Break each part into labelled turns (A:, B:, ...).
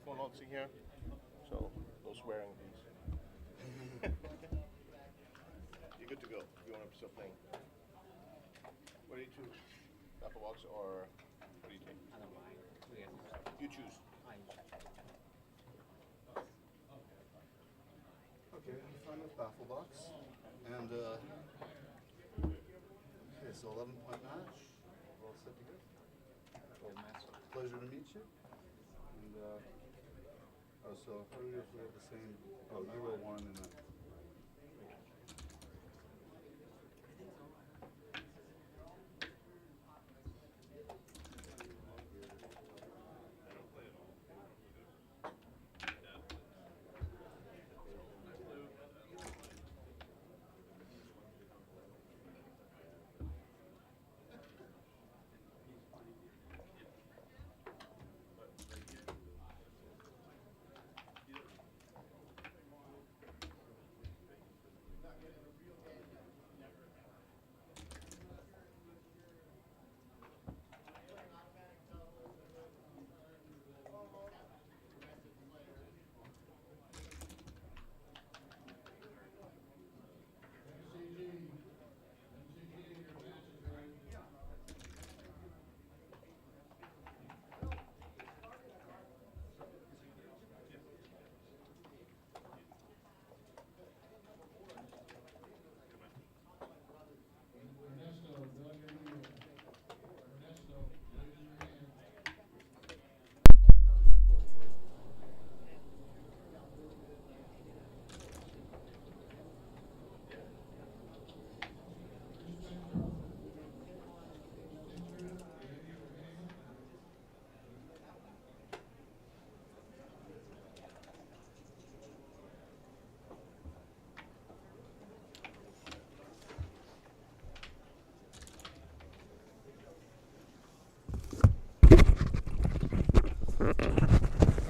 A: microphone also here, so no swearing, please. You're good to go. You want to start playing? What do you choose? Apple box or what do you take?
B: I don't mind.
A: You choose.
C: Okay, I'm fine with baffle box. And, okay, so 11-point match. We're all set to go. Well, pleasure to meet you. And, oh, so how do we have the same? Oh, you roll one and then.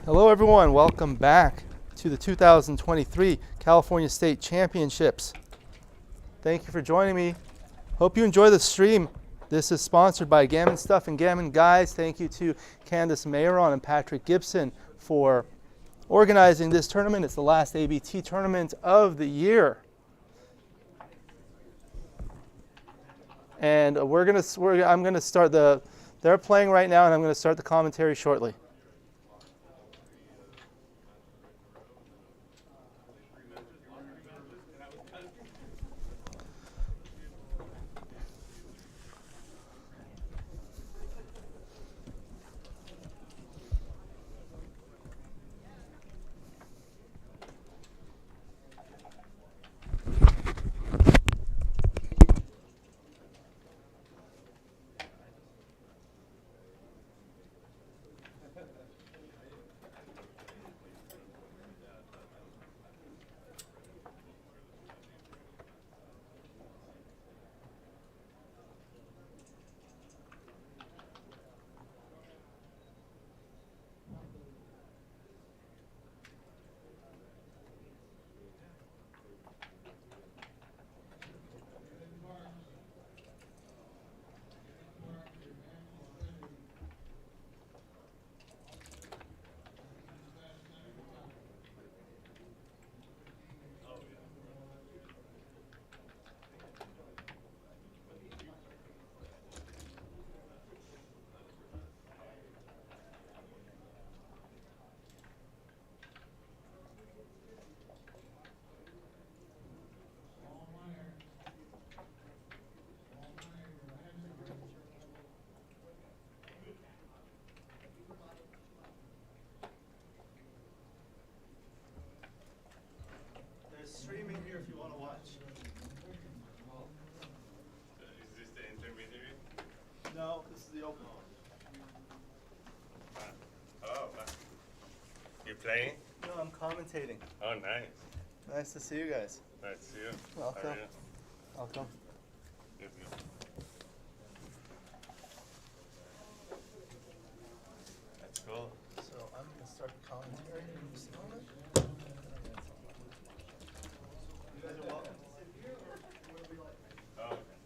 D: Hello everyone, welcome back to the 2023 California State Championships. Thank you for joining me. Hope you enjoy the stream. This is sponsored by Gammon Stuff and Gammon Guys. Thank you to Candace Mayron and Patrick Gibson for organizing this tournament. It's the last ABT tournament of the year. And I'm gonna start they're playing right now and I'm gonna start the commentary shortly. Streaming here if you want to watch.
A: Is this the intermediate?
D: No, this is the open.
A: Oh, you're playing?
D: No, I'm commentating.
A: Oh, nice.
D: Nice to see you guys.
A: Nice to see you.
D: Welcome.
A: How are you?
D: Welcome.
A: Good, good. That's cool.
D: So I'm going to start the commentary in just a moment. You guys are welcome to sit here or wherever you like.
A: Oh, okay.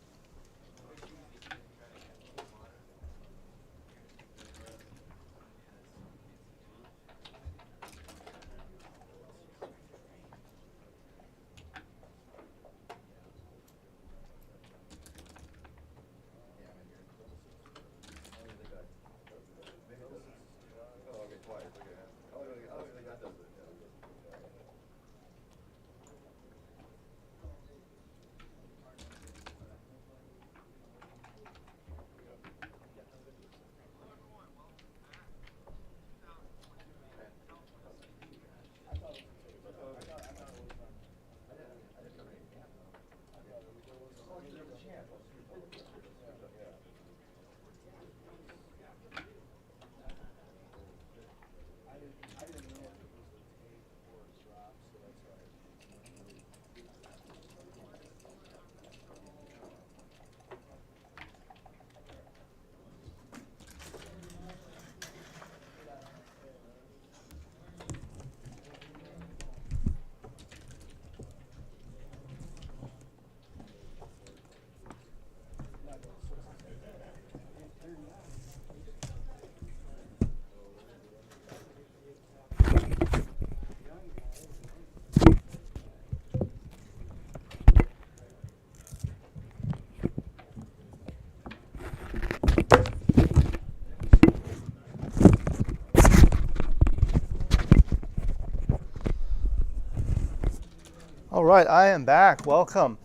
D: right, I am back. Welcome.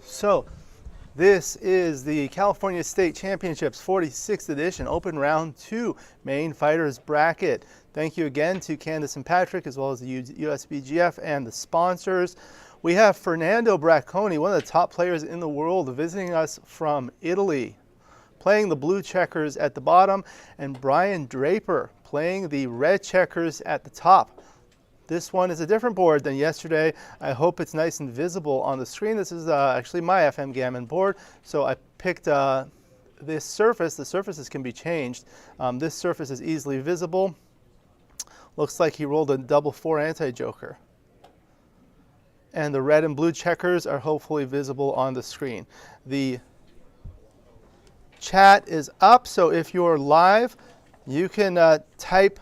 D: So, this is the California State Championships 46th edition, open round 2, main fighters bracket. Thank you again to Candace and Patrick, as well as the USBGF and the sponsors. We have Fernando Bracconi, one of the top players in the world, visiting us from Italy, playing the blue checkers at the bottom, and Brian Draper playing the red checkers at the top. This one is a different board than yesterday. I hope it's nice and visible on the screen. This is actually my FM Gammon board, so I picked this surface. The surfaces can be changed. This surface is easily visible. Looks like he rolled a double 4 anti-joker. And the red and blue checkers are hopefully visible on the screen. The chat is up, so if you're live, you can type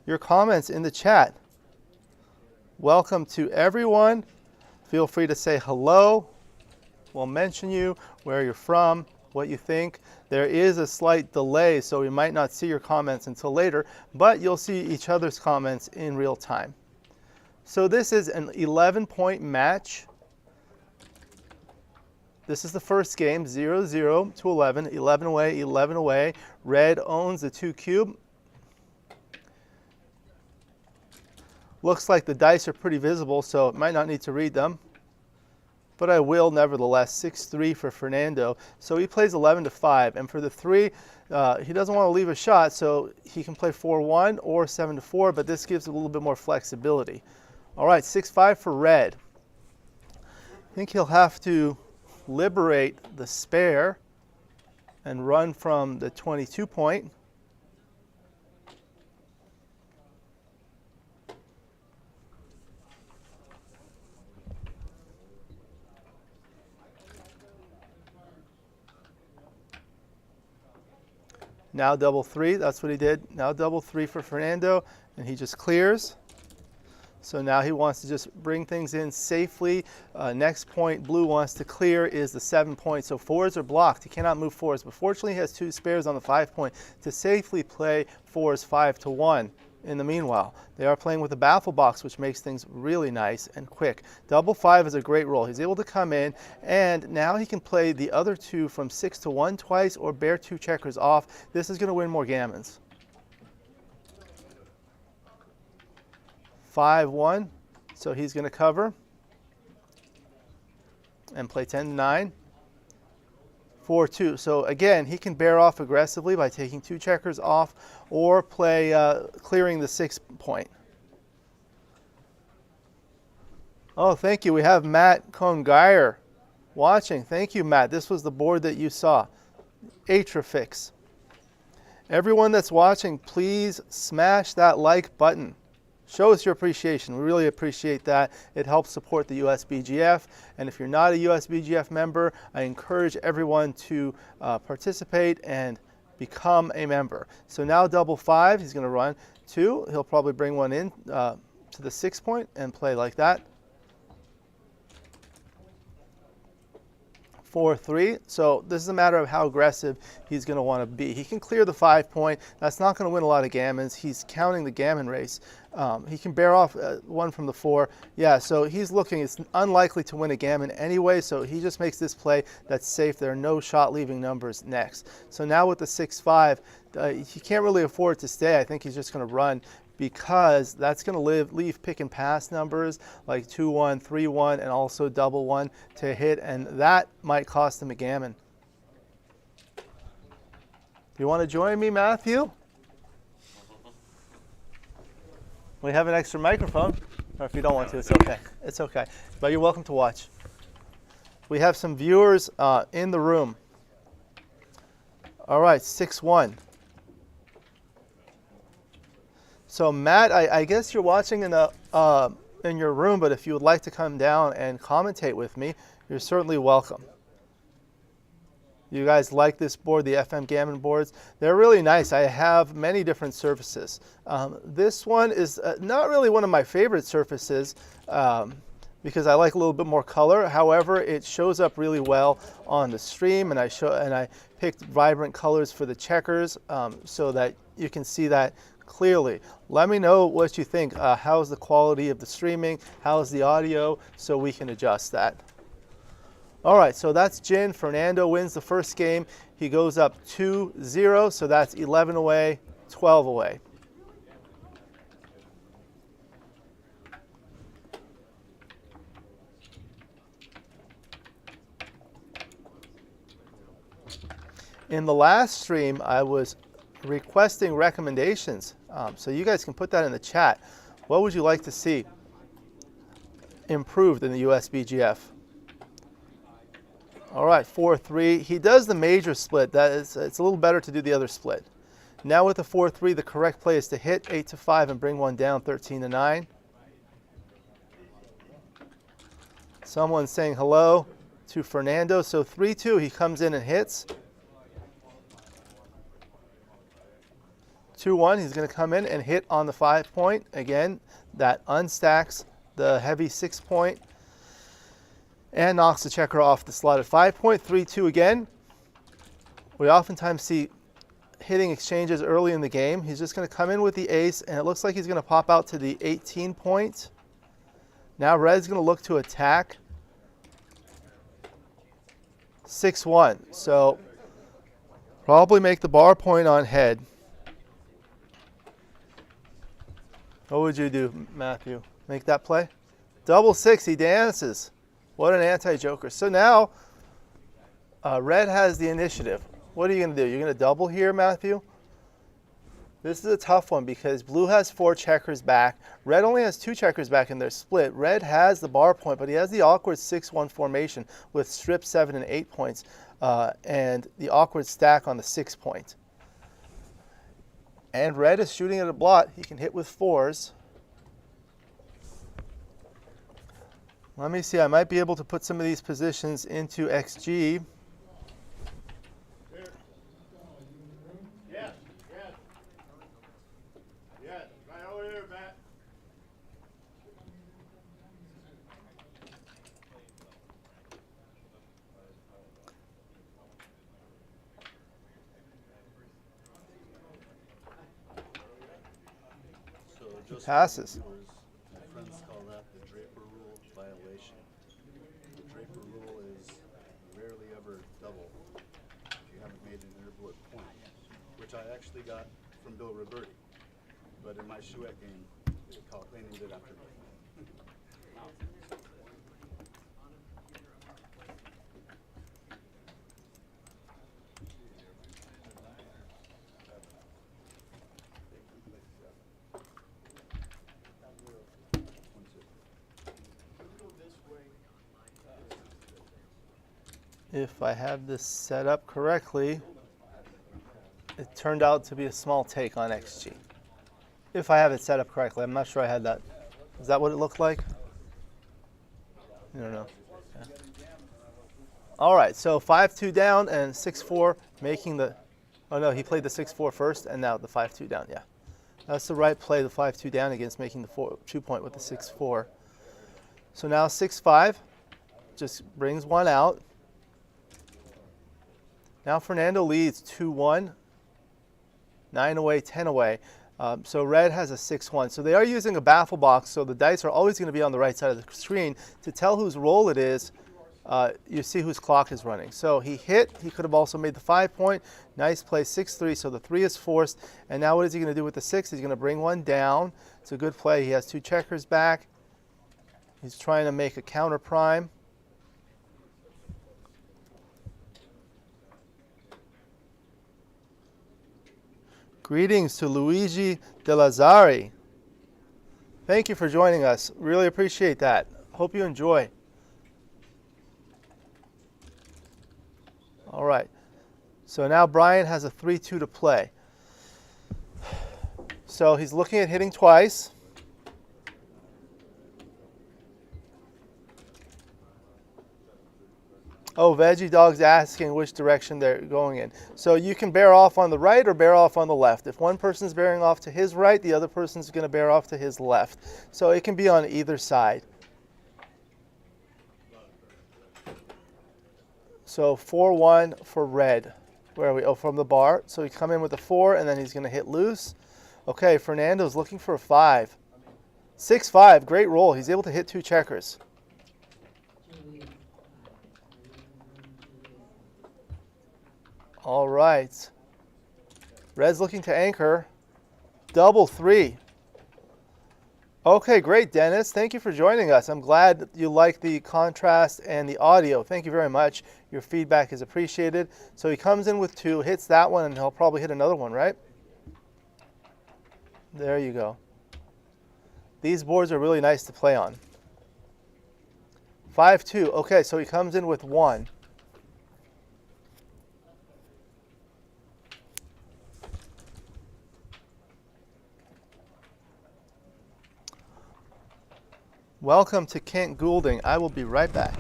D: your comments in the chat. Welcome to everyone. Feel free to say hello. We'll mention you, where you're from, what you think. There is a slight delay, so we might not see your comments until later, but you'll see each other's comments in real time. So this is an 11-point match. This is the first game, 0-0 to 11, 11 away, 11 away. Red owns the 2 cube. Looks like the dice are pretty visible, so it might not need to read them. But I will nevertheless. 6-3 for Fernando. So he plays 11-5. And for the 3, he doesn't want to leave a shot, so he can play 4-1 or 7-4, but this gives a little bit more flexibility. All right, 6-5 for red. I think he'll have to liberate the spare and run from the 22 point. Now double 3, that's what he did. Now double 3 for Fernando, and he just clears. So now he wants to just bring things in safely. Next point blue wants to clear is the 7 point. So 4s are blocked. He cannot move 4s, but fortunately he has 2 spares on the 5 point to safely play 4s 5-1. In the meanwhile, they are playing with a baffle box, which makes things really nice and quick. Double 5 is a great roll. He's able to come in, and now he can play the other 2 from 6-1 twice or bear 2 checkers off. This is going to win more gammons. 5-1, so he's going to cover and play 10-9. 4-2. So again, he can bear off aggressively by taking 2 checkers off or play clearing the 6 point. Oh, thank you. We have Matt Cohn-Geyer watching. Thank you, Matt. This was the board that you saw. Atrafix. Everyone that's watching, please smash that like button. Show us your appreciation. We really appreciate that. It helps support the USBGF. And if you're not a USBGF member, I encourage everyone to participate and become a member. So now double 5, he's going to run 2. He'll probably bring one in to the 6 point and play like that. 4-3. So this is a matter of how aggressive he's going to want to be. He can clear the 5 point. That's not going to win a lot of gammons. He's counting the gammon race. He can bear off 1 from the 4. Yeah, so he's looking. It's unlikely to win a gammon anyway, so he just makes this play that's safe. There are no shot leaving numbers next. So now with the 6-5, he can't really afford to stay. I think he's just going to run, because that's going to leave pick and pass numbers like 2-1, 3-1, and also double 1 to hit, and that might cost him a gammon. Do you want to join me, Matthew? We have an extra microphone, or if you don't want to, it's okay. It's okay, but you're welcome to watch. We have some viewers in the room. All right, 6-1. So Matt, I guess you're watching in your room, but if you would like to come down and commentate with me, you're certainly welcome. You guys like this board, the FM Gammon boards? They're really nice. I have many different surfaces. This one is not really one of my favorite surfaces, because I like a little bit more color. However, it shows up really well on the stream, and I picked vibrant colors for the checkers so that you can see that clearly. Let me know what you think. How's the quality of the streaming? How's the audio? So we can adjust that. All right, so that's Jin. Fernando wins the first game. He goes up 2-0, so that's 11 away, 12 away. In the last stream, I was requesting recommendations, so you guys can put that in the chat. What would you like to see improved in the USBGF? All right, 4-3. He does the major split. It's a little better to do the other split. Now with the 4-3, the correct play is to hit 8-5 and bring one down 13-9. Someone's saying hello to Fernando. So 3-2, he comes in and hits. 2-1, he's going to come in and hit on the 5-point. Again, that unstacks the heavy 6-point and knocks the checker off the slotted 5-point. 3-2 again. We oftentimes see hitting exchanges early in the game. He's just going to come in with the ace, and it looks like he's going to pop out to the 18-point. Now red's going to look to attack. 6-1. So probably make the bar point on head. What would you do, Matthew? Make that play? Double 6, he dances. What an anti-joker. So now, red has the initiative. What are you going to do? You're going to double here, Matthew? This is a tough one because blue has 4 checkers back. Red only has 2 checkers back in their split. Red has the bar point, but he has the awkward 6-1 formation with strip 7 and 8 points and the awkward stack on the 6-point. And red is shooting at a blot. He can hit with 4s. Let me see. I might be able to put some of these positions into XG.
A: Yes, yes. Yes, right over here, Matt.
C: So just
D: Passes.
C: my friends call that the Draper rule violation. The Draper rule is rarely ever double if you haven't made an interval at point, which I actually got from Bill Roberti. But in my Chouette game, they named it after me.
D: If I have this set up correctly, it turned out to be a small take on XG. If I have it set up correctly, I'm not sure I had that. Is that what it looked like? I don't know. Yeah. All right, so 5-2 down and 6-4 making the, oh no, he played the 6-4 first and now the 5-2 down, yeah. That's the right play, the 5-2 down against making the 2-point with the 6-4. So now 6-5, just brings one out. Now Fernando leads 2-1, 9 away, 10 away. So red has a 6-1. So they are using a baffle box, so the dice are always going to be on the right side of the screen. To tell whose roll it is, you see whose clock is running. So he hit. He could have also made the 5-point. Nice play, 6-3. So the 3 is forced. And now what is he going to do with the 6? He's going to bring one down. It's a good play. He has 2 checkers back. He's trying to make a counter prime. Greetings to Luigi De Lazzari. Thank you for joining us. Really appreciate that. Hope you enjoy. All right. So now Brian has a 3-2 to play. So he's looking at hitting twice. Oh, Veggie Dog's asking which direction they're going in. So you can bear off on the right or bear off on the left. If one person's bearing off to his right, the other person's going to bear off to his left. So it can be on either side. So 4-1 for red. Where are we? Oh, from the bar. So he come in with a 4, and then he's going to hit loose. Okay, Fernando's looking for a 5. 6-5, great roll. He's able to hit 2 checkers. All right. Red's looking to anchor. Double 3. Okay, great, Dennis. Thank you for joining us. I'm glad you like the contrast and the audio. Thank you very much. Your feedback is appreciated. So he comes in with 2, hits that one, and he'll probably hit another one, right? There you go. These boards are really nice to play on. 5-2. Okay, so he comes in with 1. Welcome to Kent Goulding. I will be right back.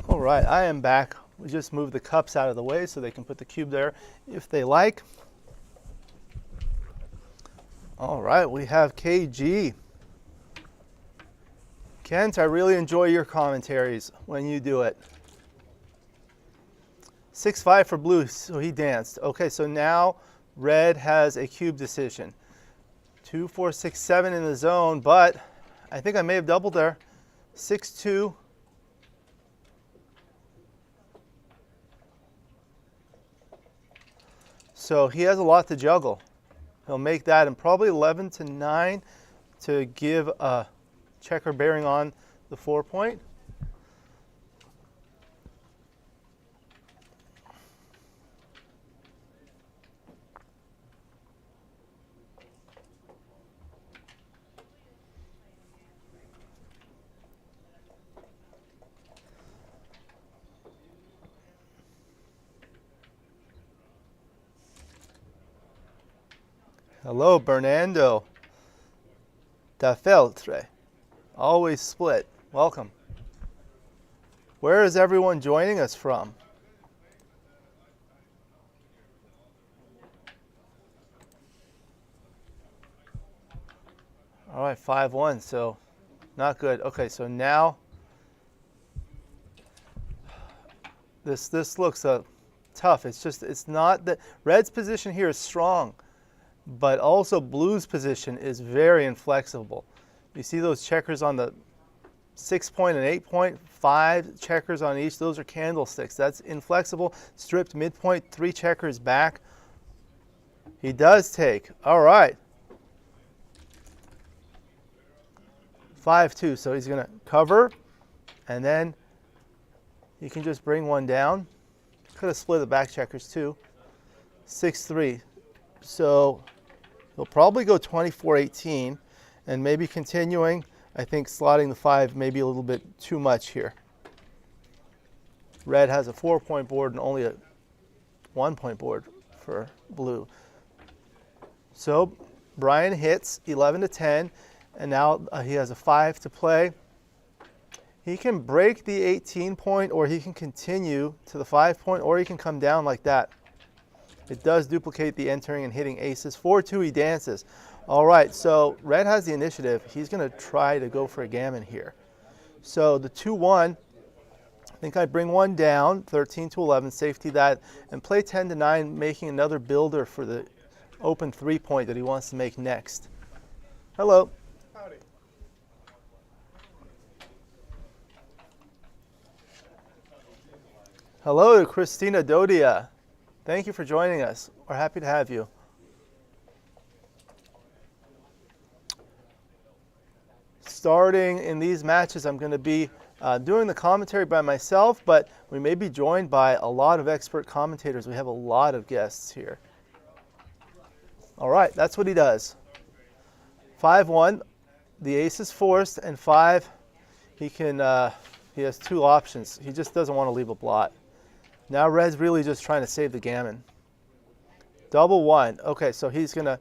D: All right, I am back. We just moved the cups out of the way so they can put the cube there if they like. All right, we have KG. Kent, I really enjoy your commentaries when you do it. 6-5 for blue, so he danced. Okay, so now red has a cube decision. 2, 4, 6, 7 in the zone, but I think I may have doubled there. 6-2. So he has a lot to juggle. He'll make that and probably 11-9 to give a checker bearing on the 4 point. Hello, Bernardo. Da Feltre. Always split. Welcome. Where is everyone joining us from? All right, 5-1, so not good. Okay, so now this looks tough. It's not that red's position here is strong, but also blue's position is very inflexible. You see those checkers on the 6 point and 8 point, 5 checkers on each. Those are candlesticks. That's inflexible. Stripped midpoint, 3 checkers back. He does take. All right. 5-2. So he's going to cover, and then he can just bring one down. Could have split the back checkers too. 6-3. So he'll probably go 24-18, and maybe continuing. I think slotting the 5 maybe a little bit too much here. Red has a 4-point board and only a 1-point board for blue. So Brian hits 11-10, and now he has a 5 to play. He can break the 18-point, or he can continue to the 5-point, or he can come down like that. It does duplicate the entering and hitting aces. 4-2, he dances. All right, so red has the initiative. He's going to try to go for a gammon here. So the 2-1, I think I bring one down, 13-11, safety that, and play 10-9, making another builder for the open 3-point that he wants to make next. Hello.
A: Howdy.
D: Hello to Christina Dodia. Thank you for joining us. We're happy to have you. Starting in these matches, I'm going to be doing the commentary by myself, but we may be joined by a lot of expert commentators. We have a lot of guests here. All right, that's what he does. 5-1, the ace is forced, and 5, he has 2 options. He just doesn't want to leave a blot. Now red's really just trying to save the gammon. Double 1. Okay, so he's going to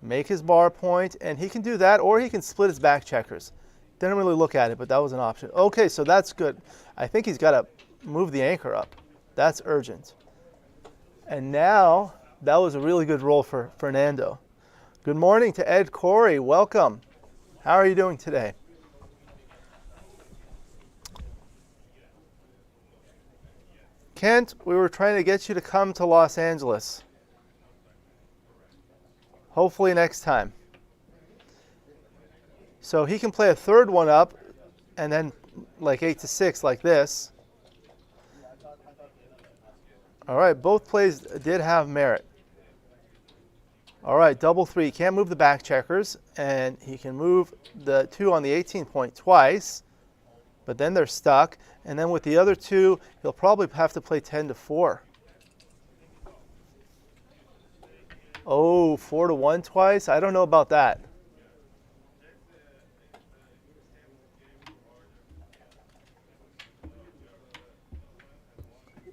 D: make his bar point, and he can do that, or he can split his back checkers. Didn't really look at it, but that was an option. Okay, so that's good. I think he's got to move the anchor up. That's urgent. And now, that was a really good roll for Fernando. Good morning to Ed Corey. Welcome. How are you doing today? Kent, we were trying to get you to come to Los Angeles. Hopefully next time. So he can play a third one up and then like 8-6 like this. All right, both plays did have merit. All right, double 3. Can't move the back checkers, and he can move the 2 on the 18 point twice, but then they're stuck. And then with the other 2, he'll probably have to play 10-4. Oh, 4-1 twice? I don't know about that.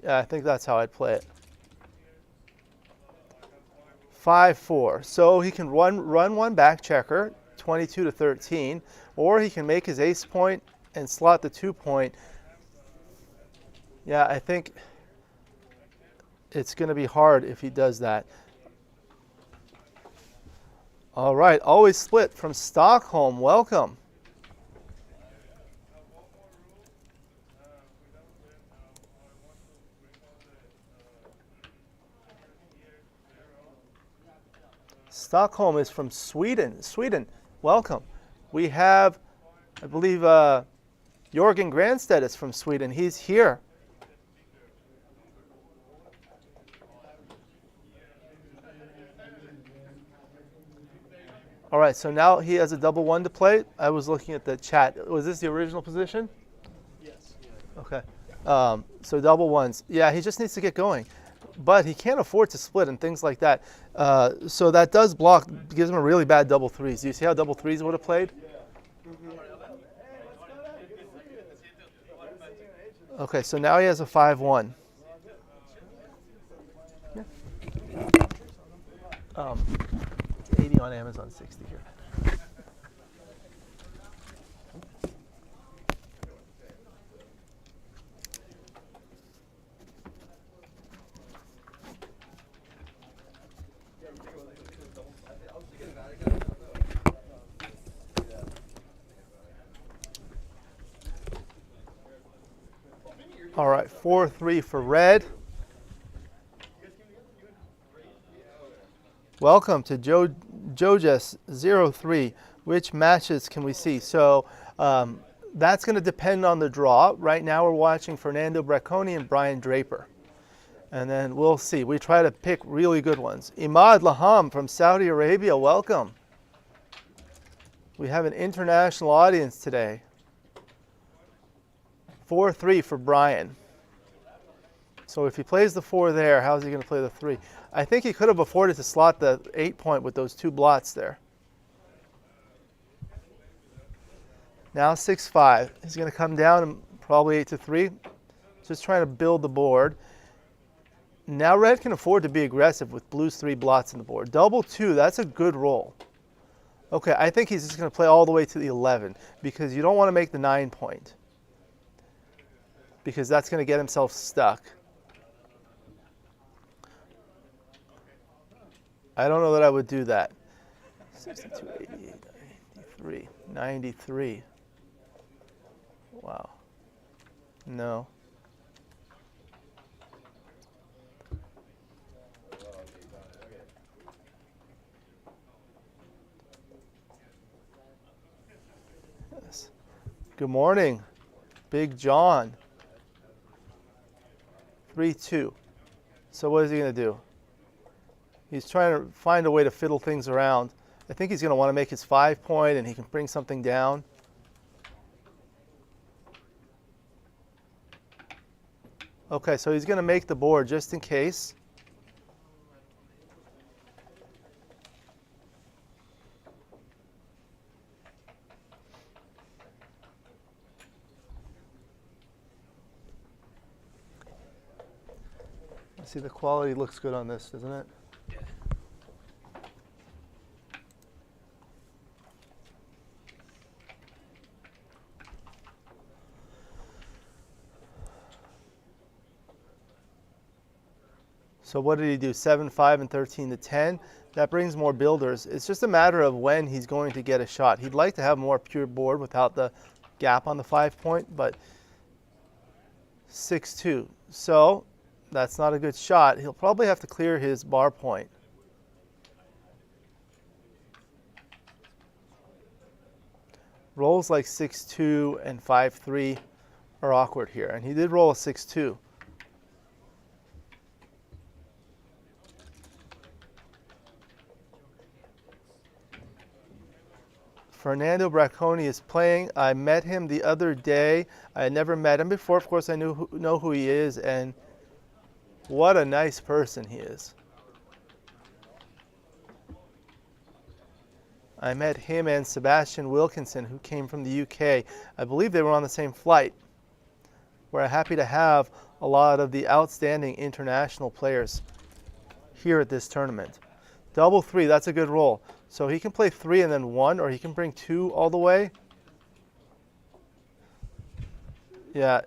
D: Yeah, I think that's how I'd play it. 5-4. So he can run one back checker, 22-13, or he can make his ace point and slot the 2 point. Yeah, I think it's going to be hard if he does that. All right, always split from Stockholm. Welcome. Stockholm is from Sweden. Sweden, welcome. We have, I believe, Jorgen Granstedt is from Sweden. He's here. All right, so now he has a double 1 to play. I was looking at the chat. Was this the original position?
C: Yes.
D: Okay. So double 1s. Yeah, he just needs to get going. But he can't afford to split and things like that. So that does block, gives him a really bad double 3s. Do you see how double 3s would have played? Okay, so now he has a 5-1. Yeah. 80 on Amazon, 60 here. All right, 4-3 for red. Welcome to Jojas03. Which matches can we see? So that's going to depend on the draw. Right now we're watching Fernando Bracconi and Brian Draper. And then we'll see. We try to pick really good ones. Imad Laham from Saudi Arabia, welcome. We have an international audience today. 4-3 for Brian. So if he plays the 4 there, how's he going to play the 3? I think he could have afforded to slot the 8 point with those 2 blots there. Now 6-5. He's going to come down and probably 8-3. Just trying to build the board. Now red can afford to be aggressive with blue's 3 blots in the board. Double 2, that's a good roll. Okay, I think he's just going to play all the way to the 11 because you don't want to make the 9 point. Because that's going to get himself stuck. I don't know that I would do that. 62, 88, 93, 93. Wow. No. Good morning, Big John. 3-2. So what is he going to do? He's trying to find a way to fiddle things around. I think he's going to want to make his 5-point and he can bring something down. Okay, so he's going to make the board just in case. See, the quality looks good on this, doesn't it?
C: Yeah.
D: So what did he do? 7, 5, and 13 to 10. That brings more builders. It's just a matter of when he's going to get a shot. He'd like to have more pure board without the gap on the 5-point, but 6-2. So that's not a good shot. He'll probably have to clear his bar point. Rolls like 6-2 and 5-3 are awkward here, and he did roll a 6-2. Fernando Bracconi is playing. I met him the other day. I had never met him before. Of course, I know who he is, and what a nice person he is. I met him and Sebastian Wilkinson, who came from the UK. I believe they were on the same flight. We're happy to have a lot of the outstanding international players here at this tournament. Double 3, that's a good roll. So he can play 3 and then 1, or he can bring 2 all the way. Yeah,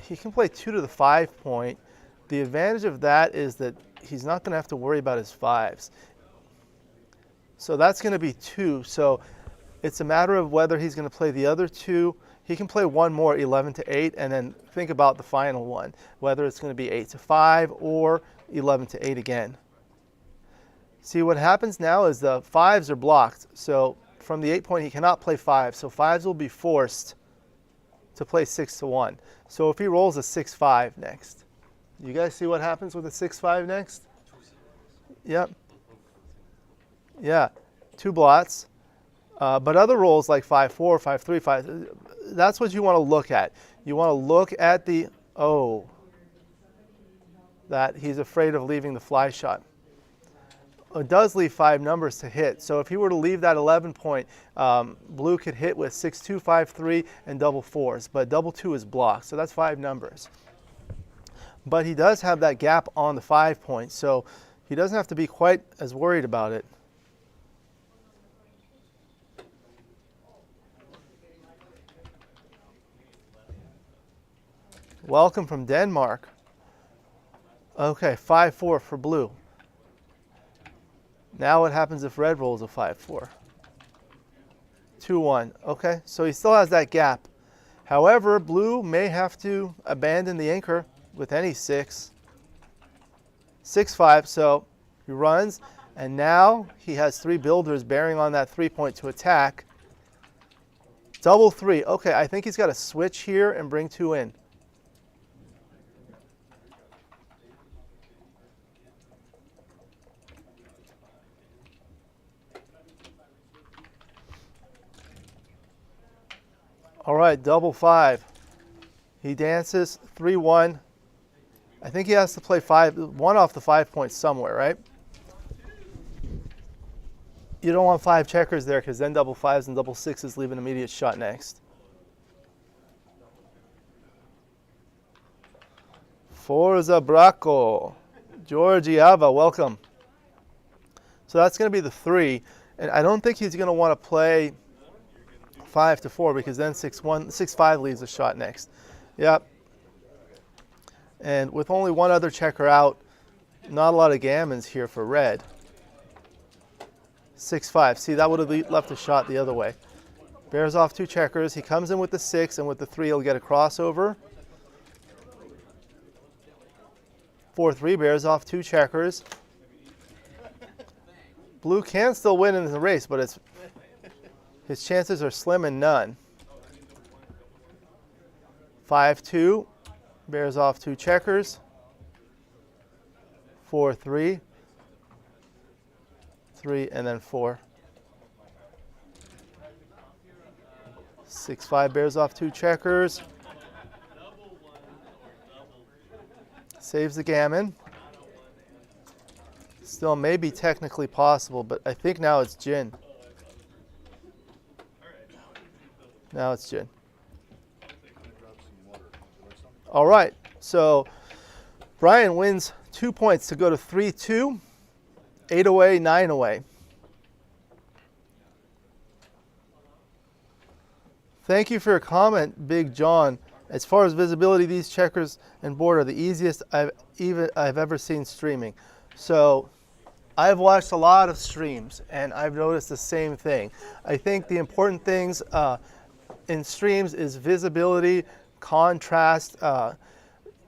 D: he can play 2 to the 5-point. The advantage of that is that he's not going to have to worry about his 5s. So that's going to be 2. So it's a matter of whether he's going to play the other 2. He can play 1 more, 11 to 8, and then think about the final one, whether it's going to be 8 to 5 or 11 to 8 again. See, what happens now is the 5s are blocked. So from the 8-point, he cannot play 5. So 5s will be forced to play 6 to 1. So if he rolls a 6-5 next, you guys see what happens with a 6-5 next? Yep. Yeah, 2 blots. But other rolls like 5-4, 5-3, 5, that's what you want to look at. You want to look at the, that he's afraid of leaving the fly shot. It does leave 5 numbers to hit. So if he were to leave that 11-point, blue could hit with 6-2, 5-3, and double 4s. But double 2 is blocked, so that's 5 numbers. But he does have that gap on the 5-point, so he doesn't have to be quite as worried about it. Welcome from Denmark. Okay, 5-4 for blue. Now what happens if red rolls a 5-4? 2-1. Okay, so he still has that gap. However, blue may have to abandon the anchor with any 6. 6-5, so he runs, and now he has 3 builders bearing on that 3-point to attack. Double 3. Okay, I think he's got to switch here and bring 2 in. All right, double 5. He dances 3-1. I think he has to play 1 off the 5-point somewhere, right? You don't want 5 checkers there because then double 5s and double 6s leave an immediate shot next. Forza Bracco. Georgiava, welcome. So that's going to be the 3. And I don't think he's going to want to play 5 to 4 because then 6-5 leaves a shot next. Yep. And with only 1 other checker out, not a lot of gammons here for red. 6-5. See, that would have left a shot the other way. Bears off 2 checkers. He comes in with the 6, and with the 3 he'll get a crossover. 4-3 bears off 2 checkers. Blue can still win in the race, but his chances are slim and none. 5-2, bears off 2 checkers. 4-3, 3, and then 4. 6-5 bears off 2 checkers. Saves the gammon. Still may be technically possible, but I think now it's gin. Now it's gin. All right, so Brian wins 2 points to go to 3-2, 8 away, 9 away. Thank you for your comment, Big John. As far as visibility, these checkers and board are the easiest I've ever seen streaming. So I've watched a lot of streams and I've noticed the same thing. I think the important things in streams is visibility, contrast.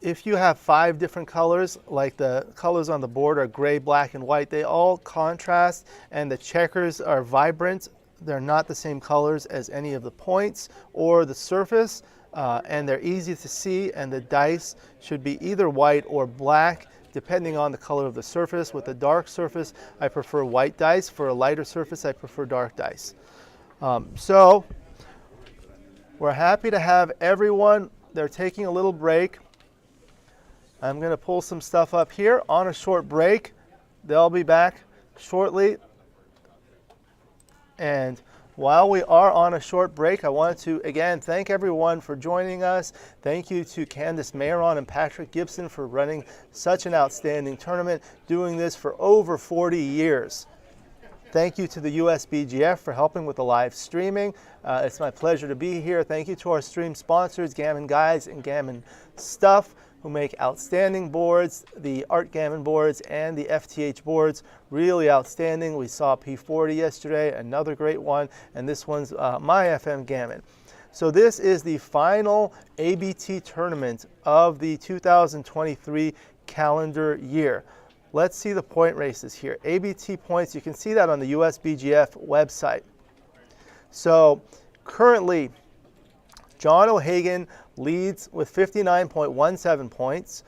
D: If you have 5 different colors, like the colors on the board are gray, black, and white, they all contrast, and the checkers are vibrant. They're not the same colors as any of the points or the surface, and they're easy to see, and the dice should be either white or black, depending on the color of the surface. With a dark surface, I prefer white dice. For a lighter surface, I prefer dark dice. So we're happy to have everyone. They're taking a little break. I'm going to pull some stuff up here on a short break. They'll be back shortly. And while we are on a short break, I wanted to, again, thank everyone for joining us. Thank you to Candace Mayron and Patrick Gibson for running such an outstanding tournament, doing this for over 40 years. Thank you to the USBGF for helping with the live streaming. It's my pleasure to be here. Thank you to our stream sponsors, Gammon Guys and Gammon Stuff, who make outstanding boards, the Art Gammon boards and the FTH boards, really outstanding. We saw P40 yesterday, another great one, and this one's my FM Gammon. So this is the final ABT tournament of the 2023 calendar year. Let's see the point races here. ABT points, you can see that on the USBGF website. So currently, John O'Hagan leads with 59.17 points.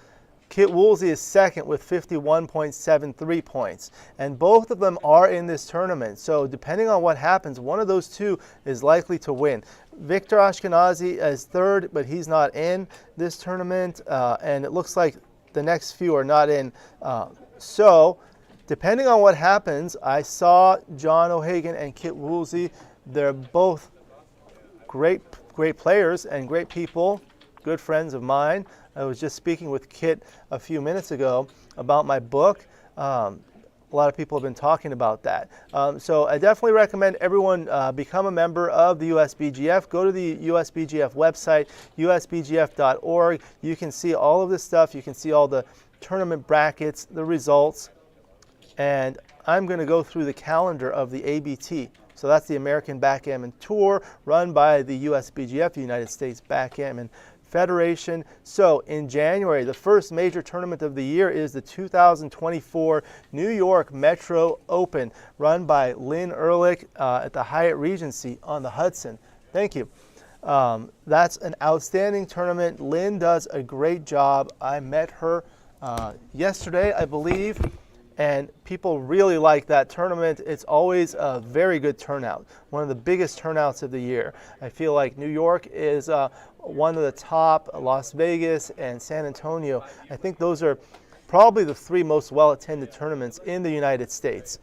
D: Kit Woolsey is second with 51.73 points. And both of them are in this tournament. So depending on what happens, one of those two is likely to win. Victor Ashkenazi is third, but he's not in this tournament. And it looks like the next few are not in. So depending on what happens, I saw John O'Hagan and Kit Woolsey. They're both great players and great people, good friends of mine. I was just speaking with Kit a few minutes ago about my book. A lot of people have been talking about that. So I definitely recommend everyone become a member of the USBGF. Go to the USBGF website, usbgf.org. You can see all of this stuff. You can see all the tournament brackets, the results. And I'm going to go through the calendar of the ABT. So that's the American Backgammon Tour run by the USBGF, the United States Backgammon Federation. So in January, the first major tournament of the year is the 2024 New York Metro Open, run by Lynn Ehrlich at the Hyatt Regency on the Hudson. Thank you. That's an outstanding tournament. Lynn does a great job. I met her yesterday, I believe, and people really like that tournament. It's always a very good turnout, one of the biggest turnouts of the year. I feel like New York is one of the top, Las Vegas and San Antonio. I think those are probably the 3 most well-attended tournaments in the United States.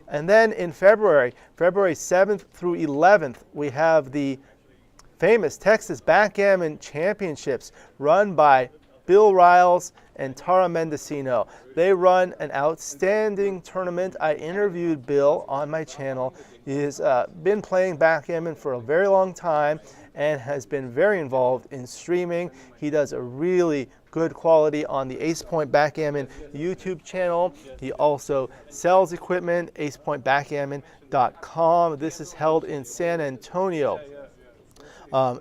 D: And then in February 7th through 11th, we have the famous Texas Backgammon Championships run by Bill Riles and Tara Mendocino. They run an outstanding tournament. I interviewed Bill on my channel. He has been playing backgammon for a very long time and has been very involved in streaming. He does a really good quality on the Ace Point Backgammon YouTube channel. He also sells equipment, acepointbackgammon.com. This is held in San Antonio.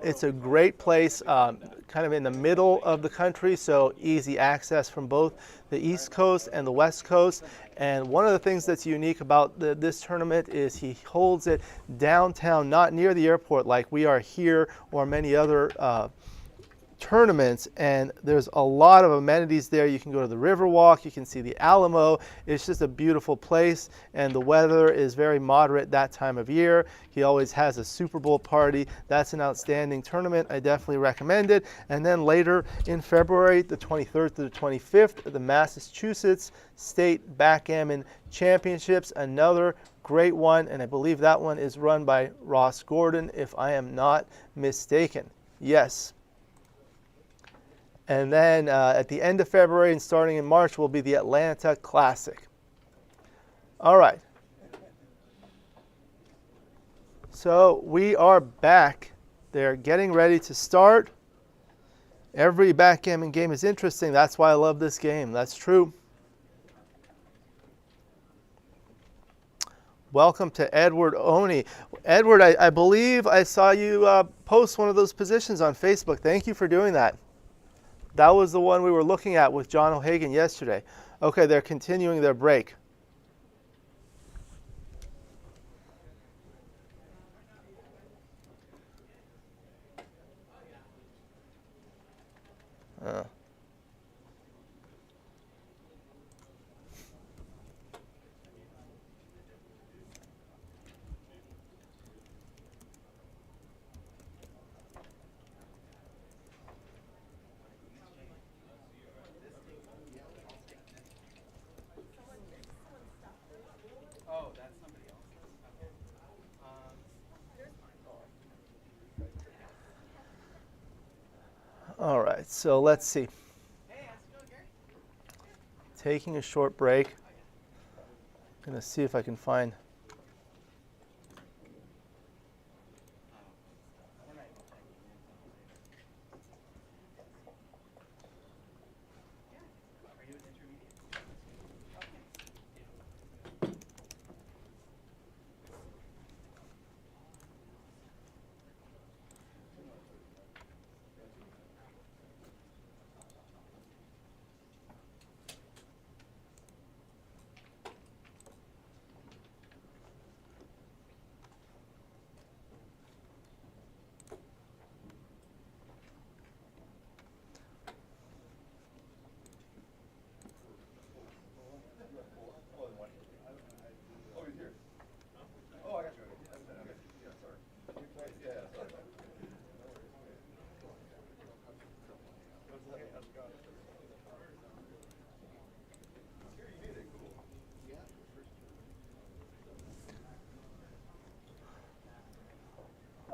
D: It's a great place, kind of in the middle of the country, so easy access from both the East Coast and the West Coast. And one of the things that's unique about this tournament is he holds it downtown, not near the airport like we are here or many other tournaments, and there's a lot of amenities there. You can go to the Riverwalk, you can see the Alamo. It's just a beautiful place, and the weather is very moderate that time of year. He always has a Super Bowl party. That's an outstanding tournament. I definitely recommend it. And then later in February, the 23rd to the 25th, the Massachusetts State Backgammon Championships, another great one, and I believe that one is run by Ross Gordon, if I am not mistaken. Yes. And then at the end of February and starting in March will be the Atlanta Classic. All right. So we are back. They're getting ready to start. Every backgammon game is interesting. That's why I love this game. That's true. Welcome to Edward Oney. Edward, I believe I saw you post one of those positions on Facebook. Thank you for doing that. That was the one we were looking at with John O'Hagan yesterday. Okay, they're continuing their break. All right, so let's see. Taking a short break. I'm going to see if I can find.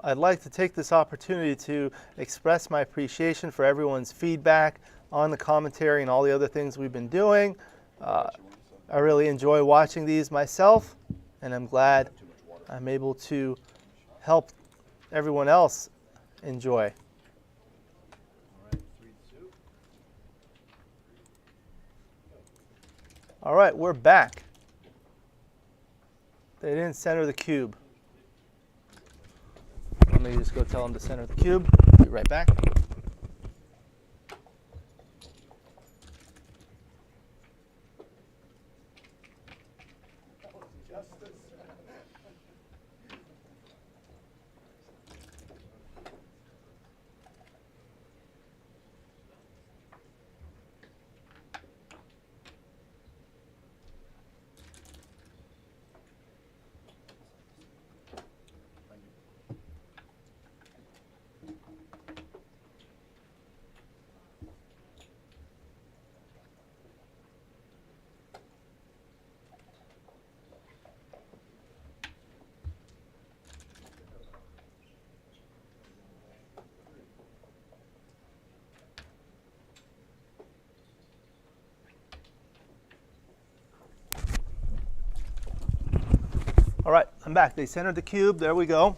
D: I'd like to take this opportunity to express my appreciation for everyone's feedback on the commentary and all the other things we've been doing. I really enjoy watching these myself, and I'm glad I'm able to help everyone else enjoy. All right, we're back. They didn't center the cube. Let me just go tell them to center the cube. Be right back. All right, I'm back. They centered the cube. There we go.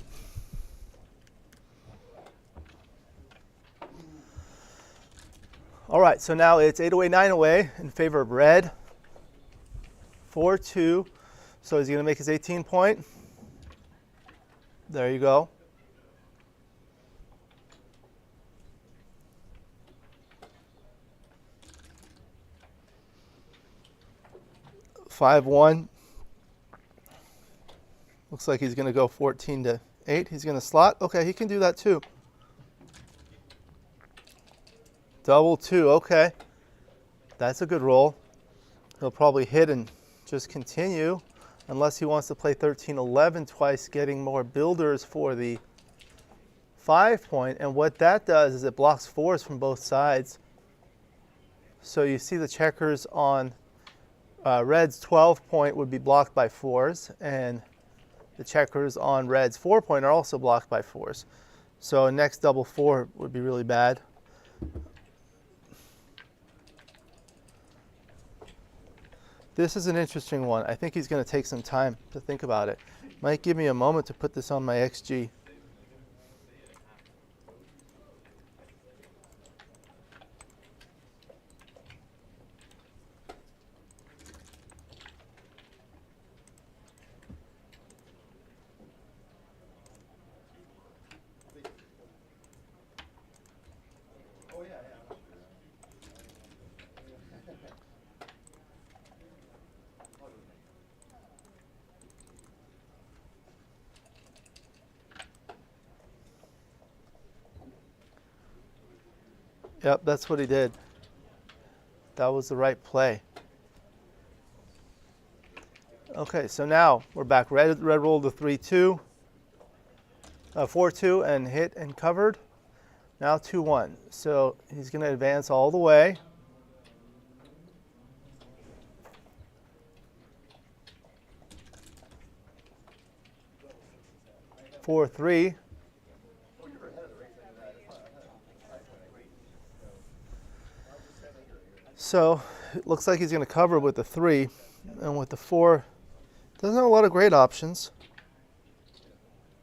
D: All right, so now it's 8 away, 9 away in favor of red. 4-2. So he's going to make his 18 point. There you go. (5-1). Looks like he's going to go 14-8. He's going to slot. Okay, he can do that too. Double 2, okay. That's a good roll. He'll probably hit and just continue unless he wants to play 13-11 twice, getting more builders for the 5 point. And what that does is it blocks 4s from both sides. So you see the checkers on red's 12 point would be blocked by 4s, and the checkers on red's 4 point are also blocked by 4s. So next double 4 would be really bad. This is an interesting one. I think he's going to take some time to think about it. Might give me a moment to put this on my XG. Yep, that's what he did. That was the right play. Okay, so now we're back. Red rolled the 3-2, 4-2, and hit and covered. Now 2-1. So he's going to advance all the way. Four, 3. So it looks like he's going to cover with the 3, and with the 4, doesn't have a lot of great options.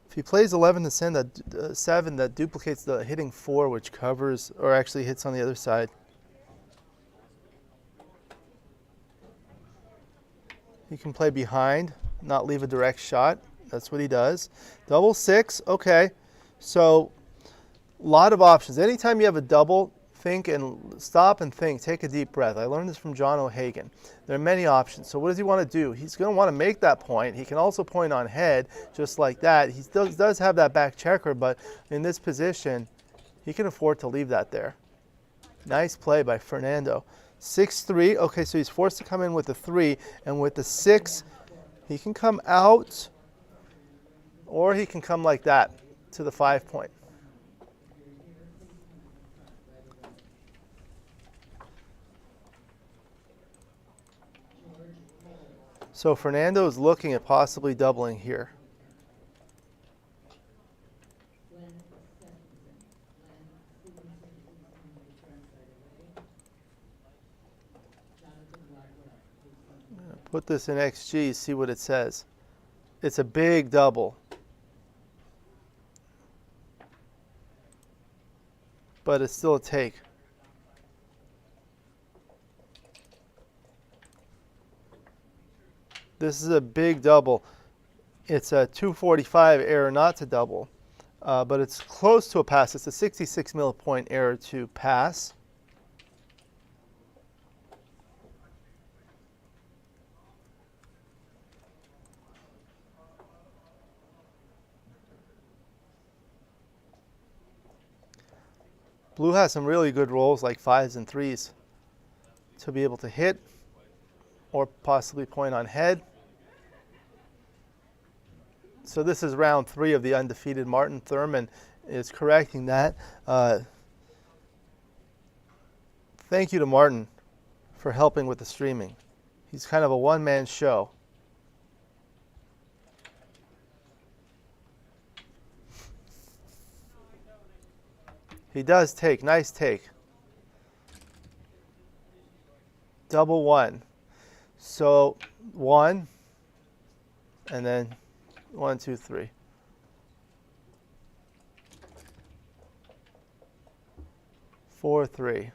D: If he plays 11 to 7, that duplicates the hitting 4, which covers or actually hits on the other side. He can play behind, not leave a direct shot. That's what he does. Double 6, okay. So a lot of options. Anytime you have a double, think and stop and think. Take a deep breath. I learned this from John O'Hagan. There are many options. So what does he want to do? He's going to want to make that point. He can also point on head just like that. He still does have that back checker, but in this position, he can afford to leave that there. Nice play by Fernando. 6-3. Okay, so he's forced to come in with the 3, and with the 6, he can come out, or he can come like that to the 5 point. So Fernando is looking at possibly doubling here. Put this in XG, see what it says. It's a big double. But it's still a take. This is a big double. It's a 245 error not to double, but it's close to a pass. It's a 66 millipoint error to pass. Blue has some really good rolls like 5s and 3s to be able to hit or possibly point on head. So this is round 3 of the undefeated. Martin Thurman is correcting that. Thank you to Martin for helping with the streaming. He's kind of a one-man show. He does take. Nice take. Double 1. So 1, and then 1, 2, 3. 4, 3.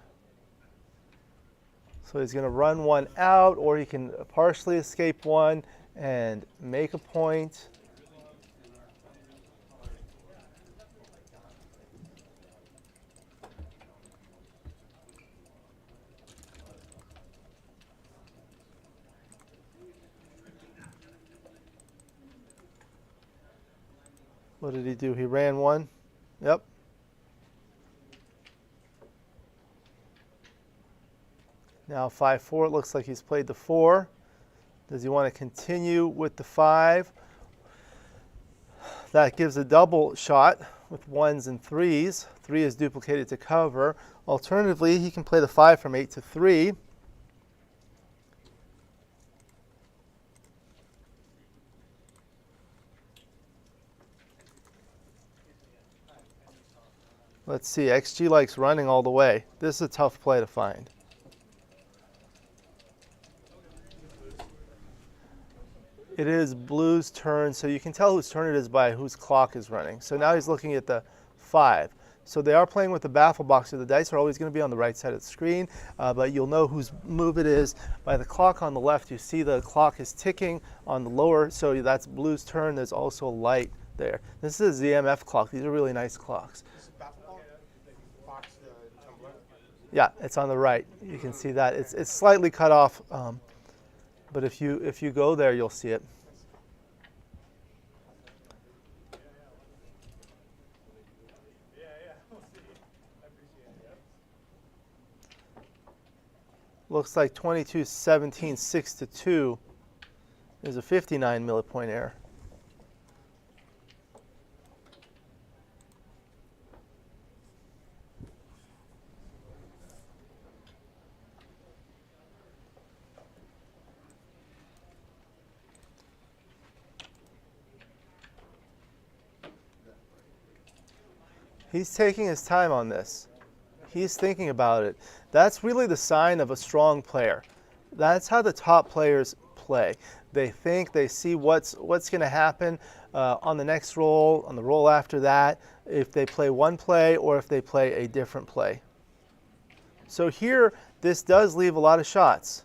D: So he's going to run 1 out, or he can partially escape 1 and make a point. What did he do? He ran 1. Yep. Now 5-4, it looks like he's played the 4. Does he want to continue with the 5? That gives a double shot with 1s and 3s. 3 is duplicated to cover. Alternatively, he can play the 5 from 8 to 3. Let's see, XG likes running all the way. This is a tough play to find. It is Blue's turn, so you can tell whose turn it is by whose clock is running. So now he's looking at the 5. So they are playing with the baffle box, so the dice are always going to be on the right side of the screen, but you'll know whose move it is by the clock on the left. You see the clock is ticking on the lower, so that's Blue's turn. There's also a light there. This is a ZMF clock. These are really nice clocks. Yeah, it's on the right. You can see that. It's slightly cut off, but if you go there, you'll see it. Looks like 22-17, 6-2 is a 59 millipoint error. He's taking his time on this. He's thinking about it. That's really the sign of a strong player. That's how the top players play. They think, they see what's going to happen on the next roll, on the roll after that, if they play one play or if they play a different play. So here, this does leave a lot of shots.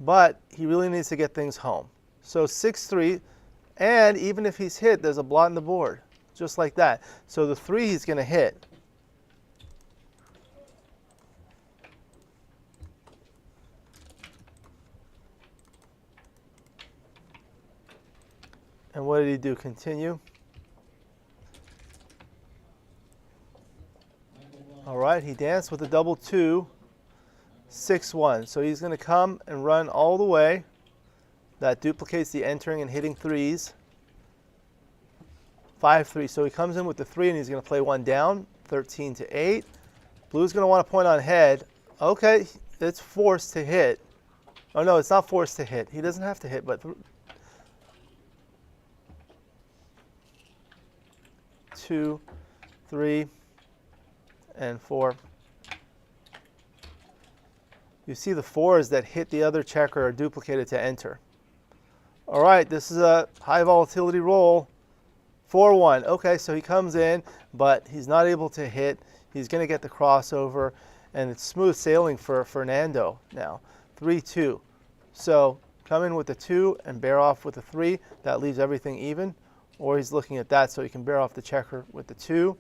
D: But he really needs to get things home. So 6-3, and even if he's hit, there's a blot on the board. Just like that. So the 3 he's going to hit. And what did he do? Continue. All right, he danced with a double 2, 6-1. So he's going to come and run all the way. That duplicates the entering and hitting 3s. 5-3. So he comes in with the 3 and he's going to play 1 down, 13-8. Blue's going to want to point on head. Okay, it's forced to hit. Oh no, it's not forced to hit. He doesn't have to hit, but 2, 3, and 4. You see the 4s that hit the other checker are duplicated to enter. All right, this is a high volatility roll. 4-1. Okay, so he comes in, but he's not able to hit. He's going to get the crossover, and it's smooth sailing for Fernando now. 3-2. So come in with the 2 and bear off with the 3. That leaves everything even. Or he's looking at that so he can bear off the checker with the 2.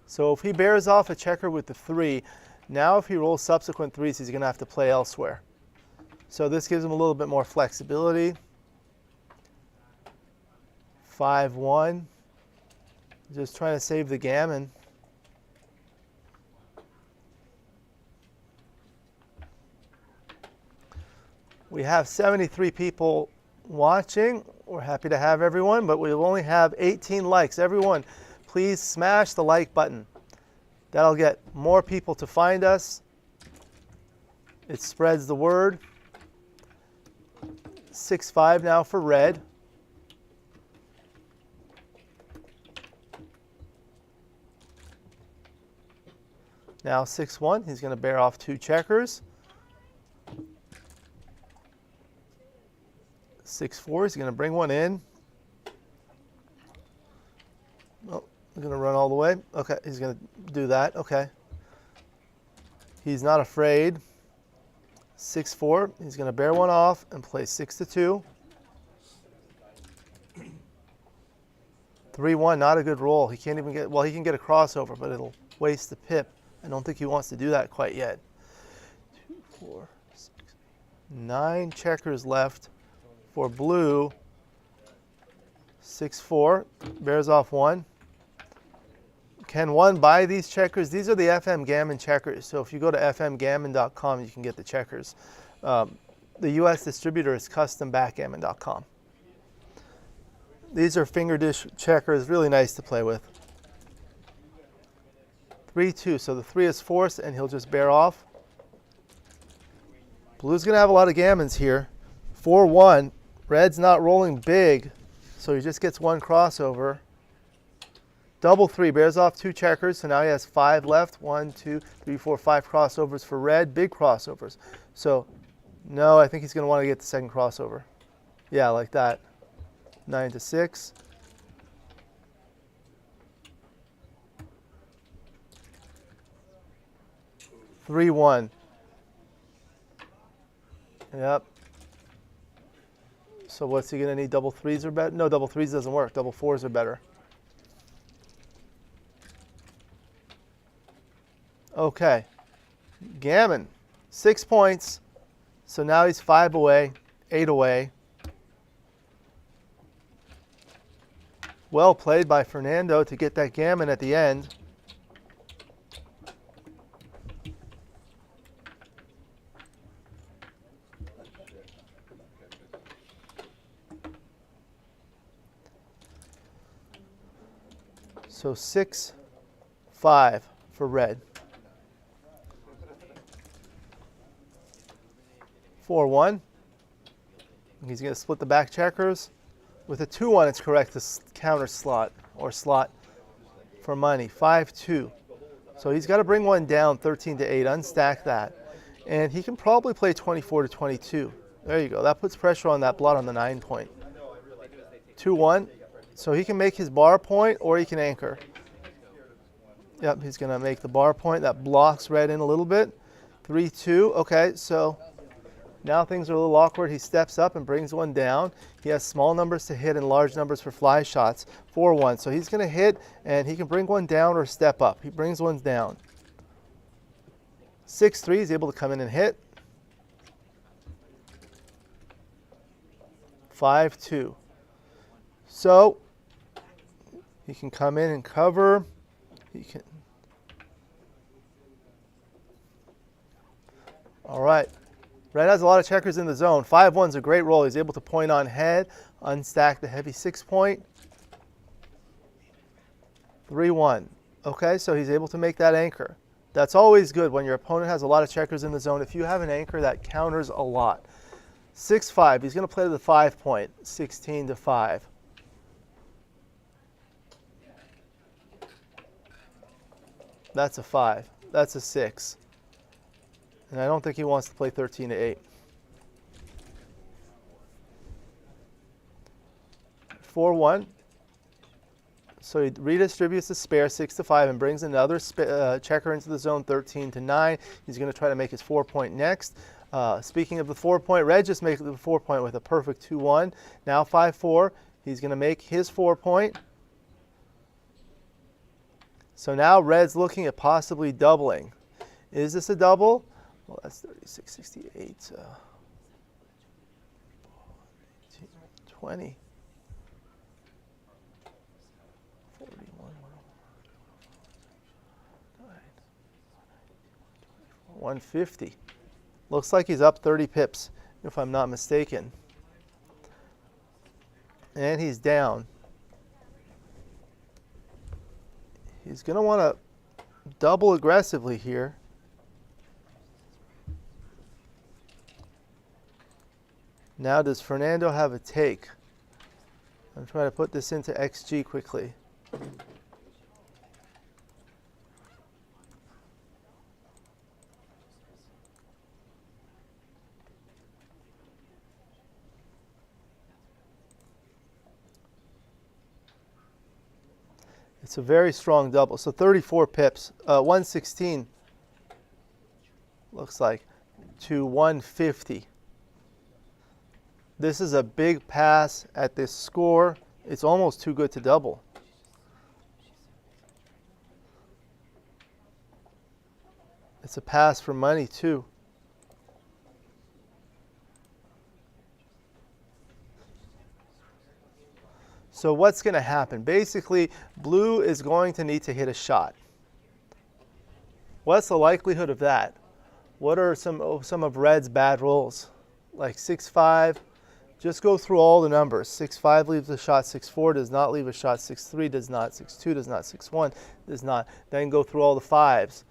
D: So if he bears off a checker with the 3, now if he rolls subsequent 3s, he's going to have to play elsewhere. So this gives him a little bit more flexibility. 5-1. Just trying to save the gammon. We have 73 people watching. We're happy to have everyone, but we only have 18 likes. Everyone, please smash the like button. That'll get more people to find us. It spreads the word. 6-5 now for red. Now 6-1, he's going to bear off 2 checkers. 6-4, he's going to bring 1 in. Oh, he's going to run all the way. Okay, he's going to do that. Okay. He's not afraid. 6-4, he's going to bear 1 off and play 6-2. 3-1, not a good roll. He can't even get, well, he can get a crossover, but it'll waste the pip. I don't think he wants to do that quite yet. 2, 4, 6, 9 checkers left for blue. 6-4, bears off 1. Can one buy these checkers? These are the FM Gammon checkers. So if you go to fmgammon.com, you can get the checkers. The U.S. distributor is custombackgammon.com. These are finger dish checkers, really nice to play with. 3-2, so the 3 is forced, and he'll just bear off. Blue's going to have a lot of gammons here. 4-1, red's not rolling big, so he just gets 1 crossover. Double 3, bears off 2 checkers, so now he has 5 left. 1, 2, 3, 4, 5 crossovers for red, big crossovers. So, no, I think he's going to want to get the second crossover. Yeah, like that. 9-6. Three, 1. Yep. So what's he going to need? Double 3s or better? No, double 3s doesn't work. Double 4s are better. Okay, Gammon, 6 points. So now he's 5 away, 8 away. Well played by Fernando to get that Gammon at the end. So 6-5 for red. 4-1. He's going to split the back checkers. With a 2-1, it's correct to counter slot or slot for money. 5-2. So he's got to bring one down 13-8, unstack that. And he can probably play 24-22. There you go. That puts pressure on that blot on the 9 point. 2-1. So he can make his bar point or he can anchor. Yep, he's going to make the bar point. That blocks red in a little bit. 3-2. Okay, so now things are a little awkward. He steps up and brings one down. He has small numbers to hit and large numbers for fly shots. 4-1. So he's going to hit, and he can bring one down or step up. He brings one down. 6-3. He's able to come in and hit. 5-2. So he can come in and cover. He can. All right. Red has a lot of checkers in the zone. 5-1's a great roll. He's able to point on head, unstack the heavy 6 point. 3-1. Okay, so he's able to make that anchor. That's always good when your opponent has a lot of checkers in the zone. If you have an anchor, that counters a lot. 6-5. He's going to play to the 5 point. 16-5. That's a 5. That's a 6. And I don't think he wants to play 13-8. 4-1. So he redistributes the spare 6-5 and brings another checker into the zone 13-9. He's going to try to make his 4 point next. Speaking of the 4 point, red just makes the 4 point with a perfect 2-1. Now 5-4. He's going to make his 4 point. So now red's looking at possibly doubling. Is this a double? Well, that's 36, 68, 20, 41, 150. Looks like he's up 30 pips, if I'm not mistaken. And he's down. He's going to want to double aggressively here. Now, does Fernando have a take? I'm trying to put this into XG quickly. It's a very strong double. So 34 pips, 116 looks like, to 150. This is a big pass at this score. It's almost too good to double. It's a pass for money too. So what's going to happen? Basically, blue is going to need to hit a shot. What's the likelihood of that? What are some of red's bad rolls? Like 6-5. Just go through all the numbers. 6-5 leaves a shot. 6-4 does not leave a shot. 6-3 does not. 6-2 does not. 6-1 does not. Then go through all the 5s.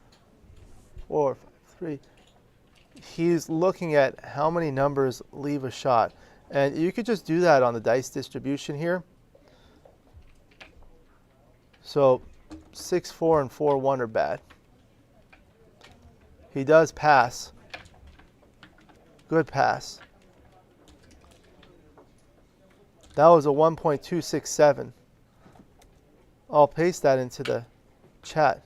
D: 4, 5, 3. He's looking at how many numbers leave a shot. And you could just do that on the dice distribution here. So 6-4 and 4-1 are bad. He does pass. Good pass. That was a 1.267. I'll paste that into the chat.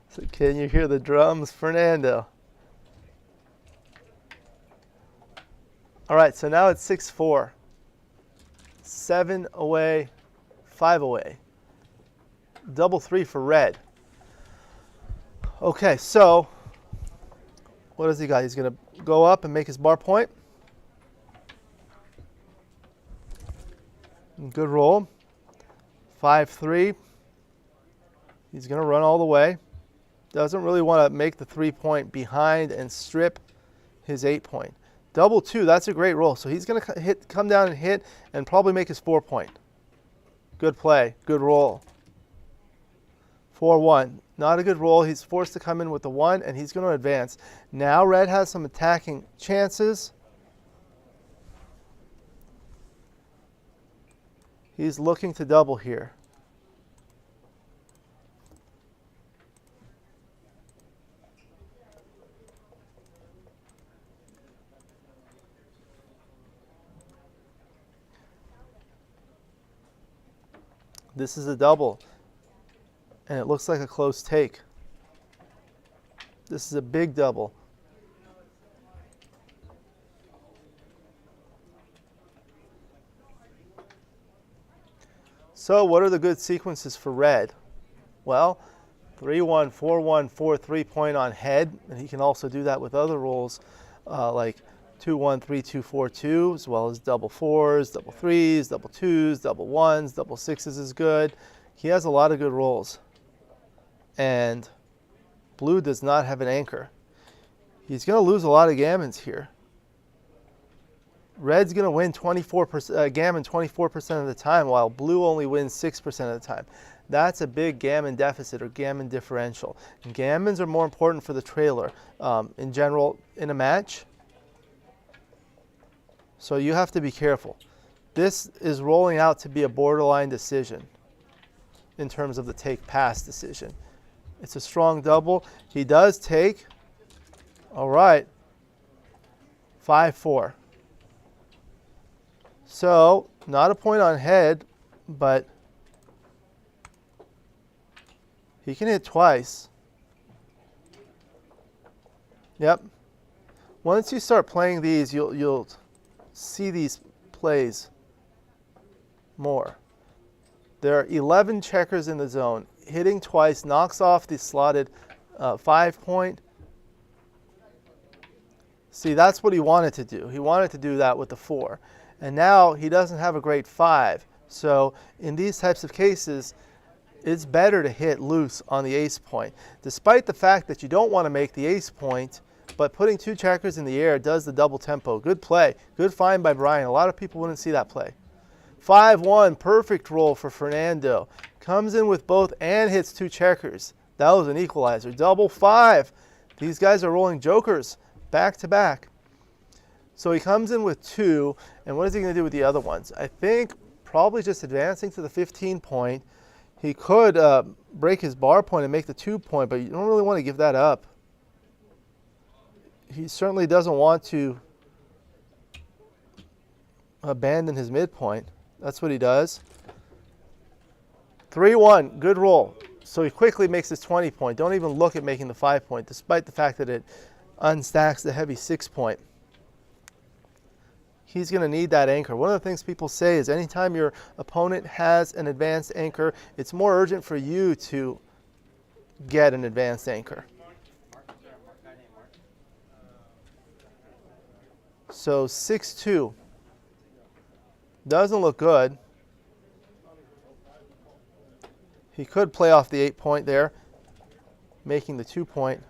D: So can you hear the drums, Fernando? All right, so now it's 6-4. 7 away, 5 away. Double 3 for red. Okay, so what does he got? He's going to go up and make his bar point. Good roll. 5-3. He's going to run all the way. Doesn't really want to make the 3-point behind and strip his 8-point. Double 2, that's a great roll. So he's going to come down and hit and probably make his 4-point. Good play, good roll. 4-1, not a good roll. He's forced to come in with the 1, and he's going to advance. Now red has some attacking chances. He's looking to double here. This is a double, and it looks like a close take. This is a big double. So what are the good sequences for red? Well, 3-1, 4-1, 4-3 point on head, and he can also do that with other rolls like 2-1, 3-2, 4-2, as well as double 4s, double 3s, double 2s, double 1s, double 6s is good. He has a lot of good rolls. And blue does not have an anchor. He's going to lose a lot of gammons here. Red's going to win 24% gammon 24% of the time, while blue only wins 6% of the time. That's a big gammon deficit or gammon differential. And gammons are more important for the trailer in general in a match. So you have to be careful. This is rolling out to be a borderline decision in terms of the take-pass decision. It's a strong double. He does take. All right. 5-4. So not a point on head, but he can hit twice. Yep. Once you start playing these, you'll see these plays more. There are 11 checkers in the zone. Hitting twice knocks off the slotted 5-point. See, that's what he wanted to do. He wanted to do that with the 4. And now he doesn't have a great 5. So in these types of cases, it's better to hit loose on the ace point. Despite the fact that you don't want to make the ace point, but putting 2 checkers in the air does the double tempo. Good play. Good find by Brian. A lot of people wouldn't see that play. 5-1, perfect roll for Fernando. Comes in with both and hits 2 checkers. That was an equalizer. Double 5. These guys are rolling jokers back to back. So he comes in with 2, and what is he going to do with the other ones? I think probably just advancing to the 15-point. He could break his bar point and make the 2-point, but you don't really want to give that up. He certainly doesn't want to abandon his midpoint. That's what he does. 3-1, good roll. So he quickly makes his 20-point. Don't even look at making the 5-point, despite the fact that it unstacks the heavy 6-point. He's going to need that anchor. One of the things people say is anytime your opponent has an advanced anchor, it's more urgent for you to get an advanced anchor. So 6-2. Doesn't look good. He could play off the 8-point there, making the 2-point.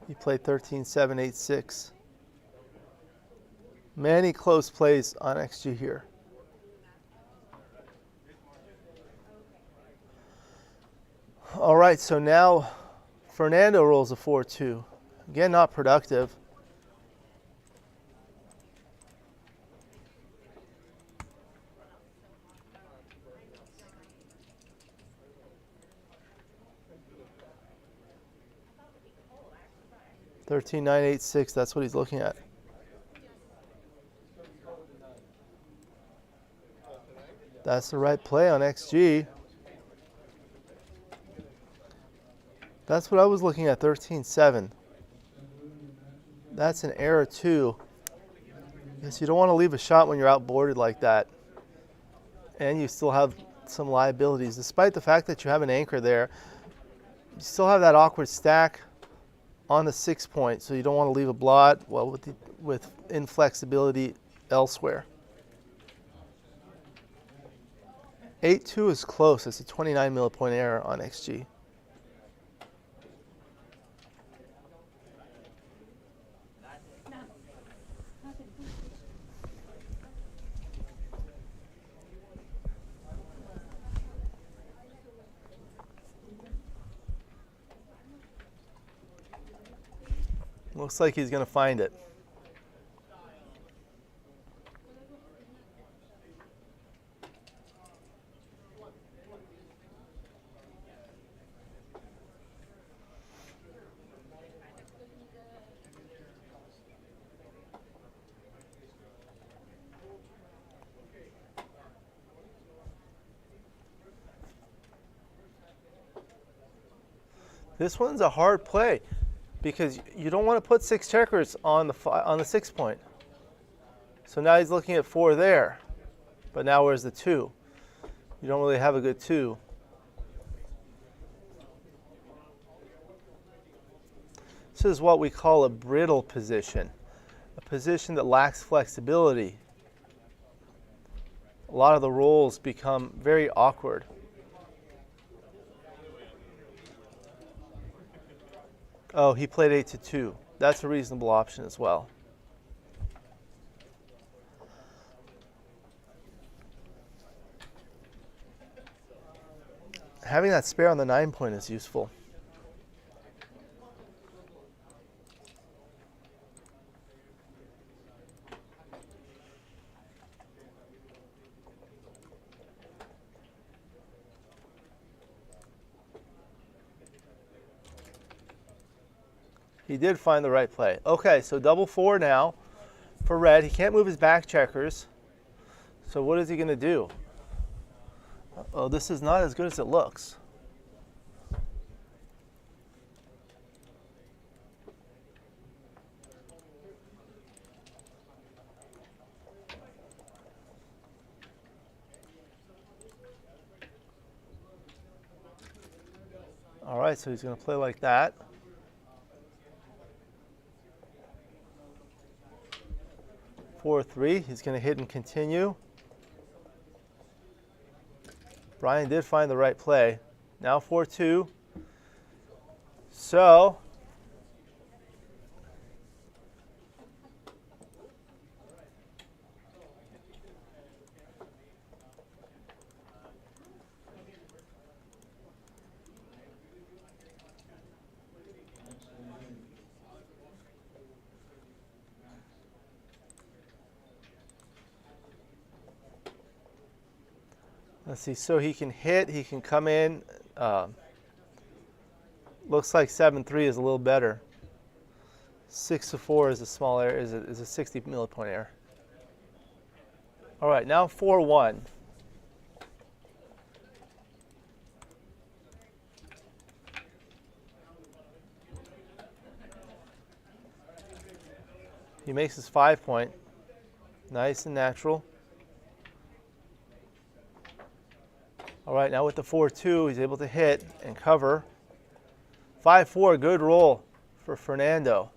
D: He played 13-7, 8-6. Many close plays on XG here. All right, so now Fernando rolls a 4-2. Again, not productive. $13-9, 8-6, that's what he's looking at. That's the right play on XG. That's what I was looking at, 13-7. That's an error too. Yes, you don't want to leave a shot when you're outboarded like that. And you still have some liabilities. Despite the fact that you have an anchor there, you still have that awkward stack on the 6-point, so you don't want to leave a blot, well, with inflexibility elsewhere. 8-2 is close. It's a 29 millipoint error on XG. Looks like he's going to find it. This one's a hard play because you don't want to put 6 checkers on the 6-point. So now he's looking at 4 there, but now where's the 2? You don't really have a good 2. This is what we call a brittle position, a position that lacks flexibility. A lot of the rolls become very awkward. Oh, he played 8-2. That's a reasonable option as well. Having that spare on the 9-point is useful. He did find the right play. Okay, so double 4 now for red. He can't move his back checkers. So what is he going to do? Oh, this is not as good as it looks. All right, so he's going to play like that. 4-3, he's going to hit and continue. Brian did find the right play. Now 4-2. So let's see, so he can hit, he can come in. Looks like 7-3 is a little better. 6-4 is a small error, is a 60 millipoint error. All right, now 4-1. He makes his 5-point. Nice and natural. All right, now with the 4-2, he's able to hit and cover. 5-4, good roll for Fernando.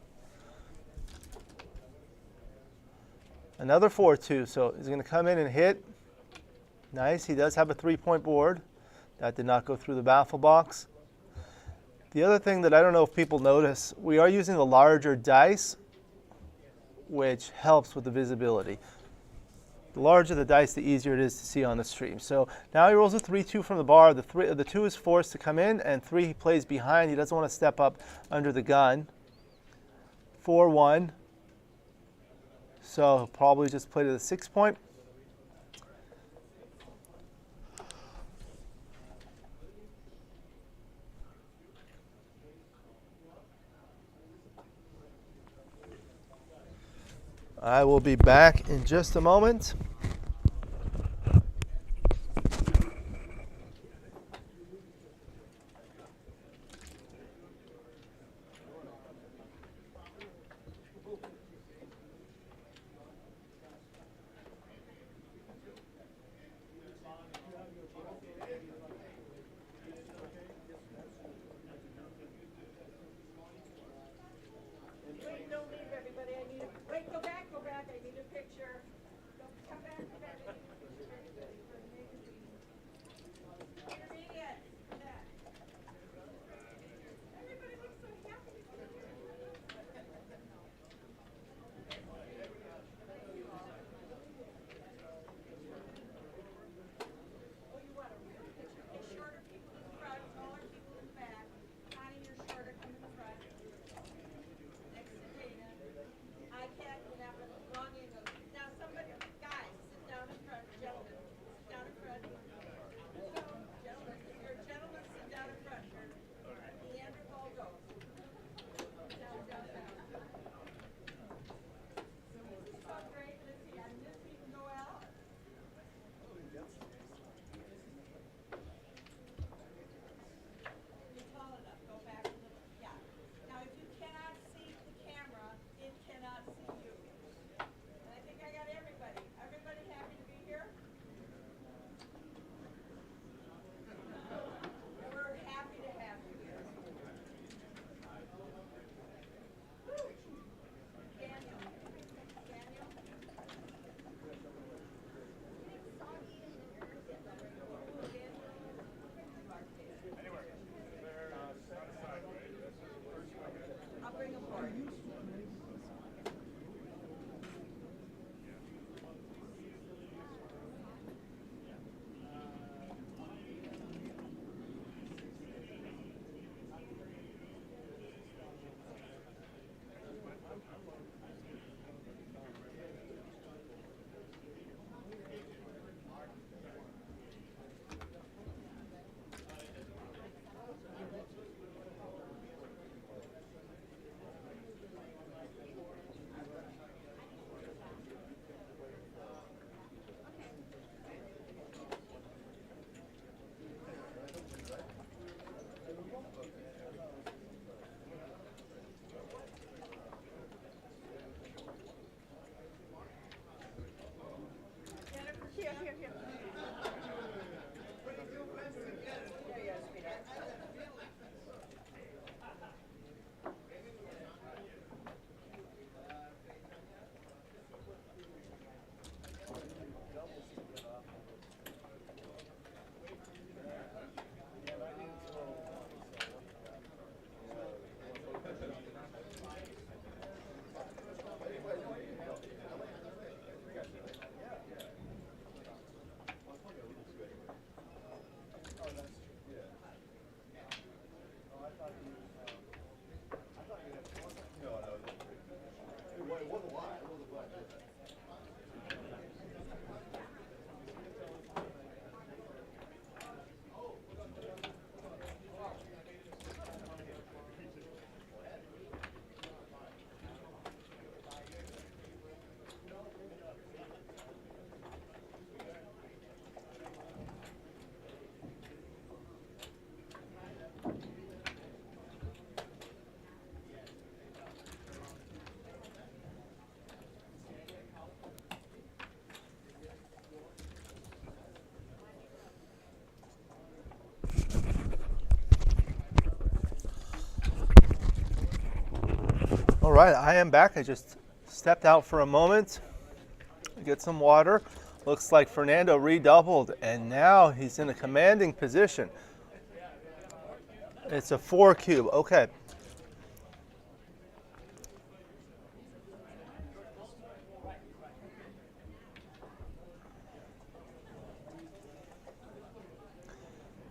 D: Another 4-2, so he's going to come in and hit. Nice, he does have a 3-point board. That did not go through the baffle box. The other thing that I don't know if people notice, we are using the larger dice, which helps with the visibility. The larger the dice, the easier it is to see on the stream. So now he rolls a 3-2 from the bar. The 2 is forced to come in, and 3 he plays behind. He doesn't want to step up under the gun. 4-1. So he'll probably just play to the 6-point. I will be back in just a moment.
B: Wait, don't leave everybody. Wait, go back. I need a picture. Don't come back.
D: right, I am back. I just stepped out for a moment to get some water. Looks like Fernando redoubled, and now he's in a commanding position. It's a 4 cube. Okay.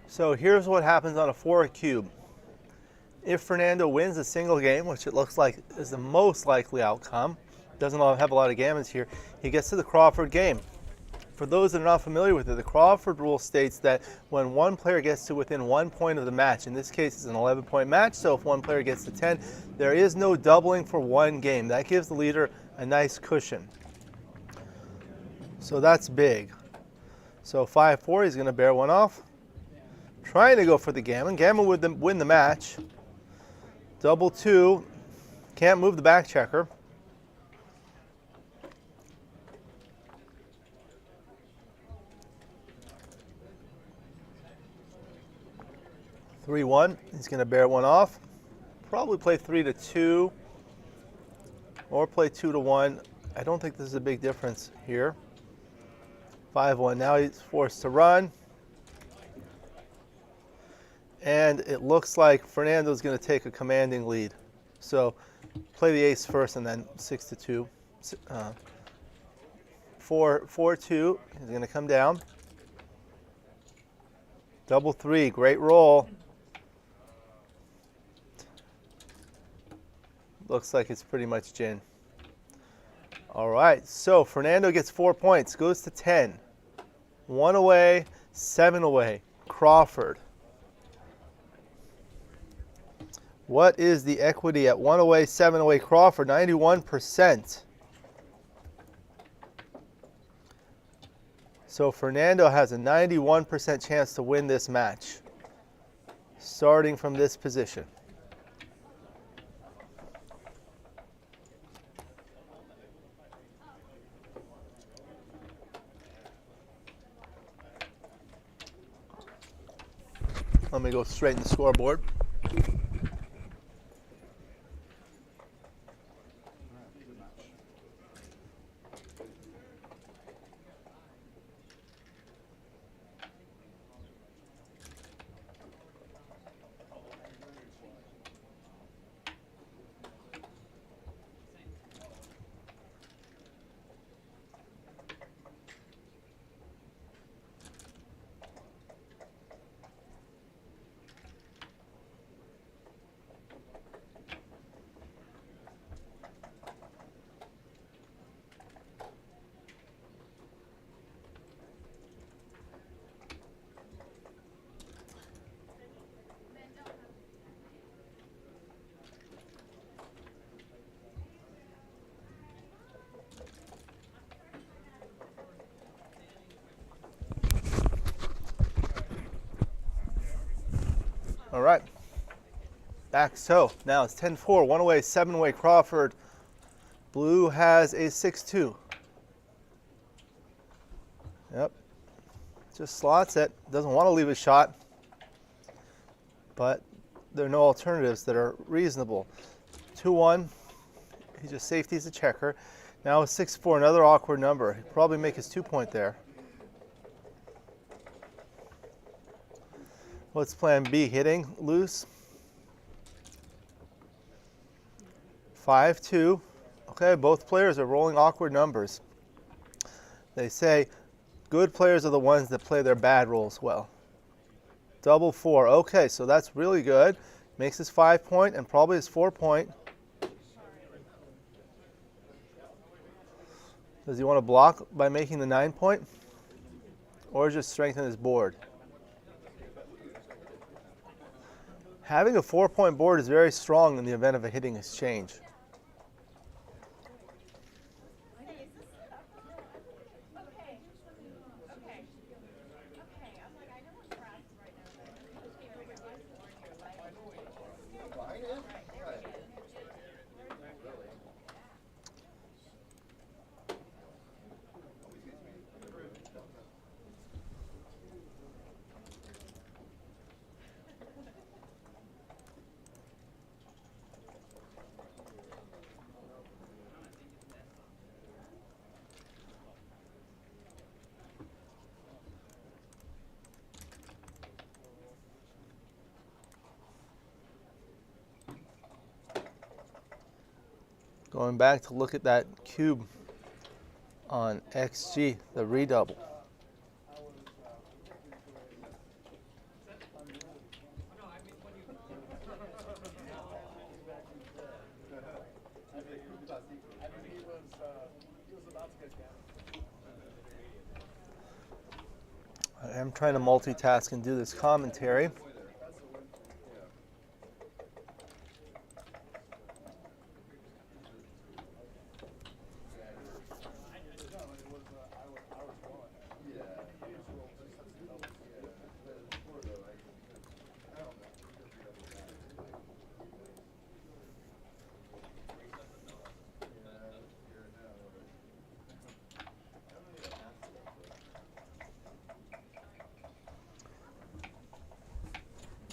D: So here's what happens on a 4 cube. If Fernando wins a single game, which it looks like is the most likely outcome, doesn't have a lot of gammons here, he gets to the Crawford game. For those that are not familiar with it, the Crawford rule states that when one player gets to within 1 point of the match, in this case it's an 11-point match, so if one player gets to 10, there is no doubling for one game. That gives the leader a nice cushion. So that's big. So 5-4, he's going to bear one off. Trying to go for the gammon. Gammon would win the match. Double 2, can't move the back checker. Three 1, he's going to bear one off. Probably play 3-2 or play 2-1. I don't think this is a big difference here. 5-1, now he's forced to run. And it looks like Fernando's going to take a commanding lead. So play the ace first and then 6-2. 4-2, he's going to come down. Double 3, great roll. Looks like it's pretty much gin. All right, so Fernando gets 4 points, goes to 10. 1 away, 7 away. Crawford. What is the equity at 1 away, 7 away Crawford? 91%. So Fernando has a 91% chance to win this match, starting from this position. Let me go straighten the scoreboard. All right, back. So now it's 10-4, 1 away, 7 away Crawford. Blue has a 6-2. Yep, just slots it. Doesn't want to leave a shot, but there are no alternatives that are reasonable. 2-1, he just safeties the checker. Now a 6-4, another awkward number. He'll probably make his 2-point there. What's plan B? Hitting loose. 5-2. Okay, both players are rolling awkward numbers. They say good players are the ones that play their bad rolls well. Double 4. Okay, so that's really good. Makes his 5-point and probably his 4-point. Does he want to block by making the 9-point? Or just strengthen his board? Having a 4-point board is very strong in the event of a hitting exchange. Going back to look at that cube on XG, the redouble. I'm trying to multitask and do this commentary.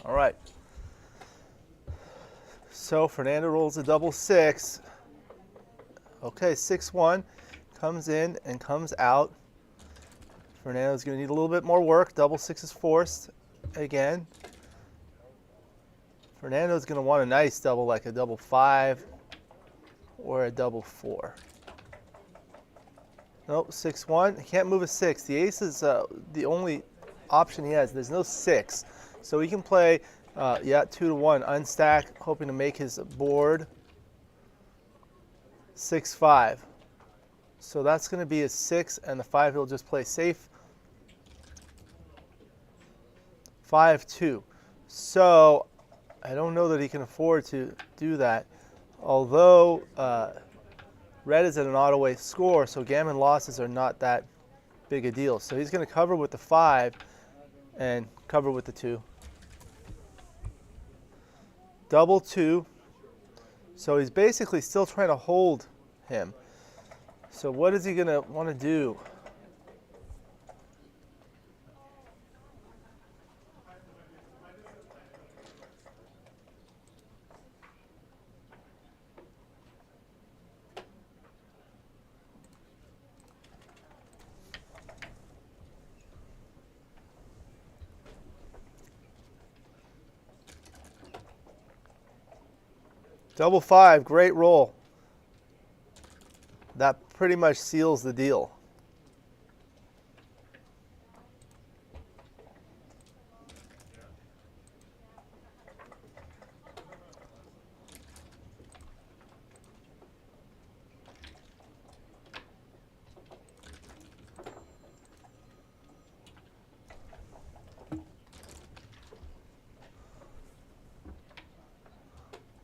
D: All right. So Fernando rolls a double six. Okay, 6-1 comes in and comes out. Fernando's going to need a little bit more work. Double six is forced again. Fernando's going to want a nice double, like a double five or a double four. Nope, 6-1. He can't move a six. The ace is the only option he has. There's no six. So he can play, 2-1, unstack, hoping to make his board 6-5. So that's going to be a 6, and the 5 he'll just play safe. 5-2. So I don't know that he can afford to do that. Although red is at an auto-way score, so gammon losses are not that big a deal. So he's going to cover with the 5 and cover with the 2. Double 2. So he's basically still trying to hold him. So what is he going to want to do? Double 5, great roll. That pretty much seals the deal.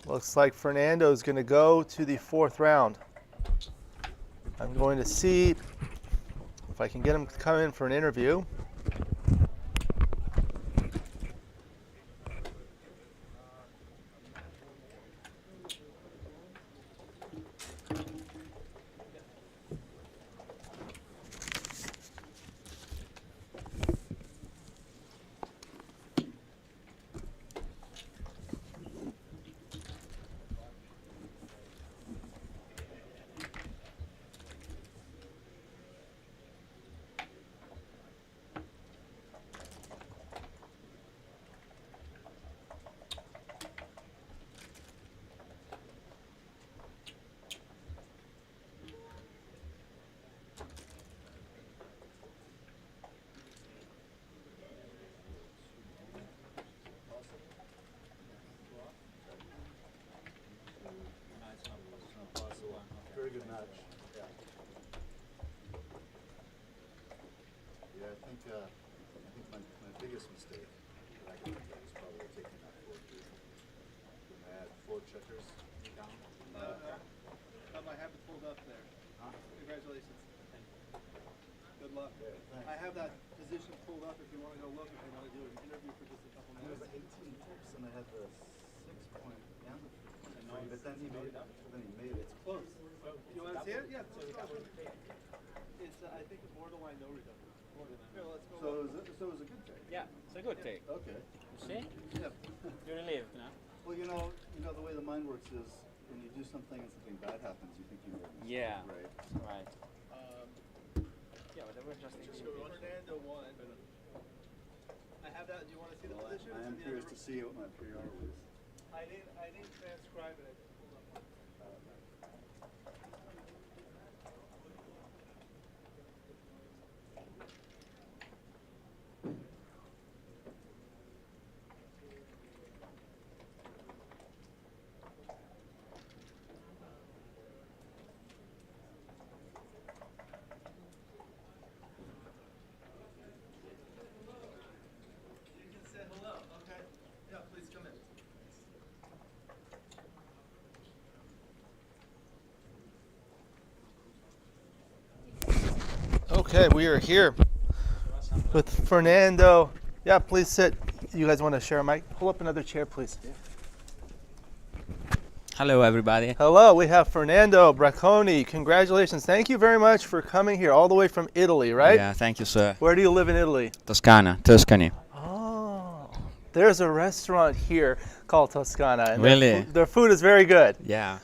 D: Looks like Fernando's going to go to the 4th round. I'm going to see if I can get him to come in for an interview.
C: Very good match. Yeah. Yeah, I think my biggest mistake that I can think of is probably taking that forward when I had 4 checkers down.
D: I have it pulled up there.
C: Huh?
D: Congratulations. Good luck.
C: Yeah, thanks.
D: I have that position pulled up if you want to go look, if you want to do an interview for just a couple
C: It was
D: minutes.
C: 18 tips and I had the 6-point and the 3-point. But then he made it.
D: It's close. You want to see it? Yeah. It's I think a borderline no reduction. Here, let's go.
C: So it was a good take.
B: Yeah, it's a good take.
C: Okay.
B: You see?
C: Yeah.
B: You're relieved, no?
C: Well, you know the way the mind works is when you do something and something bad happens, you think you made a mistake,
B: Yeah.
C: right?
B: Right. Yeah, but we're just
D: Fernando won. I have that. Do you want to see the
C: Well,
D: position?
C: I am curious to see what my PR was.
D: I didn't transcribe it. I just pulled up. Okay, we are here with Fernando. Yeah, please sit. You guys want to share a mic? Pull up another chair, please.
E: Hello, everybody.
D: Hello, we have Fernando Bracconi. Congratulations. Thank you very much for coming here all the way from Italy, right?
E: Yeah, thank you, sir.
D: Where do you live in Italy?
E: Tuscany.
D: Oh, there's a restaurant here called Toscana. And
E: Really?
D: Their food is very good.
E: Yeah.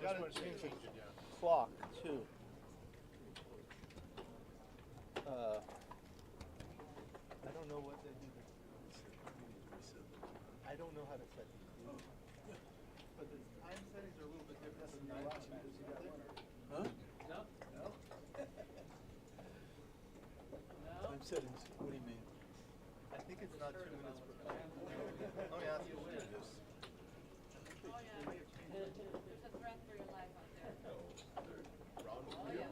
D: gotta
A: one's
D: change the
A: changed, yeah.
D: clock too. I don't know what they do. I don't know how to set these. But the time settings are a little bit different than the last one.
C: Huh?
B: No?
C: No? Time settings, what do you mean?
D: I think it's not 2 minutes per play. Let me ask you.
C: It is.
F: Oh yeah, there's a threat for your life out there.
A: Round
F: Oh
A: view.
F: yeah.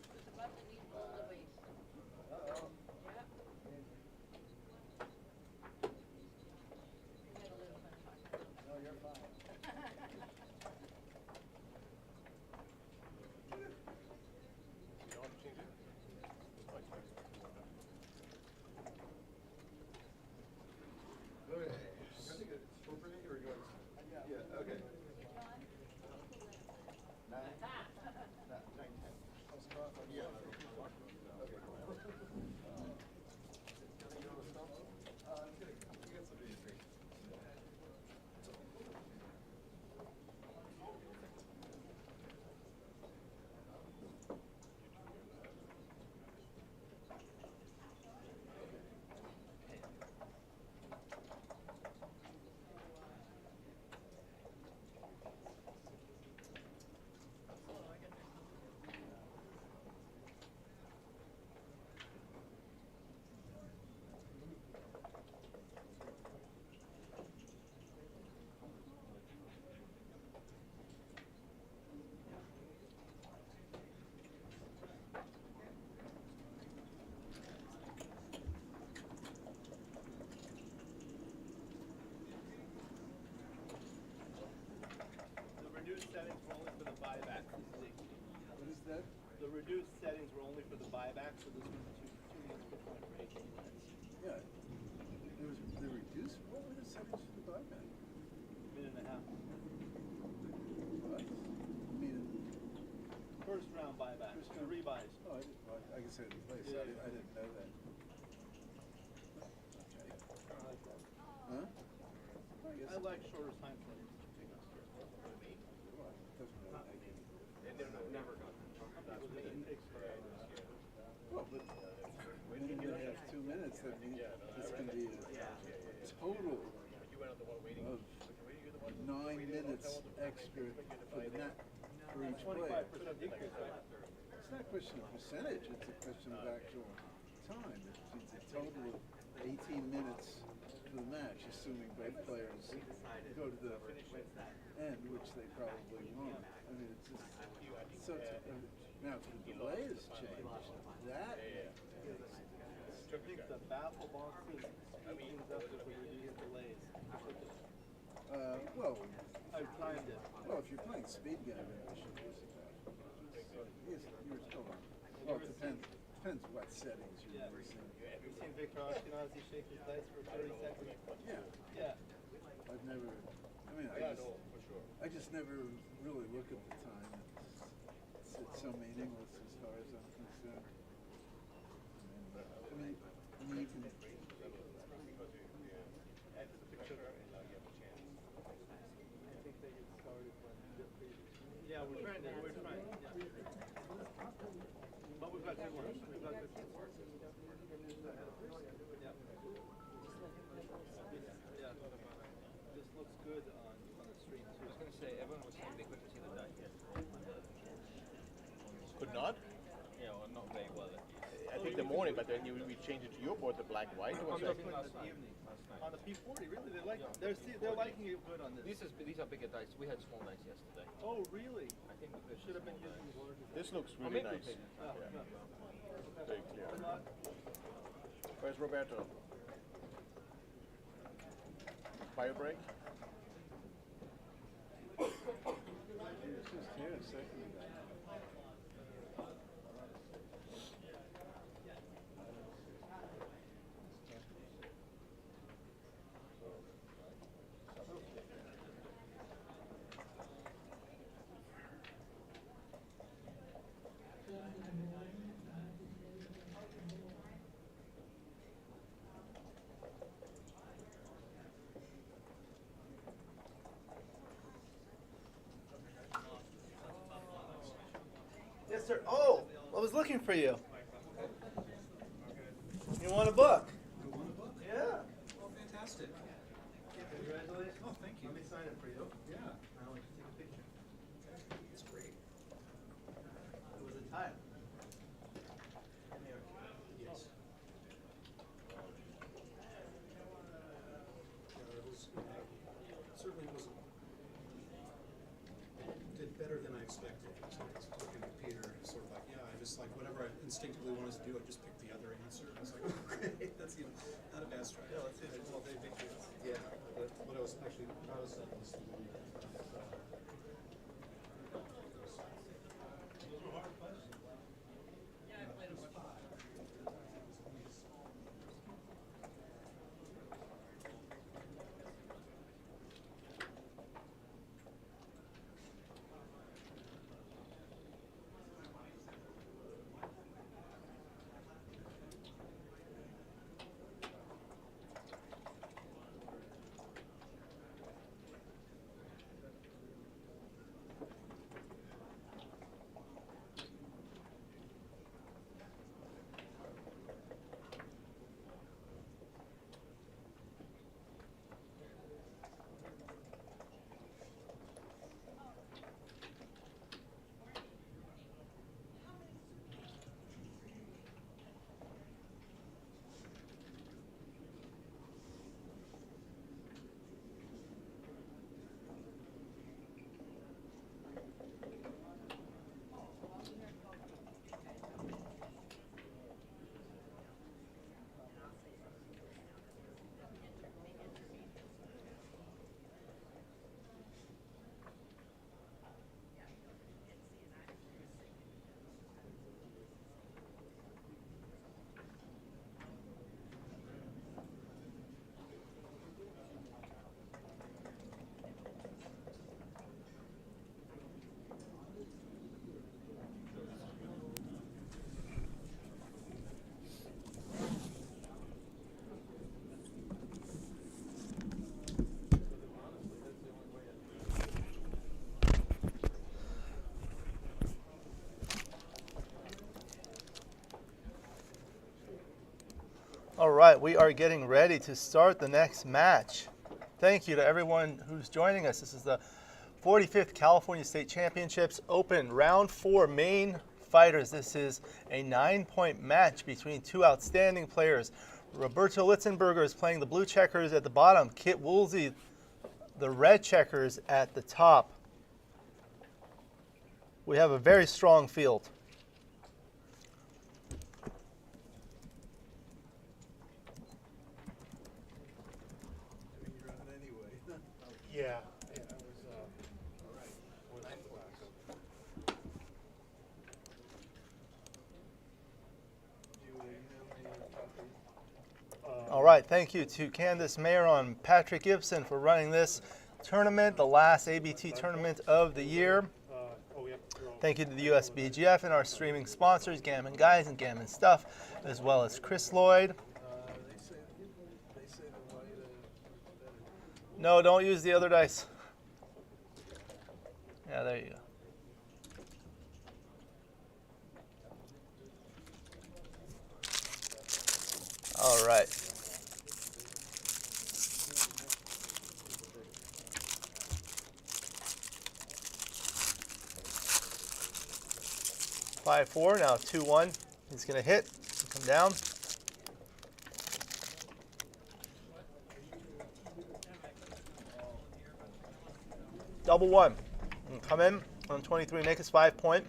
F: There's a button that needs all the weight.
C: Uh-oh.
F: Yeah. You get a little bit of
C: No, you're fine.
A: You don't have to change it? Oh, it's fine.
C: Okay. I think it's appropriate or you want? Yeah, okay. Nine. Nine, 10. Yeah. Okay, cool. I'm gonna get some of these things.
D: The reduced settings were only for the buyback.
C: What is that?
D: The reduced settings were only for the buyback, so this one's 2 minutes per point for 18 minutes.
C: Yeah. It was the reduced, what were the settings for the buyback?
D: Minute and a half.
C: What? I mean,
D: First round buyback.
C: First
D: The
C: round.
D: rebuys.
C: oh, I guess I didn't place.
D: Yeah.
C: I didn't know that. Okay. Huh? I guess
D: I like shorter time frames.
C: Well, it doesn't really make any.
B: Never got
D: It takes forever.
C: Well, but minute and a half, 2 minutes, that means this can be a total
A: You went out the one waiting.
C: of 9 minutes extra for the net for each player.
D: 25% decrease, right?
C: It's not a question of percentage, it's a question of actual time. It's a total of 18 minutes for the match, assuming both players go to the end, which they probably won't. I mean, it's just, so, now if the delay has changed, that
D: I think the baffle boxes speed things up if we reduce delays.
C: well,
D: I've timed it.
C: well, if you're playing speed game, it should be yes, you're still on. Well, it depends what settings you're
D: Yeah.
C: using.
D: You've seen Victor Ashkenazi shake his dice for 30 seconds?
C: Yeah,
D: Yeah.
C: I've never, I mean, I just never really look at the time. It's so meaningless as far as I'm concerned. I mean, you can,
D: I think they get started when the previous. Yeah, we're trying. Yeah. But we've got good ones. We've got good ones. Yeah. Yeah. This looks good on the stream too.
B: I was gonna say, everyone was saying they couldn't see the dice yesterday.
A: Could not?
B: Yeah, well, not very well at least.
A: I think the morning, but then we changed it to your board, the black and white.
B: I'm
A: Was
B: talking
A: it?
B: last
D: This
B: night.
D: evening.
B: Last night.
D: On the P40, really, they like.
B: Yeah.
D: They're liking it good on this.
B: These are bigger dice. We had small dice yesterday.
D: Oh, really?
B: I think we
D: Should have been
B: small
D: using
B: dice.
D: larger.
A: This looks
B: Or
A: really
B: maybe we
A: nice.
B: paid it.
D: Yeah.
A: Very clear.
D: Good luck.
A: Where's Roberto? Fire break?
C: it's just here a second ago.
D: looking for you. You want a book? Yeah.
G: Oh, fantastic.
D: Congratulations.
G: Oh, thank you.
D: Let me sign it for you.
G: Yeah,
D: I want you to take a picture.
G: that's great.
D: It was a time. Come here.
G: Yes. Yeah, it was, certainly wasn't, did better than I expected. So I was talking to Peter, and sort of like, yeah, I just like, whatever I instinctively wanted to do, I just picked the other answer. I was like, okay, that's even, not a bad strategy.
D: Yeah, let's see.
G: Well, they picked yours.
C: Yeah.
G: But I was actually, I was the one that,
D: All right, we are getting ready to start the next match. Thank you to everyone who's joining us. This is the 45th California State Championships Open Round 4 main fighters. This is a 9-point match between two outstanding players. Roberto Litzenberger is playing the blue checkers at the bottom. Kit Woolsey, the red checkers at the top. We have a very strong field.
C: You're on anyway.
A: Yeah, I was, all right. Ninth class.
D: All right, thank you to Candace Mayer and Patrick Gibson for running this tournament, the last ABT tournament of the year. Thank you to the USBGF and our streaming sponsors, Gammon Guys and Gammon Stuff, as well as Chris Lloyd.
C: They say the white
D: No, don't use the other dice. Yeah, there you go. All right. Five, 4, now 2-1. He's going to hit, come down. Double 1. And come in on 23, make us 5-point.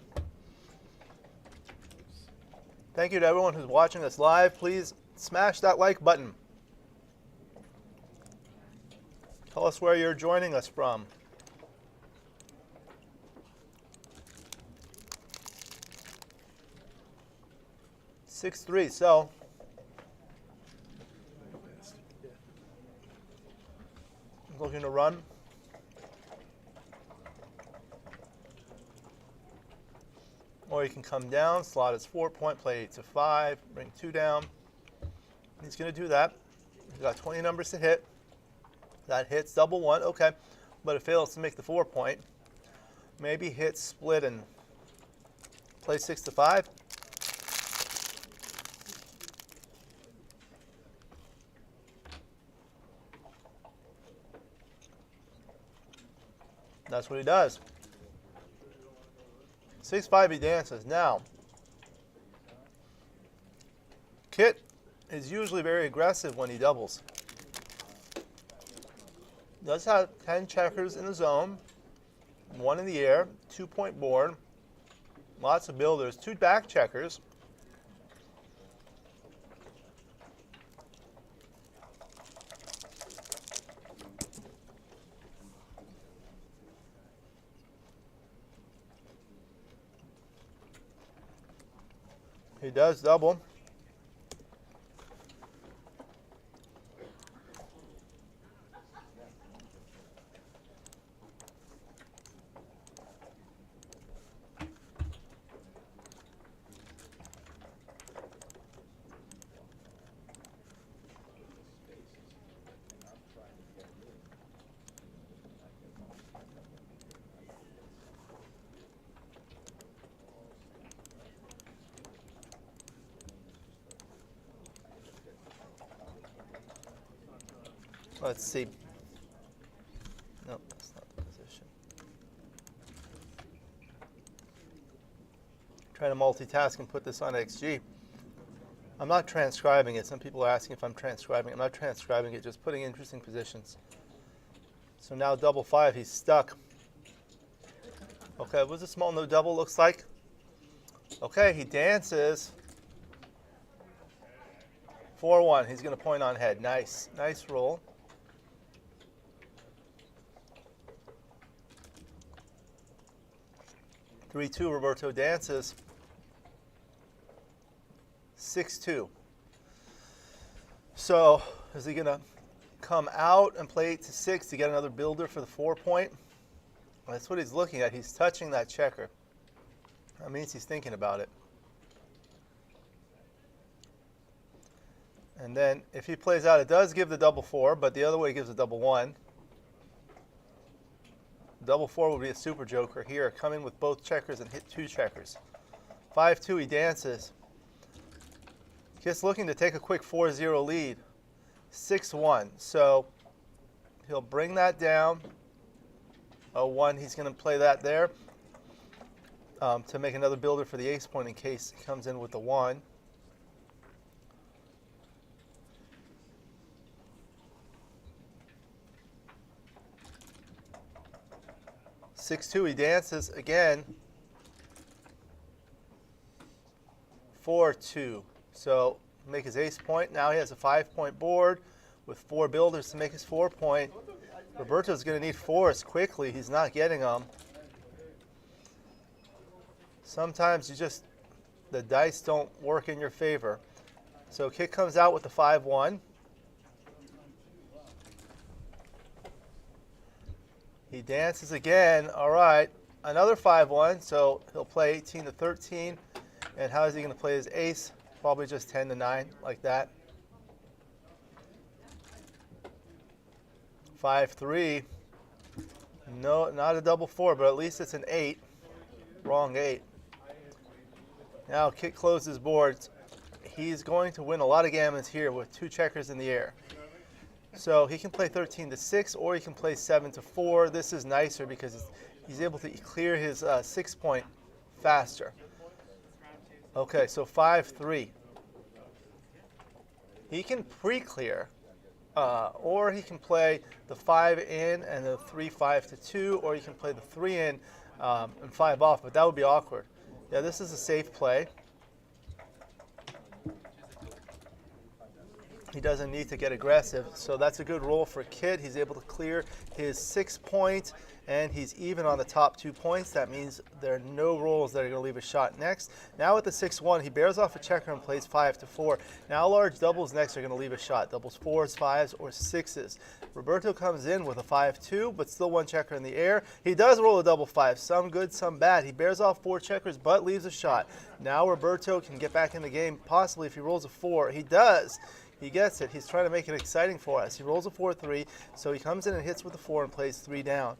D: Thank you to everyone who's watching us live. Please smash that like button. Tell us where you're joining us from. Six, 3, so looking to run. Or you can come down, slot is 4-point, play 8 to 5, bring 2 down. He's going to do that. He's got 20 numbers to hit. That hits double 1, okay, but it fails to make the 4-point. Maybe hit split and play 6 to 5. That's what he does. 6-5 he dances. Now, Kit is usually very aggressive when he doubles. Does have 10 checkers in the zone, 1 in the air, 2-point board, lots of builders, 2 back checkers. He does double. Let's see. No, that's not the position. Trying to multitask and put this on XG. I'm not transcribing it. Some people are asking if I'm transcribing it. I'm not transcribing it, just putting interesting positions. So now double 5, he's stuck. Okay, what's a small no double looks like? Okay, he dances. 4-1, he's going to point on head. Nice, nice roll. 3-2, Roberto dances. 6-2. So is he going to come out and play 8-6 to get another builder for the 4-point? That's what he's looking at. He's touching that checker. That means he's thinking about it. And then if he plays out, it does give the double 4, but the other way gives a double 1. Double 4 would be a super joker here. Come in with both checkers and hit 2 checkers. 5-2, he dances. Just looking to take a quick 4-0 lead. 6-1, so he'll bring that down. A 1, he's going to play that there to make another builder for the ace point in case he comes in with the 1. He dances again. 4-2. So make his ace point. Now he has a 5-point board with 4 builders to make his 4-point. Roberto's going to need 4s quickly. He's not getting them. Sometimes the dice don't work in your favor. So Kit comes out with the 5-1. He dances again. All right, another 5-1. So he'll play 18-13. And how is he going to play his ace? Probably just 10-9, like that. 5-3. No, not a double 4, but at least it's an 8. Wrong 8. Now Kit closes boards. He's going to win a lot of gammons here with 2 checkers in the air. So he can play 13-6, or he can play 7-4. This is nicer because he's able to clear his 6-point faster. Okay, so 5-3. He can pre-clear, or he can play the 5 in and the 3-5-2, or he can play the 3 in and 5 off, but that would be awkward. Yeah, this is a safe play. He doesn't need to get aggressive, so that's a good roll for Kit. He's able to clear his 6-point, and he's even on the top 2 points. That means there are no rolls that are going to leave a shot next. Now with the 6-1, he bears off a checker and plays 5-4. Now large doubles next are going to leave a shot. Doubles 4s, 5s, or 6s. Roberto comes in with a 5-2, but still 1 checker in the air. He does roll a double 5, some good, some bad. He bears off 4 checkers, but leaves a shot. Now Roberto can get back in the game, possibly if he rolls a 4. He does. He gets it. He's trying to make it exciting for us. He rolls a 4-3, so he comes in and hits with the 4 and plays 3 down.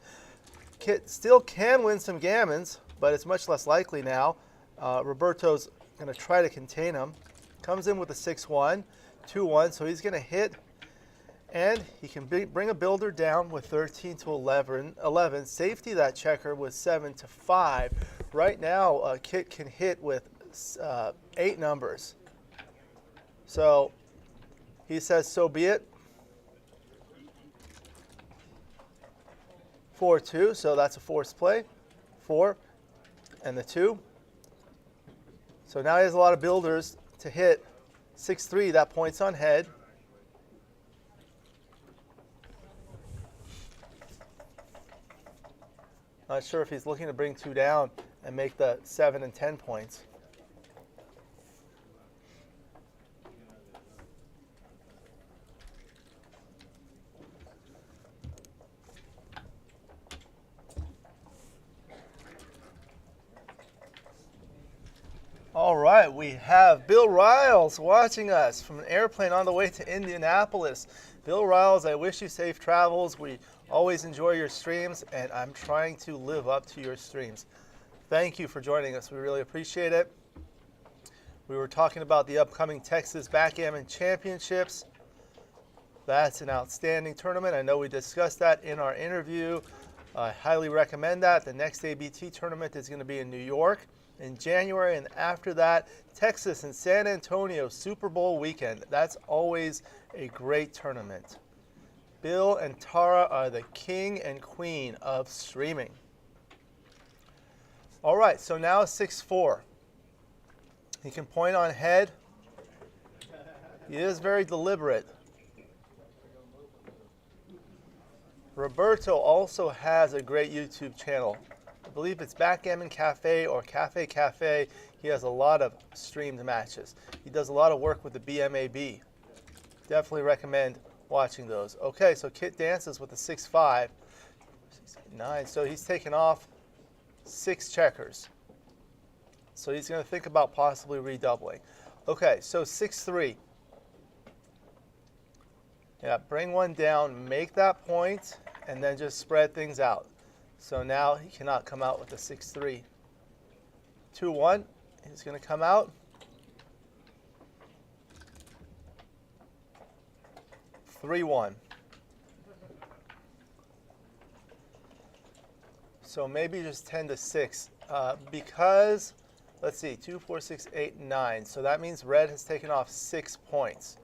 D: Kit still can win some gammons, but it's much less likely now. Roberto's going to try to contain him. Comes in with a 6-1, 2-1, so he's going to hit And he can bring a builder down with 13 to 11. Safety that checker with 7 to 5. Right now, Kit can hit with 8 numbers. So he says, so be it. 4-2, so that's a forced play. 4 and the 2. So now he has a lot of builders to hit. 6-3, that point's on head. Not sure if he's looking to bring 2 down and make the 7 and 10 points. All right, we have Bill Riles watching us from an airplane on the way to Indianapolis. Bill Riles, I wish you safe travels. We always enjoy your streams, and I'm trying to live up to your streams. Thank you for joining us. We really appreciate it. We were talking about the upcoming Texas Backgammon Championships. That's an outstanding tournament. I know we discussed that in our interview. I highly recommend that. The next ABT tournament is going to be in New York in January, and after that, Texas and San Antonio Super Bowl weekend. That's always a great tournament. Bill and Tara are the king and queen of streaming. All right, so now 6-4. He can point on head. He is very deliberate. Roberto also has a great YouTube channel. I believe it's Backgammon Cafe or Cafe Cafe. He has a lot of streamed matches. He does a lot of work with the BMAB. Definitely recommend watching those. Okay, so Kit dances with a 6-5. 9, so he's taken off 6 checkers. So he's going to think about possibly redoubling. Okay, so 6-3. Yeah, bring 1 down, make that point, and then just spread things out. So now he cannot come out with a 6-3. 2-1, he's going to come out. 3-1. So maybe just 10-6 because, let's see, 2, 4, 6, 8, 9. So that means red has taken off 6 points.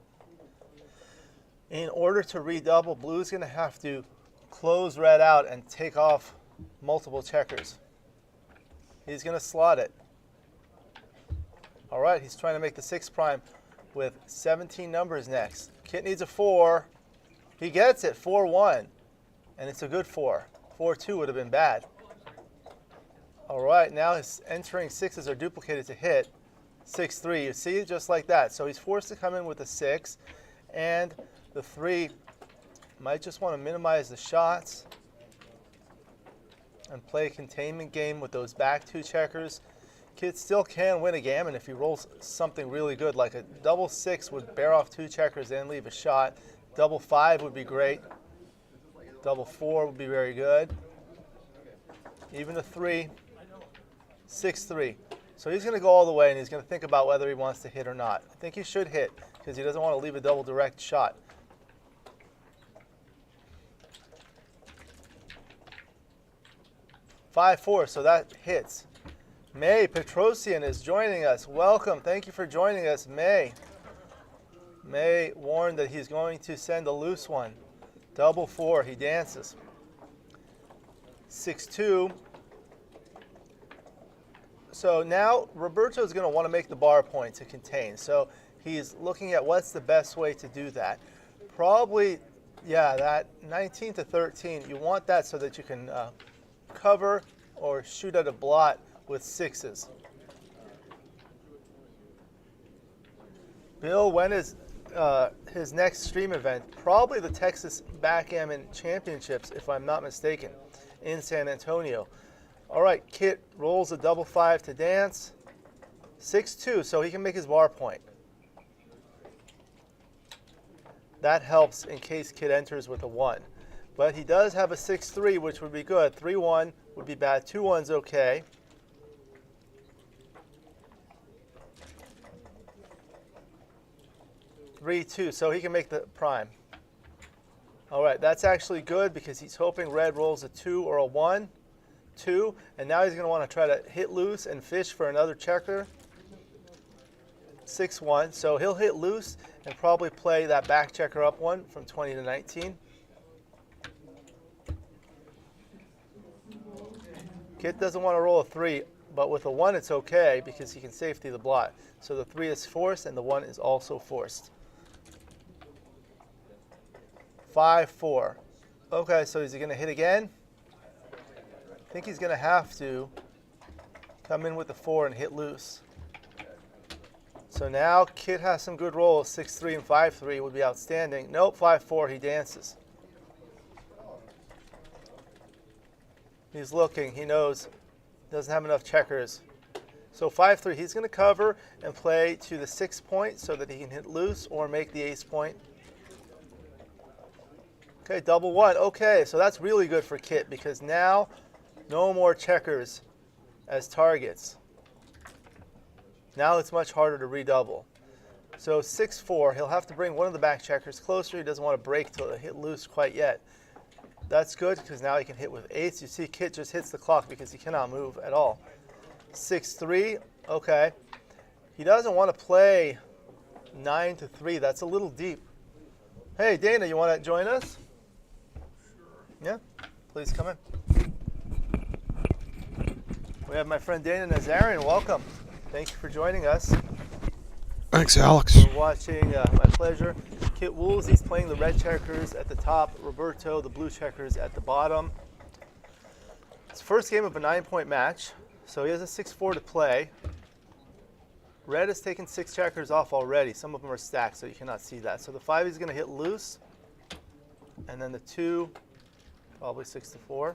D: In order to redouble, blue is going to have to close red out and take off multiple checkers. He's going to slot it. All right, he's trying to make the 6 prime with 17 numbers next. Kit needs a 4. He gets it, 4-1, and it's a good 4. 4-2 would have been bad. All right, now his entering 6s are duplicated to hit. 6-3, you see, just like that. So he's forced to come in with a 6, and the 3 might just want to minimize the shots and play a containment game with those back 2 checkers. Kid still can win a gammon if he rolls something really good, like a double 6 would bear off 2 checkers and leave a shot. Double 5 would be great. Double 4 would be very good. Even a 3, 6-3. So he's going to go all the way, and he's going to think about whether he wants to hit or not. I think he should hit because he doesn't want to leave a double direct shot. (5-4), so that hits. May Petrosian is joining us. Welcome. Thank you for joining us, May. May warned that he's going to send a loose one. Double 4, he dances. 6-2. So now Roberto is going to want to make the bar point to contain. So he's looking at what's the best way to do that. Probably, yeah, that 19 to 13, you want that so that you can cover or shoot at a blot with 6s. Bill, when is his next stream event? Probably the Texas Backgammon Championships, if I'm not mistaken, in San Antonio. All right, Kit rolls a double 5 to dance. 6-2, so he can make his bar point. That helps in case Kit enters with a 1. But he does have a 6-3, which would be good. 3-1 would be bad. 2-1's okay. (3-2), so he can make the prime. All right, that's actually good because he's hoping red rolls a 2 or a 1, 2, and now he's going to want to try to hit loose and fish for another checker. 6-1, so he'll hit loose and probably play that back checker up one from 20 to 19. Kit doesn't want to roll a 3, but with a 1 it's okay because he can safety the blot. So the 3 is forced and the 1 is also forced. 5-4. Okay, so is he going to hit again? I think he's going to have to come in with the 4 and hit loose. So now Kit has some good rolls. 6-3 and 5-3 would be outstanding. Nope, 5-4, he dances. He's looking, he knows, doesn't have enough checkers. So 5-3, he's going to cover and play to the 6 point so that he can hit loose or make the ace point. Okay, double 1. Okay, so that's really good for Kit because now no more checkers as targets. Now it's much harder to redouble. So 6-4, he'll have to bring one of the back checkers closer. He doesn't want to break to hit loose quite yet. That's good because now he can hit with eights. You see Kit just hits the clock because he cannot move at all. 6-3, okay. He doesn't want to play 9-3. That's a little deep. Hey, Dana, you want to join us? Yeah, please come in. We have my friend Dana Nazarian. Welcome. Thank you for joining us.
H: Thanks, Alex.
D: We're watching, my pleasure. Kit Woolsey's playing the red checkers at the top. Roberto, the blue checkers at the bottom. It's the first game of a 9-point match, so he has a 6-4 to play. Red has taken 6 checkers off already. Some of them are stacked, so you cannot see that. So the 5 is going to hit loose, and then the 2, probably 6-4.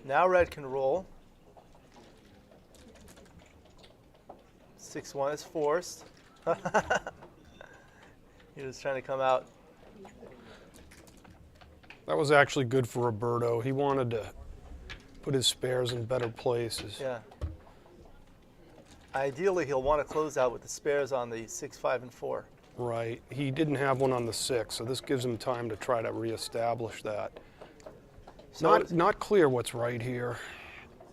D: Now red can roll. 6-1 is forced. He was trying to come out.
H: That was actually good for Roberto. He wanted to put his spares in better places.
D: Yeah. Ideally, he'll want to close out with the spares on the 6, 5, and 4.
H: Right. He didn't have one on the 6, so this gives him time to try to reestablish that.
D: So
H: Not clear what's right here.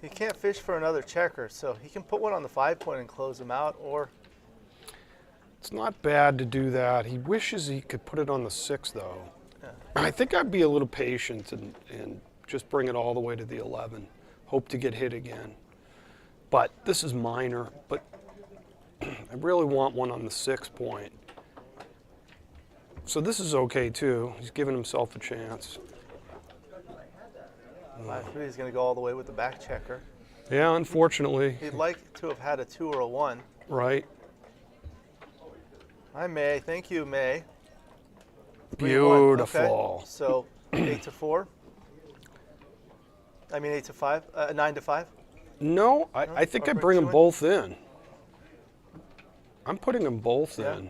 D: he can't fish for another checker, so he can put one on the 5 point and close him out, or
H: It's not bad to do that. He wishes he could put it on the 6, though.
D: Yeah.
H: I think I'd be a little patient and just bring it all the way to the 11. Hope to get hit again. But this is minor, but I really want one on the 6 point. So this is okay, too. He's giving himself a chance.
D: 5-3 is going to go all the way with the back checker.
H: Yeah, unfortunately.
D: He'd like to have had a 2 or a 1.
H: Right.
D: Hi, May. Thank you, May. 3-1.
H: Beautiful.
D: Okay. So 8-4. I mean 8-5. 9-5.
H: No, I think I bring them both in. I'm putting them both
D: Yeah.
H: in.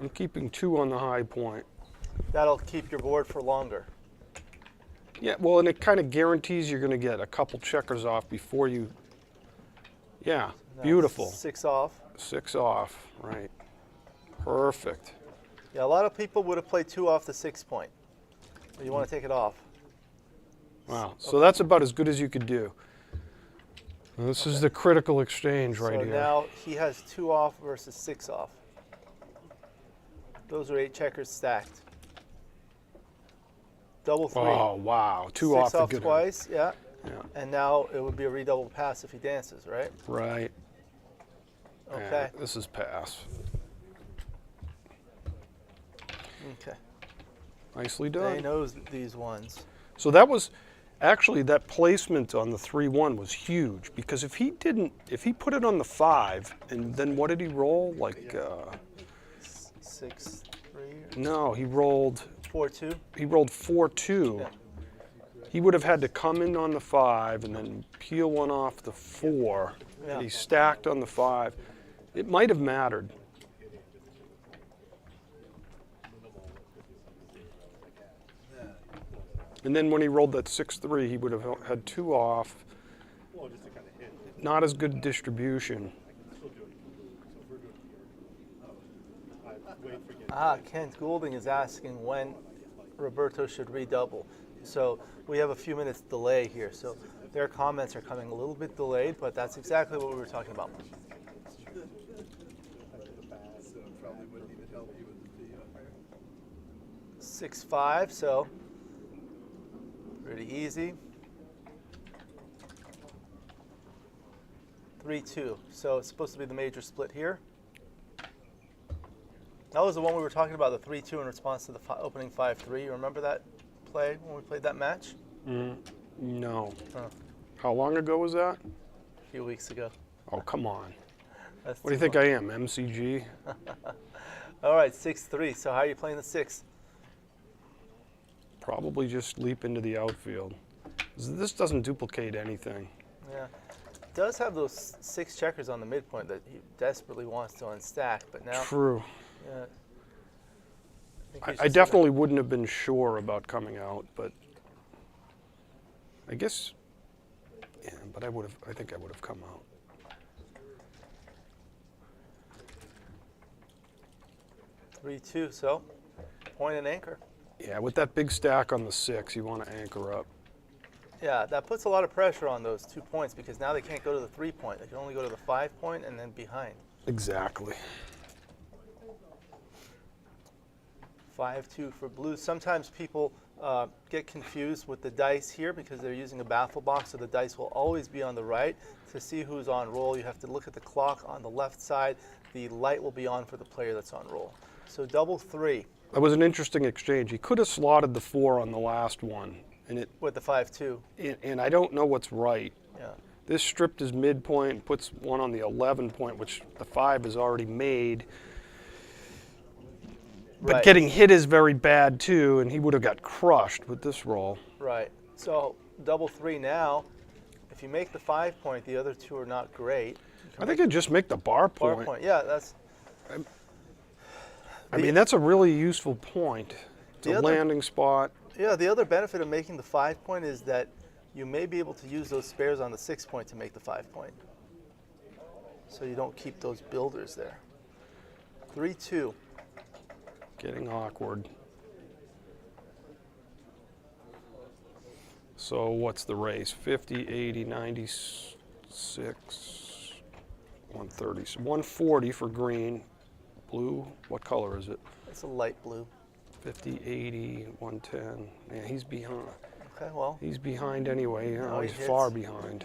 H: I'm keeping 2 on the high point.
D: That'll keep your board for longer.
H: Yeah, well, and it kind of guarantees you're going to get a couple checkers off before you. Yeah,
D: Now
H: beautiful.
D: 6 off.
H: 6 off, right. Perfect.
D: Yeah, a lot of people would have played 2 off the 6 point. But you want to take it off.
H: Wow, so that's about as good as you could do. And this is the critical exchange right
D: So
H: here.
D: now he has 2 off versus 6 off. Those are 8 checkers stacked. Double 3.
H: Oh, wow. 2
D: 6
H: off the
D: off
H: good
D: twice, yeah.
H: Yeah,
D: And now it would be a redouble pass if he dances, right?
H: right.
D: Okay.
H: Yeah, this is pass.
D: Okay.
H: Nicely
D: They
H: done.
D: knows these ones.
H: So that was, actually, that placement on the 3-1 was huge, because if he put it on the 5, and then what did he roll? Like,
D: 6-3.
H: no, he rolled
D: 4-2.
H: 4-2.
D: Yeah.
H: He would have had to come in on the 5 and then peel one off the 4.
D: Yeah.
H: And he stacked on the 5. It might have mattered. And then when he rolled that 6-3, he would have had 2 off. Not as good distribution.
D: Kent Goulding is asking when Roberto should redouble. So we have a few minutes delay here. So their comments are coming a little bit delayed, but that's exactly what we were talking about.
C: So probably wouldn't even help you with the video.
D: 6-5, so pretty easy. 3-2, so it's supposed to be the major split here. That was the one we were talking about, the 3-2 in response to the opening 5-3. You remember that play when we played that match?
H: No.
D: Huh.
H: How long ago was that?
D: A few weeks ago.
H: Oh, come on.
D: That's
H: What do you
D: too
H: think
D: long.
H: I am, MCG?
D: All right, 6-3. So how are you playing the 6?
H: Probably just leap into the outfield. This doesn't duplicate anything.
D: Yeah. It does have those 6 checkers on the midpoint that he desperately wants to unstack, but now.
H: True.
D: Yeah.
H: I definitely wouldn't have been sure about coming out, but I guess, yeah, but I think I would have come out.
D: Three, 2, so point and anchor.
H: Yeah, with that big stack on the 6, you want to anchor up.
D: Yeah, that puts a lot of pressure on those 2 points because now they can't go to the 3 point. They can only go to the 5 point and then behind.
H: Exactly.
D: 5-2 for blue. Sometimes people get confused with the dice here because they're using a baffle box, so the dice will always be on the right. To see who's on roll, you have to look at the clock on the left side. The light will be on for the player that's on roll. So double 3.
H: That was an interesting exchange. He could have slotted the 4 on the last one, and
D: With the 5-2.
H: and I don't know what's right.
D: Yeah.
H: This stripped his midpoint and puts one on the 11 point, which the 5 is already made. But
D: Right.
H: getting hit is very bad too, and he would have got crushed with this roll.
D: Right. So double 3 now. If you make the 5 point, the other 2 are not great.
H: I think it'd just make the bar
D: Bar
H: point.
D: point. Yeah, that's.
H: I mean, that's a really useful point. It's
D: The
H: a
D: other-
H: landing spot.
D: Yeah, the other benefit of making the 5 point is that you may be able to use those spares on the 6 point to make the 5 point. So you don't keep those builders there. 3-2.
H: Getting awkward. So what's the race? 50, 80, 96, 130. So 140 for green. Blue, what color is it?
D: It's a light blue.
H: 50, 80, 110. Yeah, he's behind.
D: Okay, well,
H: He's behind anyway. You know,
D: No, he
H: he's
D: hits.
H: far behind.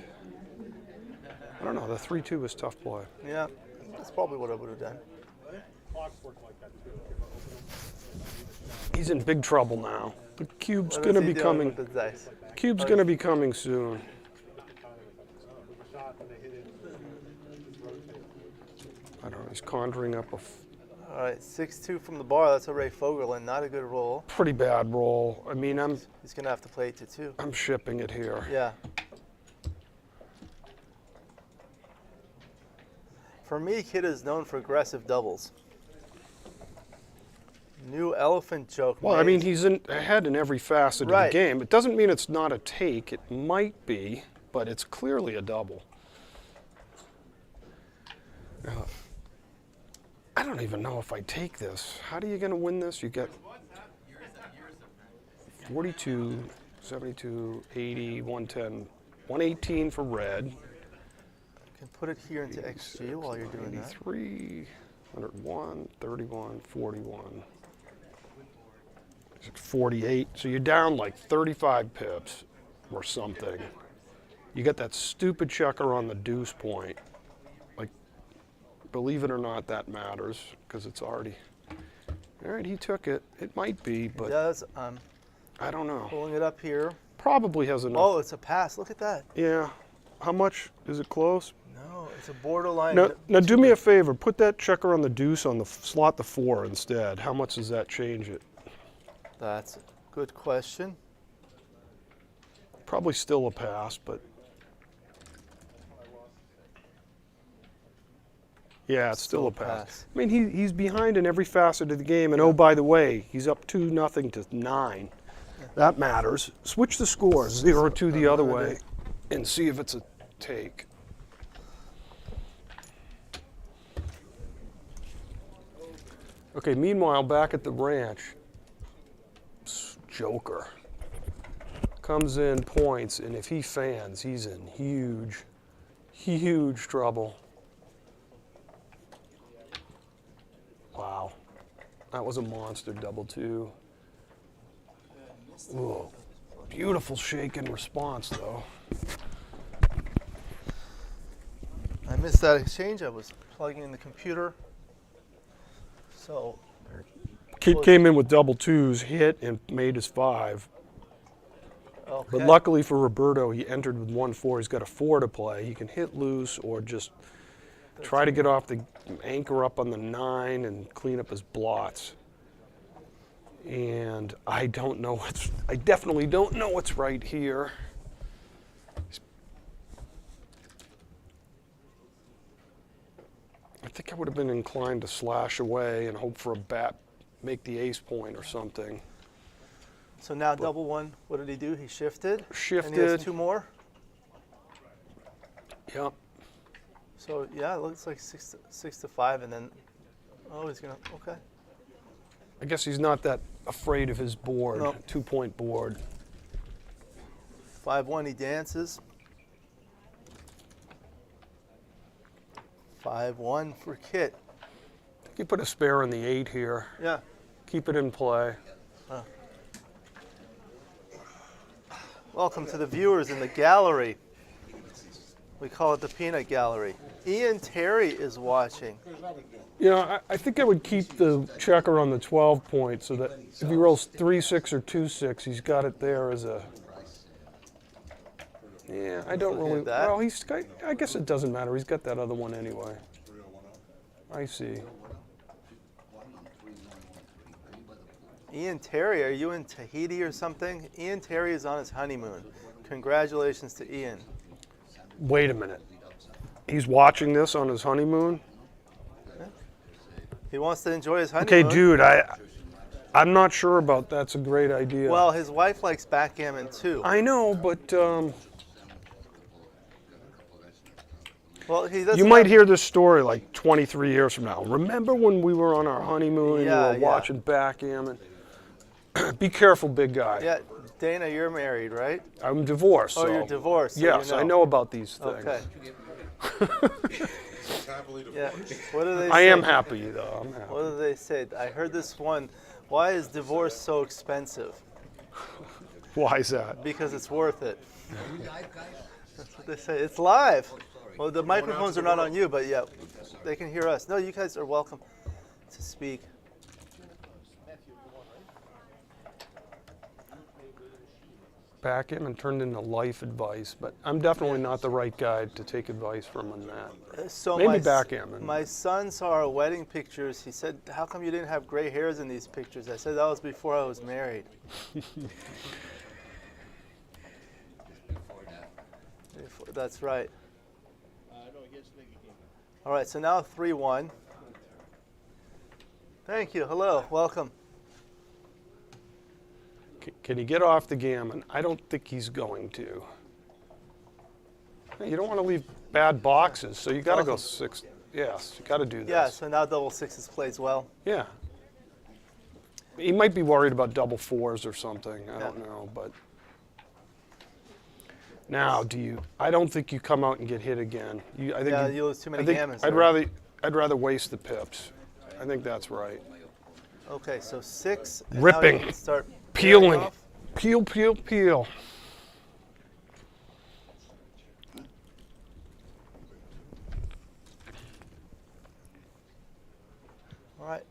H: I don't know. The 3-2 was tough play.
D: yeah, that's probably what I would have done.
H: He's in big trouble now. The cube's
D: What
H: going
D: is
H: to
D: he
H: be
D: doing
H: coming.
D: with the dice?
H: Cube's going to be coming soon. I don't know. He's conjuring up a
D: All right, 6-2 from the bar. That's a Ray Fogerland. Not a good roll.
H: pretty bad roll. I mean,
D: He's going to have to play 2-2.
H: I'm shipping it here.
D: Yeah. For me, Kid is known for aggressive doubles. New elephant joke.
H: Well, I
D: made.
H: mean, he's ahead in every facet of
D: Right.
H: the game. It doesn't mean it's not a take. It might be, but it's clearly a double. I don't even know if I take this. How are you going to win this? You get 42, 72, 80, 110, 118 for red.
D: You can put it here into XG while you're doing that.
H: 83, 101, 31, 41, 48. So you're down like 35 pips or something. You got that stupid checker on the deuce point. Like, believe it or not, that matters because it's already. All right, he took it. It might be,
D: It
H: but
D: does.
H: I don't know.
D: Pulling it up here.
H: Probably has enough.
D: Oh, it's a pass. Look at that.
H: Yeah. How much? Is it close?
D: No, it's a borderline.
H: Now do me a favor. Put that checker on the deuce on the slot the 4 instead. How much does that change it?
D: That's a good question.
H: Probably still a pass, but yeah, it's still a pass. I mean, he's behind in every facet of the game, and oh, by the way, he's up 2-0 to 9. That matters. Switch the scores 0-2 the other way, and see if it's a take. Okay, meanwhile, back at the ranch, Joker comes in, points, and if he fans, he's in huge, huge trouble. Wow. That was a monster double two. Ooh, beautiful shake and response, though.
D: I missed that exchange. I was plugging in the computer. So,
H: Kid came in with double twos, hit, and made his 5.
D: okay.
H: But luckily for Roberto, he entered with 1-4. He's got a 4 to play. He can hit loose or just try to get off the anchor up on the 9 and clean up his blots. And I definitely don't know what's right here. I think I would have been inclined to slash away and hope for a bat, make the ace point or something.
D: So now double one. What did he do? He shifted. And he
H: Shifted.
D: has 2 more.
H: Yep.
D: So yeah, it looks like 6 to 5, and then he's gonna okay.
H: I guess he's not that afraid of his board,
D: No.
H: 2-point board.
D: 5-1. He dances. 5-1 for Kit.
H: You put a spare in the 8 here.
D: Yeah.
H: Keep it in play.
D: Welcome to the viewers in the gallery. We call it the Peanut Gallery. Ian Terry is watching.
H: You know, I think I would keep the checker on the 12 point so that if he rolls 3-6 or 2-6, he's got it there as a. Yeah, I don't
D: Looking
H: really.
D: at that.
H: Well, I guess it doesn't matter. He's got that other one anyway. I see.
D: Ian Terry, are you in Tahiti or something? Ian Terry is on his honeymoon. Congratulations to Ian.
H: Wait a minute. He's watching this on his honeymoon?
D: He wants to enjoy his honeymoon.
H: Okay, dude, I'm not sure about that's a great idea.
D: Well, his wife likes backgammon too.
H: I know, but
D: Well, he doesn't.
H: you might
D: have-
H: hear this story like 23 years from now. Remember when we were on our honeymoon and
D: Yeah,
H: you were watching backgammon? Be careful, big guy.
D: Yeah, Dana, you're married, right?
H: I'm divorced.
D: Oh,
H: so.
D: you're divorced. So
H: Yes,
D: you
H: I know about these things.
D: Okay.
G: Happily
D: Yeah.
G: divorced.
D: What do they say?
H: I am happy, though. I'm happy.
D: What do they say? I heard this one. Why is divorce so expensive?
H: Why is that?
D: Because it's worth it. That's what they say. It's live. Well, the microphones are not on you, but yeah, they can hear us. No, you guys are welcome to speak.
H: Backgammon turned into life advice, but I'm definitely not the right guy to take advice from on that.
D: So
H: Maybe
D: my,
H: backgammon.
D: My son saw our wedding pictures. He said, "How come you didn't have gray hairs in these pictures?" I said, "That was before I was married." That's right. All right, so now 3-1. Thank you. Hello. Welcome.
H: Can he get off the gammon? I don't think he's going to. You don't want to leave bad boxes, so you got to go 6. Yes, you got to do this.
D: Yeah, so now double sixes plays well.
H: Yeah. He might be worried about double 4s or something. I don't know, but now I don't think you come out and get hit again. I think
D: You lose too many gammons.
H: I'd rather waste the pips. I think that's right.
D: Okay, so 6. And
H: Ripping.
D: Now you can start
H: Peeling.
D: off.
H: Peel, peel, peel.
D: All right.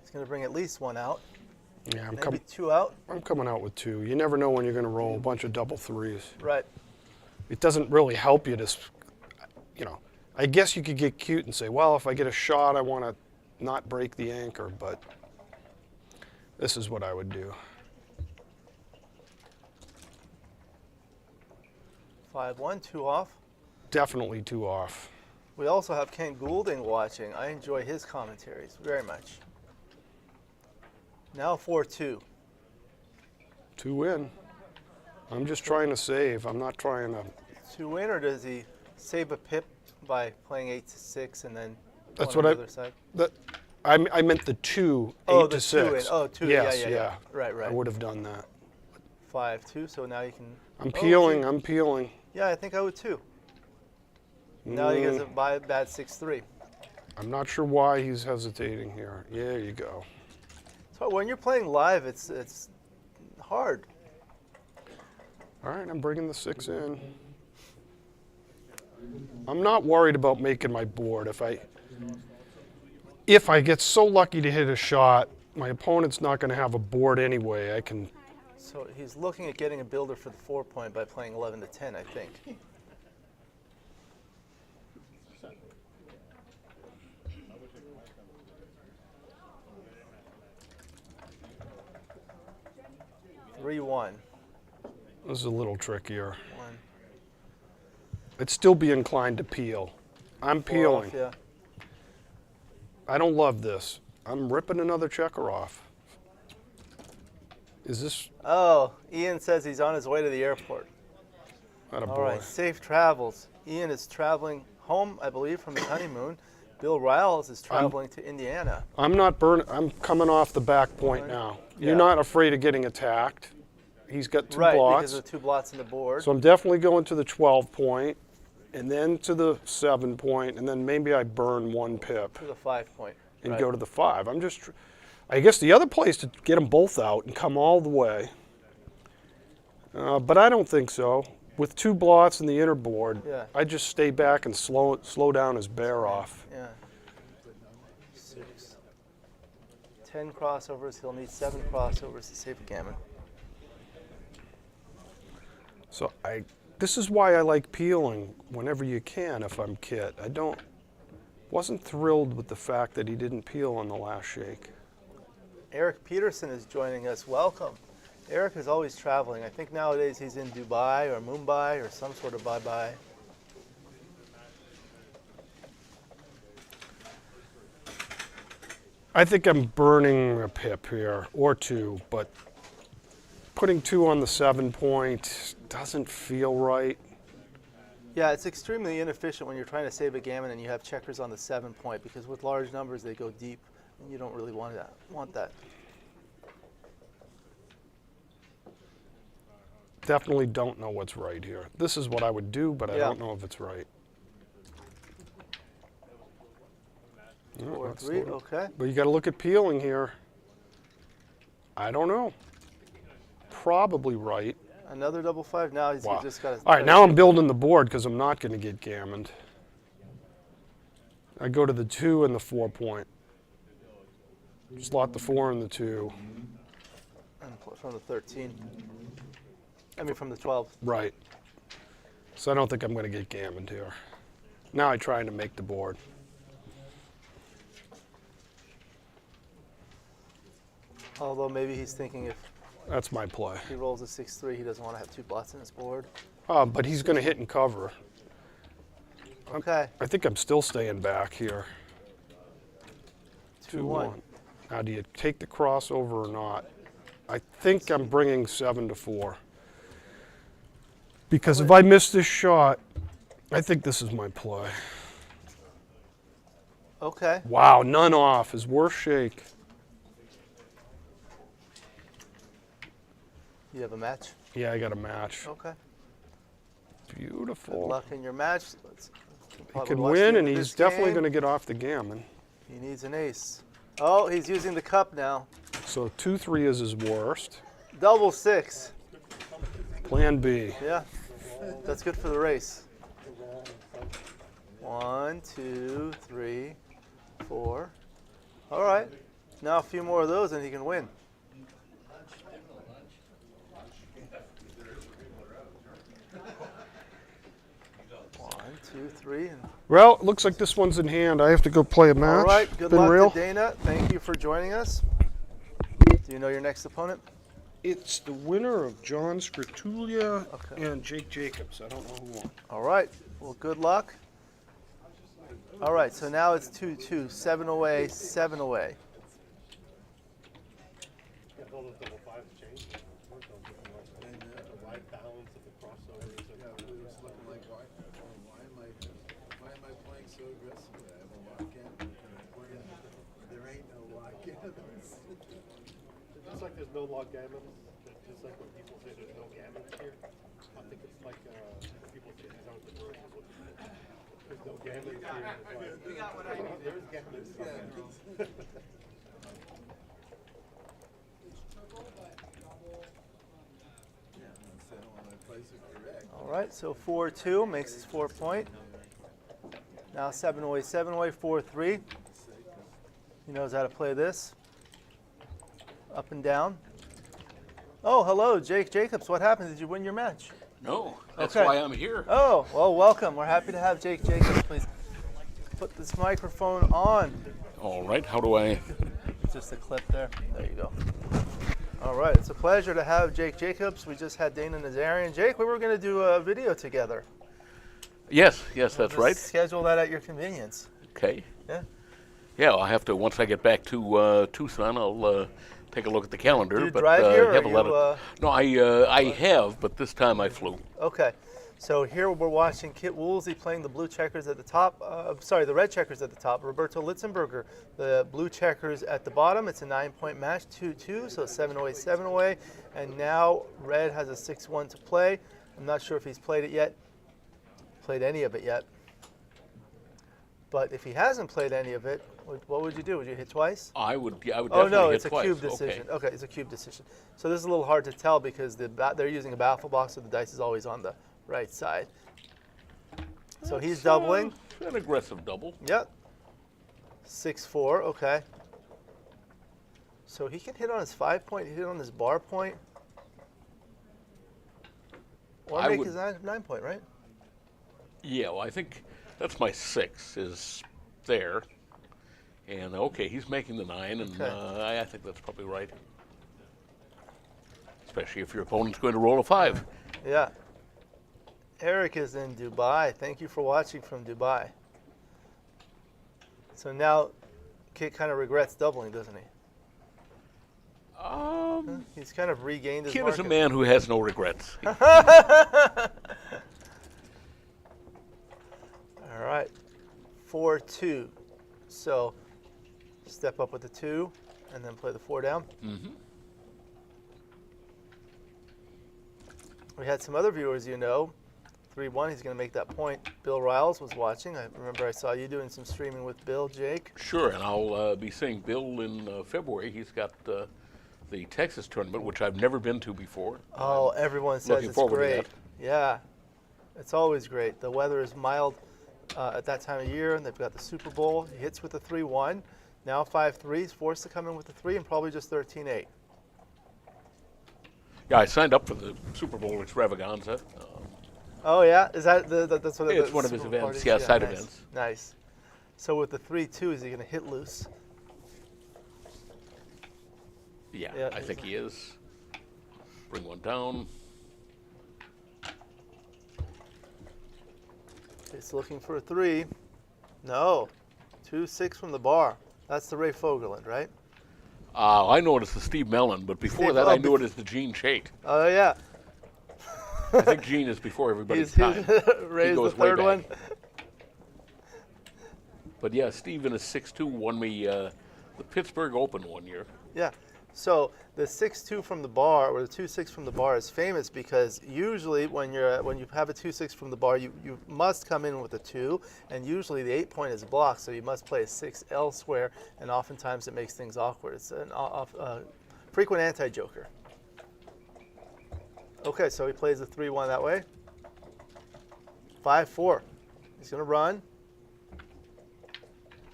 D: He's going to bring at least 1 out.
H: Yeah,
D: Maybe 2 out.
H: I'm coming out with 2. You never know when you're going to roll a bunch of double 3s.
D: Right.
H: It doesn't really help you to, I guess you could get cute and say, well, if I get a shot, I want to not break the anchor, but this is what I would do.
D: 5-1, 2 off.
H: Definitely 2 off.
D: We also have Ken Goulding watching. I enjoy his commentaries very much. Now 4-2.
H: 2 in. I'm just trying to save. I'm not trying to.
D: 2 win, or does he save a pip by playing 8-6 and then
H: That's
D: going
H: what
D: on the other side?
H: I meant the 2, 8
D: Oh,
H: to
D: the
H: 6.
D: 2 Oh, 2.
H: Yes,
D: Yeah. Right.
H: I would have done that.
D: 5-2. So now you can.
H: I'm
D: Oh,
H: peeling.
D: see.
H: I'm peeling.
D: Yeah, I think I would too. Now he gets a bad 6-3.
H: I'm not sure why he's hesitating here. Yeah, there you go.
D: So when you're playing live, it's hard.
H: All right, I'm bringing the 6 in. I'm not worried about making my board. If I get so lucky to hit a shot, my opponent's not going to have a board anyway. I can.
D: So he's looking at getting a builder for the 4-point by playing 11 to 10, I think. Three-one.
H: This is a little trickier.
D: 1.
H: I'd still be inclined to peel. I'm
D: 4
H: peeling.
D: off, yeah.
H: I don't love this. I'm ripping another checker off. Is this?
D: Oh, Ian says he's on his way to the airport.
H: Not a
D: All
H: boy.
D: right, safe travels. Ian is traveling home, I believe, from his honeymoon. Bill Riles is traveling to Indiana.
H: I'm not burning. I'm coming off the back point now.
D: Yeah.
H: You're not afraid of getting attacked. He's got 2
D: Right,
H: blots.
D: because of the 2 blots in the board.
H: So I'm definitely going to the 12 point, and then to the 7 point, and then maybe I burn 1 pip
D: To the 5-point.
H: and
D: right.
H: go to the 5. I guess the other play is to get them both out and come all the way. But I don't think so. With 2 blots in the inner board,
D: Yeah.
H: I just stay back and slow down his bear off.
D: Yeah. 6. 10 crossovers. He'll need 7 crossovers to save a gammon.
H: So this is why I like peeling whenever you can if I'm Kit. Wasn't thrilled with the fact that he didn't peel on the last shake.
D: Eric Peterson is joining us. Welcome. Eric is always traveling. I think nowadays he's in Dubai or Mumbai or some sort of bye-bye.
H: I think I'm burning a pip here, or 2, but putting 2 on the 7 point doesn't feel right.
D: Yeah, it's extremely inefficient when you're trying to save a gammon and you have checkers on the 7-point, because with large numbers they go deep and you don't really want that.
H: Definitely don't know what's right here. This is what I would do, but I
D: Yeah.
H: don't know if it's right. No,
D: 4-3, okay.
H: But you got to look at peeling here. I don't know. Probably right.
D: Another double 5. Now he's
H: Wow.
D: just got.
H: All right, now I'm building the board because I'm not going to get gammoned. I go to the 2 and the 4 point. Slot the 4 and the 2.
D: And from the 13. I mean, from the 12.
H: Right. So I don't think I'm going to get gammoned here. Now I'm trying to make the board.
D: Although maybe he's thinking if
H: That's my play.
D: he rolls a 6-3, he doesn't want to have 2 blots in his board.
H: But he's going to hit and cover.
D: Okay,
H: I think I'm still staying back here.
D: 2-1.
H: Now, do you take the crossover or not? I think I'm bringing 7 to 4. Because if I miss this shot, I think this is my play.
D: Okay.
H: Wow, none off. His worst shake.
D: You have a match?
H: Yeah, I got a match.
D: Okay. Good
H: Beautiful.
D: luck in your match.
H: He
D: probably
H: can
D: watch the
H: win,
D: end
H: and
D: of
H: he's
D: this
H: definitely
D: game.
H: going to get off the gammon.
D: He needs an ace. Oh, he's using the cup now.
H: So 2-3 is his worst.
D: Double 6.
H: Plan B.
D: Yeah, that's good for the race. 1, 2, 3, 4. All right. Now a few more of those and he can win. One, 2, 3, and
H: Well, it looks like this one's in hand. I have to go play a match.
D: all right. Good
H: Been
D: luck
H: real.
D: to Dana. Thank you for joining us. Do you know your next opponent?
H: It's the winner of John Scritulia
D: Okay.
H: and Jake Jacobs. I don't know who won.
D: All right. Well, good luck. All right. So now it's 2-2. 7 away. 7 away.
C: Why am I playing so aggressively? I have a lock in. There ain't
I: Just like there's no log gammons, just like when people say there's no gammons here, I think it's like people say these aren't the birds. There's no gammons here. We got what I need. There's gammons.
D: All right, so 4-2 makes his 4 point. Now 7-way, 7-way, 4-3. He knows how to play this. Up and down. Oh, hello, Jake Jacobs. What happened? Did you win your match?
J: No, that's
D: Okay.
J: why I'm here.
D: Oh, well, welcome. We're happy to have Jake Jacobs. Please put this microphone on.
J: All right, how do I?
D: Just a clip there. There you go. All right, it's a pleasure to have Jake Jacobs. We just had Dana Nazarian. Jake, we were going to do a video together.
J: Yes, that's
D: Just
J: right.
D: Schedule that at your convenience.
J: Okay.
D: Yeah.
J: Yeah, I'll have to, once I get back to Tucson, I'll take a look at the calendar.
D: Do you
J: but
D: drive here, or
J: have a
D: you,
J: lot of, no, I have, but this time I flew.
D: Okay. So here we're watching Kit Woolsey playing the blue checkers at the top. The red checkers at the top. Roberto Litzenberger, the blue checkers at the bottom. It's a 9-point match, 2-2, so 7-away, 7-away. And now red has a 6-1 to play. I'm not sure if he's played any of it yet. But if he hasn't played any of it, what would you do? Would you hit twice?
J: I would
D: Oh
J: definitely
D: no,
J: hit
D: it's a
J: twice.
D: cube decision. Okay, it's a cube decision. So this is a little hard to tell because they're using a baffle box, so the dice is always on the right side. So he's doubling.
J: An aggressive double.
D: Yep. 6-4. Okay. So he can hit on his 5-point. Hit on his bar point. Or make his 9-point, right?
J: Yeah, well, I think that's my 6 is there. And okay, he's making the 9, and
D: Okay.
J: I think that's probably right. Especially if your opponent's going to roll a 5.
D: Yeah. Eric is in Dubai. Thank you for watching from Dubai. So now Kit kind of regrets doubling, doesn't he? He's kind of regained his
J: Kid
D: market.
J: is a man who has no regrets.
D: All right. 4-2. So step up with the 2 and then play the 4 down.
J: Mm-hmm.
D: We had some other viewers, 3-1, he's going to make that point. Bill Riles was watching. I remember I saw you doing some streaming with Bill, Jake.
J: Sure, and I'll be seeing Bill in February. He's got the Texas tournament, which I've never been to before.
D: Oh, everyone says
J: looking
D: it's
J: forward to
D: great.
J: that.
D: Yeah, it's always great. The weather is mild at that time of year, and they've got the Super Bowl. He hits with a 3-1. Now 5-3. He's forced to come in with a 3 and probably just 13-8.
J: Yeah, I signed up for the Super Bowl extravaganza.
D: Oh yeah, is that that's what
J: It's
D: the
J: one of his
D: Super Bowl
J: events,
D: parties?
J: side
D: nice.
J: events.
D: Nice. So with the 3-2, is he going to hit loose?
J: Yeah, I think he is. Bring one down.
D: It's looking for a 3. No. 2-6 from the bar. That's the Ray Fogerland, right?
J: I know it as the Steve Mellon, but before
D: Steve-
J: that
D: oh,
J: I knew it as the Gene Chait.
D: Oh, yeah.
J: I think Gene is before everybody's
D: He's
J: time.
D: Ray's
J: goes
D: the
J: way
D: third
J: back.
D: one.
J: But yeah, Steve in his 6-2 won me the Pittsburgh Open one year.
D: Yeah. So the 6-2 from the bar, or the 2-6 from the bar, is famous because usually when you have a 2-6 from the bar, you must come in with a 2, and usually the 8-point is blocked, so you must play a 6 elsewhere, and oftentimes it makes things awkward. It's an frequent anti-joker. Okay, so he plays a 3-1 that way. 5-4. He's going to run.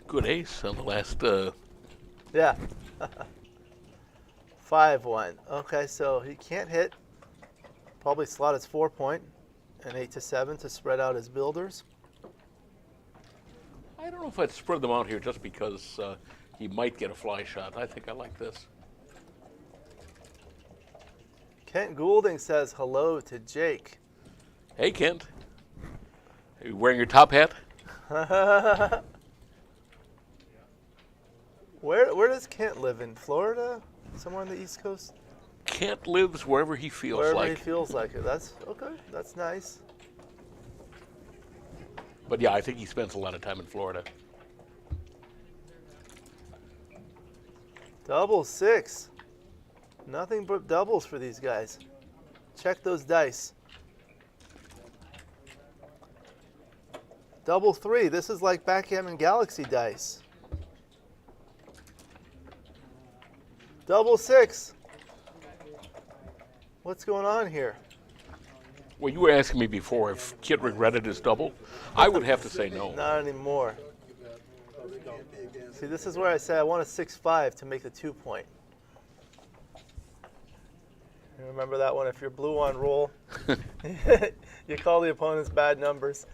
J: Good ace on the last.
D: Yeah. 5-1. Okay, so he can't hit. Probably slot his 4-point and 8-7 to spread out his builders.
J: I don't know if I'd spread them out here just because he might get a fly shot. I think I like this.
D: Kent Goulding says hello to Jake.
J: Hey, Kent. Are you wearing your top hat?
D: Where does Kent live? In Florida? Somewhere on the East Coast?
J: Kent lives wherever he feels
D: Wherever
J: like.
D: he feels like it. That's okay. That's nice.
J: But yeah, I think he spends a lot of time in Florida.
D: Double six. Nothing but doubles for these guys. Check those dice. Double three. This is like backgammon Galaxy dice. Double six. What's going on here?
J: Well, you were asking me before if Kit regretted his double. I would have to say no.
D: Not anymore. See, this is where I say I want a 6-5 to make the 2-point. You remember that one? If you're blue on roll, you call the opponent's bad numbers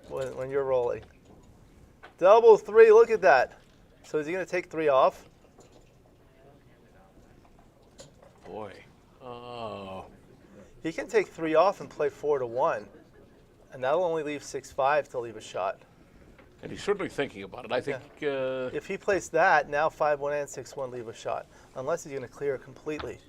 D: when you're rolling. Double three, look at that. So is he going to take 3 off?
J: Boy.
D: He can take 3 off and play 4-1. And that'll only leave 6-5 to leave a shot.
J: And he's certainly thinking about it. I think
D: If he plays that, now 5-1 and 6-1 leave a shot. Unless he's going to clear it completely.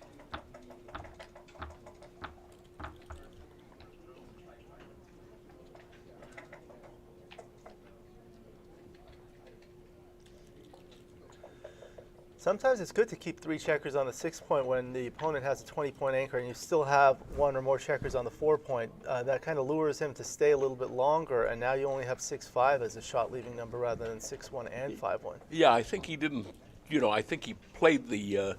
D: Sometimes it's good to keep 3 checkers on the 6-point when the opponent has a 20-point anchor and you still have 1 or more checkers on the 4-point. That kind of lures him to stay a little bit longer, and now you only have 6-5 as a shot leaving number rather than 6-1 and 5-1.
J: Yeah, I think he didn't, I think he played the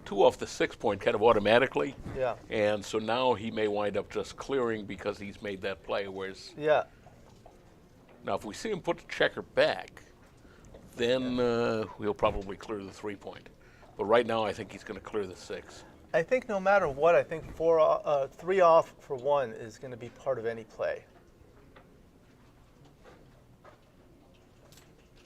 J: 2 off the 6-point kind of automatically.
D: Yeah.
J: And so now he may wind up just clearing because he's made that play, whereas
D: Yeah.
J: now if we see him put the checker back, then we'll probably clear the 3-point. But right now, I think he's going to clear the 6.
D: I think no matter what, I think 3 off for 1 is going to be part of any play.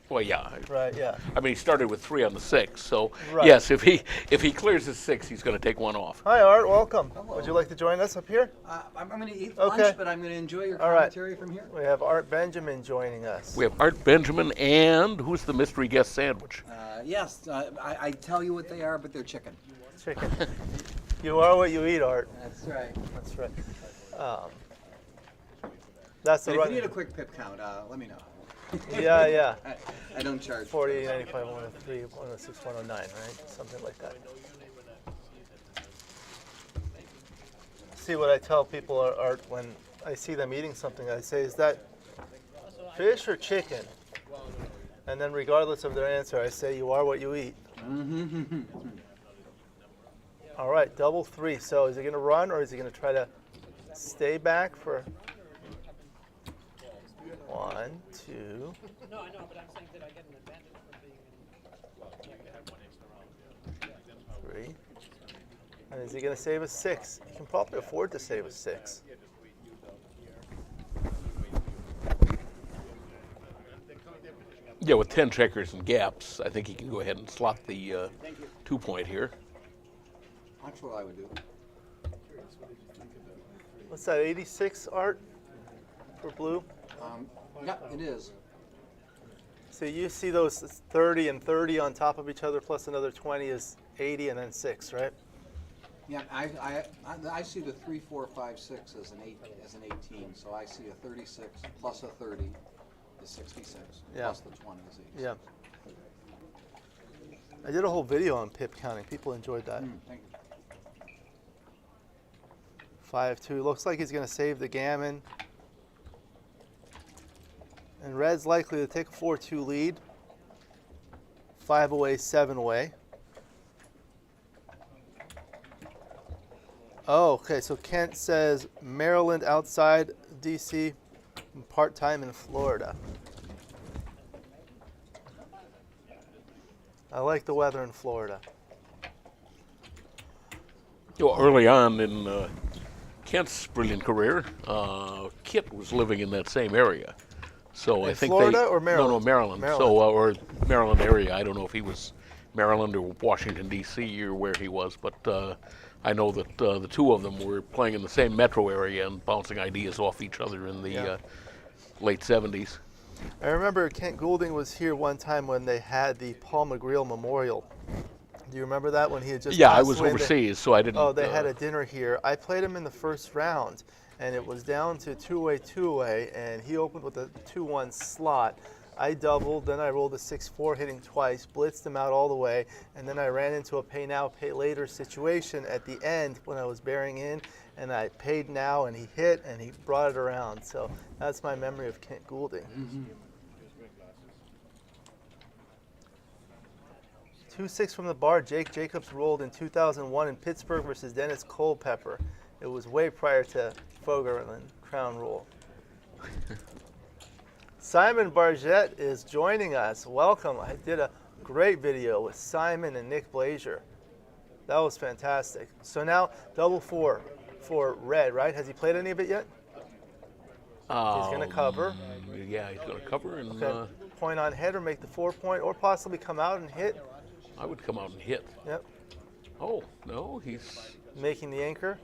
J: Well, yeah.
D: Right, yeah.
J: I mean, he started with 3 on the 6, so
D: Right.
J: yes, if he clears his 6, he's going to take 1 off.
D: Hi, Art. Welcome.
B: Hello.
D: Would you like to join us up here?
B: I'm going to eat
D: Okay.
B: lunch, but I'm going to enjoy your
D: All right.
B: commentary from here.
D: We have Art Benjamin joining us.
J: We have Art Benjamin and who's the mystery guest sandwich?
B: Yes, I tell you what they are, but they're chicken.
D: Chicken. You are what you eat, Art.
B: That's right.
D: That's right. That's the
B: But if
D: run.
B: you need a quick pip count, let me know.
D: Yeah, yeah.
B: I don't charge.
D: 40, 95, 103, 106, 109, right? Something like that. See what I tell people, Art, when I see them eating something, I say, is that fish or chicken? And then regardless of their answer, I say, you are what you eat. All right, double 3. So is he going to run or is he going to try to stay back for 1, 2?
F: No, I know, but I'm saying, did I get an advantage from being in? Yeah, I have 1 extra round.
D: 3. And is he going to save a 6? He can probably afford to save a 6.
J: Yeah, with 10 checkers and gaps, I think he can go ahead and slot the 2-point here.
B: That's what I would do.
D: What's that, 86, Art, for blue?
B: Yeah, it is.
D: So you see those 30 and 30 on top of each other, plus another 20 is 80 and then 6, right?
B: Yeah, I see the 3, 4, 5, 6 as an 18. So I see a 36 plus a 30 is 66.
D: Yeah.
B: Plus the 20 is 86.
D: Yeah. I did a whole video on pip counting. People enjoyed that.
B: Thank you.
D: 5-2. Looks like he's going to save the gammon. And red's likely to take a 4-2 lead. 5 away, 7 away. Oh, okay. So Kent says Maryland outside DC, and part-time in Florida. I like the weather in Florida.
J: Well, early on in Kent's brilliant career, Kit was living in that same area. So
D: In
J: I think
D: Florida
J: they,
D: or Maryland?
J: No, Maryland.
D: Maryland.
J: So or Maryland area. I don't know if he was Maryland or Washington D.C. or where he was, but I know that the two of them were playing in the same metro area and bouncing ideas off each other in the late 70s.
D: I remember Kent Goulding was here one time when they had the Paul McGreal Memorial. Do you remember that when he had just
J: Yeah, I
D: passed
J: was
D: away?
J: overseas, so I didn't.
D: Oh, they had a dinner here. I played him in the first round, and it was down to 2-way, and he opened with a 2-1 slot. I doubled, then I rolled a 6-4 hitting twice, blitzed him out all the way, and then I ran into a pay now, pay later situation at the end when I was bearing in, and I paid now, and he hit, and he brought it around. So that's my memory of Kent Goulding. 2-6 from the bar. Jake Jacobs rolled in 2001 in Pittsburgh versus Dennis Culpepper. It was way prior to Fogerland Crown Rule. Simon Bargett is joining us. Welcome. I did a great video with Simon and Nick Blazier. That was fantastic. So now double 4 for Red, right? Has he played any of it yet? He's going to cover.
J: Yeah, he's going to cover and.
D: Okay. Point on head or make the 4-point, or possibly come out and hit.
J: I would come out and hit.
D: Yep.
J: Oh no, he's
D: making the anchor.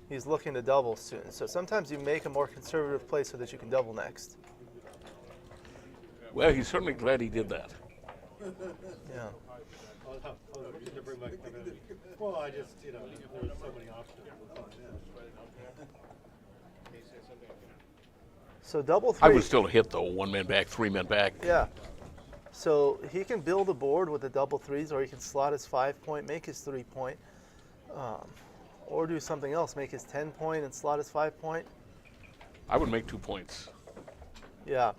D: He's looking to double soon. So sometimes you make a more conservative play so that you can double next.
J: Well, he's certainly glad he did that.
D: Yeah.
I: Well, I just, there's so many options.
D: So double 3.
J: I would still hit though, 1 man back, 3 men back.
D: Yeah. So he can build a board with the double 3s, or he can slot his 5-point, make his 3-point, or do something else, make his 10-point and slot his 5-point.
J: I would make 2 points.
D: Yeah.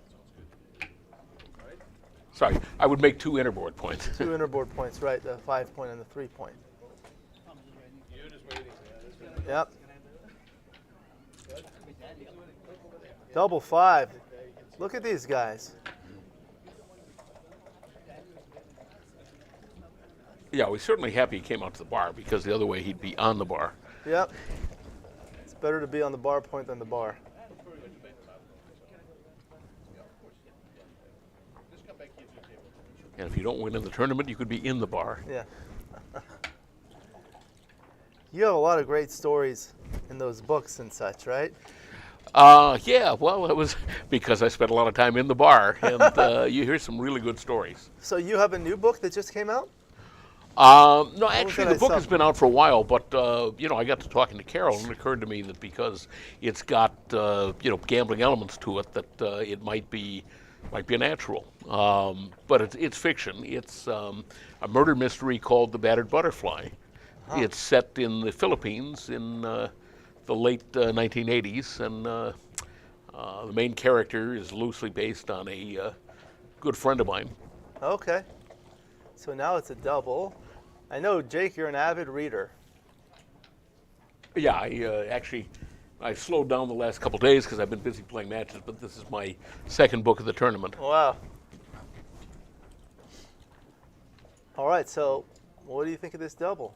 J: Sorry, I would make 2 innerboard points.
D: 2 innerboard points, right, the 5-point and the 3-point. Yep. Double 5. Look at these guys.
J: Yeah, we're certainly happy he came out to the bar, because the other way he'd be on the bar.
D: Yep. It's better to be on the bar point than the bar.
J: And if you don't win in the tournament, you could be in the bar.
D: Yeah. You have a lot of great stories in those books and such, right?
J: Yeah, well, it was because I spent a lot of time in the bar, and you hear some really good stories.
D: So you have a new book that just came out?
J: No, actually, the book has been out for a while, but I got to talking to Carol, and it occurred to me that because it's got gambling elements to it, that it might be a natural. But it's fiction. It's a murder mystery called The Battered Butterfly. Huh. It's set in the Philippines in the late 1980s, and the main character is loosely based on a good friend of mine.
D: Okay. So now it's a double. I know, Jake, you're an avid reader.
J: Yeah, I've slowed down the last couple days because I've been busy playing matches, but this is my second book of the tournament.
D: Wow. All right, so what do you think of this double?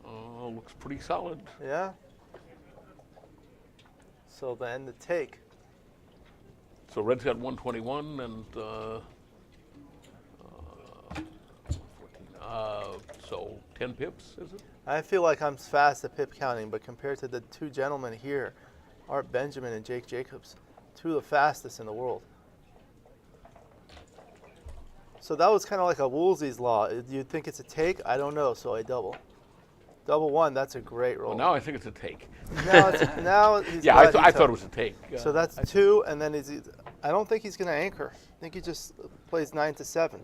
J: Looks pretty solid.
D: Yeah? So then the take.
J: So Red's got 121 and so 10 pips, is it?
D: I feel like I'm fast at pip counting, but compared to the two gentlemen here, Art Benjamin and Jake Jacobs, two of the fastest in the world. So that was kind of like a Woolsey's Law. Do you think it's a take? I don't know, so I double. Double 1, that's a great roll.
J: Well, now I think it's a take.
D: Now he's
J: yeah, I thought it was a take.
D: So that's 2, and then I don't think he's going to anchor. I think he just plays 9-7.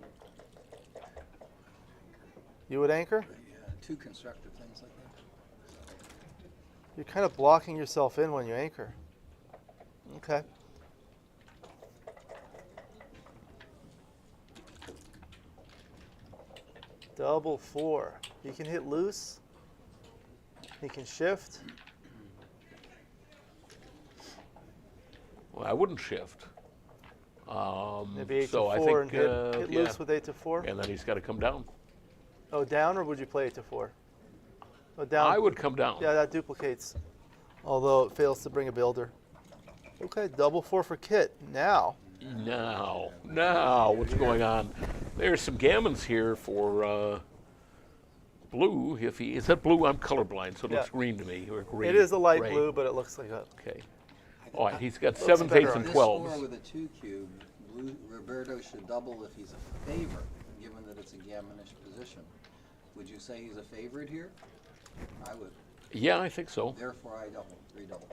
D: You would anchor?
B: Yeah, 2 constructive things like that.
D: You're kind of blocking yourself in when you anchor. Okay. Double 4. He can hit loose. He can shift.
J: Well, I wouldn't shift.
D: Maybe 8-4
J: so I think,
D: and hit loose with 8-4.
J: And then he's got to come down.
D: Oh, down, or would you play 8-4? Oh, down.
J: I would come down.
D: Yeah, that duplicates, although it fails to bring a builder. Okay, double 4 for Kit. Now,
J: what's going on? There's some gammons here for blue. Is that blue? I'm colorblind, so it looks green to me, or green.
D: It is a light
J: gray.
D: blue, but it looks like that.
J: Okay. All right, he's got 7s, 8s, and 12s.
B: This score with a 2 cube, Roberto should double if he's a favorite, given that it's a gammonish position. Would you say he's a favorite here? I would.
J: Yeah, I think so.
B: Therefore, I double, redouble.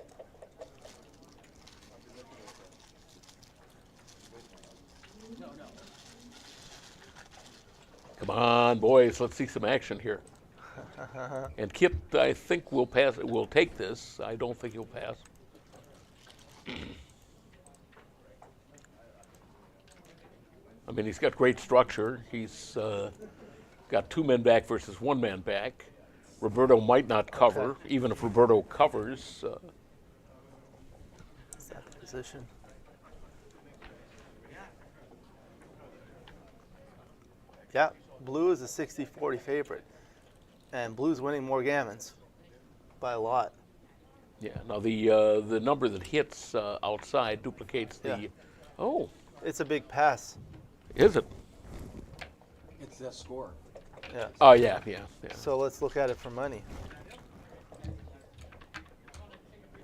J: Come on, boys, let's see some action here. And Kip, I think will pass. Will take this. I don't think he'll pass. I mean, he's got great structure. He's got 2 men back versus 1 man back. Roberto might not cover.
D: Okay.
J: Even if Roberto covers,
D: Is that the position? Yeah, blue is a 60-40 favorite. And blue's winning more gammons by a lot.
J: yeah. Now the number that hits outside duplicates the.
D: Yeah.
J: Oh,
D: It's a big pass.
J: is it?
B: It's that score.
D: Yeah.
J: Oh yeah.
D: So let's look at it for money.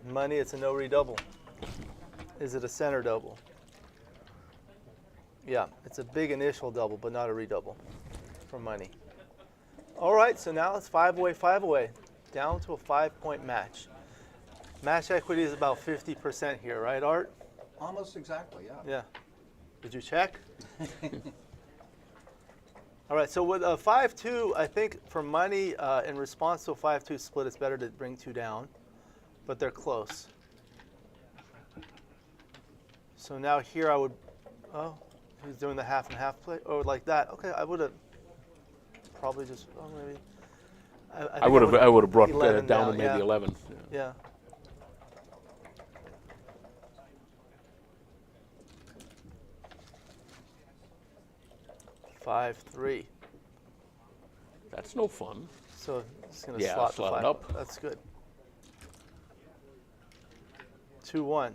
D: Money, it's a no redouble. Is it a center double? Yeah, it's a big initial double, but not a redouble for money. All right, so now it's 5 away, 5 away, down to a 5-point match. Match equity is about 50% here, right, Art?
B: Almost exactly, yeah.
D: Yeah. Did you check? All right, so with a 5-2, I think for money, in response to a 5-2 split, it's better to bring 2 down, but they're close. So now here I would, oh, he's doing the half and half play, or like that. Okay, I would have probably just, oh, maybe.
J: I would have brought
D: 11
J: down to maybe
D: yeah.
J: 11.
D: Yeah. Five, 3.
J: That's no fun.
D: So it's going to
J: Yeah,
D: slot the
J: slot it
D: 5
J: up.
D: That's good. 2-1.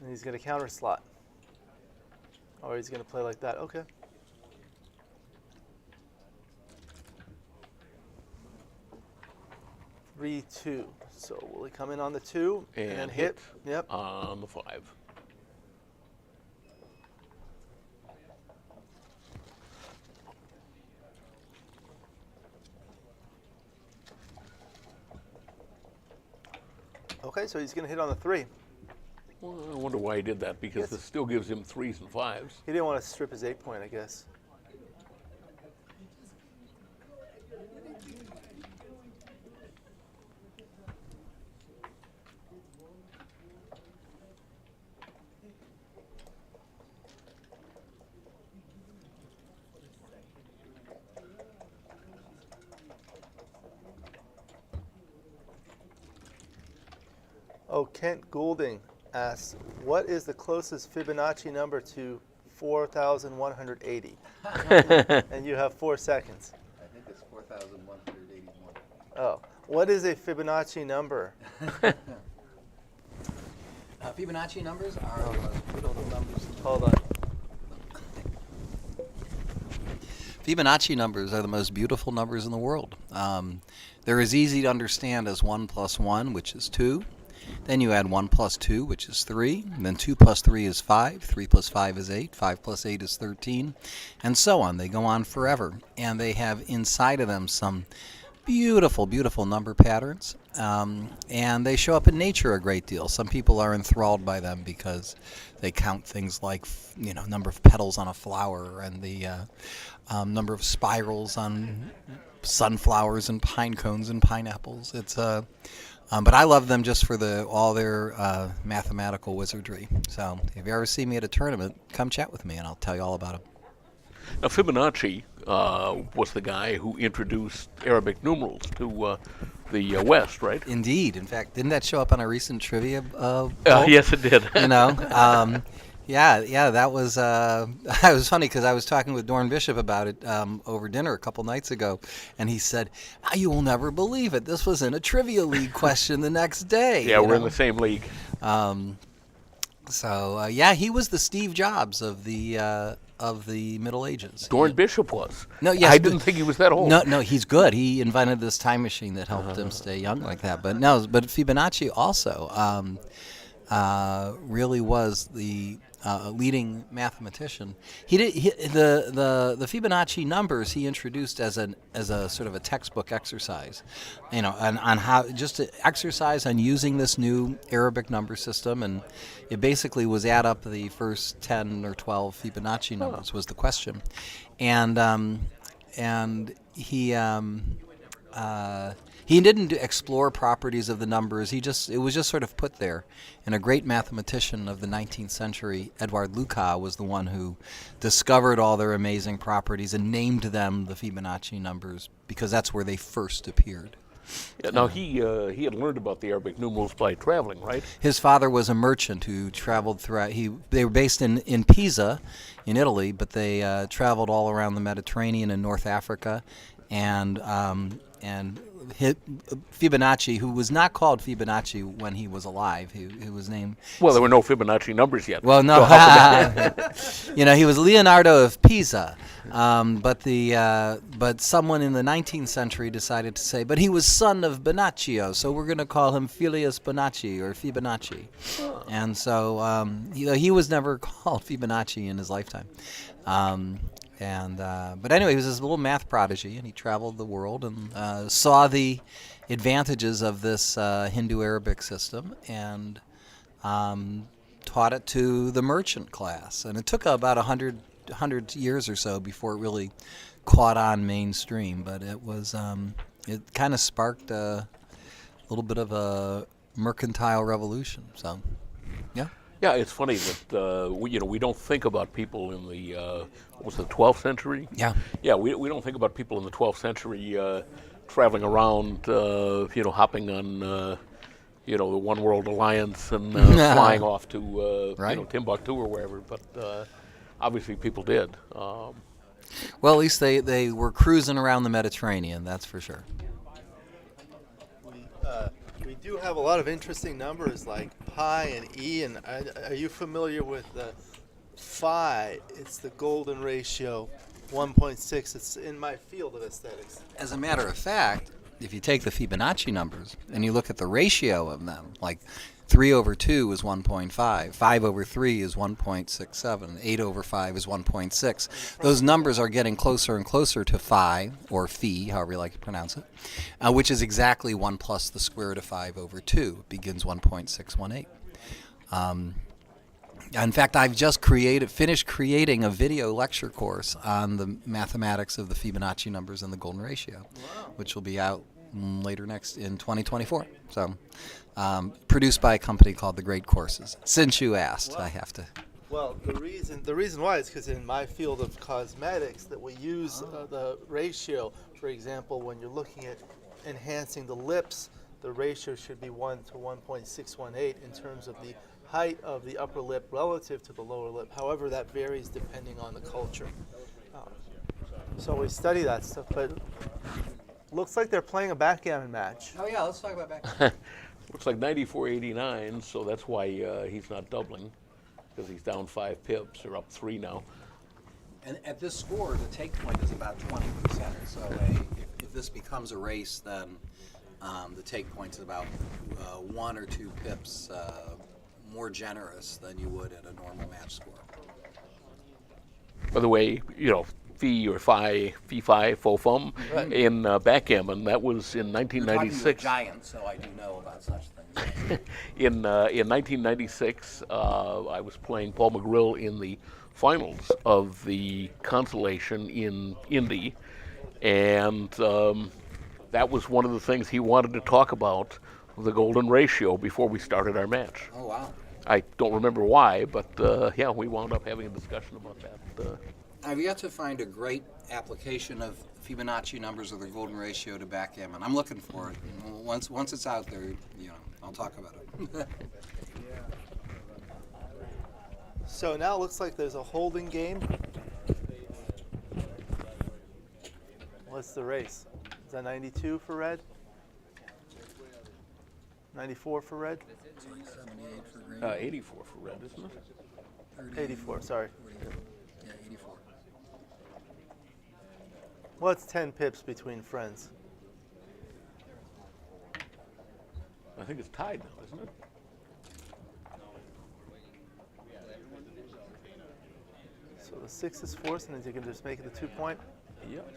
D: And he's going to counter slot. Or he's going to play like that. Okay. Three, 2. So will he come in on the 2 and then hit? Yep.
J: On the 5.
D: Okay, so he's going to hit on the 3.
J: Well, I wonder why he did that, because
D: Yes.
J: this still gives him 3s and 5s.
D: He didn't want to strip his 8-point, I guess. Oh, Kent Goulding asks, what is the closest Fibonacci number to 4,180? And you have 4 seconds.
B: I think it's 4,181.
D: Oh, what is a Fibonacci number?
B: Fibonacci numbers are the most beautiful numbers.
D: Hold on.
B: Fibonacci numbers are the most beautiful numbers in the world. They're as easy to understand as 1 plus 1, which is 2. Then you add 1 plus 2, which is 3. And then 2 plus 3 is 5. 3 plus 5 is 8. 5 plus 8 is 13. And so on. They go on forever. And they have inside of them some beautiful, beautiful number patterns. And they show up in nature a great deal. Some people are enthralled by them because they count things like, number of petals on a flower and the number of spirals on sunflowers and pine cones and pineapples. It's but I love them just for all their mathematical wizardry. So if you ever see me at a tournament, come chat with me and I'll tell you all about them.
J: Now, Fibonacci was the guy who introduced Arabic numerals to the West, right?
B: Indeed. In fact, didn't that show up on a recent trivia poll?
J: Yes, it did.
B: Yeah, that was it was funny because I was talking with Dorn Bishop about it over dinner a couple nights ago, and he said, "You will never believe it. This was in a trivia league question the next day."
J: Yeah, we're in the same league.
B: Yeah, he was the Steve Jobs of the Middle Ages.
J: Dorn Bishop was.
B: No, yes,
J: I didn't think he was that old.
B: No, he's good. He invented this time machine that helped him stay young like that. But Fibonacci also really was the leading mathematician. The Fibonacci numbers he introduced as a sort of a textbook exercise, on how just to exercise on using this new Arabic number system, and it basically was add up the first 10 or 12 Fibonacci numbers was the question, and he didn't explore properties of the numbers. It was just sort of put there. And a great mathematician of the 19th century, Edouard Lucas, was the one who discovered all their amazing properties and named them the Fibonacci numbers because that's where they first appeared.
J: Yeah, now he had learned about the Arabic numerals by traveling, right?
B: His father was a merchant who traveled throughout. They were based in Pisa, in Italy, but they traveled all around the Mediterranean and North Africa, and Fibonacci, who was not called Fibonacci when he was alive, he was named.
J: Well, there were no Fibonacci numbers yet.
B: Well, no, he was Leonardo of Pisa, but someone in the 19th century decided to say, but he was son of Boccaccio, so we're going to call him Filius Bonacci or Fibonacci, and so he was never called Fibonacci in his lifetime. But anyway, he was this little math prodigy, and he traveled the world and saw the advantages of this Hindu-Arabic system and taught it to the merchant class. And it took about 100 years or so before it really caught on mainstream. But it was it kind of sparked a little bit of a mercantile revolution. So, yeah.
J: Yeah, it's funny that we don't think about people in the was it the 12th century?
B: Yeah.
J: Yeah, we don't think about people in the 12th century traveling around, hopping on the One World Alliance and flying off to
B: right.
J: Timbuktu or wherever. But obviously, people did.
B: Well, at least they were cruising around the Mediterranean. That's for sure.
D: We do have a lot of interesting numbers like pi and e, and are you familiar with the phi? It's the golden ratio, 1.6. It's in my field of aesthetics.
B: As a matter of fact, if you take the Fibonacci numbers and you look at the ratio of them, like 3 over 2 is 1.5, 5 over 3 is 1.67, 8 over 5 is 1.6. Those numbers are getting closer and closer to phi, or phi, however you like to pronounce it, which is exactly 1 plus the square root of 5 over 2. It begins 1.618. In fact, I've just finished creating a video lecture course on the mathematics of the Fibonacci numbers and the golden ratio, which will be out later in 2024. So, produced by a company called The Great Courses. Since you asked, I have to.
D: Well, the reason why is because in my field of cosmetics that we use the ratio. For example, when you're looking at enhancing the lips, the ratio should be 1 to 1.618 in terms of the height of the upper lip relative to the lower lip. However, that varies depending on the culture. So we study that stuff, but looks like they're playing a backgammon match.
B: Oh yeah, let's talk about backgammon.
J: Looks like 94.89, so that's why he's not doubling, because he's down 5 pips, or up 3 now.
B: And at this score, the take point is about 20%. So if this becomes a race, then the take point is about 1 or 2 pips more generous than you would at a normal match score.
J: By the way, phi or phi, faux fum,
B: Right.
J: in backgammon, that was in 1996.
B: You're talking to a giant, so I do know about such things.
J: In 1996, I was playing Paul McGrill in the finals of the consolation in Indy, and that was one of the things he wanted to talk about, the golden ratio, before we started our match.
B: Oh, wow.
J: I don't remember why, but yeah, we wound up having a discussion about that.
B: I've yet to find a great application of Fibonacci numbers or the golden ratio to backgammon. I'm looking for it. Once it's out there, I'll talk about it.
D: So now it looks like there's a holding game. What's the race? Is that 92 for red? 94 for red?
J: 84 for red, isn't it?
D: 84, sorry.
B: Yeah, 84.
D: What's 10 pips between friends?
J: I think it's tied now, isn't it?
D: So 6 is forced, and then you can just make it the 2 point.
J: Yep.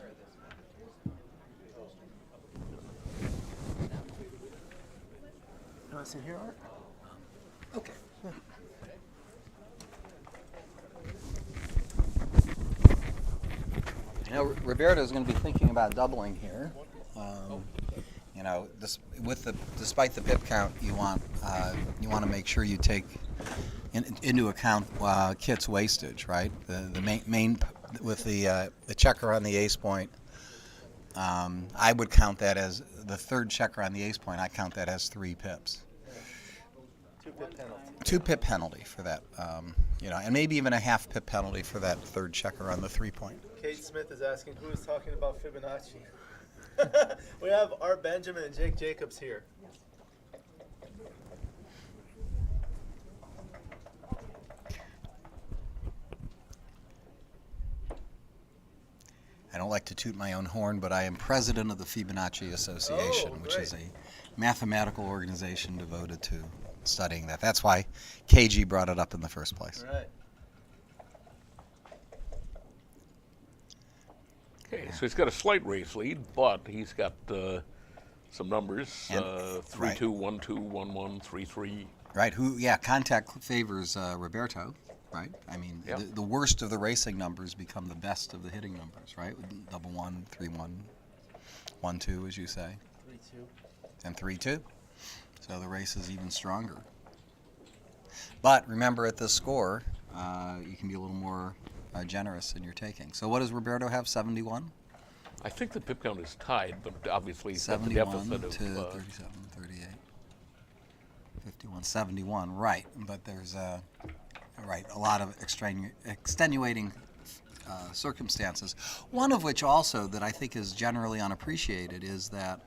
D: You want to sit here, Art?
B: Okay. You know, Roberto is going to be thinking about doubling here. You know, despite the pip count, you want to make sure you take into account Kit's wastage, right? The main with the checker on the ace point. I would count that as the third checker on the ace point. I count that as 3 pips.
D: 2 pip penalty.
B: 2 pip penalty for that, you know, and maybe even a half pip penalty for that third checker on the 3 point.
D: Kate Smith is asking who is talking about Fibonacci. We have Art Benjamin and Jake Jacobs here.
B: I don't like to toot my own horn, but I am president of the Fibonacci Association, which is a mathematical organization devoted to studying that. That's why KG brought it up in the first place.
D: All right.
J: Okay, so he's got a slight race lead, but he's got some numbers:
B: And-
J: 3 2 1 2 1 1 3 3.
B: Right? Contact favors Roberto, right? I mean,
J: Yep.
B: the worst of the racing numbers become the best of the hitting numbers, right? 1 1 3 1 1 2, as you say,
D: 3-2.
B: and 3 2. So the race is even stronger. But remember, at this score, you can be a little more generous in your taking. So what does Roberto have? 71.
J: I think the pip count is tied, but obviously he's got the
B: 71
J: deficit
B: to
J: of
B: 37, 38, 51, 71. Right, but there's a lot of extenuating circumstances. One of which also that I think is generally unappreciated is that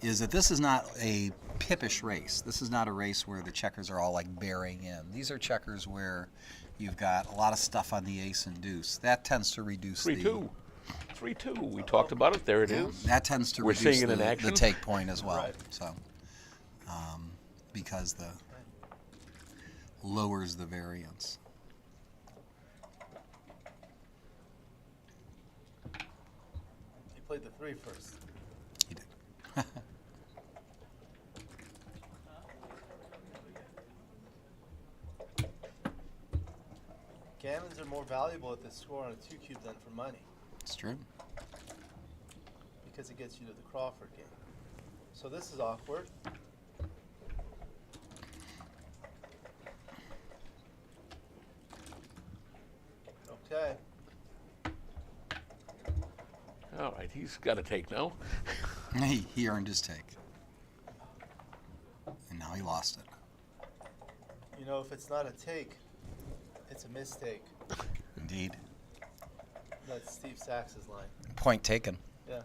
B: this is not a pippish race. This is not a race where the checkers are all like bearing in. These are checkers where you've got a lot of stuff on the ace and deuce. That tends to reduce
J: 3 2. 3 2. We talked about it. There it is.
B: That tends to
J: We're
B: reduce
J: seeing it in
B: the
J: action.
B: take point as well.
D: Right.
B: So, because the lowers the variance.
D: He played the 3 first.
B: He did.
D: Gammons are more valuable at this score on a 2 cube than for money
B: It's true.
D: because it gets you to the Crawford game. So this is awkward. Okay.
J: All right, he's got to take now.
B: He earned his take. And now he lost it.
D: You know, if it's not a take, it's a mistake.
B: Indeed.
D: That's Steve Sachs' line.
B: Point taken.
D: Yeah.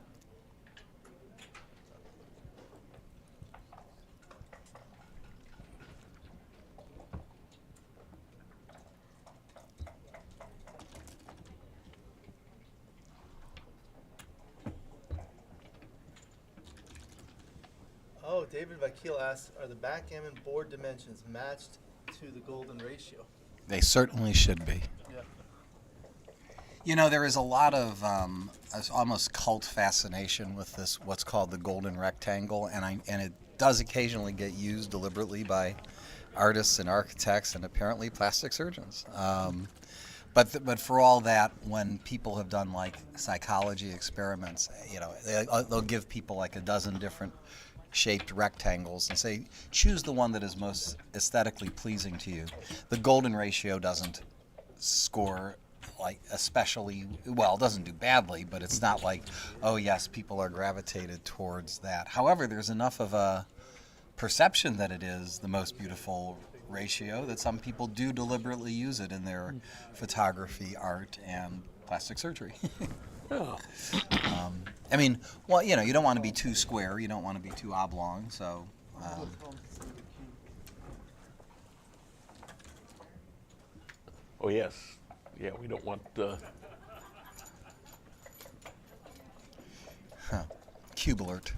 D: Oh, David Vakil asks, are the backgammon board dimensions matched to the golden ratio?
B: They certainly should be.
D: Yeah.
B: You know, there is a lot of almost cult fascination with this, what's called the golden rectangle, and it does occasionally get used deliberately by artists and architects and apparently plastic surgeons. But for all that, when people have done like psychology experiments, you know, they'll give people like a dozen different shaped rectangles and say, choose the one that is most aesthetically pleasing to you. The golden ratio doesn't score like especially well, it doesn't do badly, but it's not like, oh yes, people are gravitated towards that. However, there's enough of a perception that it is the most beautiful ratio that some people do deliberately use it in their photography, art, and plastic surgery.
J: Oh.
B: I mean, well, you know, you don't want to be too square, you don't want to be too oblong, so.
J: Oh, yes. Yeah, we don't want.
B: Cube alert.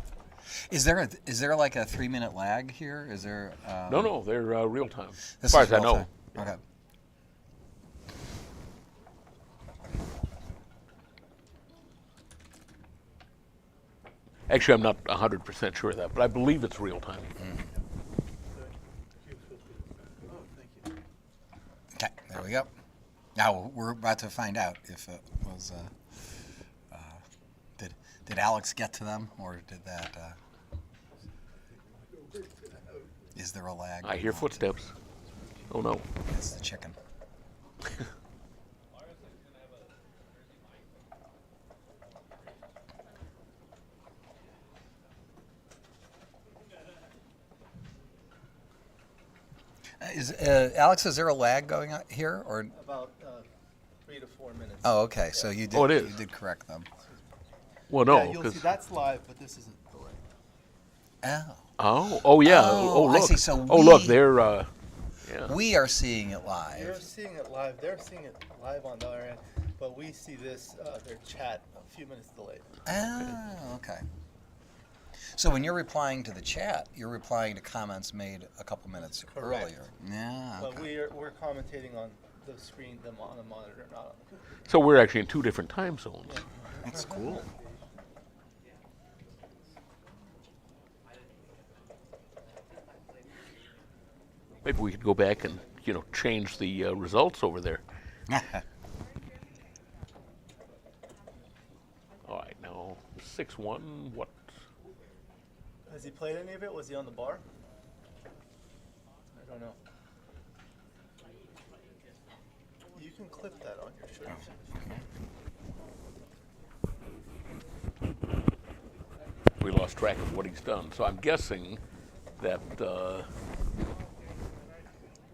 B: Is there like a 3-minute lag here? Is there?
J: No, they're real time.
B: This
J: As far
B: is
J: as I
B: real
J: know.
B: time. Okay.
J: Actually, I'm not 100% sure of that, but I believe it's real time.
B: Okay, there we go. Now we're about to find out if it was. Did Alex get to them, or did that? Is there a lag?
J: I hear footsteps. Oh no.
B: It's the chicken. Alex, is there a lag going on here, or?
D: About 3 to 4 minutes.
B: Oh, okay. So you did.
J: Oh, it is.
B: You did correct them.
J: Well, no,
D: Yeah, you'll see
J: because
D: that's live, but this isn't delayed.
B: Oh.
J: oh yeah.
B: Oh,
J: Oh,
B: I
J: look.
B: see. So
J: oh look,
B: we-
J: they're yeah.
B: We are seeing it
D: You're
B: live.
D: seeing it live. They're seeing it live on the other end, but we see this their chat a few minutes delayed.
B: Oh, okay. So when you're replying to the chat, you're replying to comments made a couple minutes
D: Correct.
B: earlier. Yeah.
D: But
B: Okay.
D: we're commentating on the screen, them on the monitor, not on the computer.
J: So we're actually in 2 different time zones.
B: That's cool.
J: Maybe we could go back and change the results over there. All right, now 6-1. What?
D: Has he played any of it? Was he on the bar? I don't know. You can clip that on your shirt.
J: We lost track of what he's done. So I'm guessing that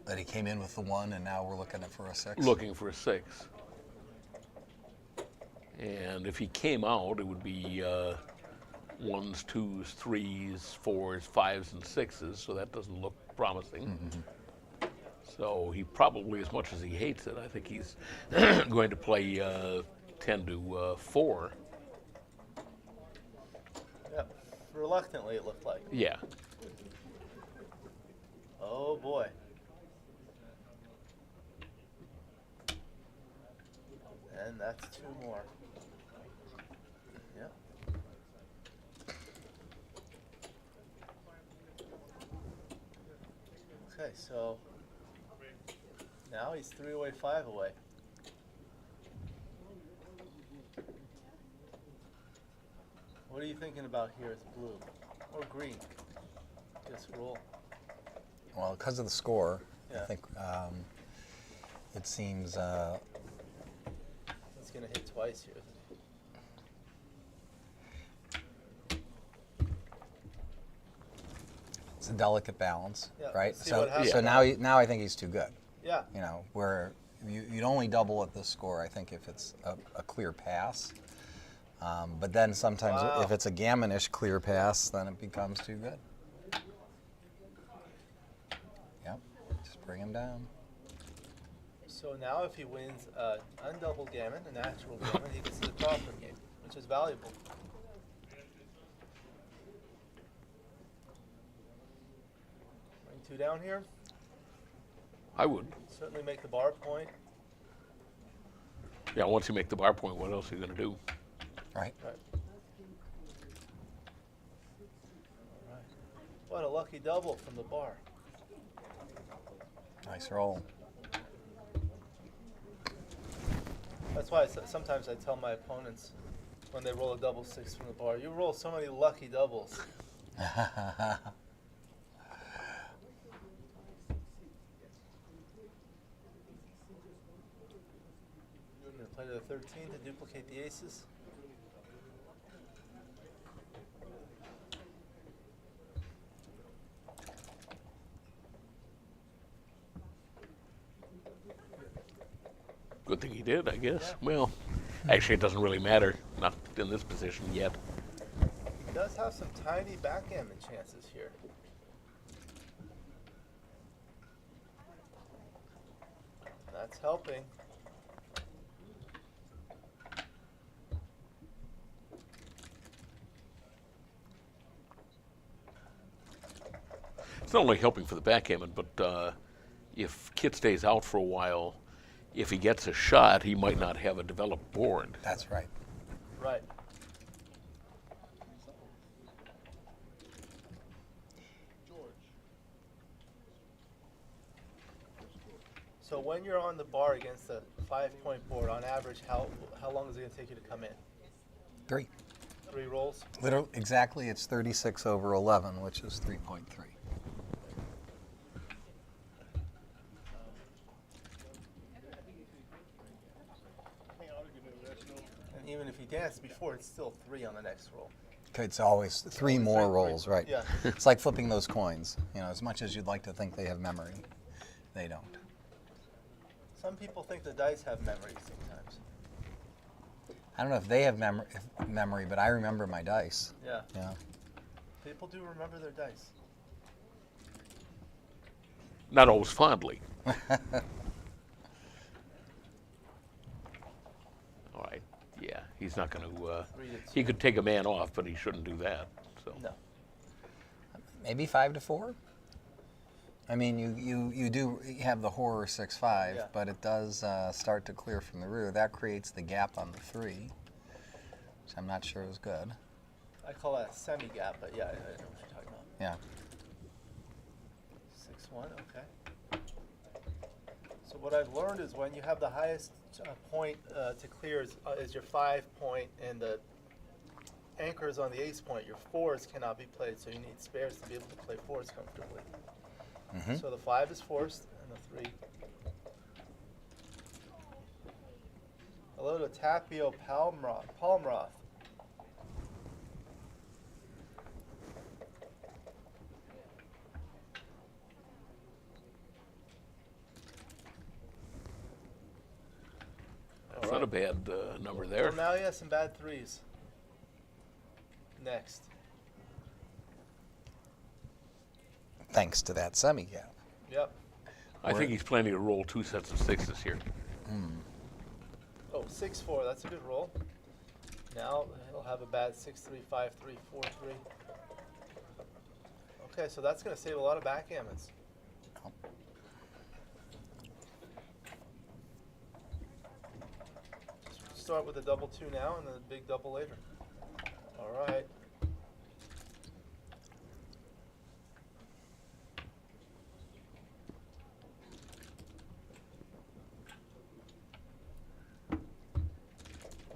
B: That he came in with the 1, and now we're looking at for a 6.
J: looking for a 6. And if he came out, it would be 1s, 2s, 3s, 4s, 5s, and 6s. So that doesn't look promising.
B: Mm-hmm.
J: So he probably, as much as he hates it, I think he's going to play 10 to 4.
D: Yep. Reluctantly, it looked like.
J: Yeah.
D: Oh boy. And that's 2 more. Yep. Okay, so now he's 3 away, 5 away. What are you thinking about here as blue or green? Just roll.
B: Well, because of the score, I
D: Yeah.
B: think it seems.
D: He's gonna hit twice here.
B: It's a delicate balance,
D: Yeah,
B: right?
D: let's see
B: So,
D: what happens.
B: so now I think he's too good.
D: Yeah.
B: You know, where you'd only double at this score, I think, if it's a clear pass. But then sometimes
D: Wow.
B: if it's a gammonish clear pass, then it becomes too good. Yep, just bring him down.
D: So now if he wins undouble gammon, a natural gammon, he gets to the Crawford game, which is valuable. Bring 2 down here.
J: I would.
D: Certainly make the bar point.
J: Yeah, once you make the bar point, what else are you going to do?
B: Right.
D: Right. All right. What a lucky double from the bar.
B: Nice roll.
D: That's why sometimes I tell my opponents when they roll a double 6 from the bar, you roll so many lucky doubles. You're going to play to the 13 to duplicate the aces.
J: Good thing he did, I guess.
D: Yeah.
J: Well, actually, it doesn't really matter. Not in this position yet.
D: He does have some tiny backgammon chances here. That's helping.
J: It's not only helping for the backgammon, but if Kit stays out for a while, if he gets a shot, he might not have a developed board.
B: That's right.
D: Right. So when you're on the bar against a 5-point board, on average, how long is it going to take you to come in?
B: 3.
D: 3 rolls?
B: Literally, exactly, it's 36 over 11, which is 3.3.
D: And even if you dance before, it's still 3 on the next roll.
B: Okay, it's always 3 more rolls, right?
D: Yeah.
B: It's like flipping those coins. You know, as much as you'd like to think they have memory, they don't.
D: Some people think the dice have memory sometimes.
B: I don't know if they have memory, but I remember my dice.
D: Yeah.
B: Yeah.
D: People do remember their dice.
J: Not always fondly. All right. Yeah, he's not going to. He could take a man off, but he shouldn't do that. So.
D: No.
B: Maybe 5 to 4. I mean, you do have the horror 6-5,
D: Yeah.
B: but it does start to clear from the rear. That creates the gap on the 3, which I'm not sure is good.
D: I call that a semi-gap, but yeah, I know what you're talking about.
B: Yeah.
D: 6-1, okay. So what I've learned is when you have the highest point to clear is your 5-point, and the anchor is on the ace point. Your 4s cannot be played, so you need spares to be able to play 4s comfortably.
B: Mm-hmm.
D: So the 5 is forced, and the 3. Hello to Tapio Palmroth.
J: That's not a bad number there.
D: Well, now he has some bad 3s. Next.
B: Thanks to that semi-gap.
D: Yep.
J: I think he's planning to roll 2 sets of 6s here.
D: Oh, 6-4, that's a good roll. Now he'll have a bad 6-3, 5-3, 4-3. Okay, so that's going to save a lot of backgammons. Just start with a double 2 now and then a big double later. All right.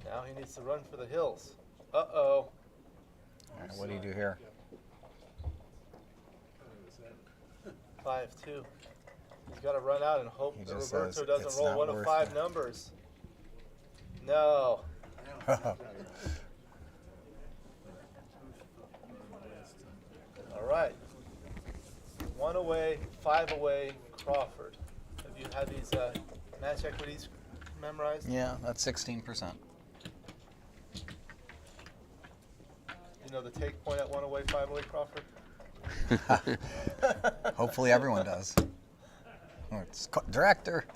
D: Now he needs to run for the hills. Uh-oh.
B: All right, what do you do here?
D: 5-2. He's got to run out and hope
B: He
D: that
B: just
D: Roberto
B: says,
D: doesn't
B: "It's
D: roll
B: not
D: one of
B: worth
D: 5
B: it."
D: numbers. No. All right. 1 away, 5 away, Crawford. Have you had these match equities memorized?
B: Yeah, that's 16%.
D: You know the take point at 1 away, 5 away, Crawford?
B: Hopefully everyone does. Oh, it's director.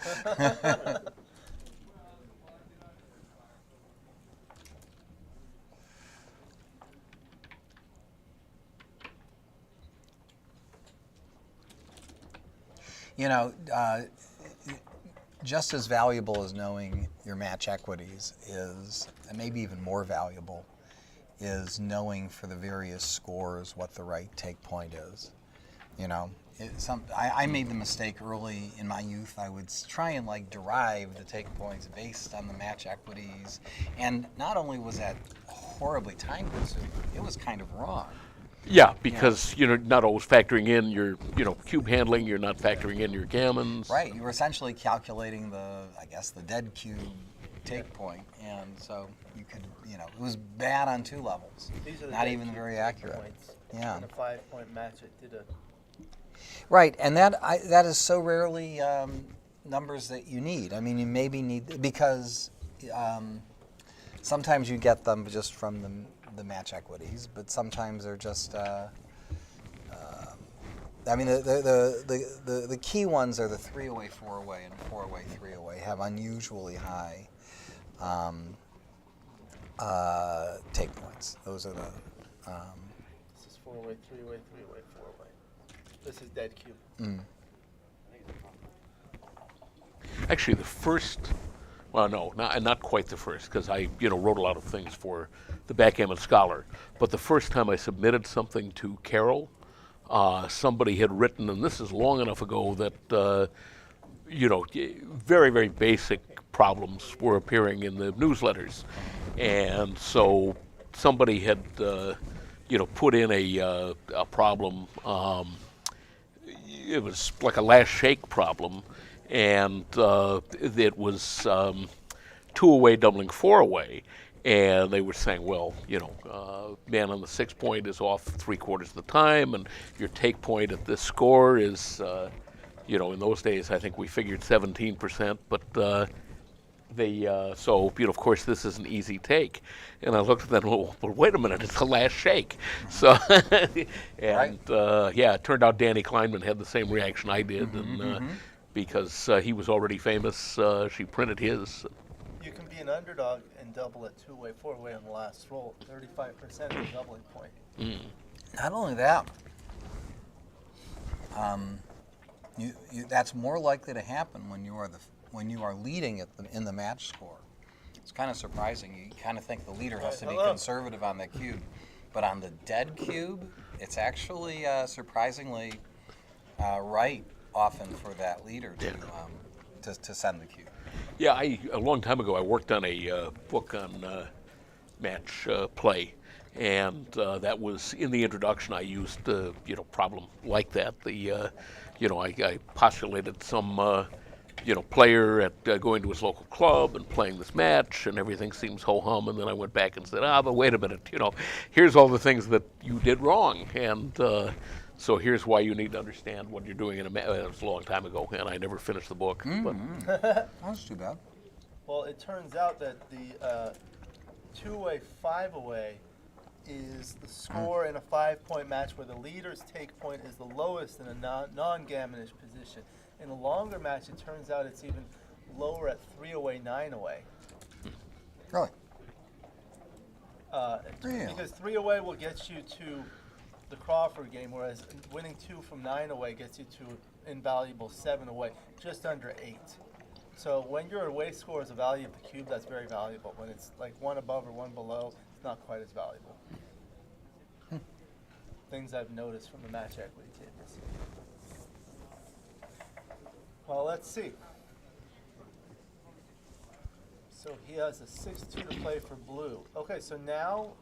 B: You know, just as valuable as knowing your match equities is, and maybe even more valuable, is knowing for the various scores what the right take point is. You know, I made the mistake early in my youth. I would try and like derive the take points based on the match equities, and not only was that horribly time consuming, it was kind of wrong.
J: Yeah, because you're not always factoring in your, cube handling. You're not factoring in your gammons.
B: Right. You were essentially calculating the dead cube take point, and so you could, it was bad on 2 levels.
D: These are the
B: Not
D: dead
B: even
D: cube
B: very
D: take
B: accurate.
D: points.
B: Yeah.
D: In a 5-point match, it did a...
B: Right, and that is so rarely numbers that you need. I mean, you maybe need, because sometimes you get them just from the match equities, but sometimes they're just. I mean, the key ones are the 3 away, 4 away, and 4 away, 3 away have unusually high take points. Those are the.
D: This is 4 away, 3 away, 3 away, 4 away. This is dead cube.
J: Actually, the first, well, no, not quite the first, because I, wrote a lot of things for the Backgammon Scholar. But the first time I submitted something to Carol, somebody had written, and this is long enough ago that, very, very basic problems were appearing in the newsletters. And so somebody had, put in a problem. It was like a last shake problem, and it was two-away doubling four-away. And they were saying, well, man on the 6 point is off 3/4 of the time, and your take point at this score is, in those days, I think we figured 17%, but of course, this is an easy take. And I looked at that and well, wait a minute, it's the last shake. So, and it turned out Danny Kleinman had the same reaction I did, and because he was already famous, she printed his.
D: You can be an underdog and double it two-way, four-way on the last roll. 35% is a doubling point.
B: Not only that, that's more likely to happen when you are leading in the match score. It's kind of surprising. You kind of think the leader has to be conservative on that cube, but on the dead cube, it's actually surprisingly right often for that leader to send the cube.
J: Yeah, a long time ago I worked on a book on match play, and that was in the introduction. I used problem like that. I postulated some player at going to his local club and playing this match, and everything seems ho hum. And then I went back and said, but wait a minute, here's all the things that you did wrong, and so here's why you need to understand what you're doing in a match. It was a long time ago, and I never finished the book. But
B: That's too bad.
D: Well, it turns out that the two-way, five-away is the score in a 5-point match where the leader's take point is the lowest in a non-gammonish position. In a longer match, it turns out it's even lower at 3-away, 9-away.
B: Really?
D: Because 3-away will get you to the Crawford game, whereas winning 2 from 9-away gets you to invaluable 7-away, just under 8. So when your away score is a value of the cube, that's very valuable. When it's like one above or one below, it's not quite as valuable. Things I've noticed from the match equity tables. Well, let's see. So he has a 6-2 to play for blue. Okay, so now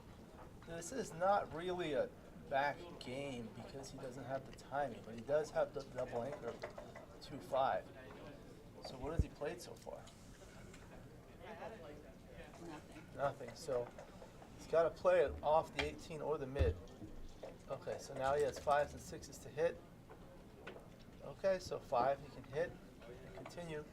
D: this is not really a back game because he doesn't have the timing, but he does have the double anchor of 2-5. So what has he played so far? Nothing. So he's got to play it off the 18 or the mid. Okay, so now he has 5s and 6s to hit. Okay, so 5 he can hit and continue.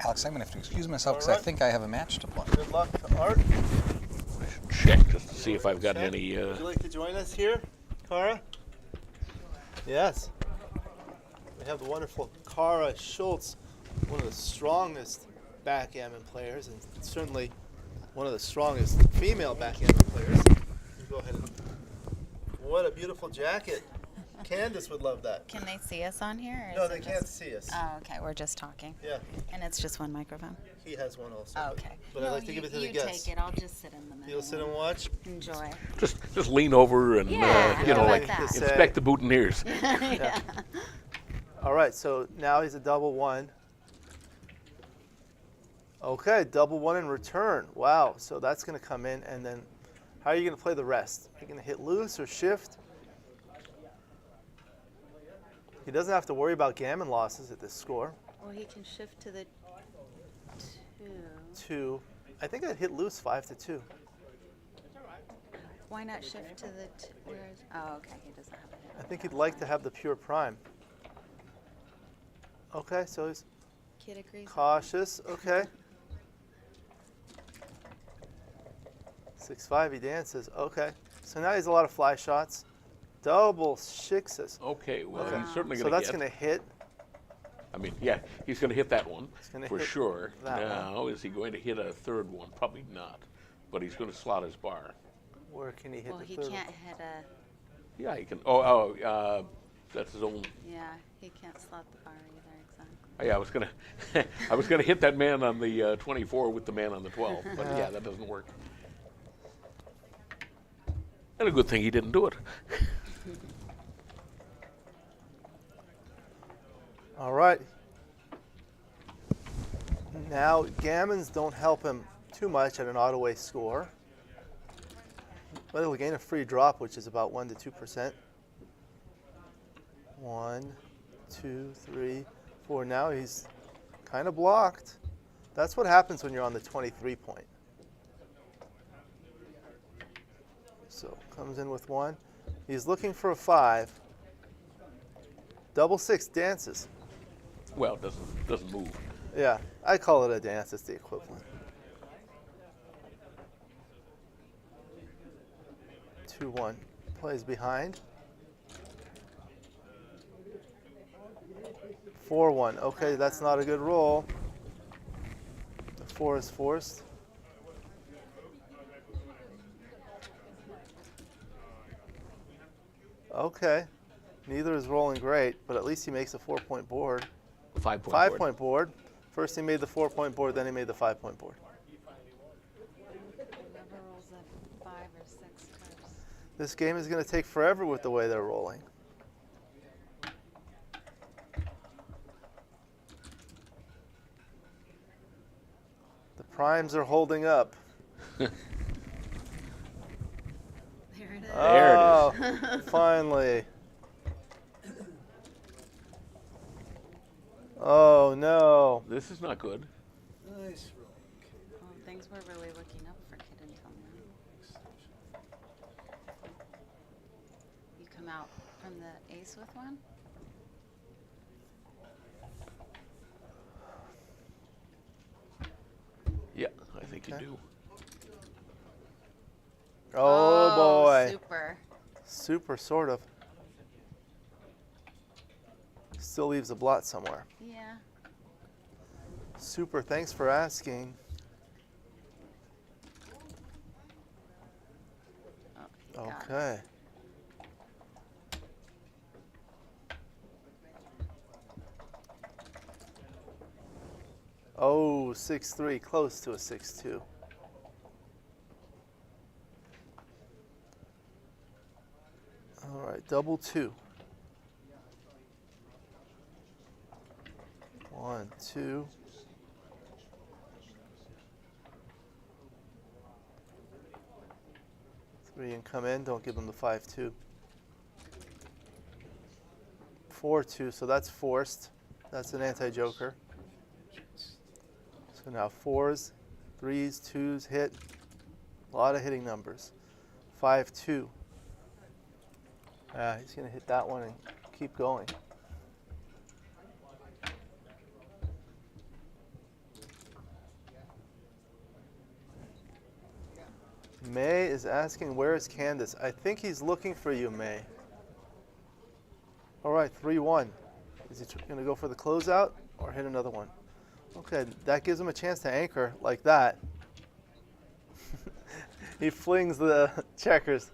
B: Alex, I'm going to have to excuse myself because I think I have a match to play.
D: Good luck to Art.
J: I should check just to see if I've got any.
D: Would you like to join us here, Kara? Yes. We have the wonderful Kara Schultz, one of the strongest backgammon players, and certainly one of the strongest female backgammon players. You go ahead and. What a beautiful jacket. Candace would love that.
K: Can they see us on here? Or
D: No,
K: is
D: they
K: it
D: can't
K: just-
D: see us.
K: Oh, okay. We're just talking.
D: Yeah,
K: And it's just one microphone.
D: he has one also.
K: Okay.
D: But I'd like to give it to the
K: you
D: guests.
K: take it. I'll just sit in the middle.
D: You'll sit and watch.
K: Enjoy.
J: Just lean over and
K: Yeah, how
J: like
K: about that?
J: inspect the boutonnieres.
K: Yeah.
D: All right, so now he's a double 1. Okay, double 1 in return. Wow, so that's going to come in, and then how are you going to play the rest? Are you going to hit loose or shift? He doesn't have to worry about gammon losses at this score.
K: Well, he can shift to the 2.
D: 2. I think I'd hit loose 5-2.
K: Why not shift to the where is? Oh, okay. He doesn't have it.
D: I think he'd like to have the pure prime. Okay, so he's
K: Kid agrees.
D: cautious. Okay. 6-5, he dances. Okay. So now he has a lot of fly shots. Double sixes.
J: Okay, well, he's certainly
D: So
J: going to
D: that's
J: hit.
D: going to hit.
J: I mean, yeah, he's going to hit that one
D: gonna
J: for
D: hit
J: sure.
D: that
J: Now, is he going to hit a third one? Probably not. But he's going to slot his bar.
D: Where can he hit
K: Well,
D: the
K: he
D: third
K: can't hit a.
J: Yeah, he can. That's his own.
K: Yeah, he can't slot the bar either. Exactly.
J: Yeah, I was gonna, I was gonna hit that man on the 24 with the man on the 12, but
D: Yeah.
J: yeah, that doesn't work. And a good thing he didn't do it.
D: All right. Now, gammons don't help him too much at an auto-way score. But he'll gain a free drop, which is about 1 to 2%. 1, 2, 3, 4. Now he's kind of blocked. That's what happens when you're on the 23 point. So comes in with 1. He's looking for a 5. Double 6 dances.
J: Well, it doesn't move.
D: Yeah, I call it a dance. It's the equivalent. 2-1. Plays behind. 4-1. Okay, that's not a good roll. The 4 is forced. Okay. Neither is rolling great, but at least he makes a 4-point board.
J: 5-point board.
D: 5-point board. First he made the 4-point board, then he made the 5-point board.
K: Whoever rolls a 5 or 6 first.
D: This game is going to take forever with the way they're rolling. The primes are holding up.
K: There it is.
D: Oh, finally. Oh, no.
J: This is not good.
C: Nice roll.
K: Well, things were really looking up for Kid until now. You come out from the ace with one?
J: Yeah, I think you
D: Okay.
J: do.
D: Oh, boy.
K: Super.
D: Super, sort of. Still leaves a blot somewhere.
K: Yeah.
D: Super, thanks for asking.
K: Oh, got it.
D: Okay. Oh, 6-3, close to a 6-2. All right, double 2. 1, 2. Three and come in, don't give them the 5-2. 4-2, so that's forced. That's an anti-joker. So now 4s, 3s, 2s hit. A lot of hitting numbers. 5-2. He's going to hit that one and keep going. May is asking, where is Candace? I think he's looking for you, May. All right, 3-1. Is he going to go for the closeout or hit another one? Okay, that gives him a chance to anchor like that. He flings the checkers.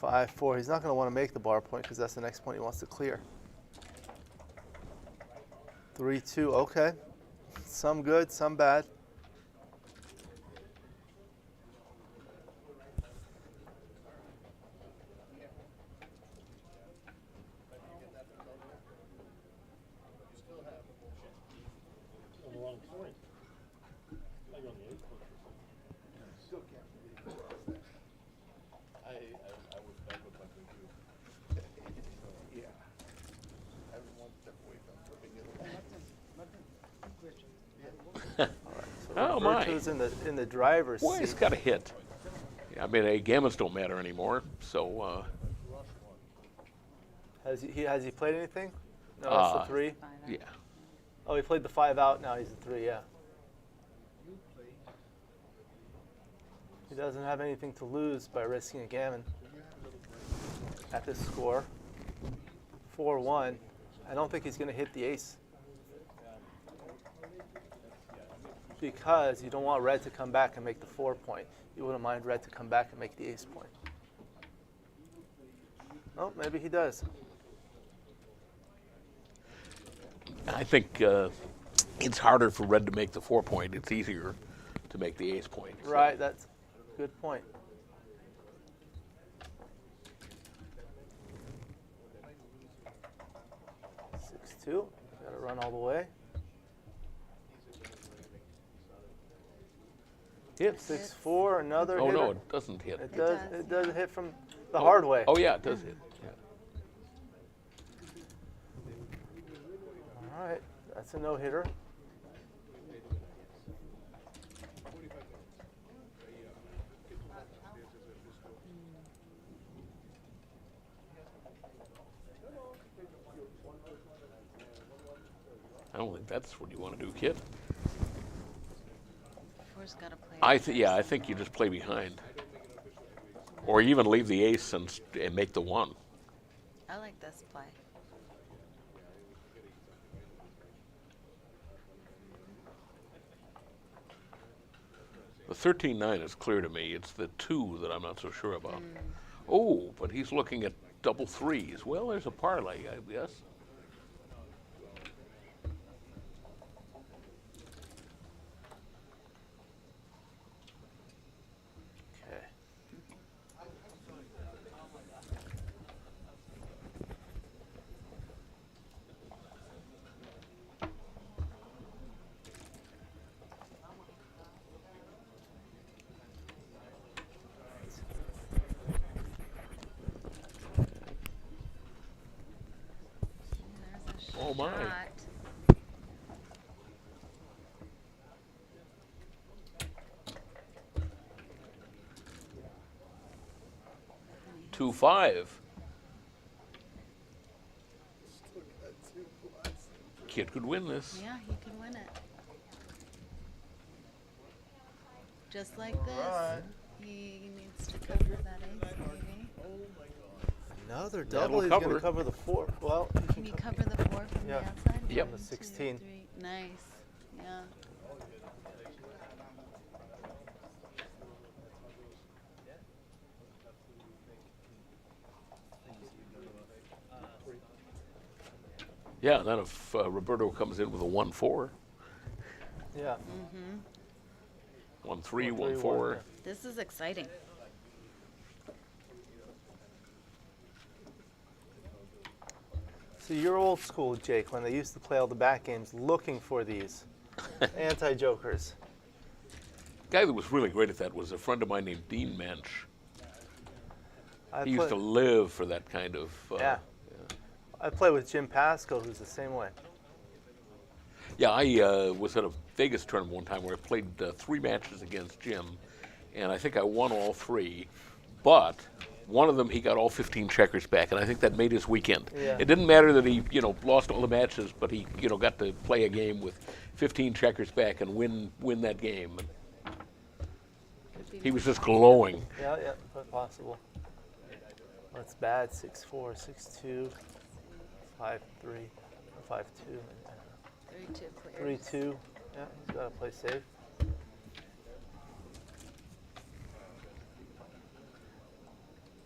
D: 5-4. He's not going to want to make the bar point because that's the next point he wants to clear. 3-2. Okay. Some good, some bad.
I: On the wrong point. Like on the 8 point.
A: Still can't believe it. I was back with my computer. Yeah. I was one step away from flipping it.
J: Oh, my.
D: Roberto's in the driver's
J: Boy, he's
D: seat.
J: got a hit. Yeah, I mean, gammons don't matter anymore, so
D: Has he played anything? No, that's the 3.
K: 5 out.
J: yeah.
D: Oh, he played the 5 out. Now he's the 3. Yeah. He doesn't have anything to lose by risking a gammon at this score. 4-1. I don't think he's going to hit the ace because you don't want red to come back and make the 4 point. You wouldn't mind red to come back and make the ace point. Oh, maybe he does.
J: I think it's harder for red to make the 4-point. It's easier to make the ace point. So.
D: Right, that's a good point. Six two. Got to run all the way. Yep, 6-4. Another.
J: Oh
D: hitter.
J: no, it doesn't hit.
D: It does. It does hit from the hard way.
J: Oh yeah, it does hit. Yeah.
D: All right, that's a no hitter.
J: I don't think that's what you want to do, kid.
K: Four's got to play.
J: I think you just play behind, or even leave the ace and make the 1.
K: I like this play.
J: The 13-9 is clear to me. It's the 2 that I'm not so sure about. Oh, but he's looking at double 3s. Well, there's a parlay, I guess.
D: Okay.
K: There's a
J: Oh, my.
K: shot.
J: Two 5. Kid could win this.
K: Yeah, he can win it. Just like this.
D: Alright.
K: He needs to cover that ace, maybe.
D: Another
J: That'll
D: double. He's going
J: cover.
D: to cover the 4. Well,
K: Can you cover the 4 from
D: Yeah.
K: the outside?
J: Yep.
K: One,
D: The
K: two,
D: 16.
K: three. Nice. Yeah.
J: Yeah, and then if Roberto comes in with a 1-4,
D: yeah.
J: 1-3,
D: 1-3,
J: 1-4.
K: This is exciting.
D: So you're old school, Jake, when they used to play all the back games looking for these anti-jokers.
J: The guy that was really great at that was a friend of mine named Dean Mensch. He used to live for that kind of.
D: Yeah. I play with Jim Pasco, who's the same way.
J: Yeah, I was at a Vegas tournament one time where I played 3 matches against Jim, and I think I won all 3, but one of them he got all 15 checkers back, and I think that made his weekend.
D: Yeah.
J: It didn't matter that he, lost all the matches, but he, got to play a game with 15 checkers back and win that game. And he was just glowing.
D: Yeah, quite possible. That's bad. 6-4, 6-2, 5-3, or 5-2.
K: 3-2 clears.
D: 3-2. Yeah, he's got to play safe.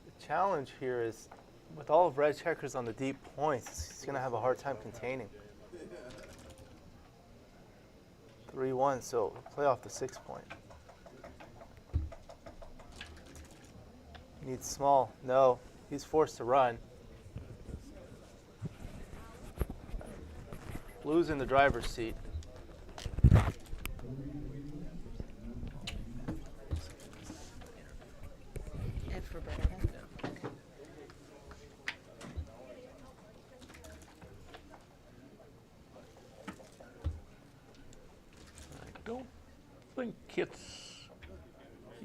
D: The challenge here is, with all of red checkers on the deep points, he's going to have a hard time containing. 3-1, so play off the 6-point. Needs small. No, he's forced to run. Blue's in the driver's seat.
K: If Roberto has it. Okay.
J: I don't think Kit's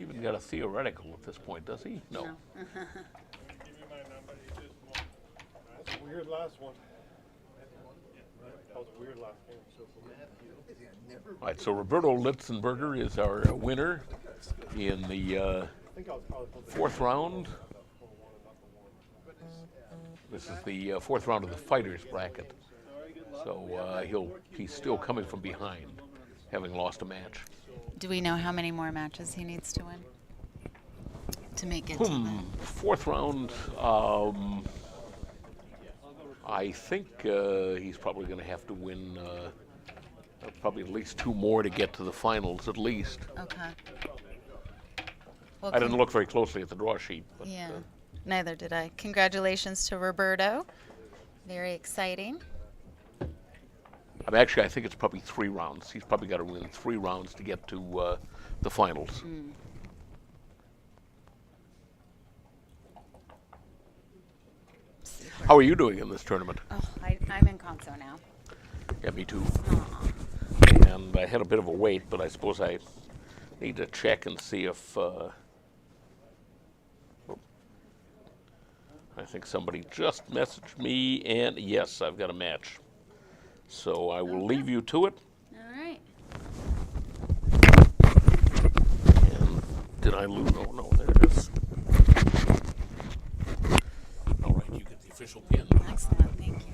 J: even got a theoretical at this point, does he? No.
K: No.
I: That's a weird last one. That was a weird last game.
J: All right, so Roberto Litzenberger is our winner in the
I: I think I was
J: 4th round. This is the 4th round of the fighters bracket. So he's still coming from behind, having lost a match.
K: Do we know how many more matches he needs to win to make it to the...
J: 4th round, I think he's probably going to have to win probably at least 2 more to get to the finals, at least.
K: Okay. Well,
J: I didn't look very closely at the draw sheet. But,
K: Yeah, neither did I. Congratulations to Roberto. Very exciting.
J: I think it's probably 3 rounds. He's probably got to win 3 rounds to get to the finals.
K: Mm.
J: How are you doing in this tournament?
K: Oh, I'm in Conso now.
J: Yeah, me too.
K: Aw.
J: And I had a bit of a wait, but I suppose I need to check and see if... I think somebody just messaged me, and yes, I've got a match. So I will leave you to it.
K: All right.
J: And did I lose? Oh, no, there it is. All right, you get the official pin.
K: Excellent. Thank you.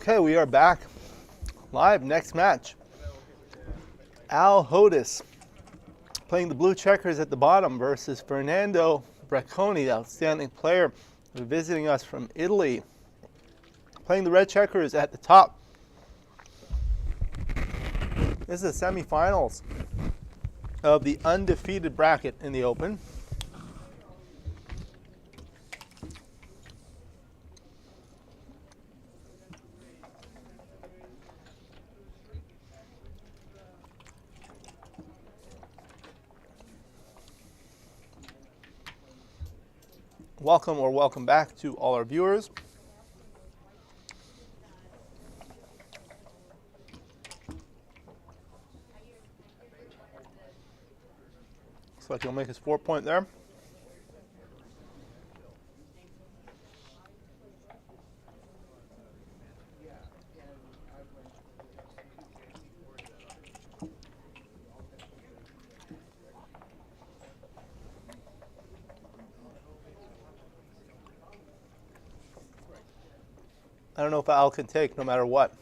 D: Okay, we are back live. Next match. Al Hodis playing the blue checkers at the bottom versus Fernando Bracconi, the outstanding player visiting us from Italy, playing the red checkers at the top. This is the semifinals of the undefeated bracket in the Open. Welcome or welcome back to all our viewers. Looks like he'll make his 4-point there. I don't know if Al can take no matter what.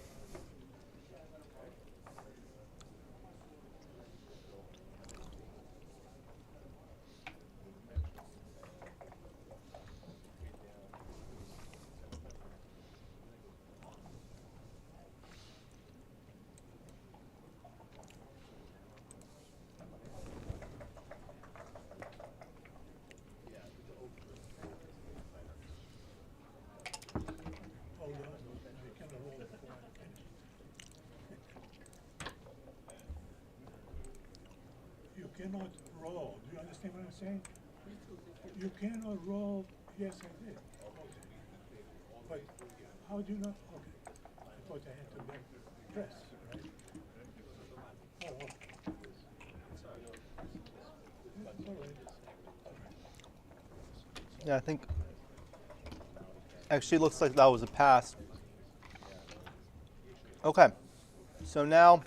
I: You cannot roll. Do you understand what I'm saying? You cannot roll. Yes, I did. Okay. But how do you not? Okay. I thought I had to make press, right? Oh, okay. That's all right.
D: Yeah, I think actually looks like that was a pass. Okay, so now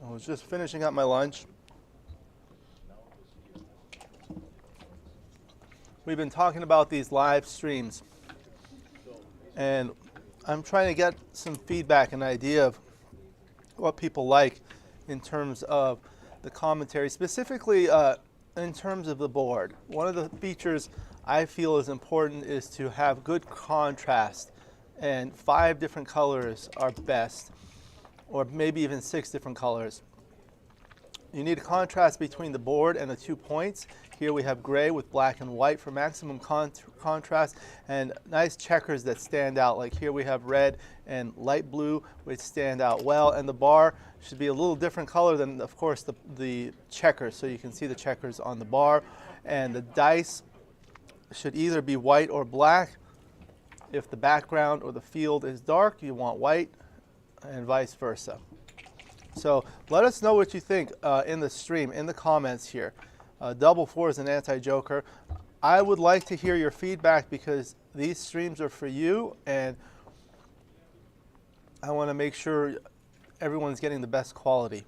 D: I was just finishing up my lunch. We've been talking about these live streams, and I'm trying to get some feedback and idea of what people like in terms of the commentary, specifically in terms of the board. One of the features I feel is important is to have good contrast, and 5 different colors are best, or maybe even 6 different colors. You need a contrast between the board and the 2 points. Here we have gray with black and white for maximum contrast, and nice checkers that stand out. Like here we have red and light blue, which stand out well. And the bar should be a little different color than, of course, the checkers. So you can see the checkers on the bar. And the dice should either be white or black. If the background or the field is dark, you want white, and vice versa. So let us know what you think in the stream, in the comments here. Double 4 is an anti-joker. I would like to hear your feedback because these streams are for you, and I want to make sure everyone's getting the best quality.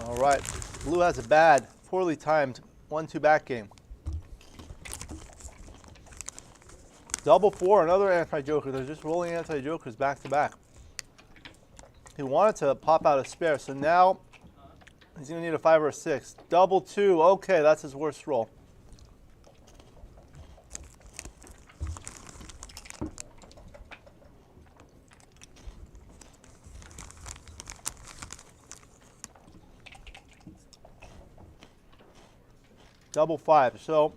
D: All right, blue has a bad, poorly timed 1-2 back game. Double 4, another anti-joker. They're just rolling anti-jokers back to back. He wanted to pop out a spare, so now he's going to need a 5 or a 6. Double 2, okay, that's his worst roll. Double 5, so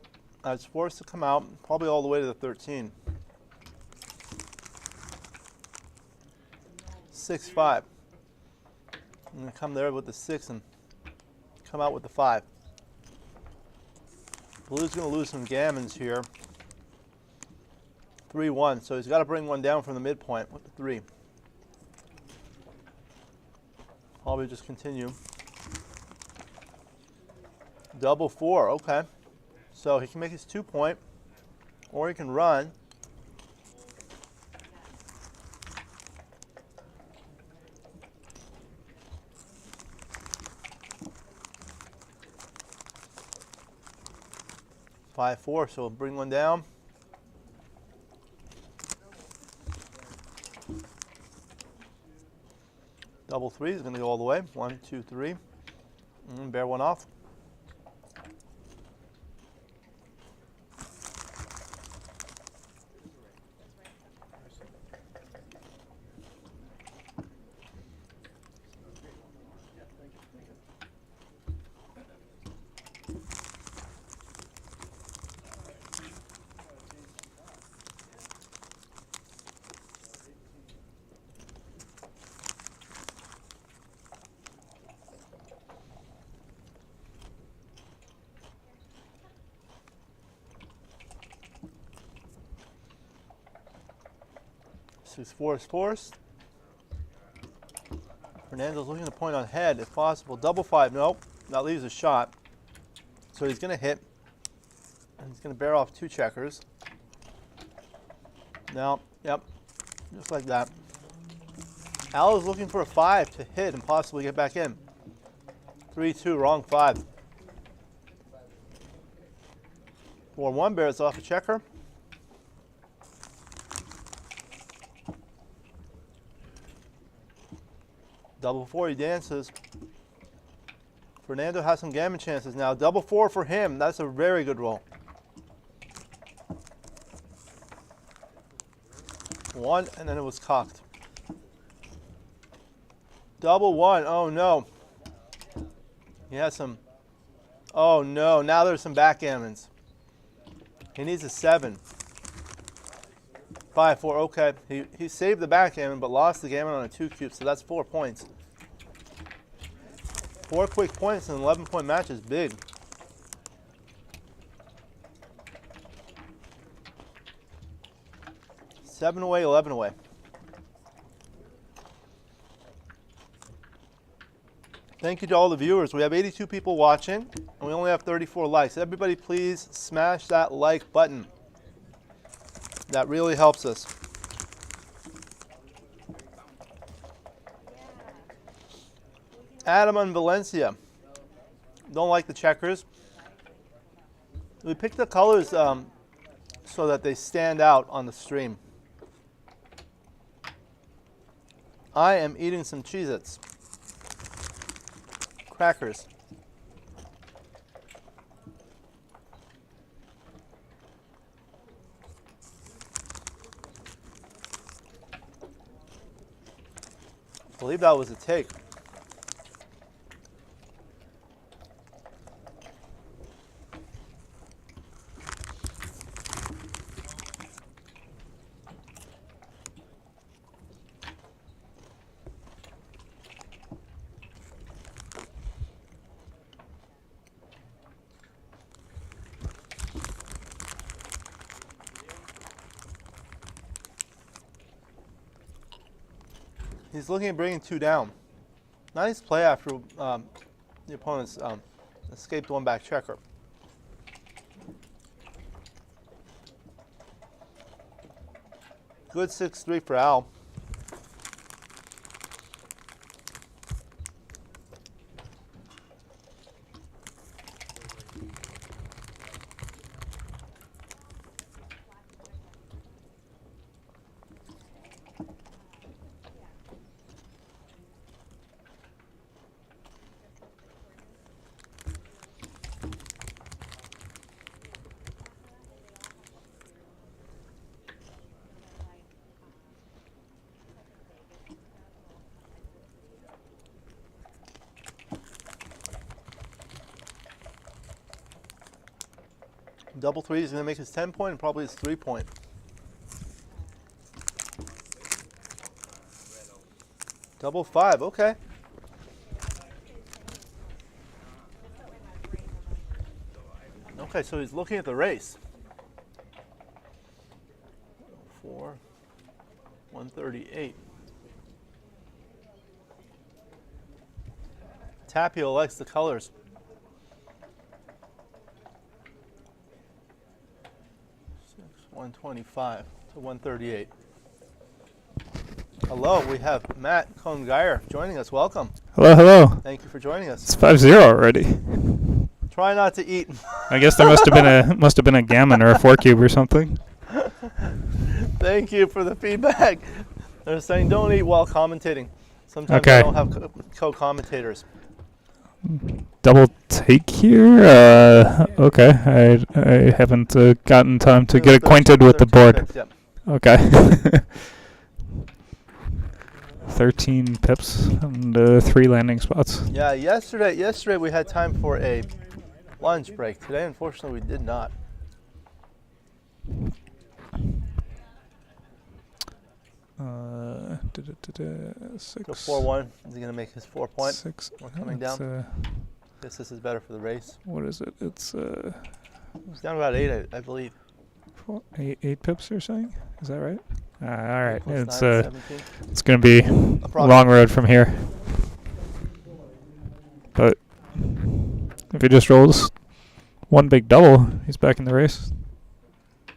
D: it's forced to come out probably all the way to the 13. 6-5. I'm going to come there with the 6 and come out with the 5. Blue's going to lose some gammons here. 3-1, so he's got to bring one down from the midpoint with the 3. Probably just continue. Double 4, okay. So he can make his 2-point. Or he can run. Five, four, so bring one down. Double three is going to go all the way. 1, 2, 3. And bear one off. Six, four is forced. Fernando's looking to point on head if possible. Double five, nope. That leaves a shot. So he's going to hit. And he's going to bear off two checkers. Now, yep, just like that. Al is looking for a five to hit and possibly get back in. 3, 2, wrong five. 4, 1 bears off a checker. Double four, he dances. Fernando has some gammon chances now. Double four for him. That's a very good roll. 1, and then it was cocked. Double 1. Oh no. He has some. Oh no. Now there's some backgammons. He needs a 7. 5, 4. Okay. He saved the backgammon but lost the gammon on a 2 cube, so that's 4 points. 4 quick points in an 11-point match is big. Seven away, 11 away. Thank you to all the viewers. We have 82 people watching, and we only have 34 likes. Everybody please smash that like button. That really helps us. Adam and Valencia. Don't like the checkers. We picked the colors so that they stand out on the stream. I am eating some Cheez-Its. Crackers. I believe that was a take. He's looking at bringing 2 down. Nice play after the opponent's escaped one back checker. Good 6-3 for Al. Double 3 is going to make his 10-point and probably his 3-point. Double 5, okay. Okay, so he's looking at the race. 4, 138. Tapio likes the colors. 6, 125 to 138. Hello, we have Matt Cohn-Geyer joining us. Welcome.
L: Hello, hello.
D: Thank you for joining us.
L: It's 5-0 already.
D: Try not to eat.
L: I guess there must have been a gammon or a 4-cube or something.
D: Thank you for the feedback. They're saying don't eat while commentating. Sometimes
L: Okay.
D: I don't have co-commentators.
L: Double take here. Okay, I haven't gotten time to get acquainted with the
D: 13
L: board.
D: picks, yep.
L: Okay. 13 pips and 3 landing spots.
D: Yeah, yesterday we had time for a lunch break. Today, unfortunately, we did not.
L: Six.
D: So 4-1. Is he going to make his 4-point?
L: 6.
D: We're coming down. Guess this is better for the race.
L: What is it? It's
D: He's down about 8, I believe.
L: 8 pips. You're saying? Is that right? All right.
D: Plus
L: It's
D: 9, 17.
L: it's gonna be a long road from here. But if he just rolls one big double, he's back in the race. I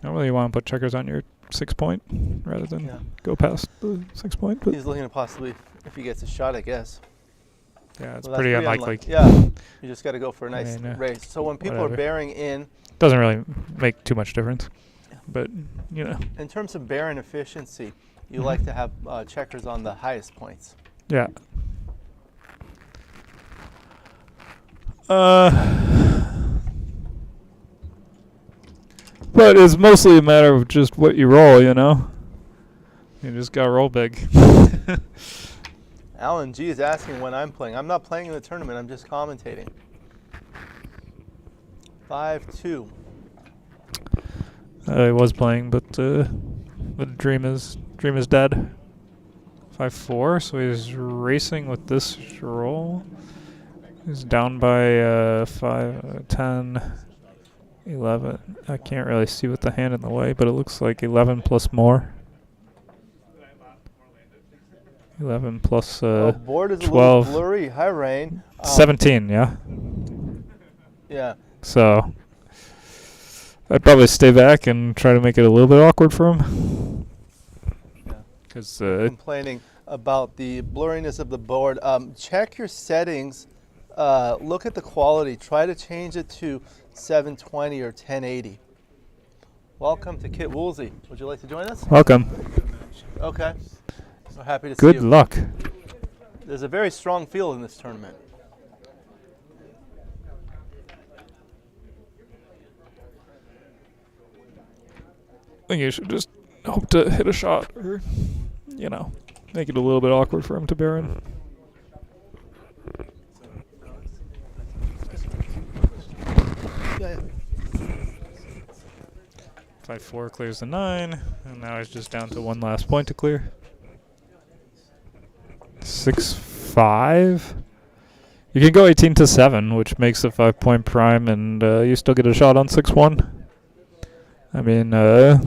L: don't really want to put checkers on your 6-point rather than go past the 6-point. But
D: He's looking to possibly, if he gets a shot, I guess.
L: yeah, it's
D: Well, that's
L: pretty unlikely.
D: Yeah, you just got to go for a nice race. So when people
L: whatever.
D: are bearing in,
L: Doesn't really make too much difference. But, you know.
D: in terms of bearing efficiency, you like to have checkers on the highest points.
L: Yeah. But it's mostly a matter of just what you roll, you know? You just gotta roll big.
D: Alan G is asking when I'm playing. I'm not playing in the tournament, I'm just commentating. 5-2.
L: I was playing, but the dream is dead. 5-4, so he's racing with this roll. He's down by 5, 10, 11. I can't really see with the hand in the way, but it looks like 11 plus more. 11 plus
D: board is
L: 12.
D: a little blurry. Hi, Rain.
L: 17, yeah?
D: Yeah.
L: So I'd probably stay back and try to make it a little bit awkward for him. Because
D: complaining about the blurriness of the board. Check your settings. Look at the quality. Try to change it to 720 or 1080. Welcome to Kit Woolsey. Would you like to join us?
L: welcome.
D: Okay. So happy to see
L: Good
D: you.
L: luck.
D: There's a very strong field in this tournament.
L: I think you should just hope to hit a shot or, you know, make it a little bit awkward for him to bear in.
D: Yeah.
L: 5-4 clears the 9, and now he's just down to one last point to clear. 6-5. You can go 18-7, which makes a 5-point prime, and you still get a shot on 6-1. I mean, you're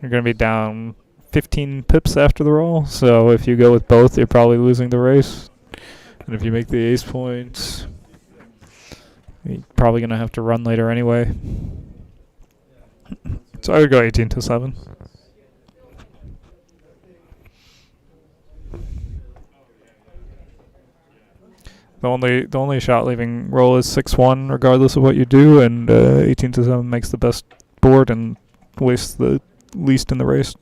L: going to be down 15 pips after the roll, so if you go with both, you're probably losing the race. And if you make the ace points, you're probably going to have to run later anyway. So I would go 18-7. The only shot leaving roll is 6-1 regardless of what you do, and 18-7 makes the best board and wastes the least in the race.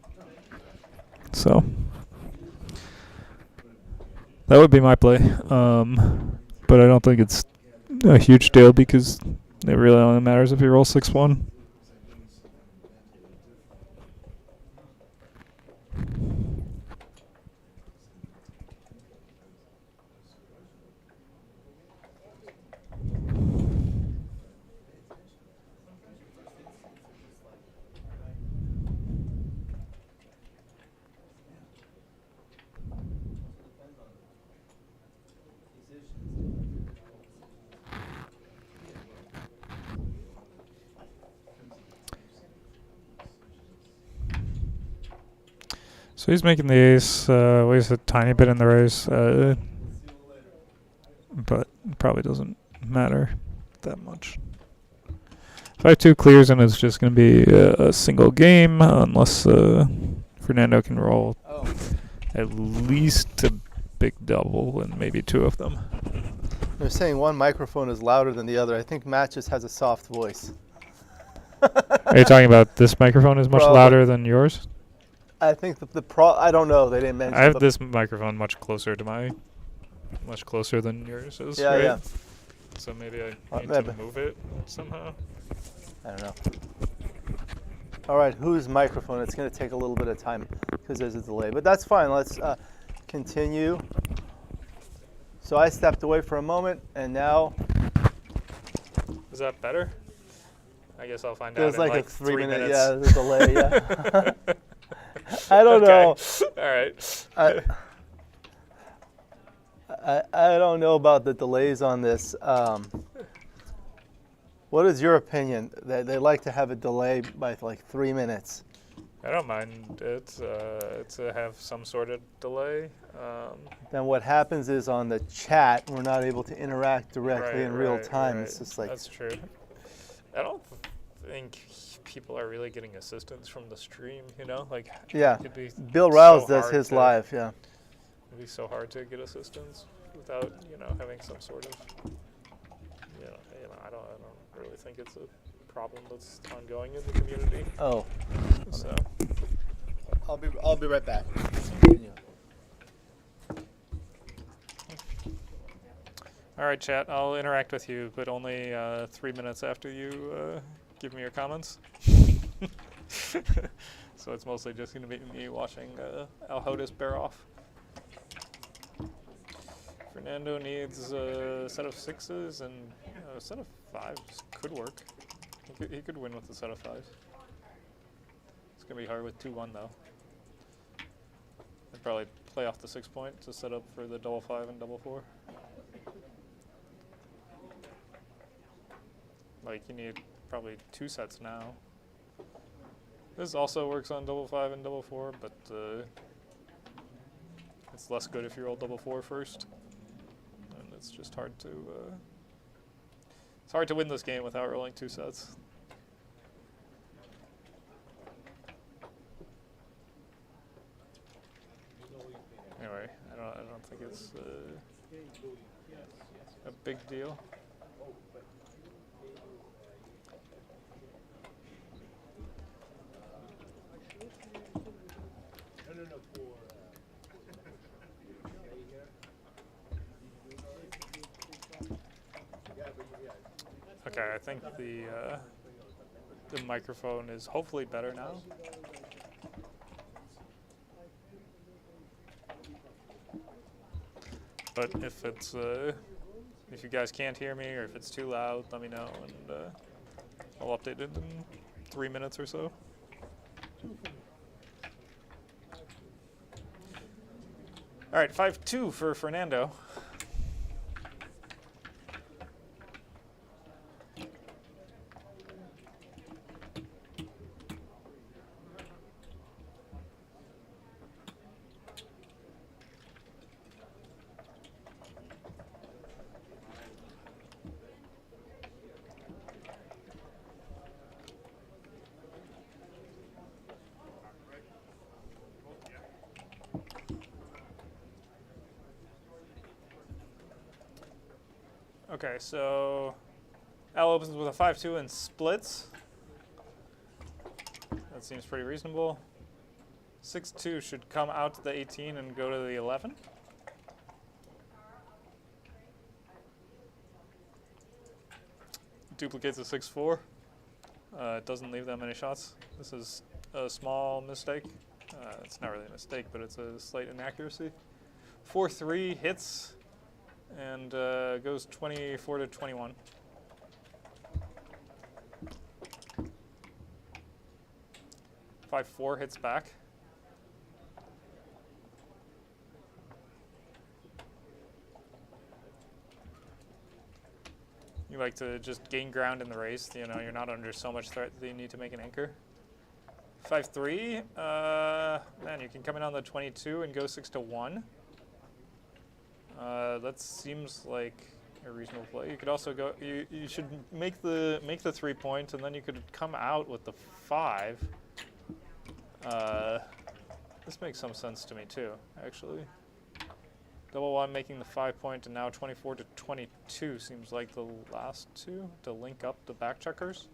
L: So that would be my play. But I don't think it's a huge deal because it really only matters if you roll 6-1. So he's making the ace, weighs a tiny bit in the race, but probably doesn't matter that much. 5-2 clears, and it's just going to be a single game unless Fernando can roll at least a big double and maybe two of them.
D: They're saying one microphone is louder than the other. I think Matt just has a soft voice.
L: Are you talking about this microphone is much
D: Probably.
L: louder than yours?
D: I think that I don't know. They didn't mention.
L: I have this microphone much closer than yours is.
D: Yeah,
L: right?
D: yeah.
L: So maybe I need
D: maybe.
L: to move it somehow.
D: I don't know. All right, whose microphone? It's going to take a little bit of time because there's a delay, but that's fine. Let's continue. So I stepped away for a moment, and now
L: Is that better? I guess I'll find
D: there's
L: out in
D: like a
L: 3
D: 3-minute,
L: minutes.
D: yeah, there's a delay, yeah. I don't know.
L: All right.
D: I don't know about the delays on this. What is your opinion? They like to have a delay by like 3 minutes.
L: I don't mind it to have some sort of delay.
D: Then what happens is on the chat, we're not able to interact directly in real time.
L: Right.
D: It's just like
L: That's true. I don't think people are really getting assistance from the stream, you know? Like,
D: yeah.
L: it could be
D: Bill Rouse
L: so
D: does
L: hard
D: his
L: to-
D: live, yeah.
L: It'd be so hard to get assistance without, having some sort of, I don't really think it's a problem that's ongoing in the community.
D: Oh.
L: So.
D: I'll be right back.
L: All right, chat. I'll interact with you, but only 3 minutes after you give me your comments. So it's mostly just going to be me watching Al Hodis bear off. Fernando needs a set of 6s, and a set of 5s could work. He could win with a set of 5s. It's going to be hard with 2-1, though. I'd probably play off the 6 point to set up for the double 5 and double 4. Like, you need probably 2 sets now. This also works on double 5 and double 4, but it's less good if you roll double 4 first. And it's just hard to win this game without rolling 2 sets. Anyway, I don't think it's a big deal. Okay, I think the microphone is hopefully better now. But if it's if you guys can't hear me or if it's too loud, let me know, and I'll update it in 3 minutes or so. All right, 5-2 for Fernando. Okay, so Al opens with a 5-2 and splits. That seems pretty reasonable. 6-2 should come out to the 18 and go to the 11. Duplicates a 6-4. It doesn't leave that many shots. This is a small mistake. It's not really a mistake, but it's a slight inaccuracy. 4-3 hits and goes 24 to 21. Five 4 hits back. You like to just gain ground in the race. You know, you're not under so much threat that you need to make an anchor. 5-3. Man, you can come in on the 22 and go 6 to 1. That seems like a reasonable play. You could also go. You should make the 3 point, and then you could come out with the 5. This makes some sense to me too, actually. Double one making the 5 point, and now 24 to 22 seems like the last two to link up the back checkers.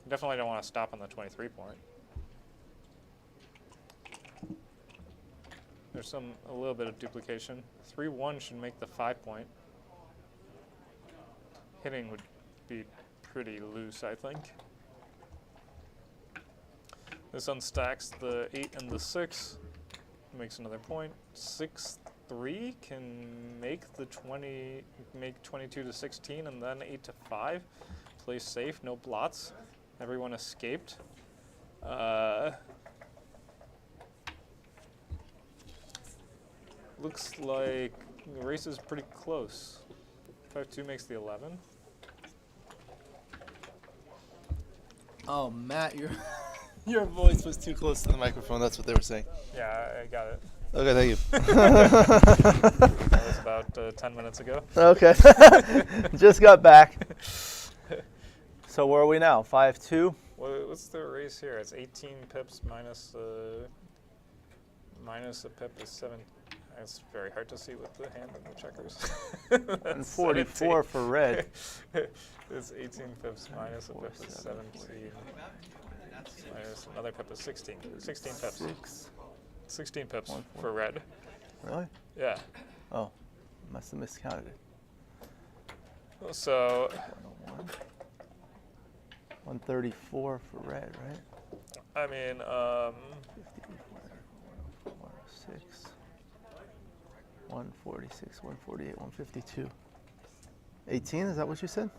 L: Definitely don't want to stop on the 23 point. There's a little bit of duplication. 3-1 should make the 5 point. Hitting would be pretty loose, I think. This unstacks the 8 and the 6. Makes another point. 6-3 can make the 22 to 16, and then 8 to 5. Play safe, no blots. Everyone escaped. Looks like the race is pretty close. 5-2 makes the 11.
D: Oh, Matt, your voice was too close to the microphone. That's what they were saying.
L: Yeah, I got it.
D: Okay, thank you.
L: That was about 10 minutes ago.
D: Okay. Just got back. So where are we now? 5-2?
L: What's the race here? It's 18 pips minus a pip is 7. It's very hard to see with the hand in the checkers.
D: And 44 for red.
L: It's 18 pips minus a pip is 17. Minus another pip is 16. 16 pips. 16 pips for red.
D: Really?
L: Yeah.
D: Oh, must have miscounted it.
L: So
D: 134 for red, right?
L: I mean,
D: 6, 146, 148, 152. 18, is that what you said?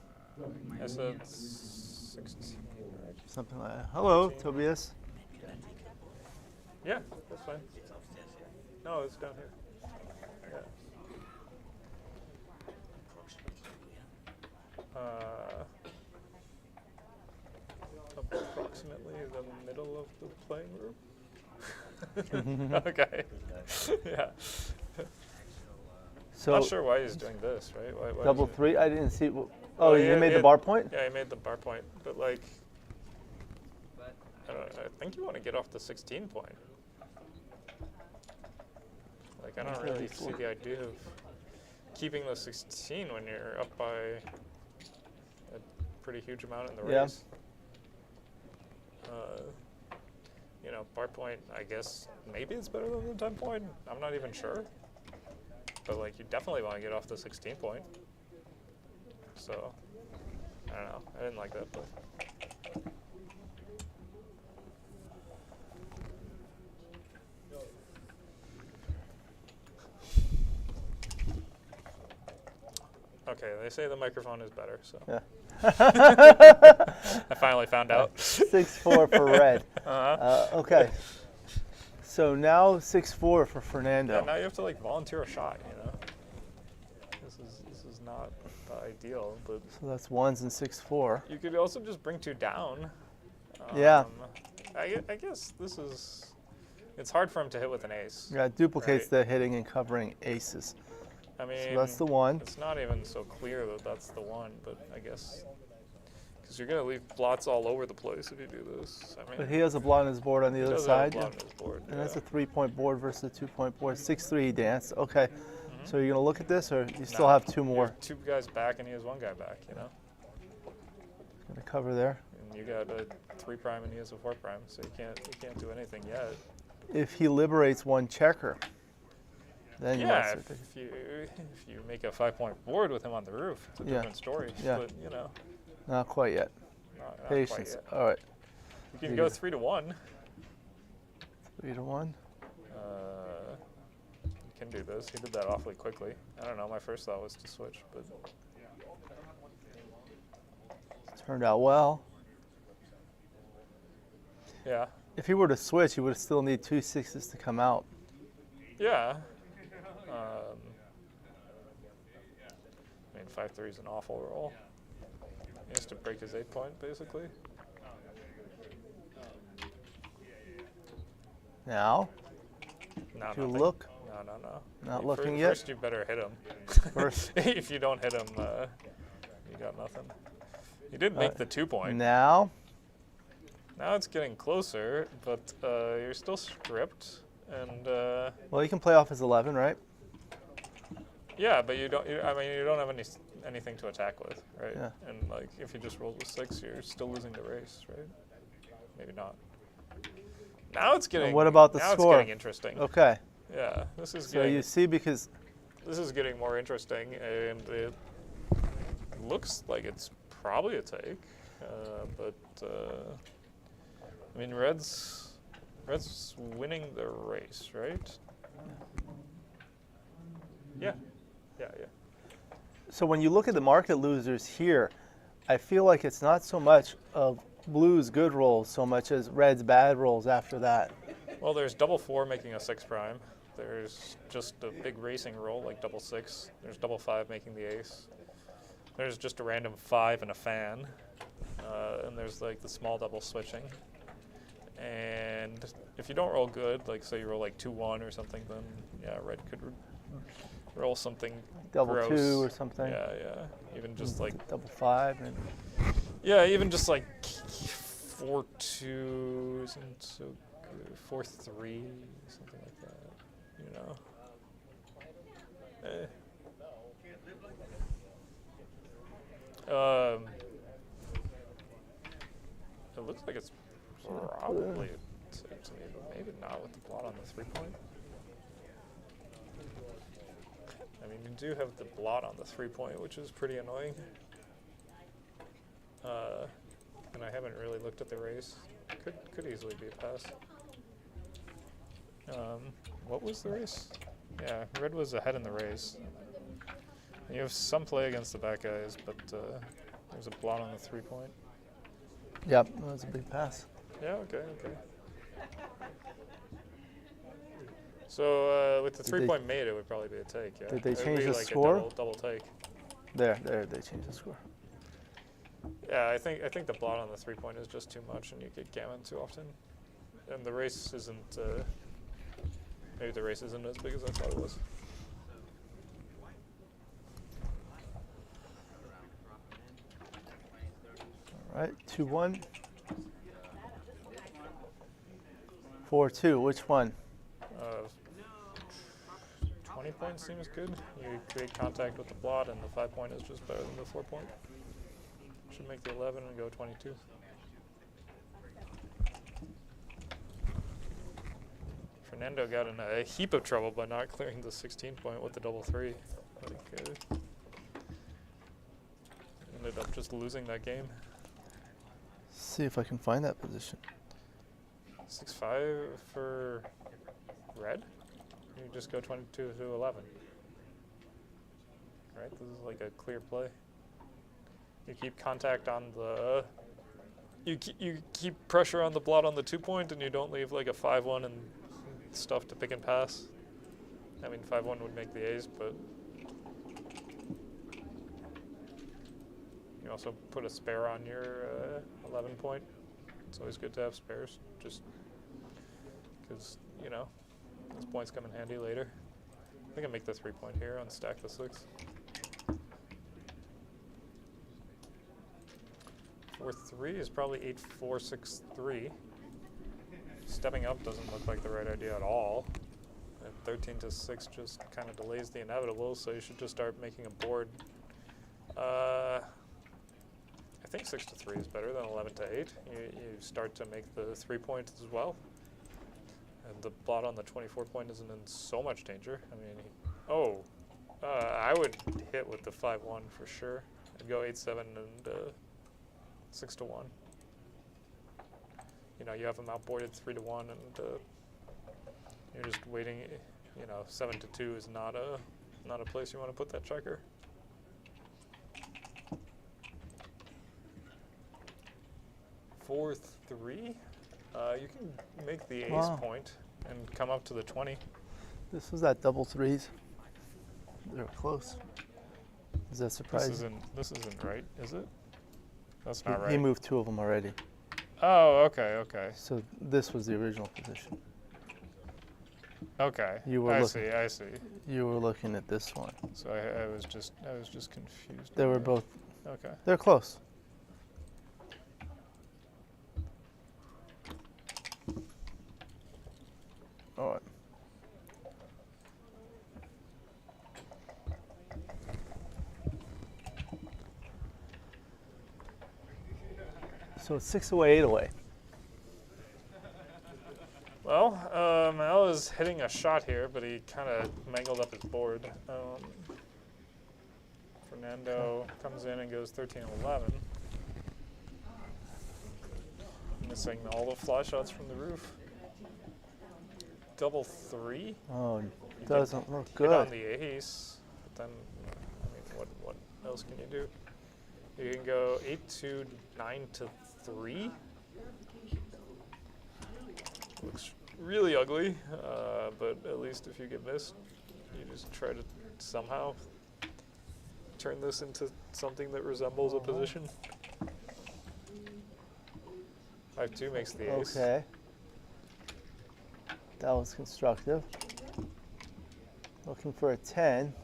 L: I said 16. Right?
D: Something like that. Hello, 16. Tobias.
L: Yeah, that's fine. No, it's down here. Yeah. Approximately the middle of the playing room. Okay. Yeah.
D: So
L: not sure why he's doing this, right? Why
D: double 3? I didn't see.
L: Oh,
D: you made the bar point?
L: Yeah, he made the bar point. But, like, I think you want to get off the 16 point. Like, I don't really see the idea of keeping the 16 when you're up by a pretty huge amount in the race. You know, bar point, I guess, maybe it's better than the 10 point. I'm not even sure. But, like, you definitely want to get off the 16 point. So, I don't know. I didn't like that play. Okay, they say the microphone is better, so.
D: Yeah.
L: I finally found out.
D: 6-4 for red. Okay. So now 6-4 for Fernando.
L: Yeah, now you have to like volunteer a shot, you know. This is not the ideal, but.
D: So that's 1s and 6-4.
L: You could also just bring 2 down.
D: Yeah.
L: I guess this is. It's hard for him to hit with an ace.
D: Yeah, it duplicates
L: right?
D: the hitting and covering aces.
L: I mean,
D: so that's the 1.
L: It's not even so clear that that's the 1, but I guess because you're gonna leave blots all over the place if you do this. I mean,
D: but he has a blot on his board on the other side.
L: Have a blot on his board,
D: and that's a 3-point board versus a 2-point board. 6-3 he danced. Okay. Mm-hmm. So you're gonna look at this, or you still have 2 more?
L: You have 2 guys back, and he has 1 guy back. You know.
D: He's gonna cover there.
L: And you got a 3' and he has a 4', so you can't do anything yet.
D: If he liberates 1 checker. Then
L: yeah, if you make a 5-point board with him on the roof, it's a different story.
D: Yeah.
L: But you know,
D: not quite yet.
L: Not
D: Patience.
L: Quite yet.
D: All right.
L: You can go 3-1.
D: 3-1.
L: You can do this. He did that awfully quickly. I don't know. My first thought was to switch, but
D: turned out well.
L: Yeah.
D: If he were to switch, he would still need 2 6s to come out.
L: Yeah. I mean, 5-3 is an awful roll. He has to break his 8-point, basically.
D: Now,
L: No,
D: if you
L: nothing.
D: look.
L: No, No.
D: Not looking yet?
L: First, you better hit him.
D: First.
L: If you don't hit him, you got nothing. He did make the 2-point.
D: Now?
L: Now it's getting closer, but you're still stripped. And
D: Well, you can play off his 11, right?
L: yeah, but you don't. I mean, you don't have anything to attack with, right?
D: Yeah.
L: And like, if you just rolled with 6, you're still losing the race, right? Maybe not. Now it's getting.
D: And what about the
L: now
D: score?
L: It's getting interesting.
D: Okay.
L: Yeah, this is.
D: So
L: getting,
D: you see, because
L: this is getting more interesting, and it looks like it's probably a take, but I mean, Red's winning the race, right? Yeah.
D: so when you look at the market losers here, I feel like it's not so much of Blue's good rolls so much as Red's bad rolls after that.
L: Well, there's double 4 making a 6 prime. There's just a big racing roll like double 6. There's double 5 making the ace. There's just a random 5 and a fan. And there's like the small double switching. And if you don't roll good, like say you roll like 2-1 or something, then yeah, Red could roll something
D: Double
L: gross.
D: 2 or something.
L: Yeah. Even just like
D: double 5. And
L: yeah, even just like 4-2 isn't so good. 4-3, something like that. You know. It looks like it's probably a tip to me, but maybe not with the blot on the 3-point. I mean, you do have the blot on the 3-point, which is pretty annoying. And I haven't really looked at the race. Could easily be a pass. What was the race? Yeah, Red was ahead in the race. You have some play against the back guys, but there's a blot on the 3-point.
D: Yep, that was a big pass.
L: Yeah, okay. So with the 3-point made, it would probably be a take, yeah?
D: Did they
L: It would
D: change
L: be
D: the
L: like
D: score?
L: A double take.
D: There, they changed the score.
L: Yeah, I think the blot on the 3-point is just too much, and you get gammon too often. And the race isn't. Maybe the race isn't as big as I thought it was.
D: All right, 2-1. 4-2. Which one?
L: 20 points seems good. You create contact with the blot, and the 5-point is just better than the 4-point. Should make the 11 and go 22. Fernando got in a heap of trouble by not clearing the 16-point with the double 3. Like, ended up just losing that game.
D: See if I can find that position.
L: 6-5 for Red. You just go 22 to 11. Right, this is like a clear play. You keep contact on the. You keep pressure on the blot on the 2-point, and you don't leave like a 5-1 and stuff to pick and pass. I mean, 5-1 would make the ace, but you also put a spare on your 11-point. It's always good to have spares, just because you know those points come in handy later. I think I make the 3-point here, unstack the 6. 4-3 is probably 8-4-6-3. Stepping up doesn't look like the right idea at all. And 13 to 6 just kind of delays the inevitable, so you should just start making a board. I think 6 to 3 is better than 11 to 8. You start to make the 3-point as well. And the blot on the 24-point isn't in so much danger. I mean, I would hit with the 5-1 for sure. I'd go 8-7 and 6 to 1. You know, you have them outboarded 3 to 1, and you're just waiting. You know, 7 to 2 is not a place you want to put that checker. Fourth 3, you can make the ace point and come up to the 20.
D: This was that double 3s. They were close. Is that surprising?
L: This isn't right, is it? That's not right.
D: He moved 2 of them already.
L: Oh, okay.
D: So this was the original position.
L: Okay.
D: You were
L: I
D: looking-
L: see. I see.
D: You were looking at this one.
L: So I was just confused.
D: They were both.
L: Okay.
D: They're close. All right. So it's 6 away, 8 away.
L: Well, Al is hitting a shot here, but he kind of mangled up his board. Fernando comes in and goes 13-11. Missing all the fly shots from the roof. Double 3.
D: Oh,
L: You
D: doesn't
L: could
D: look
L: hit on
D: good.
L: the ace, but then, I mean, what else can you do? You can go 8-2, 9-3. Looks really ugly, but at least if you get missed, you just try to somehow turn this into something that resembles a position. 5-2 makes the ace.
D: Okay. That was constructive. Looking for a 10.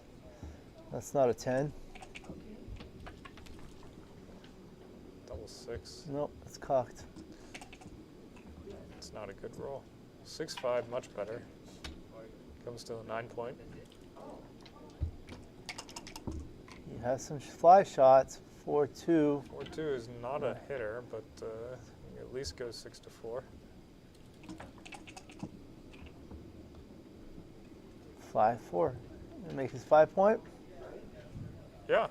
D: That's not a 10.
L: Double 6.
D: Nope, it's cocked.
L: It's not a good roll. 6-5, much better. Comes to the 9 point.
D: He has some fly shots. 4-2.
L: 4-2 is not a hitter, but he at least goes 6-4.
D: 5-4. And make his 5 point.
L: Yeah.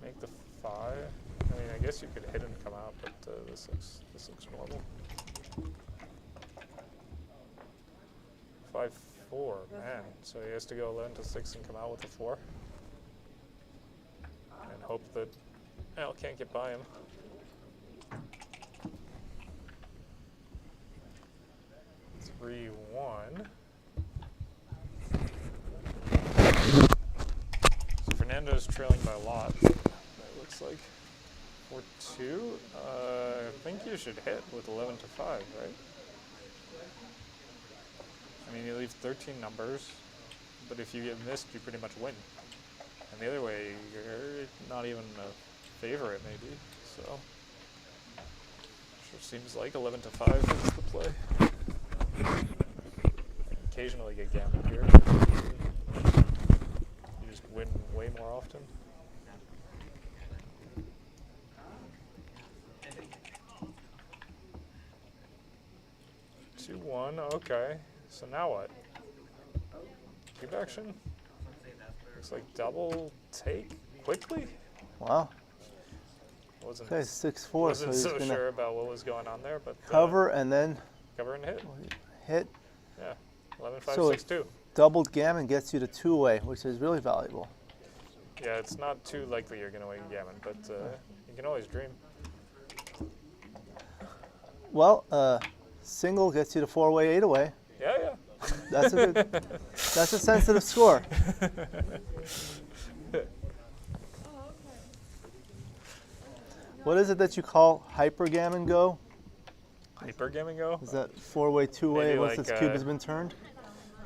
L: Make the 5. I mean, I guess you could hit and come out, but this looks normal. 5-4, man. So he has to go 11-6 and come out with a 4. And hope that Al can't get by him. Three, 1. So Fernando's trailing by a lot, it looks like. 4-2. I think you should hit with 11-5, right? I mean, you leave 13 numbers, but if you get missed, you pretty much win. And the other way, you're not even a favorite, maybe. So, sure seems like 11-5 is the play. Occasionally get gambled here. You just win way more often. 2-1, okay. So now what? Cube action? Looks like double take quickly?
D: Wow.
L: Wasn't,
D: Okay, 6-4. So
L: wasn't
D: he's
L: so
D: gonna
L: sure about what was going on there, but
D: cover and then
L: cover and hit.
D: hit.
L: Yeah, 11-5,
D: So
L: 6-2.
D: doubled gammon gets you to 2-way, which is really valuable.
L: Yeah, it's not too likely you're going to win gammon, but you can always dream.
D: Well, single gets you to 4-way, 8-away.
L: Yeah, yeah.
D: That's a good. That's a sensitive score. What is it that you call hypergammon go?
L: Hypergammon go?
D: Is that 4-way, 2-way
L: Maybe
D: once
L: like,
D: this cube has been turned?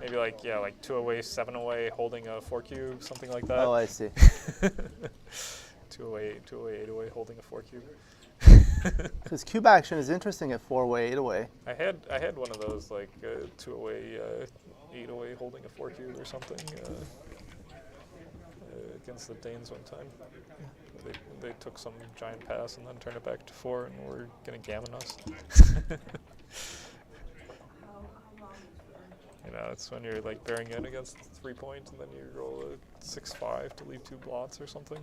L: Maybe like, yeah, like 2 away, 7 away, holding a 4 cube, something like that.
D: Oh, I see.
L: 2 away, 8 away, holding a 4 cube.
D: Because cube action is interesting at 4-way, 8-away.
L: I had one of those, like 2 away, 8 away, holding a 4 cube or something against the Danes one time. They took some giant pass and then turned it back to 4 and were gonna gammon us. You know, it's when you're like bearing in against 3 point and then you roll a 6-5 to leave 2 blots or something.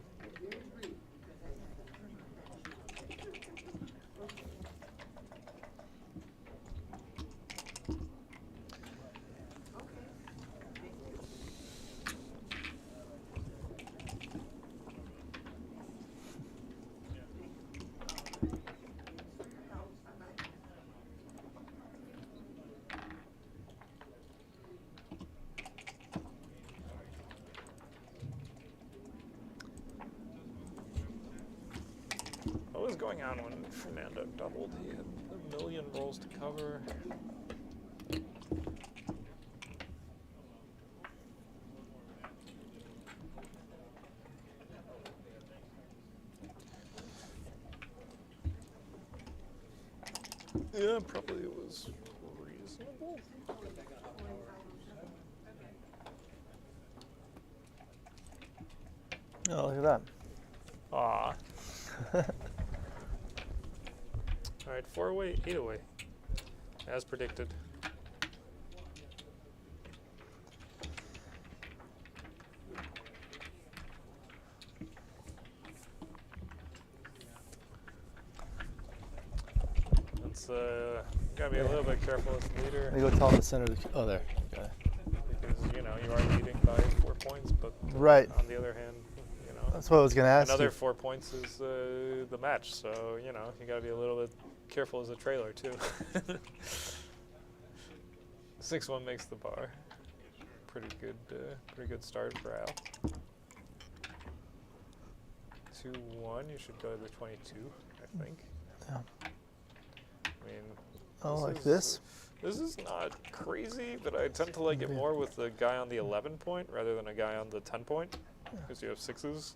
L: What was going on when Fernando doubled? He had a million rolls to cover. Yeah, probably it was reasonable.
D: Oh, look at that.
L: Ah. All right, 4 away, 8 away, as predicted. It's gotta be a little bit careful as the leader.
D: Let me go tell him to center the. Oh, there. Okay.
L: Because, you know, you are leading by 4 points, but
D: Right.
L: on the other hand, you know,
D: That's what I was going to ask
L: another
D: you.
L: 4 points is the match. So, you know, you got to be a little bit careful as a trailer, too. 6-1 makes the bar. Pretty good start for Al. 2-1, you should go to the 22, I think.
D: Yeah.
L: I mean,
D: Oh, like this?
L: This is not crazy, but I tend to like it more with the guy on the 11 point rather than a guy on the 10 point, because you have 6s.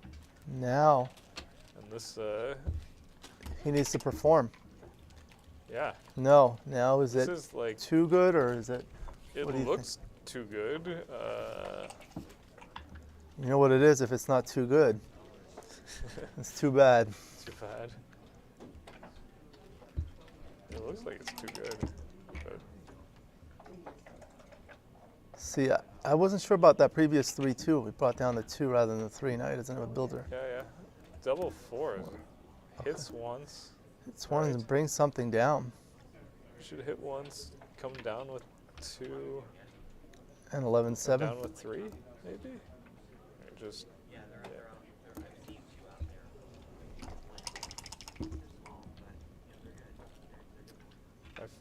D: Now.
L: And this,
D: he needs to perform.
L: yeah.
D: No. Now is
L: This
D: it
L: is like,
D: too good or is it?
L: it
D: what do you
L: looks too good.
D: You know what it is if it's not too good. It's too bad.
L: Too bad. It looks like it's too good. But
D: See, I wasn't sure about that previous 3-2. We brought down the 2 rather than the 3. Now he doesn't have a builder.
L: yeah. Double 4 hits once.
D: It's one and brings something down.
L: Should hit once, come down with 2.
D: And 11-7.
L: Down with 3, maybe? Or just, yeah.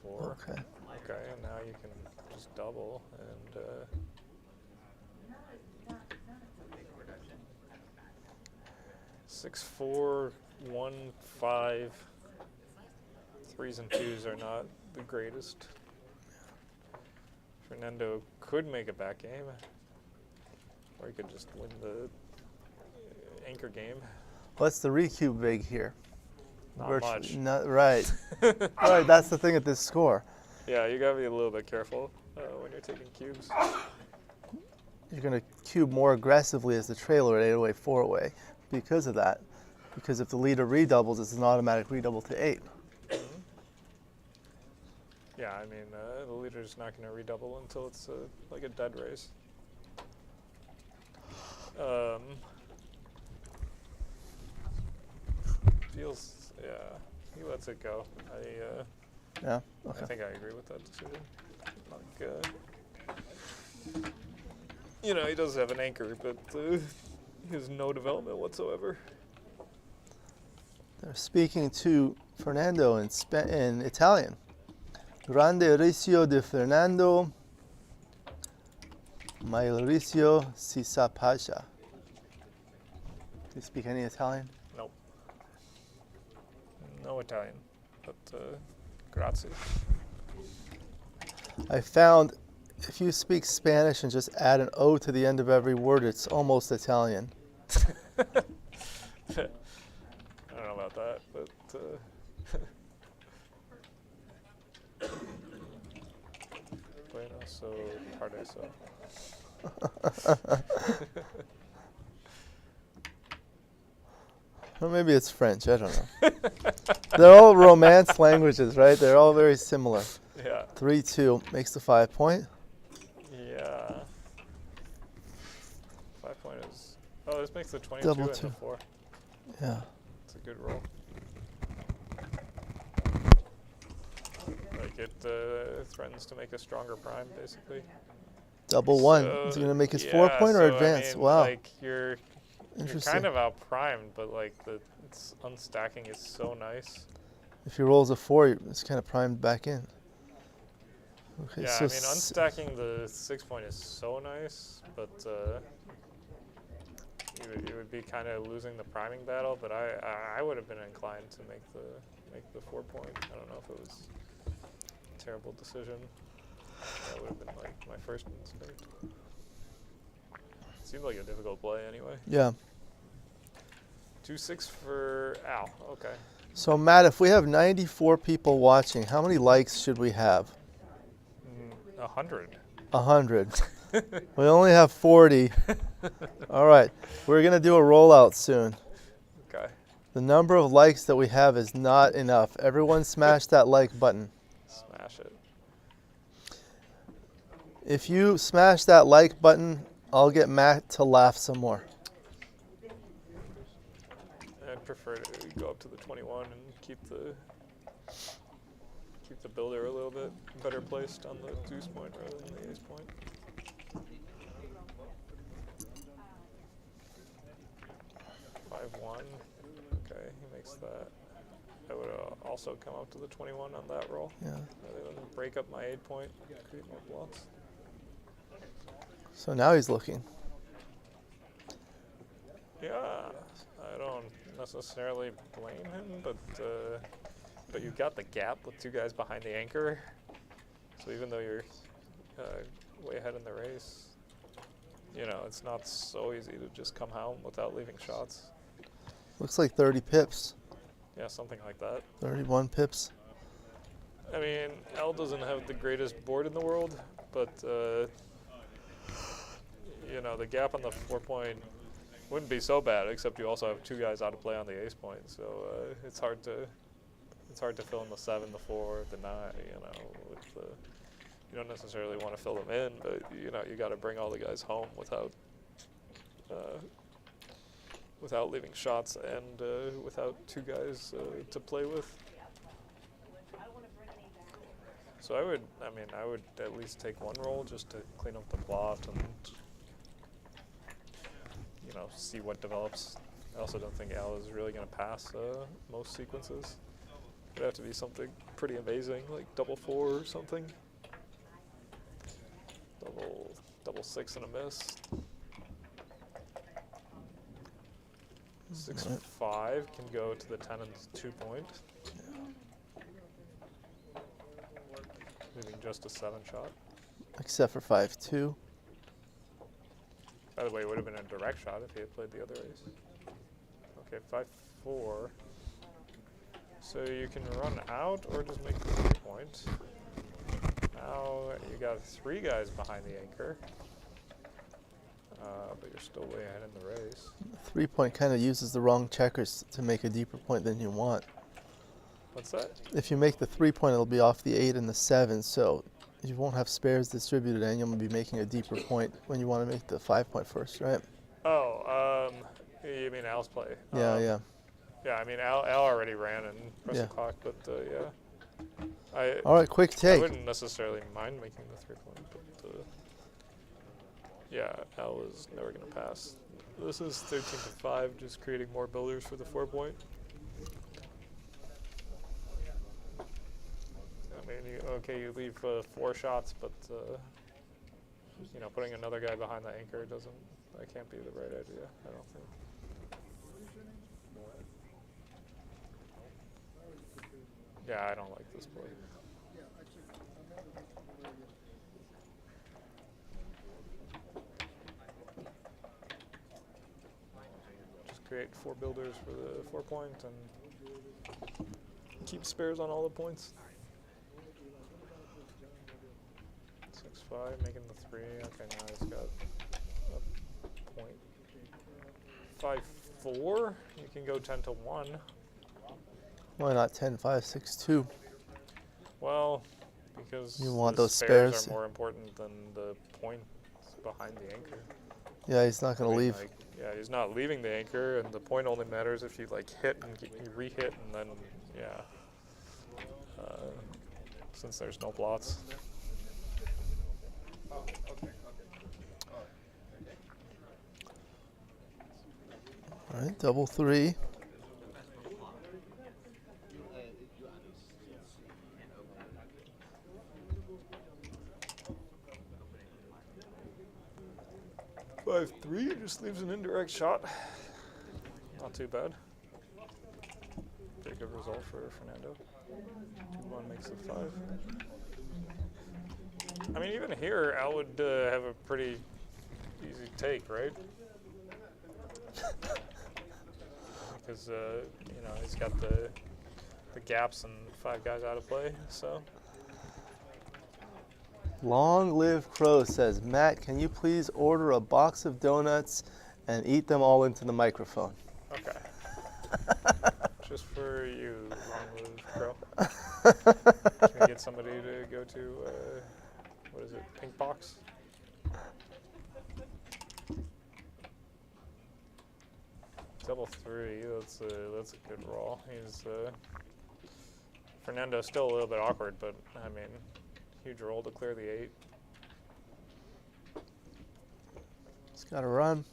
L: 5-4.
D: Okay.
L: Okay, and now you can just double and 6-4, 1-5. 3s and 2s are not the greatest. Fernando could make a back game, or he could just win the anchor game.
D: What's the recube big here?
L: Not much.
D: Not, right. Right, that's the thing at this score.
L: Yeah, you gotta be a little bit careful when you're taking cubes.
D: You're going to cube more aggressively as the trailer at 8 away, 4 away because of that. Because if the leader redoubles, it's an automatic redouble to 8.
L: Yeah, I mean, the leader's not going to redouble until it's like a dead race. Feels, yeah, he lets it go.
D: Yeah, okay.
L: I think I agree with that decision. Like, you know, he does have an anchor, but he has no development whatsoever.
D: They're speaking to Fernando in Italian. Grande rischio di Fernando, ma il rischio si sa paga. Do you speak any Italian?
L: Nope. No Italian, but grazie.
D: I found if you speak Spanish and just add an O to the end of every word, it's almost Italian.
L: I don't know about that, but bueno, so tarde, so.
D: Or maybe it's French, I don't know. They're all Romance languages, right? They're all very similar.
L: Yeah.
D: 3-2 makes the 5 point.
L: Yeah. 5 point is. Oh, this makes the 22
D: Double
L: and
D: two.
L: the 4.
D: Yeah.
L: It's a good roll. Like it threatens to make a stronger prime, basically.
D: Double 1.
L: So,
D: Is he going to make his 4 point or
L: so,
D: advance?
L: I mean,
D: Wow.
L: Like you're
D: Interesting.
L: kind of out primed, but like the unstacking is so nice.
D: If he rolls a 4, it's kind of primed back in. Okay,
L: Yeah,
D: so
L: I mean unstacking the 6 point is so nice, but you would be kind of losing the priming battle. But I would have been inclined to make the 4 point. I don't know if it was a terrible decision. That would have been like my first instinct. Seemed like a difficult play anyway.
D: Yeah.
L: 2-6 for Al. Okay.
D: So Matt, if we have 94 people watching, how many likes should we have?
L: 100.
D: 100. We only have 40. All right, we're gonna do a rollout soon.
L: Okay.
D: The number of likes that we have is not enough. Everyone smash that like button.
L: Smash it.
D: If you smash that like button, I'll get Matt to laugh some more.
L: I'd prefer to go up to the 21 and keep the builder a little bit better placed on the deuce point rather than the ace point. One. Okay, he makes that. I would also come up to the 21 on that roll.
D: Yeah.
L: Rather than break up my 8 point, create more blocks.
D: So now he's looking.
L: Yeah, I don't necessarily blame him, but you got the gap with 2 guys behind the anchor. So even though you're way ahead in the race, you know, it's not so easy to just come home without leaving shots.
D: Looks like 30 pips.
L: Yeah, something like that.
D: 31 pips.
L: I mean, Al doesn't have the greatest board in the world, but you know, the gap on the 4 point wouldn't be so bad, except you also have 2 guys out of play on the ace point, so it's hard to fill in the 7, the 4, the 9. You know, with the, you don't necessarily want to fill them in, but you know, you got to bring all the guys home without leaving shots and without 2 guys to play with. So I would at least take 1 roll just to clean up the plot and, you know, see what develops. I also don't think Al is really going to pass most sequences. It'd have to be something pretty amazing, like double 4 or something. Double 6 and a miss. 6 and 5 can go to the 10 and 2 point. Leaving just a 7 shot.
D: Except for 5-2.
L: By the way, it would have been a direct shot if he had played the other ace. Okay, 5-4. So you can run out or just make the 3 point. Now you got 3 guys behind the anchor. But you're still way ahead in the race.
D: 3 point kind of uses the wrong checkers to make a deeper point than you want.
L: What's that?
D: If you make the 3 point, it'll be off the 8 and the 7, so you won't have spares distributed and you'll be making a deeper point when you want to make the 5 point first, right?
L: Oh, you mean Al's play?
D: Yeah, yeah.
L: Yeah, I mean, Al already ran and pressed the clock, but yeah.
D: All right, quick take.
L: I wouldn't necessarily mind making the 3 point, but yeah, Al is never going to pass. This is 13-5, just creating more builders for the 4 point. I mean, you leave 4 shots, but you know, putting another guy behind the anchor that can't be the right idea, I don't think. Yeah, I don't like this play. Just create 4 builders for the 4 point and keep spares on all the points. 6-5, making the 3. Okay, now he's got a point. 5-4, you can go 10-1.
D: Why not 10-5, 6-2?
L: Well, because
D: you want
L: the
D: those
L: spares are more important than the points behind the anchor.
D: Yeah, he's not going to leave.
L: Like, yeah, he's not leaving the anchor, and the point only matters if you like hit and you re-hit, and then since there's no blots.
D: All right, double 3.
L: Five 3 just leaves an indirect shot. Not too bad. Pretty good result for Fernando. 2-1 makes it 5. I mean, even here, Al would have a pretty easy take, right? Because you know, he's got the the gaps and 5 guys out of play. So
D: Long Live Crow says, Matt, can you please order a box of donuts and eat them all into the microphone?
L: okay, just for you, Long Live Crow. Can we get somebody to go to what is it, Pink Box? Double 3. That's a good roll. He's Fernando's still a little bit awkward, but I mean, huge roll to clear the 8.
D: It's got to run.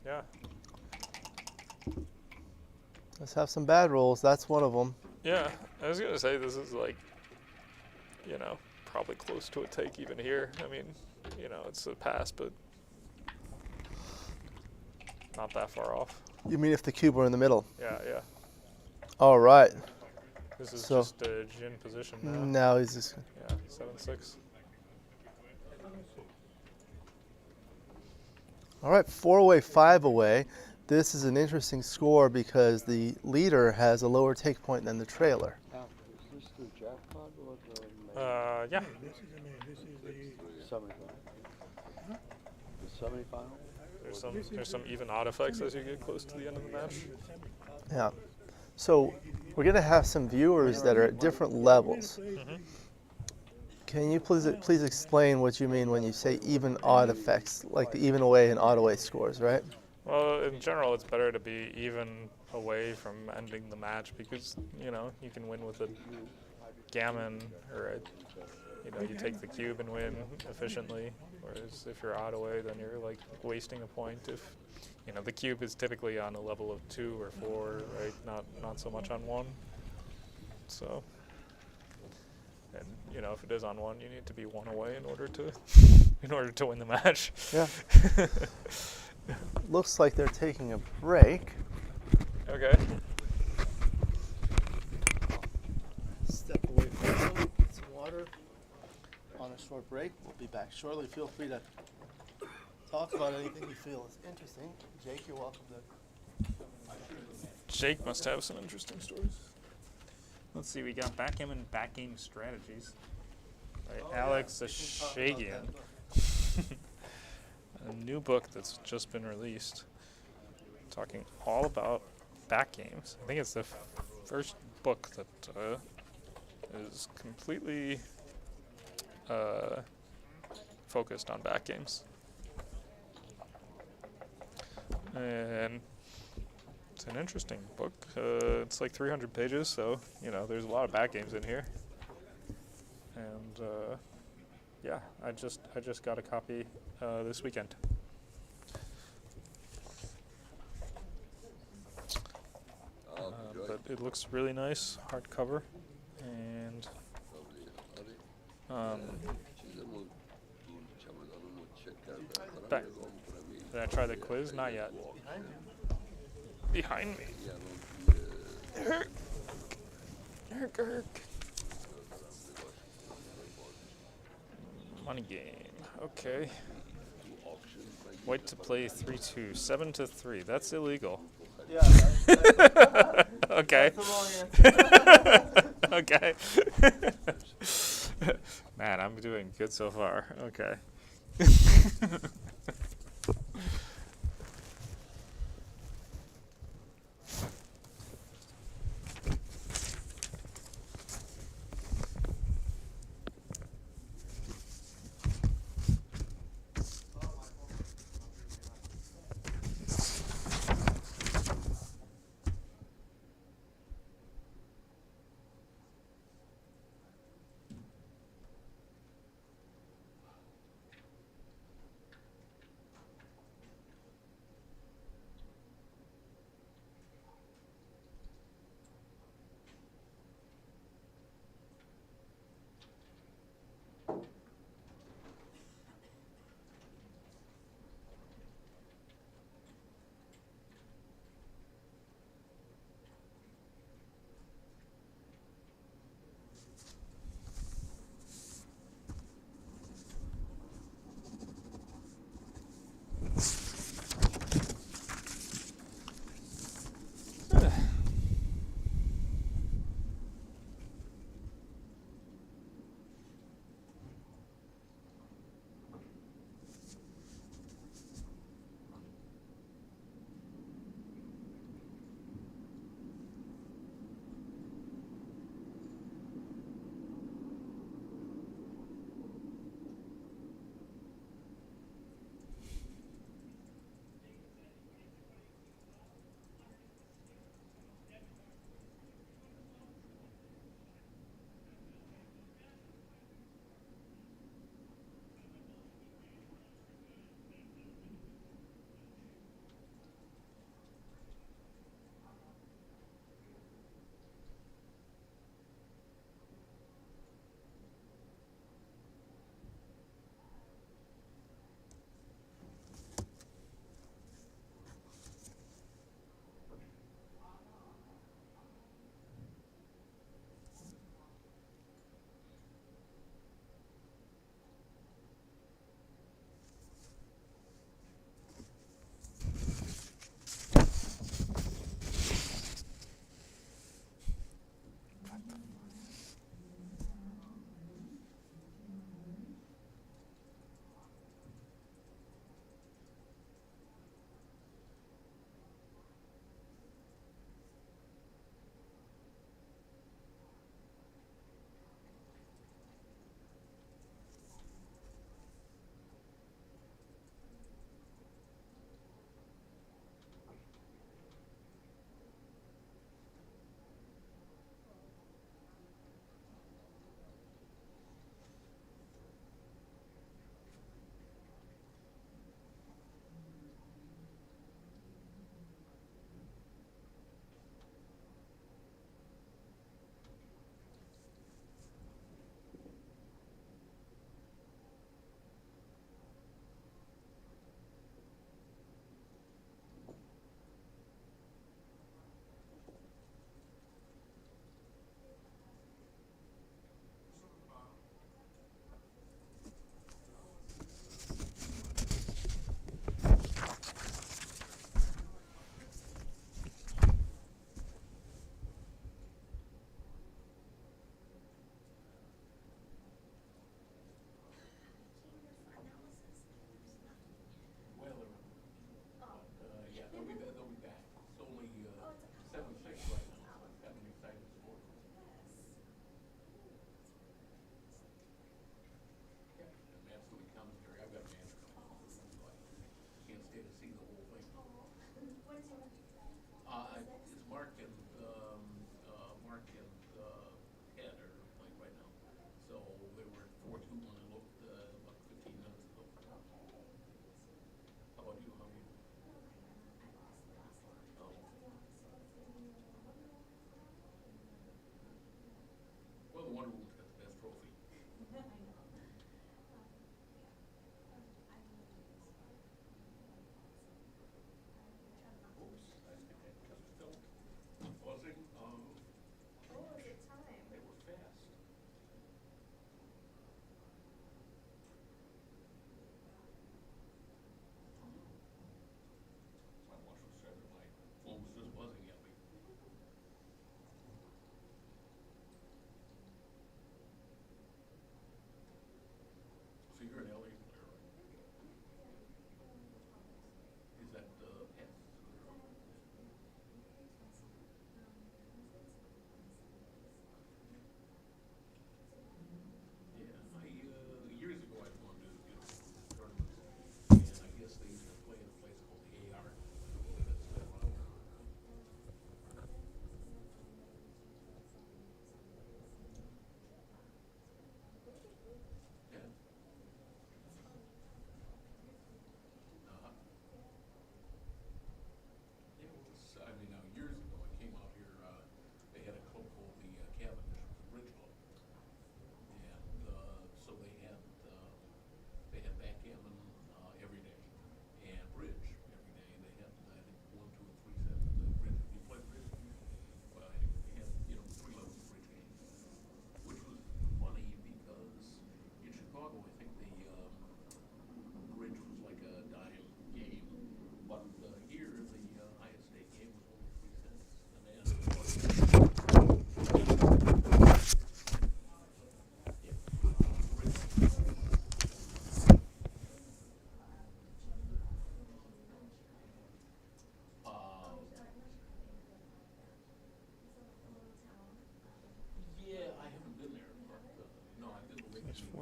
L: Yeah.
D: Let's have some bad rolls. That's one of them.
L: Yeah, I was gonna say this is like, you know, probably close to a take even here. I mean, you know, it's a pass, but not that far off.
D: You mean if the cube were in the middle?
L: Yeah, yeah.
D: All right.
L: This is
D: So
L: just a gin position now.
D: now he's just.
L: Yeah, 7-6.
D: All right, 4 away, 5 away. This is an interesting score because the leader has a lower take point than the trailer.
C: Is this the jackpot or
L: Yeah.
I: This is the
C: semifinal? The semifinal?
L: There's some even odd effects as you get close to the end of the match.
D: Yeah. So we're going to have some viewers that are at different levels.
L: Mm-hmm.
D: Can you please explain what you mean when you say even odd effects, like the even away and odd away scores, right?
L: Well, in general, it's better to be even away from ending the match because, you know, you can win with a gammon or a, you know, you take the cube and win efficiently. Whereas if you're odd away, then you're like wasting a point. If, you know, the cube is typically on a level of 2 or 4, right? Not so much on 1. So, and you know, if it is on 1, you need to be 1 away in order to win the match.
D: Yeah. Looks like they're taking a break.
L: Okay.
D: Step away from them, get some water on a short break. We'll be back shortly. Feel free to talk about anything you feel is interesting. Jake, you're welcome to.
L: Jake must have some interesting stories. Let's see, we got backgammon backgame strategies. Right, Alex Eshaghian. A new book that's just been released, talking all about backgames. I think it's the first book that is completely focused on backgames. And it's an interesting book. It's like 300 pages, so you know there's a lot of backgames in here. And yeah, I just got a copy this weekend. But it looks really nice, hardcover, and did I try the quiz? Not yet. Behind me. Herk. Money game. Okay. White to play 3-2. 7-3. That's illegal.
D: Yeah.
L: Okay.
D: That's the wrong answer.
L: Okay. Man, I'm doing good so far. Okay.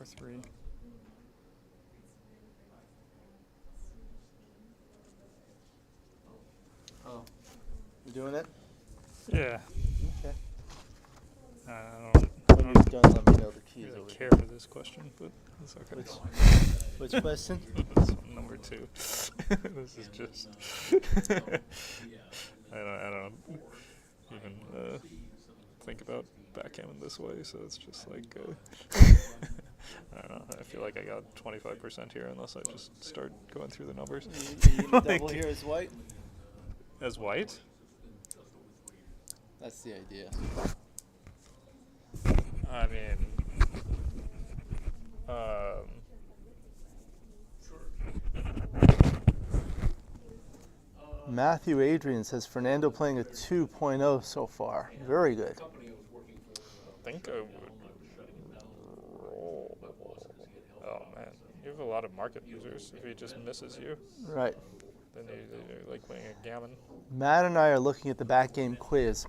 L: 4-3.
D: Oh, you doing it?
L: Yeah.
D: Okay.
L: I
D: When you're done, let me know the keys
L: really
D: over
L: care
D: here.
L: for this question, but it's okay.
D: Which question?
L: This one, number 2. This is just. I don't even think about backgammon this way, so it's just like. I don't know. I feel like I got 25% here unless I just start going through the numbers.
D: You double here as white?
L: As white?
D: That's the idea.
L: I mean,
D: Matthew Adrian says Fernando playing a 2.0 so far. Very good.
L: I think I would roll. Oh man, you have a lot of market losers. If he just misses you,
D: Right.
L: then you're like playing a gammon.
D: Matt and I are looking at the back game quiz.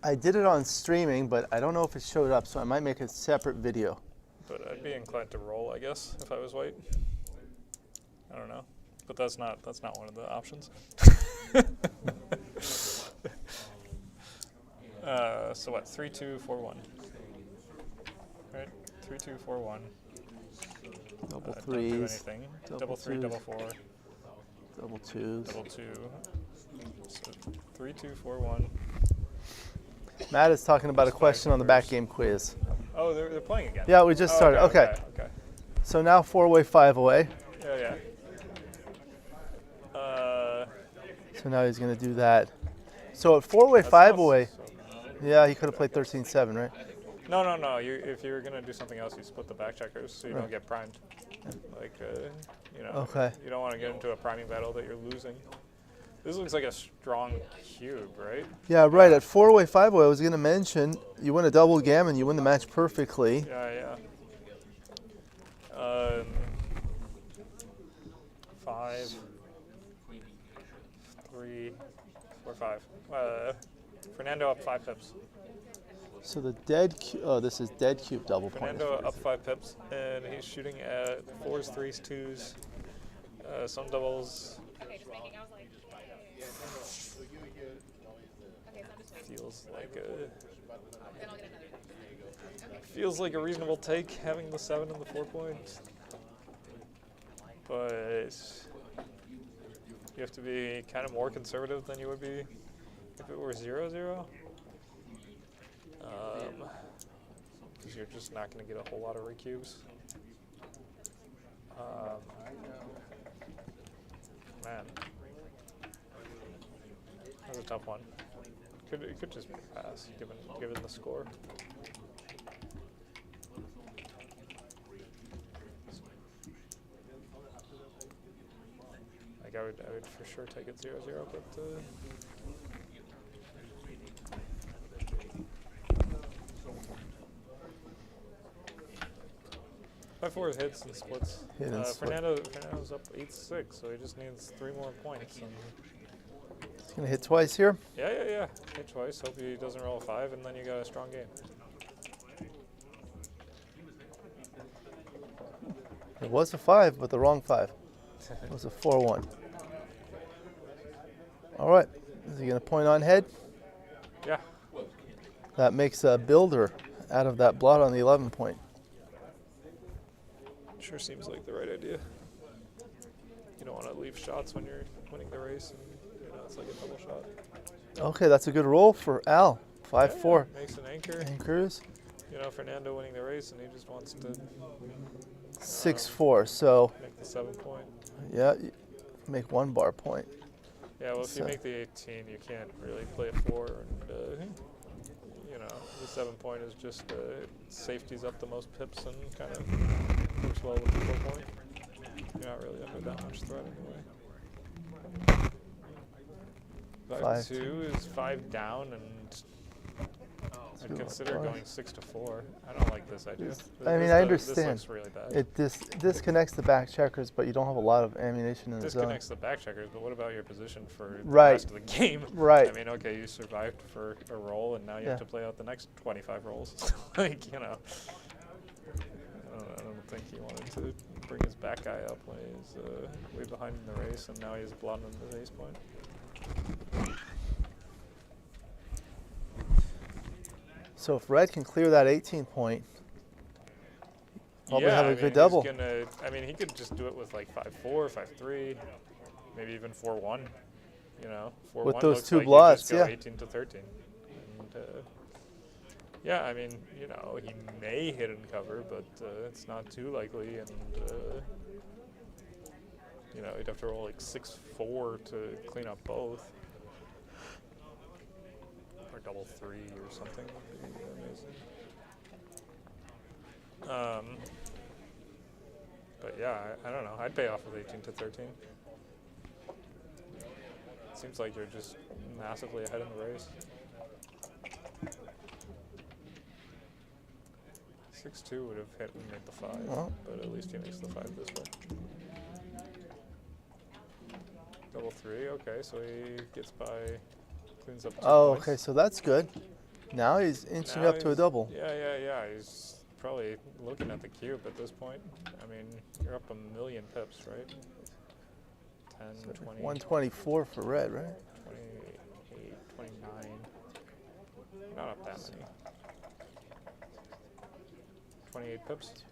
D: I did it on streaming, but I don't know if it showed up, so I might make a separate video.
L: But I'd be inclined to roll, I guess, if I was white. I don't know, but that's not one of the options. So what? 3-2-4-1. Right? 3-2-4-1.
D: Double
L: Don't do
D: threes.
L: anything. Double 3,
D: twos,
L: double 4,
D: Double twos.
L: double 2. So 3-2-4-1.
D: Matt is talking about a question on the back game quiz.
L: Oh, they're playing again.
D: Yeah, we just started. Okay.
L: Okay.
D: So now 4-way, 5-away.
L: Yeah.
D: So now he's going to do that. So at 4-way, 5-away, yeah, he could have played 13-7, right?
L: No. If you're gonna do something else, you split the back checkers so you don't get primed. Like,
D: Okay.
L: you don't want to get into a priming battle that you're losing. This looks like a strong cube, right?
D: Yeah, right. At 4-way, 5-away, I was going to mention you win a double gammon, you win the match perfectly.
L: Yeah. 5, 3, 4, 5. Fernando up 5 pips.
D: So the dead cube, oh, this is dead cube double point.
L: Fernando up 5 pips, and he's shooting at 4s, 3s, 2s, some doubles. Feels like a reasonable take having the 7 and the 4 points, but you have to be kind of more conservative than you would be if it were 0-0. Because you're just not going to get a whole lot of recubes. Man, that's a tough one. It could just be a pass, given the score. Like I would for sure take it 0-0, but. 5-4 hits and splits. Fernando's up 8-6, so he just needs 3 more points. And
D: He's going to hit twice here.
L: yeah. Hit twice. Hope he doesn't roll a 5, and then you got a strong game.
D: It was a 5, but the wrong 5. It was a 4-1. All right. Is he going to point on head?
L: Yeah.
D: That makes a builder out of that blot on the 11 point.
L: Sure seems like the right idea. You don't want to leave shots when you're winning the race, and it's like a double shot.
D: Okay, that's a good roll for Al. 5-4.
L: Yeah, makes an anchor.
D: Anchors.
L: Fernando winning the race, and he just wants to
D: 6-4. So
L: make the 7 point.
D: yeah, make 1 bar point.
L: Yeah, well, if you make the 18, you can't really play a 4, and the 7 point is just safeties up the most pips and kind of works well with the 4 point. You're not really under that much threat anyway. 5-2 is 5 down, and I'd consider going 6-4. I don't like this idea.
D: I understand.
L: This looks really bad.
D: It disconnects the back checkers, but you don't have a lot of ammunition in the zone.
L: Disconnects the back checkers, but what about your position for the
D: Right.
L: rest of the game?
D: Right.
L: I mean, okay, you survived for a roll, and now you have to play out the next 25 rolls. Like, think he wanted to bring his back guy up when he's way behind in the race, and now he's blonde in the ace point.
D: So if red can clear that 18 point, probably
L: yeah,
D: have a
L: I mean,
D: good double.
L: I mean, he could just do it with like 5-4, 5-3, maybe even 4-1. You know, 4-1
D: With those
L: looks
D: two
L: like you
D: blots,
L: just go
D: yeah.
L: 18 to 13. And, yeah, I mean, you know, he may hit and cover, but it's not too likely, and you know, he'd have to roll like 6-4 to clean up both, or double 3 or something would be amazing. But yeah, I don't know. I'd pay off with 18 to 13. Seems like you're just massively ahead in the race. 6-2 would have hit and made the 5, but at least he makes the 5 this way. Double 3, okay, so he gets by, cleans up 2 points.
D: Okay, so that's good. Now he's inching
L: Now
D: up to a
L: he's-
D: double.
L: Yeah, he's probably looking at the cube at this point. I mean, you're up a million pips, right? 10, 20,
D: 124 for red, right?
L: 28, 29. Not up that many. 28 pips.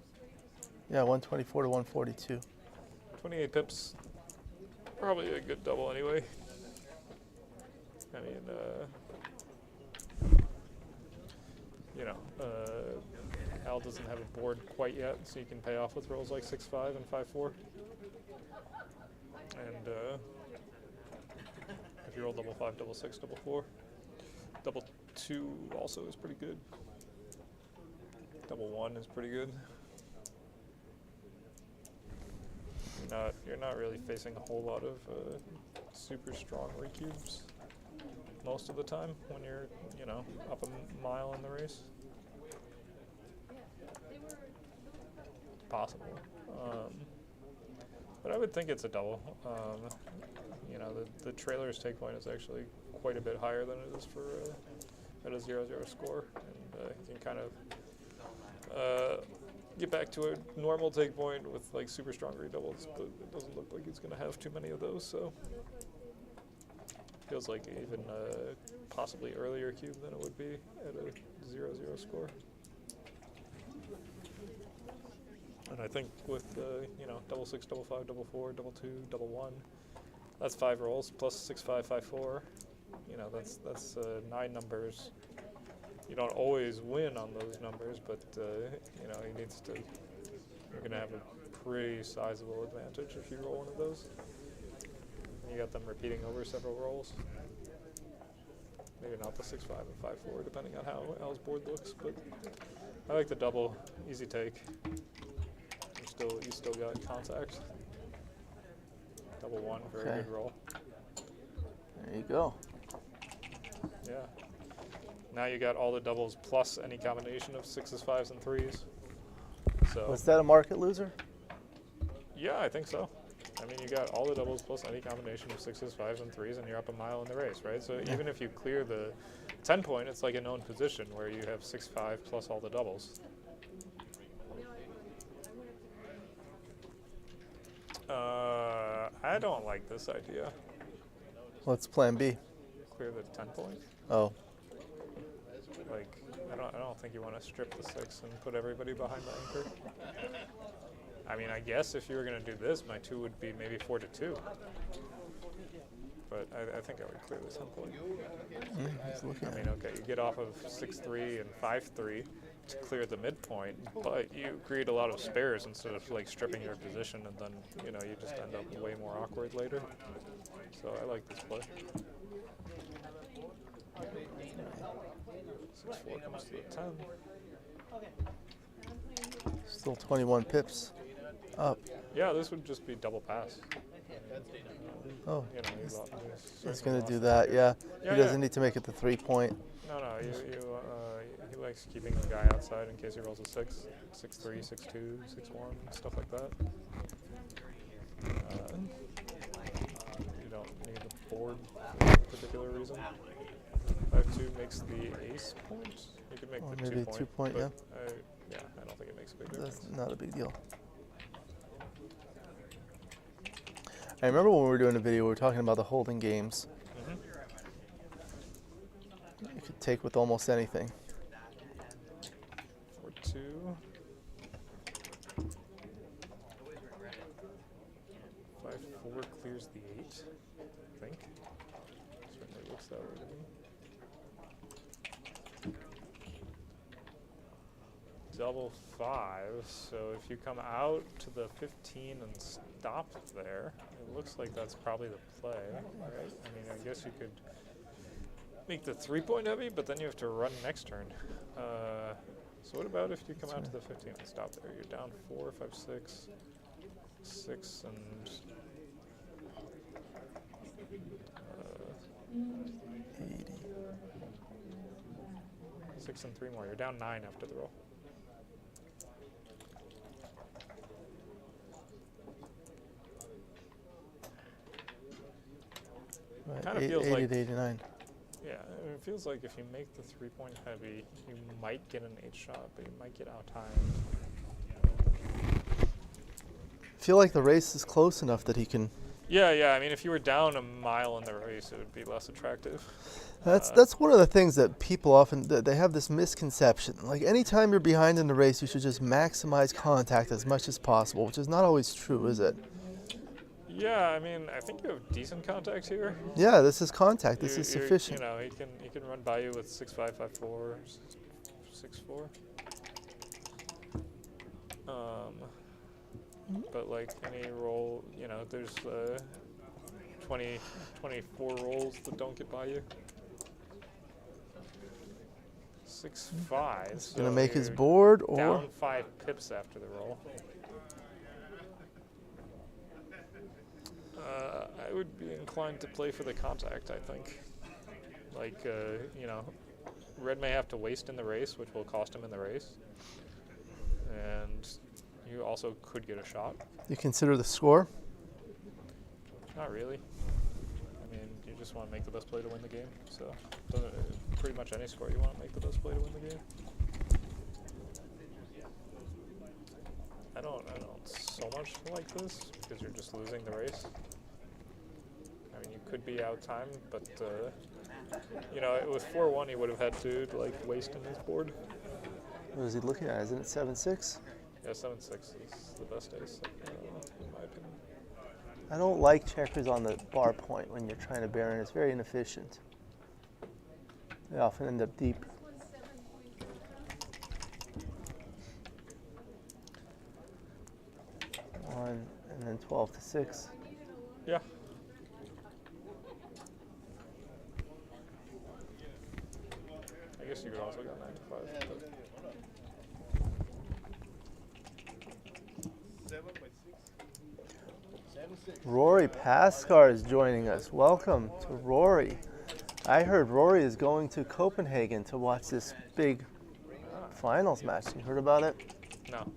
D: Yeah, 124 to 142.
L: 28 pips. Probably a good double anyway. I mean, you know, Al doesn't have a board quite yet, so you can pay off with rolls like 6-5 and 5-4. And if you roll double 5, double 6, double 4, double 2 also is pretty good. Double 1 is pretty good. You're not really facing a whole lot of super strong recubes most of the time when you're, you know, up a mile in the race. Possible. But I would think it's a double. You know, the trailer's take point is actually quite a bit higher than it is for at a 0-0 score, and you can kind of get back to a normal take point with like super strong redoubles, but it doesn't look like he's going to have too many of those, so feels like even possibly earlier cube than it would be at a 0-0 score. And I think with you know, double 6, double 5, double 4, double 2, double 1, that's 5 rolls plus 6, 5, 5, 4. You know, that's 9 numbers. You don't always win on those numbers, but you know, he needs to. You're gonna have a pretty sizable advantage if you roll one of those. You got them repeating over several rolls. Maybe not the 6, 5, and 5, 4, depending on how Al's board looks. But I like the double, easy take. You still got contact. Double 1, very good roll.
D: There you go.
L: Yeah. Now you got all the doubles plus any combination of 6s, 5s, and 3s. So
D: Was that a market loser?
L: yeah, I think so. I mean, you got all the doubles plus any combination of 6s, 5s, and 3s, and you're up a mile in the race, right? So even if you clear the 10 point, it's like a known position where you have 6, 5 plus all the doubles. I don't like this idea.
D: What's plan B?
L: Clear the 10 point.
D: Oh,
L: Like, I don't think you want to strip the 6 and put everybody behind the anchor. I mean, I guess if you were going to do this, my 2 would be maybe 4 to 2. But I think I would clear the 10 point.
D: he's looking
L: I
D: at
L: mean, okay, you get off of 6-3 and 5-3 to clear the midpoint, but you create a lot of spares instead of like stripping your position, and then, you know, you just end up way more awkward later. So I like this play. 6-4 comes to the 10.
D: Still 21 pips up.
L: Yeah, this would just be double pass.
D: Oh,
L: You know,
D: he's
L: certainly
D: going to
L: lost
D: do
L: it.
D: that, yeah.
L: Yeah,
D: He doesn't
L: yeah.
D: need to make it the 3 point.
L: No, he likes keeping the guy outside in case he rolls a 6, 6-3, 6-2, 6-1, stuff like that. You don't need the board for a particular reason. 5-2 makes the ace point. You could make
D: Or
L: the
D: maybe
L: 2 point.
D: 2 point,
L: but
D: yeah.
L: yeah, I don't think think it makes a big
D: That's
L: difference.
D: not a big deal. I remember when we were doing a video, we were talking about the holding games.
L: Mhm.
D: You could take with almost anything.
L: 4-2. 5-4 clears the 8, I think. Certainly looks that way to me. Double 5, so if you come out to the 15 and stop there, it looks like that's probably the play, right? I mean, I guess you could make the 3-point heavy, but then you have to run next turn. So what about if you come out to the 15 and stop there? You're down 4, 5, 6, 6, and
D: 80.
L: 6 and 3 more. You're down 9 after the roll.
D: Right,
L: Kind of
D: eight-
L: feels
D: 80
L: like
D: to 89.
L: Yeah, it feels like if you make the 3-point heavy, you might get an 8 shot, but you might get out timed.
D: I feel like the race is close enough that he can.
L: Yeah. I mean, if you were down a mile in the race, it would be less attractive.
D: That's one of the things that people often they have this misconception. Like anytime you're behind in the race, you should just maximize contact as much as possible, which is not always true, is it?
L: Yeah, I mean, I think you have decent contact here.
D: Yeah, this is contact. This is
L: You're-
D: sufficient.
L: You know, he can run by you with 6-5, 5-4, 6-4. But like any roll, you know, there's 24 rolls that don't get by you. 6-5.
D: He's gonna
L: so
D: make his
L: you're
D: board, or
L: down 5 pips after the roll. I would be inclined to play for the contact, I think. Like, you know, red may have to waste in the race, which will cost him in the race. And you also could get a shot.
D: you consider the score.
L: Not really. I mean, you just want to make the best play to win the game. So, pretty much any score you want to make the best play to win the game. I don't so much like this because you're just losing the race. I mean, you could be out time, but you know, with 4-1, he would have had to like waste in his board.
D: What is he looking at? Isn't it 7-6?
L: Yeah, 7-6 is the best ace, in my opinion.
D: I don't like checkers on the bar point when you're trying to bear in. It's very inefficient. They often end up deep. One, and then 12-6.
L: Yeah. I guess you could also go 9-5. But
D: Rory Paskar is joining us. Welcome to Rory. I heard Rory is going to Copenhagen to watch this big finals match. You heard about it?
L: no.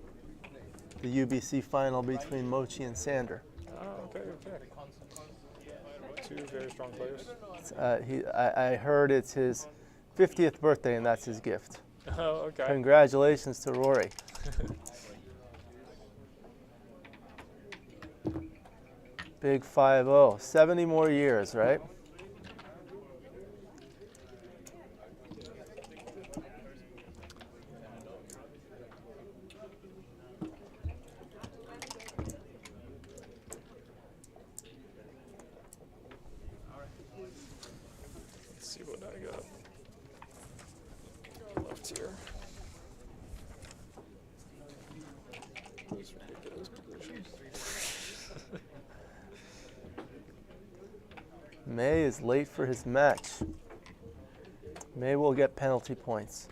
D: The UBC final between Mochi and Sander.
L: Oh, okay. Two very strong players.
D: I heard it's his 50th birthday and that's his gift.
L: Oh, okay.
D: Congratulations to Rory. Big 5-0. 70 more years, right?
L: Let's see what I got left here. Those ridiculous positions.
D: May is late for his match. May will get penalty points.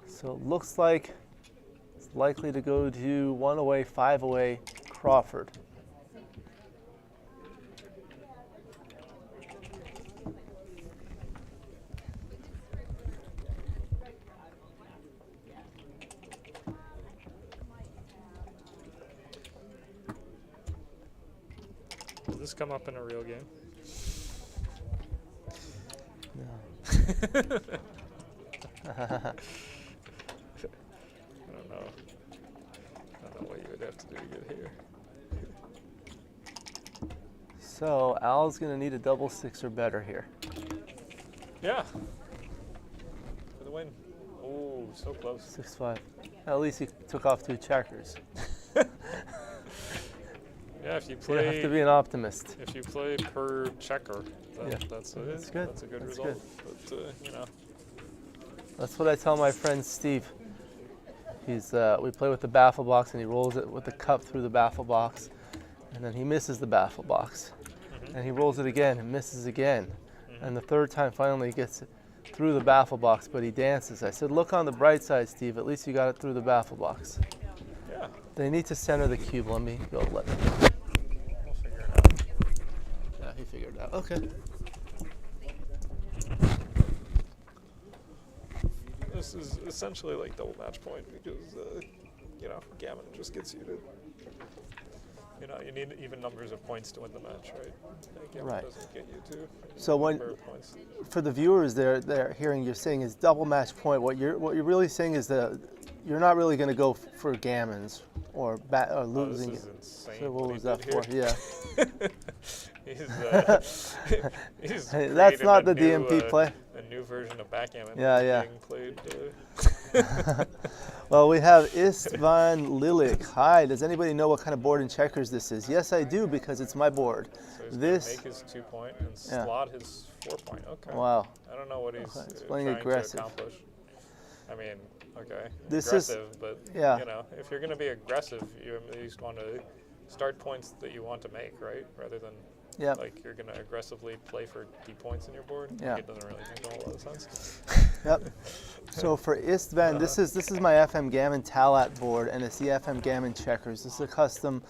D: So it looks like it's likely to go to 1 away, 5 away, Crawford.
L: Does this come up in a real game?
D: No.
L: don't know. I don't know what you would have to do to get here.
D: So Al's going to need a double six or better here.
L: Yeah. For the win. Oh, so close.
D: 6-5. At least he took off 2 checkers.
L: Yeah, if you
D: You
L: play.
D: have to be an optimist.
L: If you play per checker, that's
D: That's
L: good.
D: good.
L: That's a good
D: That's
L: result. But you know.
D: That's what I tell my friend Steve. We play with the baffle box and he rolls it with the cup through the baffle box, and then he misses the baffle box, and he rolls it again and misses again, and the third time finally he gets it through the baffle box, but he dances. I said, look on the bright side, Steve. At least you got it through the baffle box.
L: Yeah.
D: They need to center the cube. Let me go.
L: We'll figure it out.
D: Yeah, he figured it out. Okay.
L: This is essentially like double match point because, you know, gammon just gets you to, you know, you need even numbers of points to win the match, right? Gammon
D: Right.
L: doesn't get you to
D: So when,
L: number of points.
D: for the viewers, they're hearing you saying is double match point. What you're really saying is that you're not really going to go for gammons or losing
L: this is
D: it.
L: insane
D: So what
L: what
D: was
L: he
D: that
L: did
D: for?
L: here.
D: Yeah.
L: He's
D: Hey, that's
L: created
D: not
L: a
D: the
L: new,
D: DMP play.
L: A new version of backgammon
D: Yeah.
L: being played.
D: Well, we have Istvan Lilik. Hi, does anybody know what kind of board in checkers this is? Yes, I do, because it's my board.
L: So he's
D: This,
L: gonna make his 2 point and
D: Yeah.
L: slot his 4 point. Okay.
D: Wow.
L: I don't know what he's
D: Okay, it's playing
L: trying
D: aggressive.
L: to accomplish. I mean, okay,
D: This is-
L: aggressive, but
D: yeah.
L: you know, if you're going to be aggressive, you at least want to start points that you want to make, right? Rather than
D: Yep.
L: like you're going to aggressively play for D points in your board.
D: Yeah.
L: Like, it doesn't really make a whole lot of sense.
D: Yep. So for Istvan, this is my FM Gammon Talat board, and it's the FM Gammon checkers. This is a custom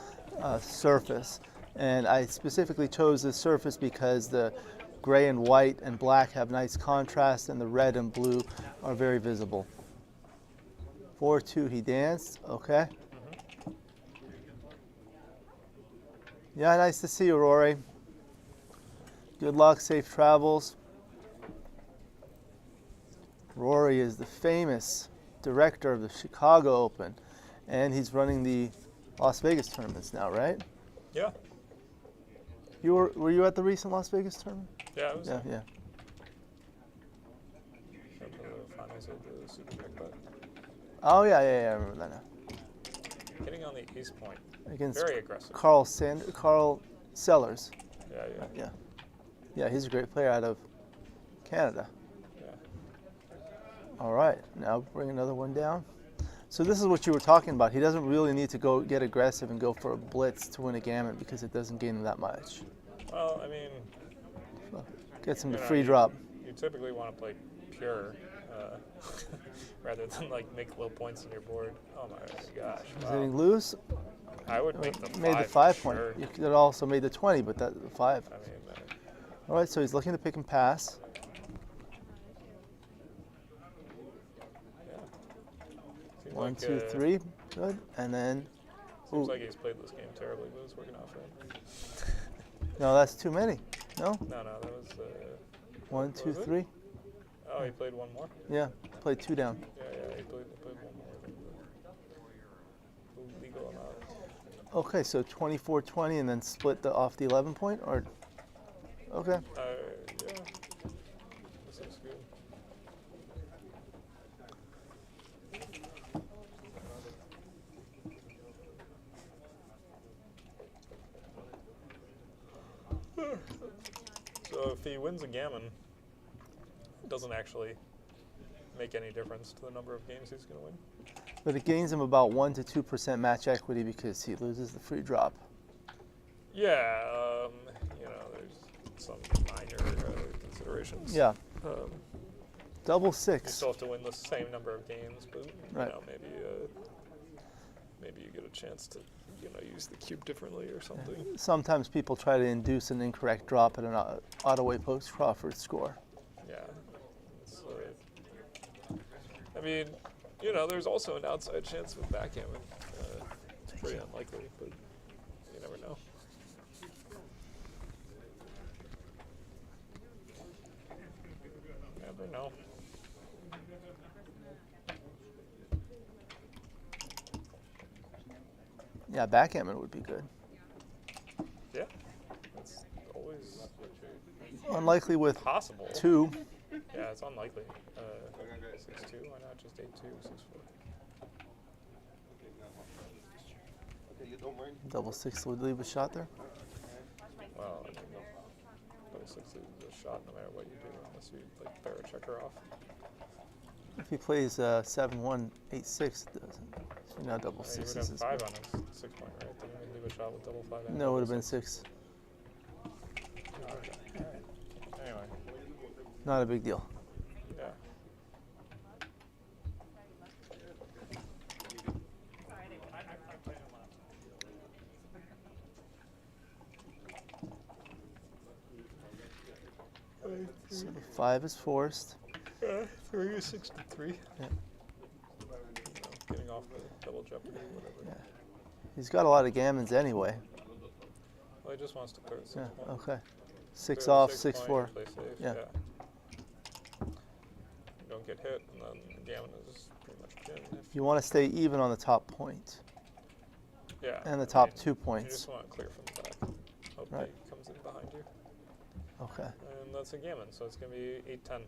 D: surface, and I specifically chose this surface because the gray and white and black have nice contrast, and the red and blue are very visible. 4-2, he danced. Okay. Yeah, nice to see you, Rory. Good luck, safe travels. Rory is the famous director of the Chicago Open, and he's running the Las Vegas tournaments now, right?
L: Yeah.
D: Were you at the recent Las Vegas tournament?
L: Yeah, I was.
D: Yeah, yeah.
L: At the finals of the Super Jackpot.
D: Oh yeah, I remember that now.
L: Hitting on the ace point.
D: Against
L: Very aggressive.
D: Carl Sellers.
L: Yeah.
D: Yeah, he's a great player out of Canada.
L: Yeah.
D: All right, now bring another one down. So this is what you were talking about. He doesn't really need to go get aggressive and go for a blitz to win a gammon because it doesn't gain him that much.
L: Well, I mean,
D: Gets him
L: you
D: to
L: know,
D: free drop.
L: You typically want to play pure rather than like make low points in your board. Oh my gosh.
D: He's
L: Wow.
D: hitting loose.
L: I would make the
D: Made the
L: 5
D: 5 point.
L: sure.
D: You could have also made the 20, but the 5.
L: I mean,
D: All right, so he's looking to pick and pass.
L: seems
D: 1,
L: like,
D: 2, 3, good. And then,
L: Seems
D: ooh,
L: like he's played this game terribly, but it's working out for him.
D: no, that's too many. No?
L: No, that was.
D: 1, 2,
L: was it?
D: 3.
L: Oh, he played one more.
D: Yeah, played 2 down.
L: Yeah, he played one more than the legal amount.
D: Okay, so 24-20 and then split off the 11 point, or? Okay.
L: Yeah. This looks good. So if he wins a gammon, it doesn't actually make any difference to the number of games he's going to win.
D: But it gains him about 1 to 2% match equity because he loses the free drop.
L: Yeah, you know, there's some minor considerations.
D: Yeah. Double
L: You
D: 6.
L: still have to win the same number of games, but
D: Right.
L: you know, maybe you get a chance to, you know, use the cube differently or something.
D: Sometimes people try to induce an incorrect drop at an Ottaway Post Crawford score.
L: Yeah. It's, I mean, you know, there's also an outside chance with backgammon. It's pretty unlikely, but you never know. Never know.
D: Yeah, backgammon would be good.
L: Yeah. That's always
D: Unlikely with
L: possible.
D: 2.
L: Yeah, it's unlikely. 6-2, why not just 8-2, 6-4?
D: Double 6 would leave a shot there.
L: Well, I mean, double 6 is a shot no matter what you do, unless you like bear a checker off.
D: If he plays 7-1, 8-6, it doesn't. So now double
L: Yeah, you
D: 6
L: would
D: is
L: have 5 on his 6 point, right? Then you would leave a shot with double 5. And
D: No, it would have
L: double
D: been
L: 6.
D: 6.
L: Okay. All right. Anyway.
D: Not a big deal.
L: Yeah.
D: So the 5 is forced.
L: 3 is 63.
D: Yeah.
L: Getting off the double jeopardy, whatever.
D: Yeah. He's got a lot of gammons anyway.
L: Well, he just wants to clear the 6
D: Yeah,
L: point.
D: okay. 6
L: Clear the
D: off,
L: 6
D: 6
L: point,
D: 4.
L: Play safe.
D: Yeah.
L: You don't get hit, and then gammon is pretty much gin.
D: You want to stay even on the top point.
L: Yeah.
D: And the
L: I
D: top
L: mean,
D: 2
L: You
D: points.
L: just want to clear from the back. Hope
D: Right.
L: he comes in behind you.
D: Okay.
L: And that's a gammon, so it's going to be 8-10.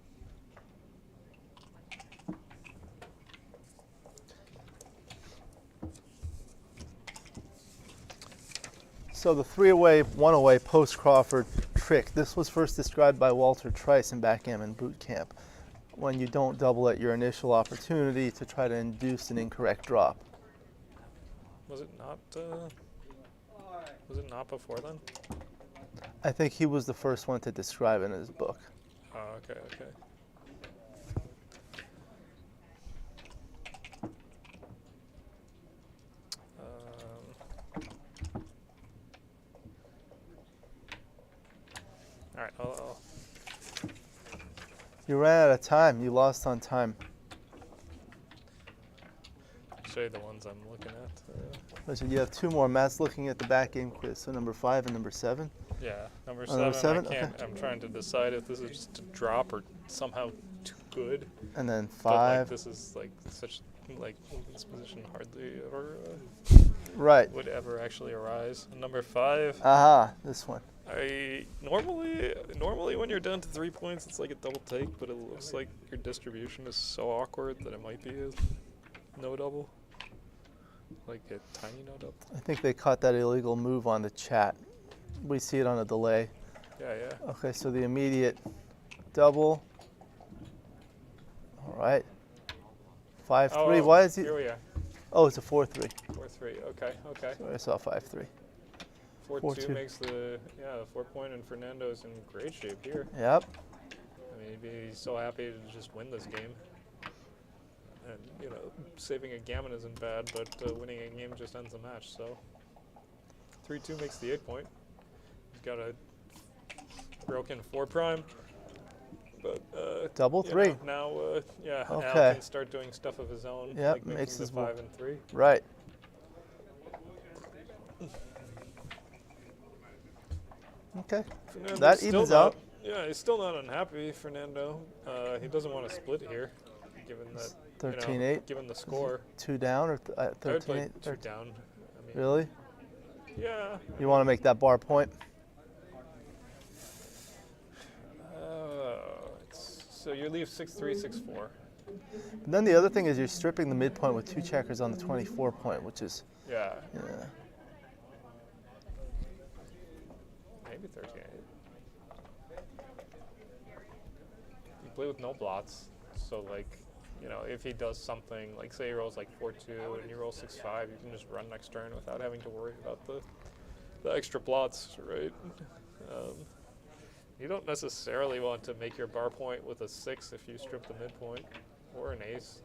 D: So the 3 away, 1 away post Crawford trick. This was first described by Walter Trice in Backgammon Boot Camp, when you don't double at your initial opportunity to try to induce an incorrect drop.
L: Was it not? Was it not before then?
D: I think he was the first one to describe it in his book.
L: Oh, okay, okay. All right, I'll
D: You ran out of time. You lost on time.
L: show you the ones I'm looking at.
D: Listen, you have 2 more. Matt's looking at the back game quiz. So number 5 and number 7.
L: Yeah, number
D: Oh, number
L: 7.
D: 7?
L: I can't.
D: Okay.
L: I'm trying to decide if this is just a drop or somehow too good.
D: And then
L: But like,
D: 5.
L: this is like such like this position hardly ever
D: Right.
L: would ever actually arise. Number 5.
D: Aha, this one.
L: I normally when you're down to 3 points, it's like a double take, but it looks like your distribution is so awkward that it might be a no double, like a tiny no double.
D: I think they caught that illegal move on the chat. We see it on a delay.
L: Yeah, yeah.
D: Okay, so the immediate double. All right. 5-3.
L: Oh,
D: Why is he?
L: Here we are.
D: Oh, it's a 4-3.
L: 4-3. Okay, okay.
D: So I saw 5-3.
L: 4-2
D: 4-2.
L: makes the 4 point, and Fernando's in great shape here.
D: Yep.
L: I mean, he'd be so happy to just win this game. And, you know, saving a gammon isn't bad, but winning a game just ends the match, so. 3-2 makes the 8 point. He's got a broken 4 prime. But,
D: Double
L: you
D: 3.
L: know, now, yeah, Al
D: Okay.
L: can start doing stuff of his own.
D: Yep,
L: like
D: makes
L: making the
D: his
L: 5 and 3.
D: Right. Okay.
L: Fernando's
D: That
L: still
D: evens
L: not-
D: out.
L: Yeah, he's still not unhappy, Fernando. He doesn't want to split here, given that,
D: 13-8.
L: given the score.
D: 2 down or
L: I would play
D: 13-8?
L: 2 down. I mean,
D: Really?
L: Yeah.
D: You want to make that bar point?
L: So you leave 6-3, 6-4.
D: And then the other thing is you're stripping the midpoint with 2 checkers on the 24 point, which is
L: Yeah.
D: yeah.
L: Maybe 13-8. You play with no blots, so like, you know, if he does something, like say he rolls like 4-2 and you roll 6-5, you can just run next turn without having to worry about the extra blots, right? You don't necessarily want to make your bar point with a 6 if you strip the midpoint, or an ace.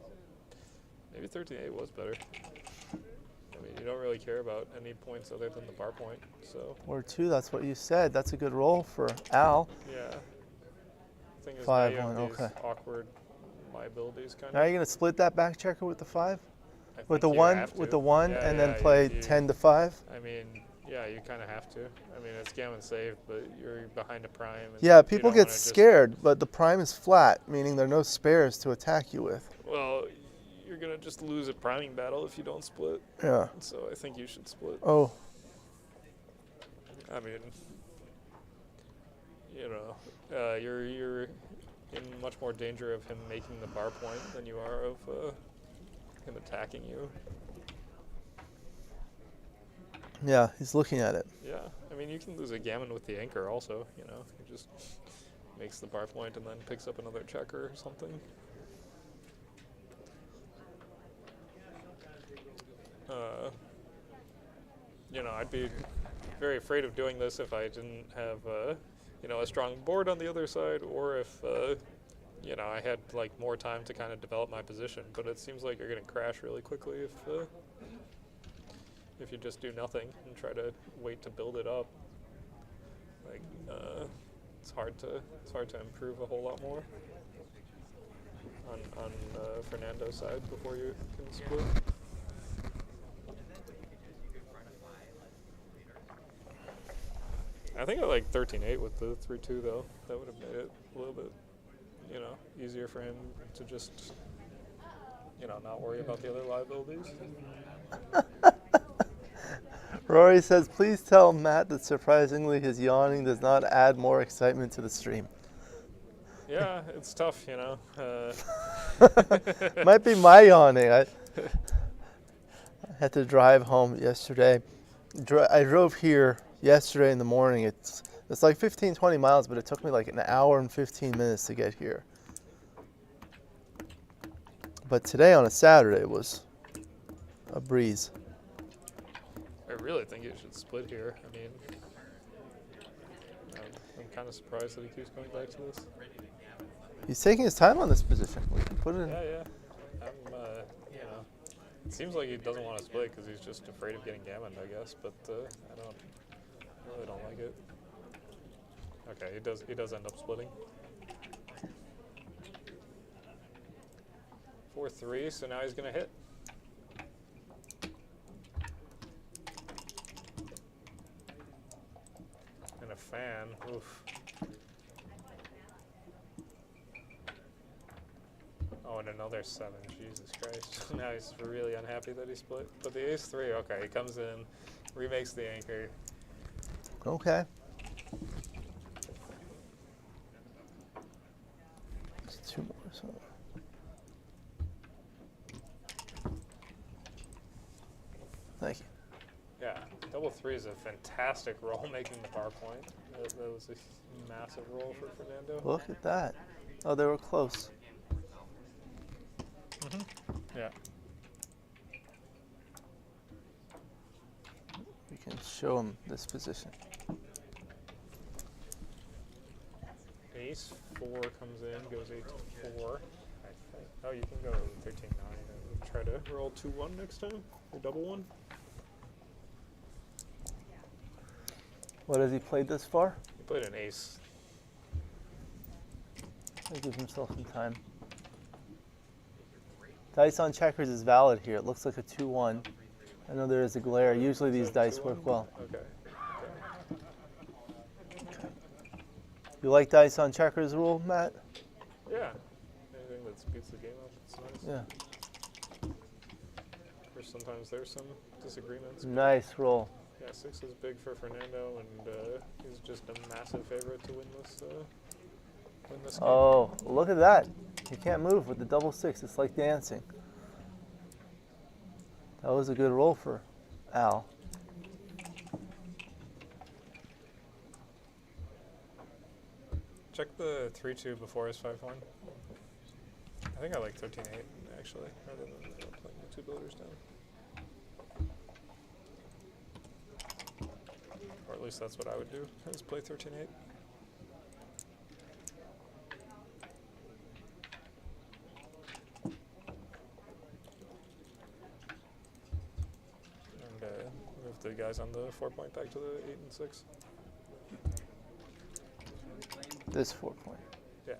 L: Maybe 13-8 was better. I mean, you don't really care about any points other than the bar point, so.
D: Or 2, that's what you said. That's a good roll for Al.
L: Yeah. Thing is,
D: 5-1,
L: now you have these
D: okay.
L: awkward liabilities kind
D: Now you're
L: of.
D: going to split that back checker with the 5?
L: I
D: With the
L: think you
D: 1
L: have
D: with
L: to.
D: the 1
L: Yeah,
D: and
L: yeah,
D: then play
L: you-
D: 10 to 5?
L: I mean, yeah, you kind of have to. I mean, it's gammon saved, but you're behind a prime. And
D: Yeah,
L: you
D: people
L: don't
D: get
L: wanna just-
D: scared, but the prime is flat, meaning there are no spares to attack you with.
L: Well, you're gonna just lose a priming battle if you don't split.
D: Yeah.
L: So I think you should split.
D: Oh.
L: I mean, you know, you're in much more danger of him making the bar point than you are of him attacking you.
D: Yeah, he's looking at it.
L: Yeah, I mean, you can lose a gammon with the anchor also, you know. He just makes the bar point and then picks up another checker or something. You know, I'd be very afraid of doing this if I didn't have, you know, a strong board on the other side, or if, you know, I had like more time to kind of develop my position. But it seems like you're going to crash really quickly if you just do nothing and try to wait to build it up. Like, it's hard to improve a whole lot more on Fernando's side before you can split. I think I like 13-8 with the 3-2 though. That would have made it a little bit, you know, easier for him to just, you know, not worry about the other liabilities.
D: Rory says, please tell Matt that surprisingly his yawning does not add more excitement to the stream.
L: Yeah, it's tough, you know.
D: Might be my yawning. I had to drive home yesterday. I drove here yesterday in the morning. It's like 15, 20 miles, but it took me like an hour and 15 minutes to get here. But today on a Saturday was a breeze.
L: I really think you should split here. I mean, I'm kind of surprised that he keeps going back to this.
D: He's taking his time on this position. We can put it in.
L: Yeah, yeah. I'm, you know, it seems like he doesn't want to split because he's just afraid of getting gammoned, I guess. But I really don't like it. Okay, he does end up splitting. 4-3, so now he's gonna hit. And a fan. Oof. Oh, and another 7. Jesus Christ. Now he's really unhappy that he split. But the ace-3, okay, he comes in, remakes the anchor.
D: Okay. Just 2 more. So. Thank you.
L: Yeah, double 3 is a fantastic roll, making the bar point. That was a massive roll for Fernando.
D: Look at that. Oh, they were close.
L: Yeah.
D: We can show him this position.
L: Ace 4 comes in, goes 8-4. I think. Oh, you can go 13-9 and try to roll 2-1 next time, or double 1.
D: What has he played this far?
L: He played an ace.
D: He gives himself some time. Dice on checkers is valid here. It looks like a 2-1. I know there is a glare. Usually these dice work well.
L: Okay.
D: You like dice on checkers rule, Matt?
L: Yeah. Anything that speeds the game up, it's nice.
D: Yeah.
L: Of course, sometimes there's some disagreements.
D: Nice roll.
L: Yeah, 6 is big for Fernando, and he's just a massive favorite to win this game.
D: Oh, look at that. You can't move with the double 6. It's like dancing. That was a good roll for Al.
L: Check the 3-2 before his 5-1. I think I like 13-8, actually, rather than playing the 2 builders down. Or at least that's what I would do, is play 13-8. And move the guys on the 4-point back to the 8 and 6.
D: This 4-point.
L: Yeah.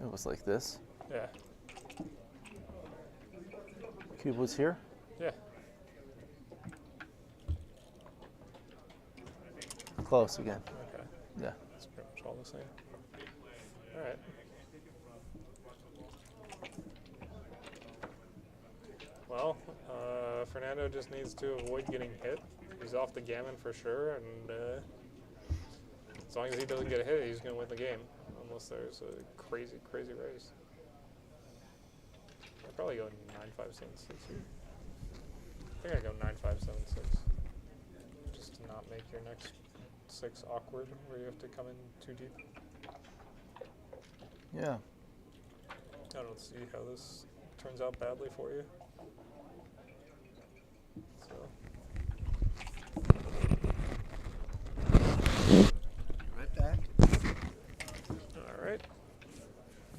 D: It was like this.
L: Yeah.
D: Cube was here.
L: Yeah.
D: Close again.
L: Okay.
D: Yeah.
L: It's pretty much all the same. All right. Well, Fernando just needs to avoid getting hit. He's off the gammon for sure, and as long as he doesn't get hit, he's going to win the game, unless there's a crazy, crazy race. I'll probably go 9-5-7-6 here. I think I go 9-5-7-6, just to not make your next 6 awkward, where you have to come in too deep.
D: Yeah.
L: I don't see how this turns out badly for you. So.
D: Right back.
L: All right.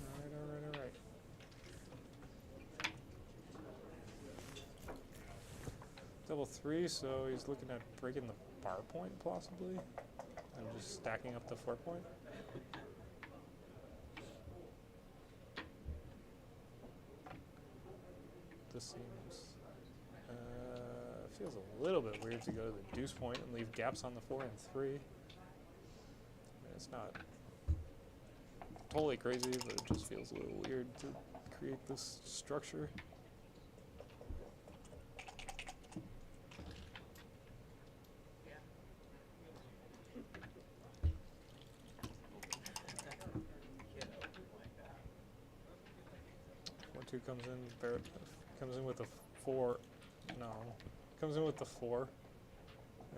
L: All right. Double 3, so he's looking at breaking the bar point possibly, and just stacking up the 4 point. This seems feels a little bit weird to go to the deuce point and leave gaps on the 4 and 3. I mean, it's not totally crazy, but it just feels a little weird to create this structure. Two comes in with a 4. No, comes in with the 4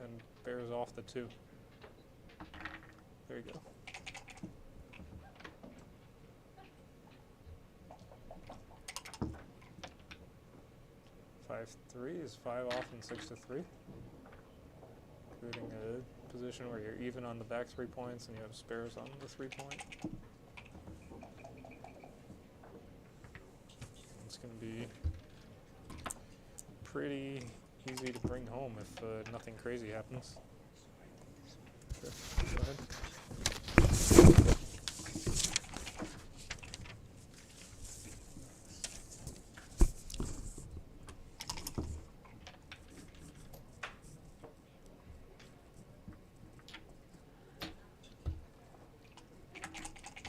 L: and bears off the 2. There you go. Five 3 is 5 off and 6 to 3, creating a position where you're even on the back 3 points and you have spares on the 3 point. It's going to be pretty easy to bring home if nothing crazy happens. Sure. Go ahead.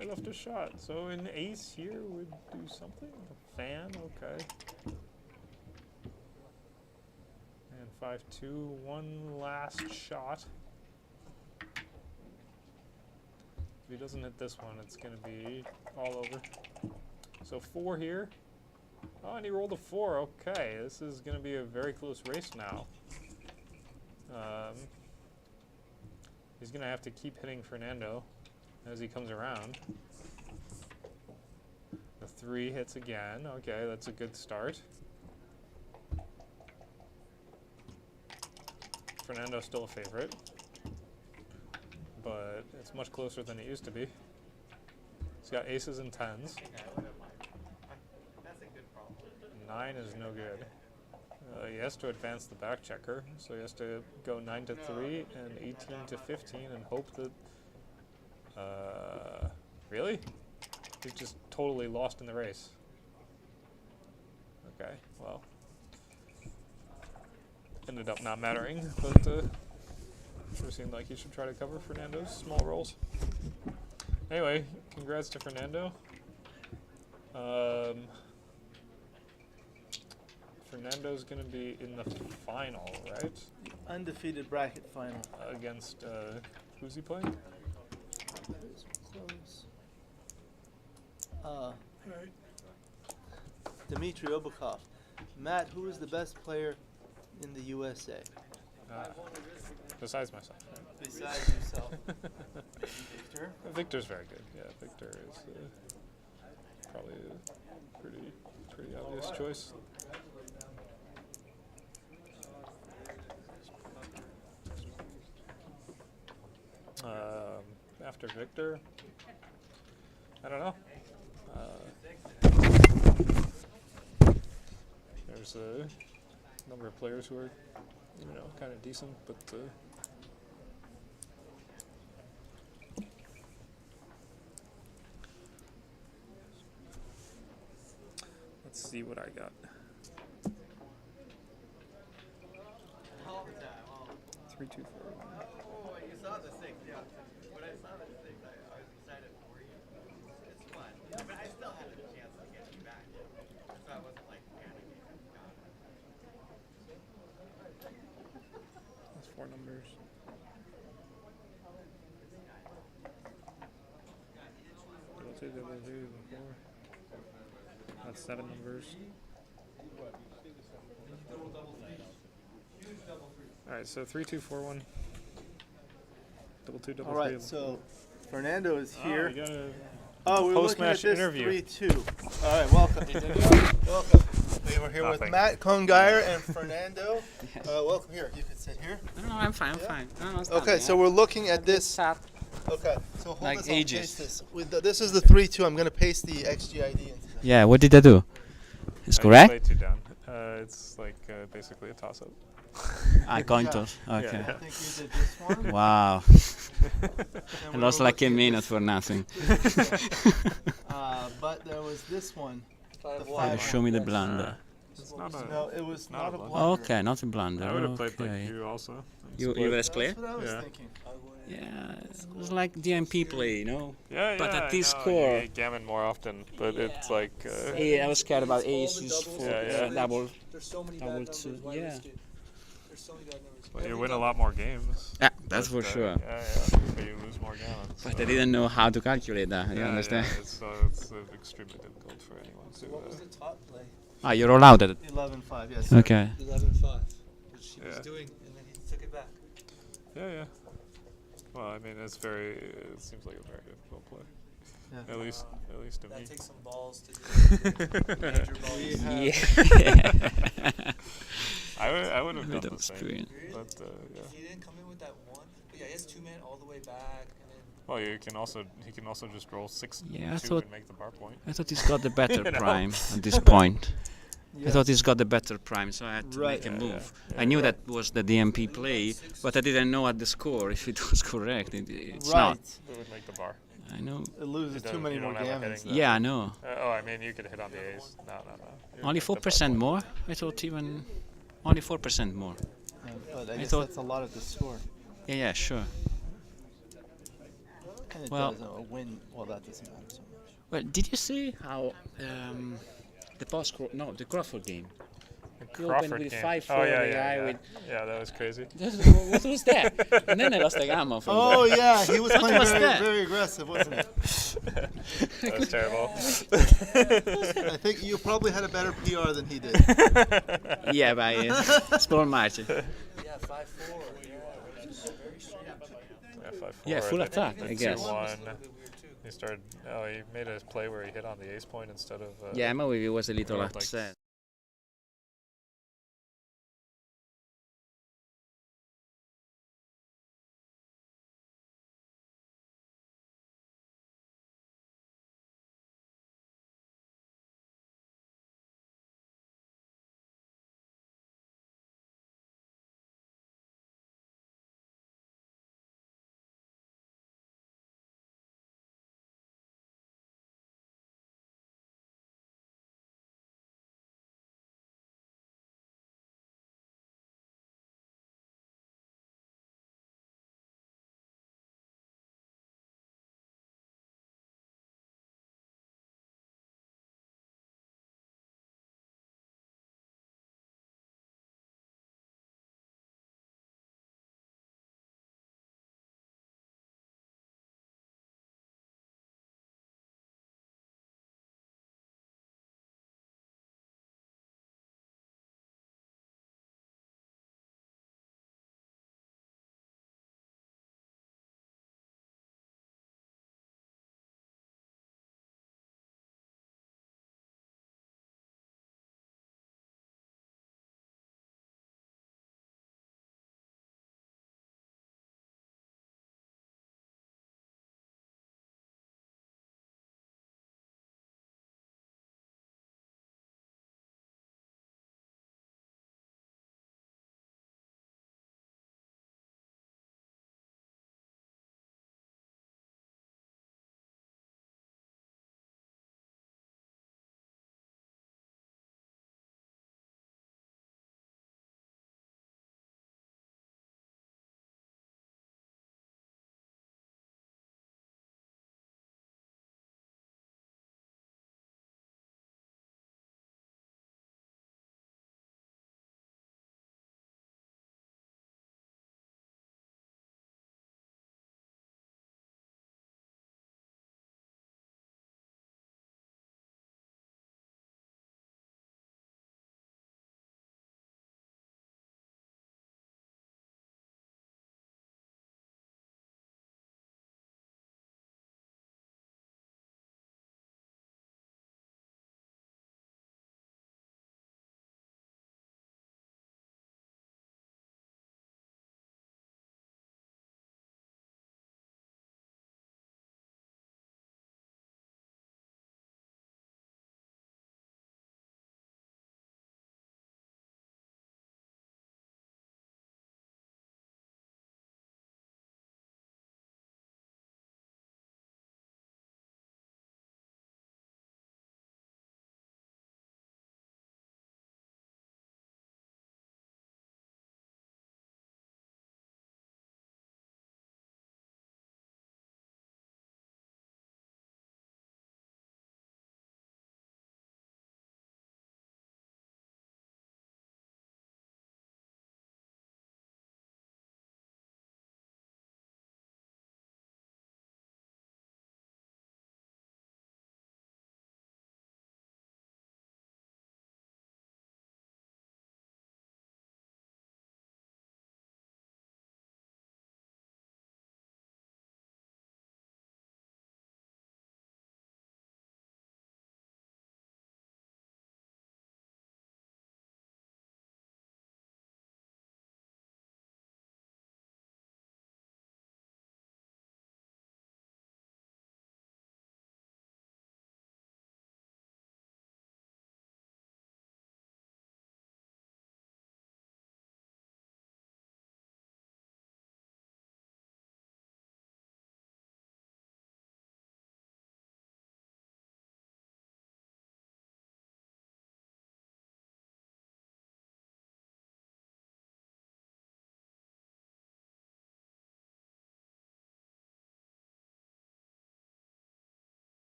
L: I left a shot, so an ace here would do something. A fan, okay. And 5-2, one last shot. If he doesn't hit this one, it's going to be all over. So 4 here. Oh, and he rolled a 4. Okay, this is going to be a very close race now. He's going to have to keep hitting Fernando as he comes around. The 3 hits again. Okay, that's a good start. Fernando's still a favorite, but it's much closer than it used to be. He's got aces and 10s. 9 is no good. He has to advance the back checker, so he has to go 9 to 3 and 18 to 15 and hope that. Really? He's just totally lost in the race. Okay, well. Ended up not mattering, but sure seemed like he should try to cover Fernando's small rolls. Anyway, congrats to Fernando. Fernando's going to be in the final, right?
D: Undefeated bracket final.
L: Against, who's he playing?
D: Close. Dmitry Obakov. Matt, who is the best player in the USA?
L: Besides myself. Right?
D: Besides yourself. Victor?
L: Victor's very good. Yeah, Victor is probably a pretty obvious choice. After Victor, I don't know. There's a number of players who are, kind of decent, but let's see what I got. 3, 2, 4, 1.
M: Oh, you saw the 6, yeah. When I saw the 6, I was excited for you. It's fun. Yeah, but I still had a chance to get you back. So I wasn't like panicking.
L: 4 numbers. Double 2, double 2, double 4. That's 7 numbers. Alright, so 3, 2, 4, 1. Double 2, double 3.
D: All right, so Fernando is here.
L: We got a
D: Oh, we're looking at
L: post-match
D: this
L: interview.
D: 3-2. All right, welcome. Welcome. We're here with Matt Kongeyer and Fernando. Welcome here. You can sit here.
E: No, I'm fine. I'm fine. No,
D: Okay, so we're looking at this.
E: Sat
D: Okay, so hold
E: like
D: this. I'll
E: ages.
D: paste this. This is the 3-2. I'm going to paste the XGID into this.
E: Yeah, what did I do? It's
L: I
E: correct?
L: played 2 down. It's like basically a toss-up.
E: Coin toss. Okay.
D: I think you did this one.
E: Wow. I
D: we
E: lost
D: were
E: like a
D: looking at
E: minute
D: this.
E: for nothing.
D: But there was this one. The
E: You
D: 5
E: show me the blunder.
L: It's not a,
D: No, it was not a
L: blunder.
D: blunder.
E: Okay, not a blunder.
L: I would have played
E: Okay.
L: like you also.
E: You
L: Split.
E: were as clear?
D: That's what I was
L: Yeah.
D: thinking.
E: Yeah, it was like DMP play, you know?
L: Yeah,
E: But
L: yeah,
E: at
L: I
E: this
L: know,
E: score-
L: you get gammon more often, but it's like
E: I was scared about aces, for
L: Yeah, yeah.
E: double.
G: There's so many
E: Double
G: bad
E: two,
G: numbers. Why
E: yeah.
G: risk it? There's so many bad numbers.
L: but you
G: Every
L: win a
G: double-
L: lot more games.
E: Yeah, that's
L: But,
E: for sure.
L: Yeah, yeah, but you lose more gammons.
E: But I didn't know how to calculate that, you
L: Yeah,
E: understand?
L: Yeah, it's extremely difficult for anyone to.
G: What was the top play?
E: Ah, you're allowed at it.
D: 11-5, yes.
E: Okay.
G: 11-5, which he was
L: Yeah.
G: doing, and then he took it back.
L: Yeah, yeah. Well, I mean, it seems like a very difficult play.
D: Yeah.
L: At least to
G: That
L: me.
G: takes some balls to do major balls.
E: Yeah.
L: I would have
E: Bit
L: done
E: of
L: the same,
E: experience.
L: but yeah.
G: If he didn't come in with that one, but yeah, he has 2 men all the way back, and then
L: Well, he can also just roll 6
E: Yeah, I
L: 2
E: thought-
L: and make the bar point.
E: I thought he's got the better
L: You know?
E: prime at this point. I
D: Yes.
E: thought he's got the better prime, so I had to
D: Right.
E: make a
L: Yeah,
E: move.
L: yeah,
E: I knew
L: yeah.
E: that was the DMP play, but I didn't know at the score if it was correct. It's
D: Right.
E: not.
L: It would make the bar.
E: I know.
D: It loses
L: You
D: too
L: don't-
D: many
L: you
D: more
L: don't have a
D: gammons.
L: heading
E: Yeah, I know.
L: Oh, I mean, you could hit on the ace. No. You
E: Only
L: make the bar
E: 4%
L: point.
E: more? I thought even only 4% more.
D: But I
E: I
D: guess
E: thought-
D: that's a lot of the score.
E: Yeah, sure.
D: And it
E: Well-
D: does a win. Well, that doesn't matter so much.
E: Well, did you see how the Crawford game? He opened
L: Crawford
E: with
L: game.
E: 5-4
L: Oh, yeah,
E: the
L: yeah,
E: guy
L: yeah.
E: with.
L: Yeah, that was crazy.
E: What was that? And then I lost the gamma from
D: Oh
E: there.
D: yeah, he was
E: What
D: playing
E: was
D: very,
E: that?
D: very aggressive, wasn't he?
L: That was terrible.
D: I think you probably had a better PR than he did.
E: Yeah, by small margin.
G: yeah, 5-4. Yeah, which is very strange.
L: Yeah, 5-4.
E: Yeah, full
L: the-
E: attack,
L: the
E: I guess.
L: 2-1.
G: It's a little bit weird too.
L: He started. Oh, he made a play where he hit on the ace point instead of.
E: Yeah, maybe it was a little
L: rolled, like,
E: upset.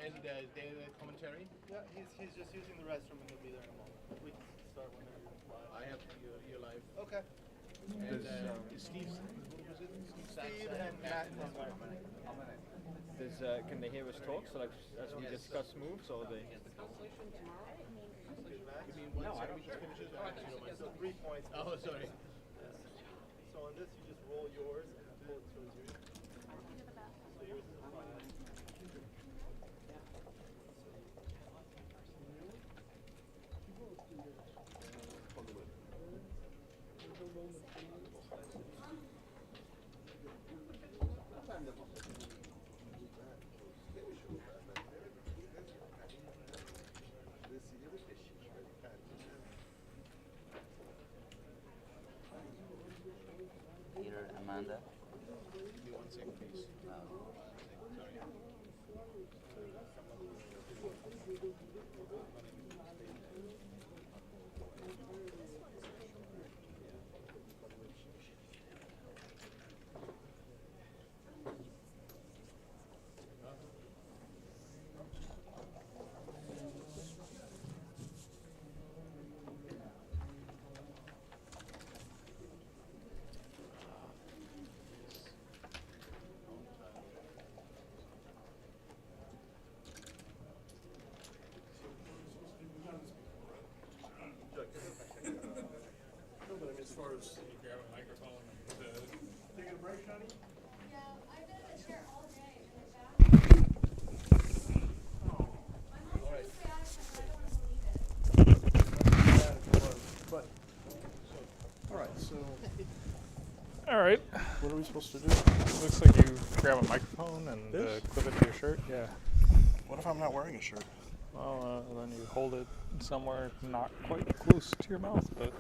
A: And David commentary?
D: Yeah, he's just using the restroom and he'll be there in a moment. We can start whenever you're live.
A: I have your live.
D: Okay.
A: And Steve, who was it?
D: Steve and Matt.
F: Can they hear us talk? So like as we discuss moves, or they?
A: You mean once we just finish it?
D: So 3 points.
A: Oh, sorry.
D: So on this, you just roll yours and pull it towards you. So yours is a 5.
N: Peter, Amanda.
A: Give me 1 second, please.
I: As far as grab a microphone and taking a break, Johnny?
O: Yeah, I've been in a chair all day in the back. I'm like really bad, but I don't want to believe it.
I: But, all right, so
L: All right.
I: what are we supposed to do?
L: Looks like you grab a microphone and
I: This?
L: clip it to your shirt. Yeah.
I: What if I'm not wearing a shirt?
L: Well, then you hold it somewhere not quite close to your mouth, but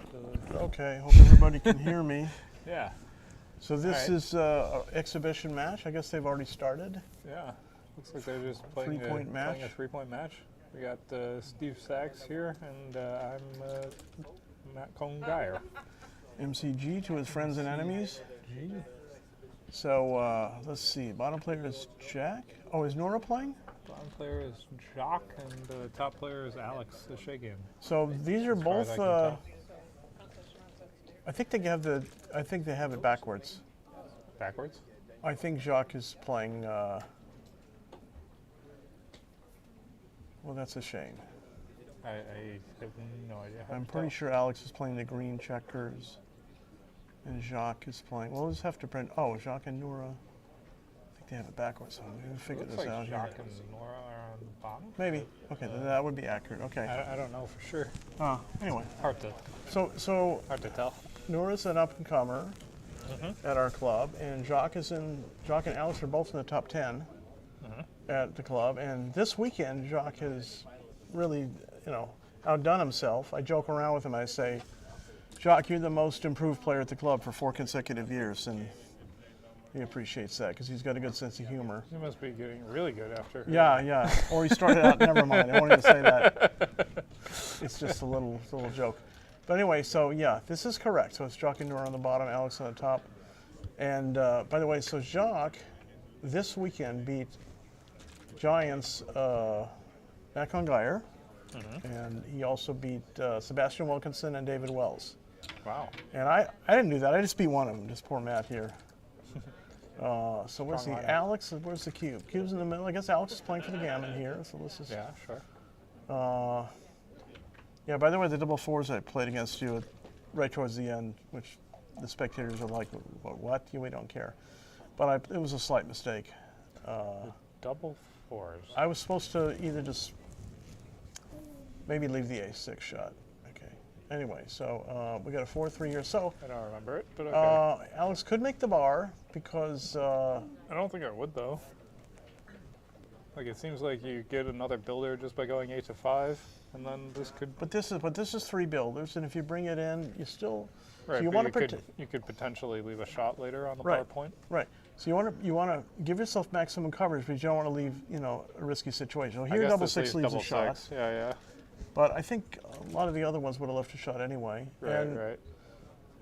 I: Okay, hope everybody can hear me.
L: yeah,
I: So this
L: All right.
I: is an exhibition match. I guess they've already started.
L: yeah. Looks like they're just playing
I: Three-point match.
L: Playing a 3-point match. We got Steve Sachs here, and I'm Matt Cohn-Geyer.
I: MCG to his friends and enemies. So let's see. Bottom player is Jack. Oh, is Nora playing?
L: Bottom player is Jock, and top player is Alex Eshaghian.
I: So these are
L: As far as
I: both.
L: I can tell.
I: I think they have the. I think they have it backwards.
L: Backwards?
I: I think Jacques is playing. Well, that's a shame.
L: I have no idea. How
I: I'm
L: to
I: pretty
L: tell.
I: sure Alex is playing the green checkers, and Jacques is playing. Well, we'll just have to print. Oh, Jacques and Nora. I think they have it backwards. So we can figure
L: Looks
I: this
L: like
I: out
L: Jock
I: here.
L: and Nora are on the bottom.
I: Maybe. Okay, then that would be accurate. Okay.
L: I don't know for sure.
I: Anyway.
L: Hard to
I: So
L: hard to tell.
I: Nora's an up and comer
L: Mhm.
I: at our club, and Jacques and Alex are both in the top 10 at the club. And this weekend, Jacques has really, outdone himself. I joke around with him. I say, Jacques, you're the most improved player at the club for 4 consecutive years, and he appreciates that because he's got a good sense of humor.
L: He must be getting really good after.
I: Yeah. Or he started out. Never mind. I won't even say that. It's just a little joke. But anyway, so yeah, this is correct. So it's Jacques and Nora on the bottom, Alex on the top. And by the way, so Jacques this weekend beat Giants Matt Cohn-Geyer, and he also beat Sebastian Wilkinson and David Wells.
L: Wow.
I: And I didn't do that. I just beat one of them. Just poor Matt here. So where's
L: Strong
I: the
L: lineup.
I: Alex? Where's the cube? Cube's in the middle. I guess Alex is playing for the gammon here. So this is.
L: Yeah, sure.
I: Yeah. By the way, the double fours I played against you right towards the end, which the spectators are like, "What? We don't care." But it was a slight mistake.
L: Double fours.
I: I was supposed to either just maybe leave the ace-6 shot. Okay. Anyway, so we got a 4-3 here. So
L: I don't remember it, but okay.
I: Alex could make the bar because.
L: I don't think I would though. Like it seems like you get another builder just by going 8 to 5, and then this could.
I: But this is 3 builders, and if you bring it in, you still.
L: Right.
I: So you
L: but
I: want to
L: you could potentially leave a shot later on the
I: Right.
L: bar point.
I: Right. So you want to give yourself maximum coverage, but you don't want to leave a risky situation. Well,
L: I
I: here
L: guess
I: double
L: this
I: 6 leaves a
L: double
I: shot.
L: 6. Yeah.
I: But I think a lot of the other ones would have left a shot anyway. And
L: Right.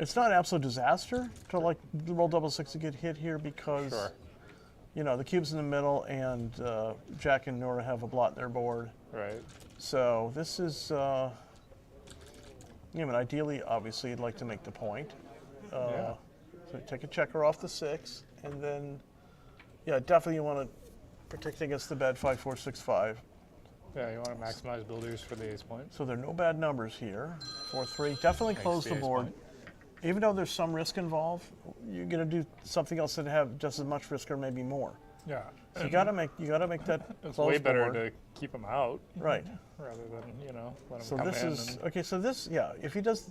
I: it's not an absolute disaster to roll double 6 to get hit here because you know, the cube's in the middle, and Jack and Nora have a blot in their board.
L: Right.
I: So this is, you know, ideally, obviously, you'd like to make the point.
L: Yeah.
I: So take a checker off the 6, and then, yeah, definitely you want to protect against the bad 5, 4, 6, 5.
L: Yeah, you want to maximize builders for the ace point.
I: So there are no bad numbers here. 4, 3, definitely
L: Makes
I: close
L: the
I: the
L: ace
I: board.
L: point.
I: Even though there's some risk involved, you're going to do something else that have just as much risk or maybe more.
L: Yeah.
I: So you got to make that
L: It's
I: close
L: way better
I: board.
L: to keep him out.
I: Right.
L: Rather than, you know, let him
I: So
L: come
I: this
L: in
I: is
L: and
I: okay. So this, yeah, if he does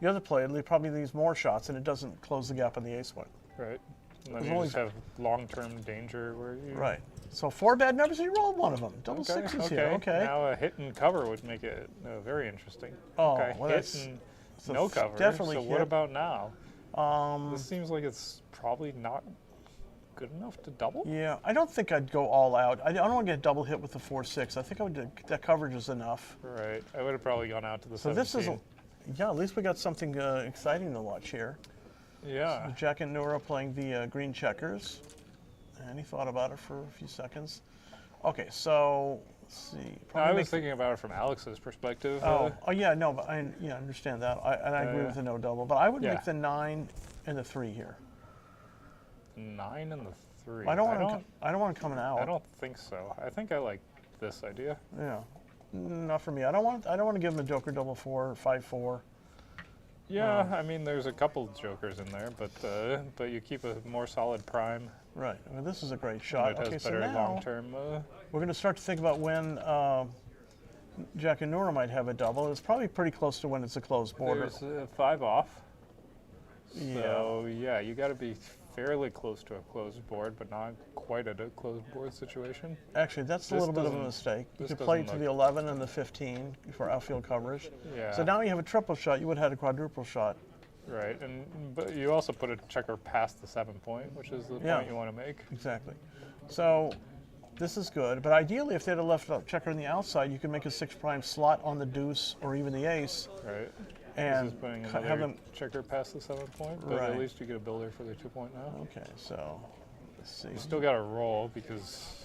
I: the other play, it probably leaves more shots, and it doesn't close the gap on the ace point.
L: right. And then
I: There's
L: you
I: only-
L: just have long-term danger where you
I: Right. So 4 bad numbers, you rolled one of them. Double
L: Okay,
I: sixes here. Okay.
L: Now a hit and cover would make it very interesting.
I: Oh,
L: okay.
I: well,
L: Hit
I: that's-
L: and
I: so
L: no cover.
I: definitely
L: So what
I: hit.
L: about now?
I: Um,
L: This seems like it's probably not good enough to double.
I: yeah, I don't think I'd go all out. I don't want to get a double hit with the 4, 6. I think I would do, that coverage is enough.
L: Right. I would have probably gone out to the
I: So
L: 17.
I: this is, yeah, at least we got something exciting to watch here.
L: Yeah.
I: So Jack and Nora playing the green checkers. And he thought about it for a few seconds. Okay, so let's see.
L: No,
I: Probably
L: I was
I: make-
L: thinking about it from Alex's perspective.
I: Oh yeah, no, but I understand that. I agree with the no double, but I would
L: Yeah.
I: make the 9 and the 3 here.
L: 9 and the 3.
I: I don't want to coming out.
L: I don't think so. I think I like this idea.
I: Yeah, not for me. I don't want to give him a Joker double 4 or 5, 4.
L: Yeah, I mean, there's a couple jokers in there, but you keep a more solid prime.
I: Right. I mean, this is a great
L: And
I: shot.
L: it has
I: Okay, so
L: better
I: now
L: long-term.
I: we're going to start to think about when Jack and Nora might have a double. It's probably pretty close to when it's a closed board.
L: There's 5 off.
I: Yeah.
L: So yeah, you got to be fairly close to a closed board, but not quite at a closed board situation.
I: Actually, that's a
L: This
I: little bit of a
L: doesn't-
I: mistake. You
L: this
I: could play it
L: doesn't
I: to the 11 and the 15 for outfield coverage.
L: Yeah.
I: So now you have a triple shot. You would have had a quadruple shot.
L: Right, but you also put a checker past the 7 point, which is the
I: Yeah.
L: point you want to make.
I: Exactly. So this is good. But ideally, if they'd have left a checker on the outside, you could make a 6 prime slot on the deuce or even the ace.
L: Right.
I: And
L: this is putting
I: have
L: another
I: them.
L: checker past the 7 point, but
I: Right.
L: at least you get a builder for the 2 point now.
I: Okay, so let's see.
L: You still got to roll because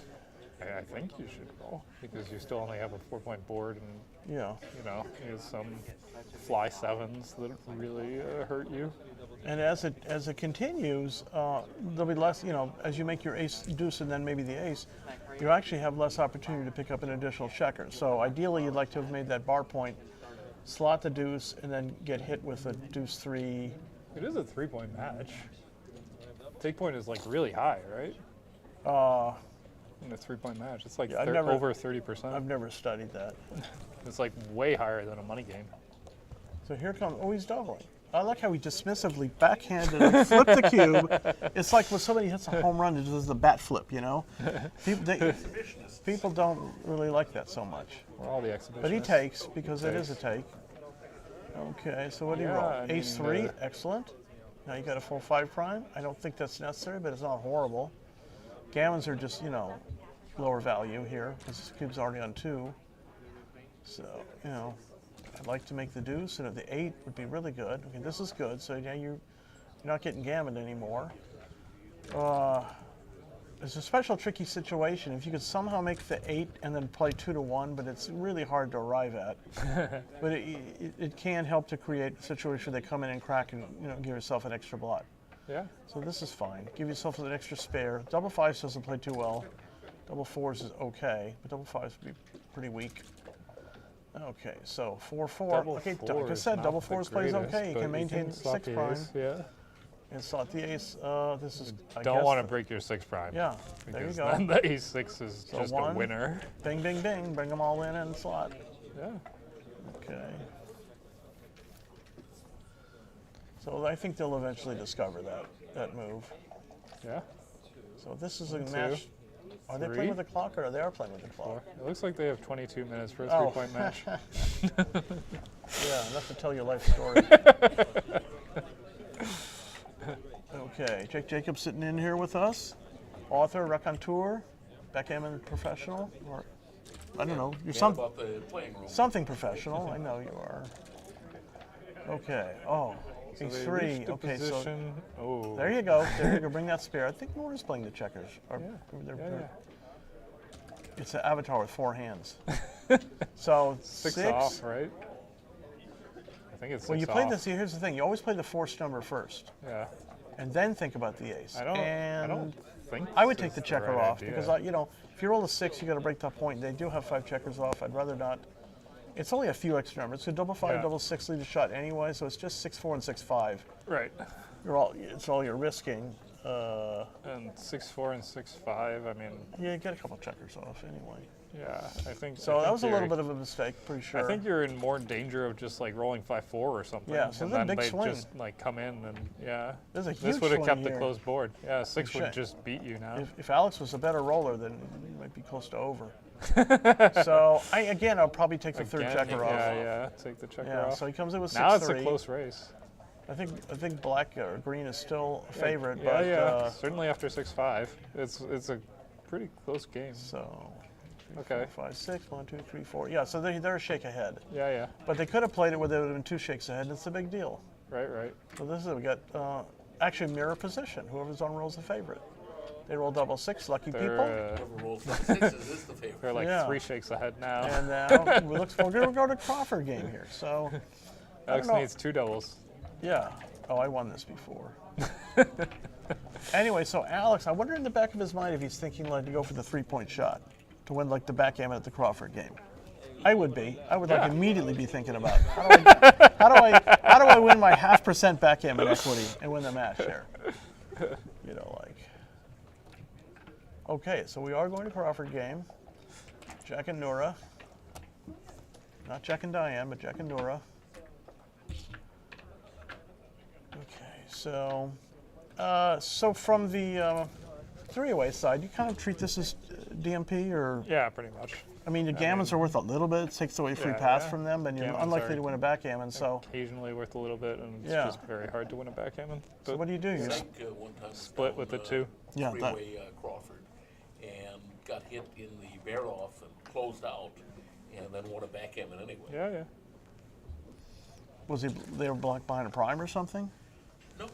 L: I think you should roll because you still only have a 4 point board and
I: Yeah.
L: you know there's some fly 7s that really hurt you.
I: And as it continues, there'll be less. You know, as you make your ace deuce and then maybe the ace, you actually have less opportunity to pick up an additional checker. So ideally, you'd like to have made that bar point, slot the deuce, and then get hit with a deuce 3.
L: It is a 3 point match. Take point is like really high, right? In a 3 point match, it's like
I: Yeah, I've never-
L: over 30%.
I: I've never studied that.
L: It's like way higher than a money game.
I: So here comes. Oh, he's doubling. I like how he dismissively backhanded and flipped the cube. It's like when somebody hits a home run, it does the bat flip, you know? People don't really like that so much.
L: We're all the exhibitionists.
I: But he takes, because it is a take. Okay, so what do you
L: Yeah,
I: roll?
L: I
I: Ace
L: mean,
I: 3, excellent. Now you got a full 5 prime. I don't think that's necessary, but it's not horrible. Gammons are just, you know, lower value here, because this cube's already on 2. So, you know, I'd like to make the deuce, and the 8 would be really good. Okay, this is good, so now you're not getting gammoned anymore. It's a special tricky situation. If you could somehow make the 8 and then play 2 to 1, but it's really hard to arrive at. But it can help to create a situation where they come in and crack and, you know, give yourself an extra blot.
L: Yeah.
I: So this is fine. Give yourself an extra spare. Double 5s doesn't play too well. Double 4s is okay, but double 5s would be pretty weak. Okay, so 4, 4.
L: Double
I: Okay,
L: four
I: like I
L: is
I: said,
L: not
I: double
L: the
I: 4s plays
L: greatest,
I: okay. You
L: but
I: can maintain
L: slot
I: 6
L: the
I: prime.
L: ace, yeah.
I: And slot the ace. This is. I
L: Don't
I: guess
L: want to break your 6 prime.
I: Yeah, there you
L: because
I: go.
L: then the ace 6 is
I: So
L: just
I: 1,
L: a winner.
I: Bing, bing, bing. Bring them all in and slot.
L: Yeah.
I: Okay. So I think they'll eventually discover that move.
L: Yeah.
I: So this is a
L: 1,
I: match.
L: 2,
I: Are they
L: 3.
I: playing with the clock, or they are playing with the clock?
L: It looks like they have 22 minutes for a
I: Oh.
L: 3 point match.
I: Yeah, enough to tell your life story. Okay, Jake Jacobs sitting in here with us. Author, raconteur, backgammon professional, or I don't know. You're some,
J: about the playing room.
I: something professional. I know you are. Okay. Oh,
L: So
D: Ace
L: they
D: three.
L: reached a
D: Okay,
L: position. Oh.
D: there you go. There you go. Bring that spare. I think Nora's playing the checkers. Or
L: Yeah.
D: It's an avatar with 4 hands. So
L: Six
D: 6
L: off, right? I think it's
D: Well, you
L: six
D: play
L: off.
D: this. Here's the thing. You always play the forced number first,
L: Yeah.
D: and then think about the ace.
L: I don't think
D: I would
L: this
D: take the
L: is
D: checker
L: right
D: off
L: idea.
D: because if you roll a 6, you got to break that point. They do have 5 checkers off. I'd rather not. It's only a few extra numbers. So double 5,
L: Yeah.
D: double 6 lead a shot anyway. So it's just 6, 4, and 6, 5.
L: Right.
D: It's all you're risking.
L: And 6-4 and 6-5. I mean,
D: Yeah, get a couple checkers off anyway.
L: yeah. I think.
D: So that was a little bit of a mistake, pretty sure.
L: I think you're in more danger of just like rolling 5-4 or something.
D: Yeah, so
L: and
D: this is a
L: then
D: big
L: they
D: swing.
L: just like come in and yeah.
D: There's a
L: This
D: huge
L: would have
D: swing
L: kept the
D: here.
L: closed board. Yeah, 6 would
D: Shit.
L: just beat you now.
D: If Alex was a better roller, then he might be close to over. So I'll probably take the third
L: Again,
D: checker off.
L: Yeah. Take the checker
D: Yeah,
L: off.
D: so he comes in with 6-3.
L: Now it's a close race.
D: I think black or green is still a favorite,
L: Yeah,
D: but
L: certainly after 6-5, it's a pretty close game.
D: So, 3,
L: Okay.
D: 4, 5, 6, 1, 2, 3, 4. Yeah, so they're a shake ahead.
L: Yeah.
D: But they could have played it where they would have been 2 shakes ahead, and it's a big deal.
L: Right.
D: So this is we got actually mirror position. Whoever's on rolls the favorite. They roll double 6, lucky people.
J: Whoever rolls the sixes is the favorite.
L: They're like
D: Yeah.
L: 3 shakes ahead now.
D: And now we're going to go to Crawford game here. So
L: Alex
D: know.
L: needs 2 doubles.
D: yeah. Oh, I won this before. Anyway, so Alex, I wonder in the back of his mind if he's thinking like to go for the 3-point shot to win like the backgammon at the Crawford game. I would be. I would like immediately be thinking about how do I win my 0.5% backgammon equity and win the match here. Okay, so we are going to Crawford game. Jack and Nora. Not Jack and Diane, but Jack and Nora. Okay, so from the 3-away side, you kind of treat this as DMP, or
L: Yeah, pretty much.
D: I mean, the gammons are worth a little bit. It takes away free
L: Yeah,
D: pass
L: yeah.
D: from them, and you're
L: Gammons
D: unlikely
L: are
D: to win a backgammon. So,
L: Occasionally worth a little bit, and it's
D: Yeah.
L: just very hard to win a backgammon.
D: so
L: But
D: what do you do? You
J: Like one time
L: split with the 2.
D: Yeah, that-
J: freeway Crawford, and got hit in the bear off and closed out, and then won a backgammon anyway.
L: Yeah.
D: was they were blocked behind a prime or something?
J: No.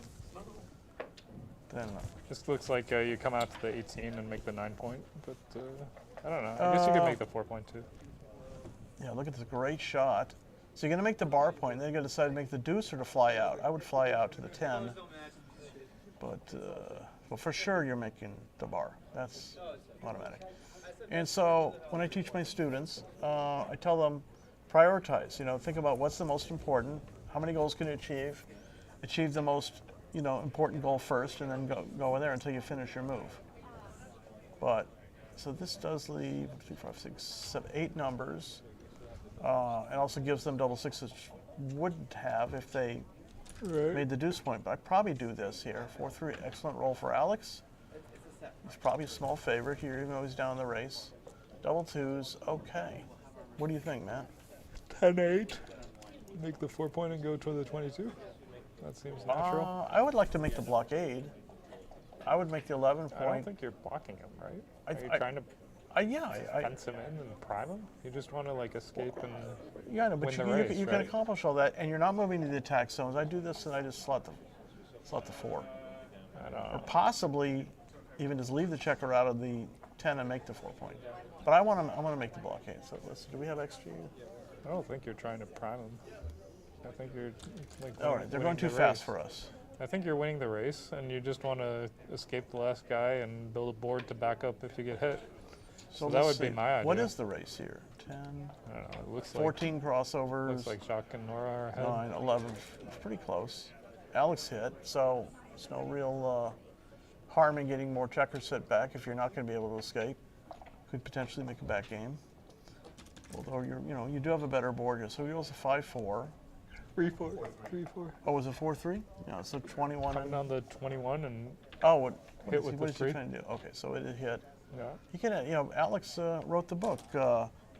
D: Then
L: Just looks like you come out to the 18 and make the 9-point, but I don't know. I guess you could make the 4-point too.
D: yeah, look at this great shot. So you're going to make the bar point, and then you're going to decide to make the deuce or to fly out. I would fly out to the 10, but well, for sure you're making the bar. That's automatic. And so when I teach my students, I tell them prioritize. Think about what's the most important. How many goals can you achieve? Achieve the most important goal first, and then go in there until you finish your move. But so this does leave 2, 5, 6, 7, 8 numbers. It also gives them double 6s wouldn't have if they made the deuce point. But I probably do this here. 4-3, excellent roll for Alex. He's probably a small favorite here, even though he's down in the race. Double 2s, okay. What do you think, Matt?
L: 10-8. Make the 4-point and go toward the 22. That seems natural.
D: I would like to make the blockade. I would make the 11 point.
L: I don't think you're blocking him, right? Are you trying to fence him in and prime him? You just want to like escape and
D: Yeah, no, but
L: win the race,
D: you can
L: right?
D: accomplish all that, and you're not moving to the attack zones. I do this and I just slot the 4.
L: I don't
D: Or
L: know.
D: possibly even just leave the checker out of the 10 and make the 4-point. But I want to make the blockade. So do we have XG?
L: I don't think you're trying to prime him. I think you're like.
D: All right, they're
L: winning
D: going too
L: the
D: fast
L: race.
D: for us.
L: I think you're winning the race, and you just want to escape the last guy and build a board to back up if you get hit. So that
D: let's
L: would be
D: see.
L: my idea.
D: What is the race here? 10,
L: I don't know. It looks
D: 14 crossovers.
L: Looks like Jacques and Nora are ahead.
D: 9, 11. It's pretty close. Alex hit, so there's no real harm in getting more checkers set back if you're not going to be able to escape. Could potentially make a back game. Although you do have a better board here. So he rolls a 5-4.
L: 3-4.
D: Oh, was it 4-3? Yeah, so 21.
L: Coming on the 21 and
D: what
L: hit
D: is
L: with
D: he,
L: the
D: what is he
L: 3.
D: trying to do? Okay, so it hit.
L: Yeah.
D: He can, Alex wrote the book,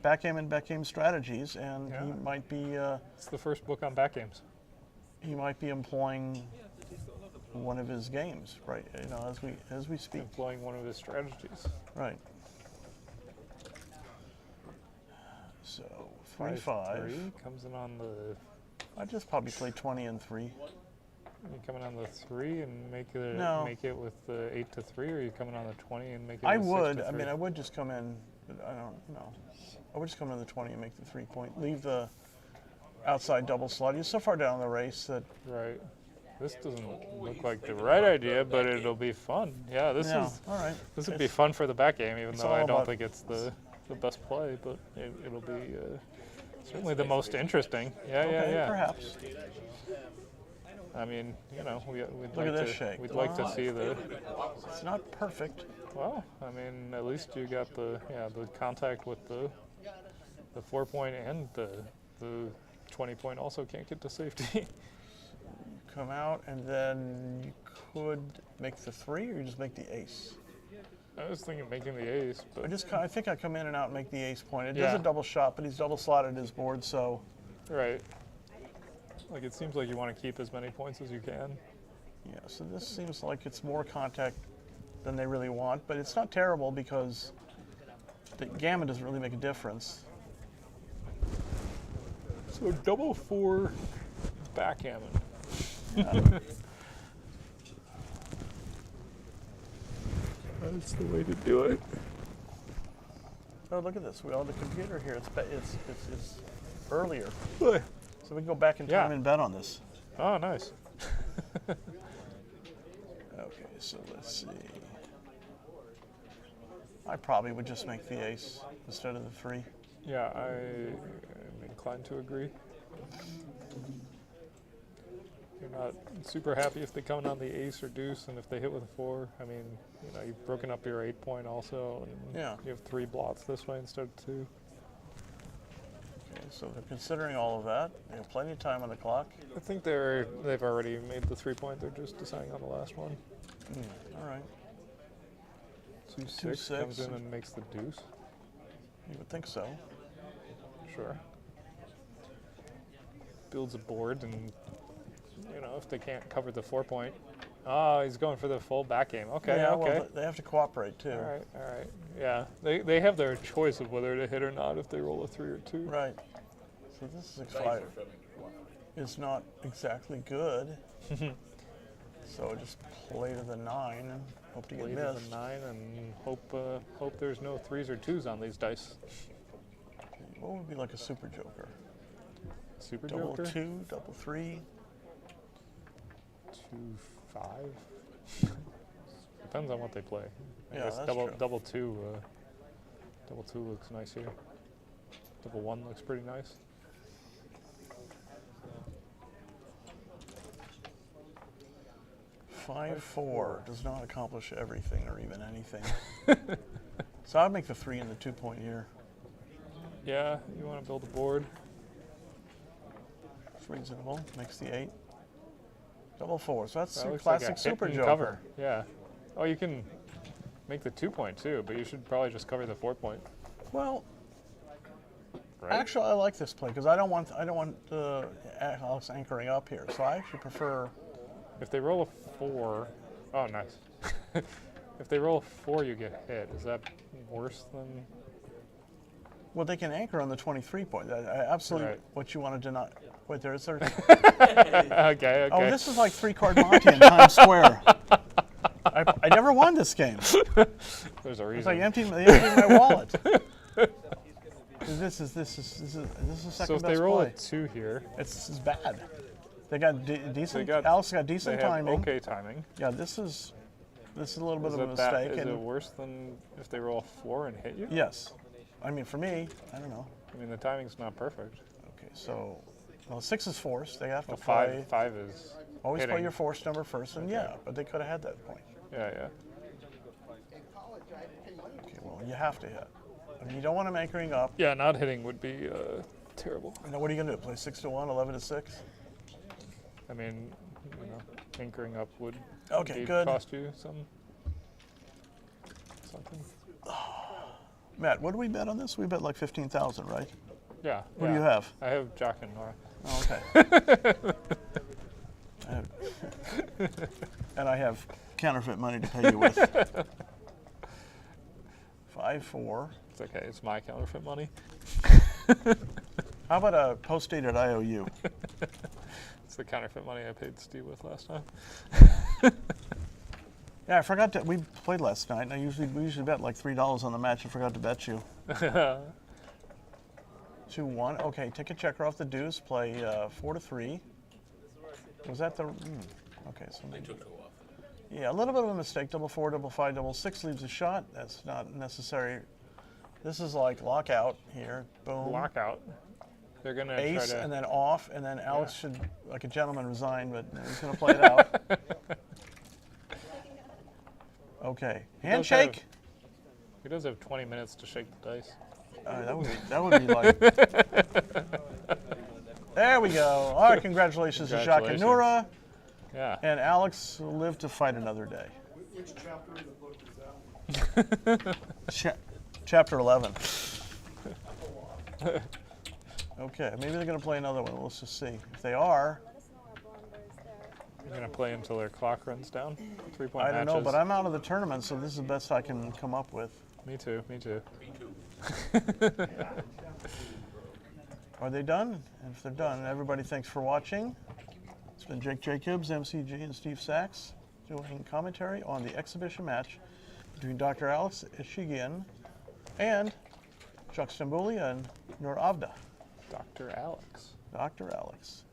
D: Backgammon Strategies, and
L: Yeah.
D: he might be.
L: It's the first book on back games.
D: He might be employing one of his games, right? As we speak.
L: Employing one of his strategies.
D: Right. So 3-5.
L: 3 comes in on the.
D: I just probably play 20 and 3.
L: you coming on the 3 and make it
N: No.
L: make it with the 8 to 3, or are you coming on the 20 and make it?
N: I
L: with 6
N: would.
L: to
N: I
L: 3?
N: mean, I would just come in. But I don't know. I would just come in the 20 and make the 3-point. Leave the outside double slot. You're so far down the race that.
L: Right. This doesn't look like the right idea, but it'll be fun. Yeah, this
N: Yeah,
L: is.
N: all right.
L: This would be fun for the back game, even
N: It's
L: though
N: all
L: I don't
N: about-
L: think it's the best play, but it'll be certainly the most interesting. Yeah,
N: Okay,
L: yeah.
N: perhaps.
L: I mean, you know, we'd
N: Look
L: like
N: at this
L: to
N: shake.
L: we'd like to see the.
N: It's not perfect.
L: Well, I mean, at least you got the contact with the 4-point and the 20-point also can't get to safety.
N: Come out, and then you could make the 3, or you just make the ace.
L: I was thinking making the ace, but
N: I think I come in and out and make the ace point. It is
L: Yeah.
N: a double shot, but he's double slotted his board, so.
L: right. Like it seems like you want to keep as many points as you can.
N: Yeah, so this seems like it's more contact than they really want, but it's not terrible because the gammon doesn't really make a difference.
L: So double 4 backgammon.
N: Yeah.
L: That's the way to do it.
N: Oh, look at this. We have the computer here. It's earlier.
L: Good.
N: So we can go back in time and bet on this.
L: Oh, nice.
N: Okay, so let's see. I probably would just make the ace instead of the 3.
L: Yeah, I'm inclined to agree. You're not super happy if they come in on the ace or deuce, and if they hit with a 4. I mean, you know, you've broken up your 8-point also, and
N: Yeah.
L: you have 3 blots this way instead of 2.
N: Okay, so they're considering all of that. They have plenty of time on the clock.
L: I think they've already made the 3-point. They're just deciding on the last one.
N: All right.
L: 2-6 comes in and makes the deuce.
N: You would think so.
L: Sure. Builds a board, and you know, if they can't cover the 4-point, oh, he's going for the full back game. Okay,
N: Yeah,
L: okay.
N: well, they have to cooperate too.
L: All right. Yeah, they have their choice of whether to hit or not if they roll a 3 or 2.
N: Right. So this 6-5 is not exactly good. So just play to the 9 and hope to get
L: Play to
N: missed.
L: the 9 and hope there's no 3s or 2s on these dice.
N: What would be like a super joker?
L: Super
N: double
L: joker?
N: 2, double 3.
L: 2-5. Depends on what they play. I
N: Yeah,
L: guess
N: that's
L: double
N: true.
L: double 2. Double 2 looks nice here. Double 1 looks pretty nice.
N: Five, 4 does not accomplish everything or even anything. So I'd make the 3 and the 2-point here.
L: Yeah, you want to build a board.
N: It's reasonable. Makes the 8. Double 4. So that's
L: That
N: your
L: looks like a
N: classic
L: hit
N: super
L: and
N: joker.
L: cover. Yeah. Oh, you can make the 2-point too, but you should probably just cover the 4-point.
N: Well,
L: Right?
N: actually, I like this play because I don't want Alex anchoring up here. So I actually prefer.
L: If they roll a 4, oh, nice. If they roll a 4, you get hit. Is that worse than?
N: Well, they can anchor on the 23-point. Absolutely,
L: Right.
N: what you want to deny. Wait, there is there.
L: Okay.
N: Oh, this is like 3-card Monte in Times Square. I never won this game.
L: There's a reason.
N: It's like emptying my wallet. This is second
L: So if
N: best
L: they roll
N: play.
L: a 2 here,
N: This is bad. They got decent.
L: got-
N: Alex got decent
L: they have
N: timing.
L: okay timing.
N: Yeah, this is a little bit
L: Is
N: of a
L: it that-
N: mistake.
L: Is
N: and
L: it worse than if they roll a 4 and hit you?
N: yes, I mean for me, I don't know.
L: I mean, the timing's not perfect.
N: Okay, so well, 6 is forced. They have to
L: Well,
N: play.
L: 5 is
N: Always play
L: hitting.
N: your forced number first, and
L: Okay.
N: yeah, but they could have had that point.
L: Yeah.
N: Okay, well you have to hit. I mean, you don't want them anchoring up.
L: Yeah, not hitting would be terrible.
N: You know, what are you gonna do? Play 6-1, 11-6?
L: I mean, you know, anchoring up would
N: Okay,
L: indeed
N: good.
L: cost you something.
N: Matt, what do we bet on this? We bet like 15,000, right?
L: Yeah.
N: What do you have?
L: I have Jock and Nora.
N: Oh, okay. And I have counterfeit money to pay you with. 5-4.
L: It's okay. It's my counterfeit money.
N: How about a post-dated IOU?
L: It's the counterfeit money I paid Steve with last time.
N: Yeah, I forgot to. We played last night, and we usually bet like $3 on the match. I forgot to bet you. 2-1. Okay, take a checker off the deuce. Play 4-3. Was that the? Okay, so
J: They took 2 off.
N: yeah, a little bit of a mistake. Double 4, double 5, double 6 leaves a shot. That's not necessary. This is like lockout here. Boom.
L: Lockout. They're gonna
N: Ace
L: try to.
N: and then off, and then Alex should, like a gentleman, resign, but he's gonna play it out. Okay, handshake.
L: He does have 20 minutes to shake the dice.
N: That would be like. There we go. All right, congratulations to Jacques and Nura.
L: Yeah.
N: And Alex will live to fight another day.
I: Which chapter of the book is that?
N: Chapter 11. Okay, maybe they're going to play another one. Let's just see. If they are,
L: You're gonna play until their clock runs down. 3-point
N: I don't know,
L: matches.
N: but I'm out of the tournament, so this is the best I can come up with.
L: Me too. Me too.
J: Me too.
N: Are they done? And if they're done, everybody, thanks for watching. It's been Jake Jacobs, MCG, and Steve Sachs doing commentary on the exhibition match between Dr. Alex Eshaghian and Jacques Stambouli and Nur Avda.
L: Dr. Alex.
N: Dr. Alex.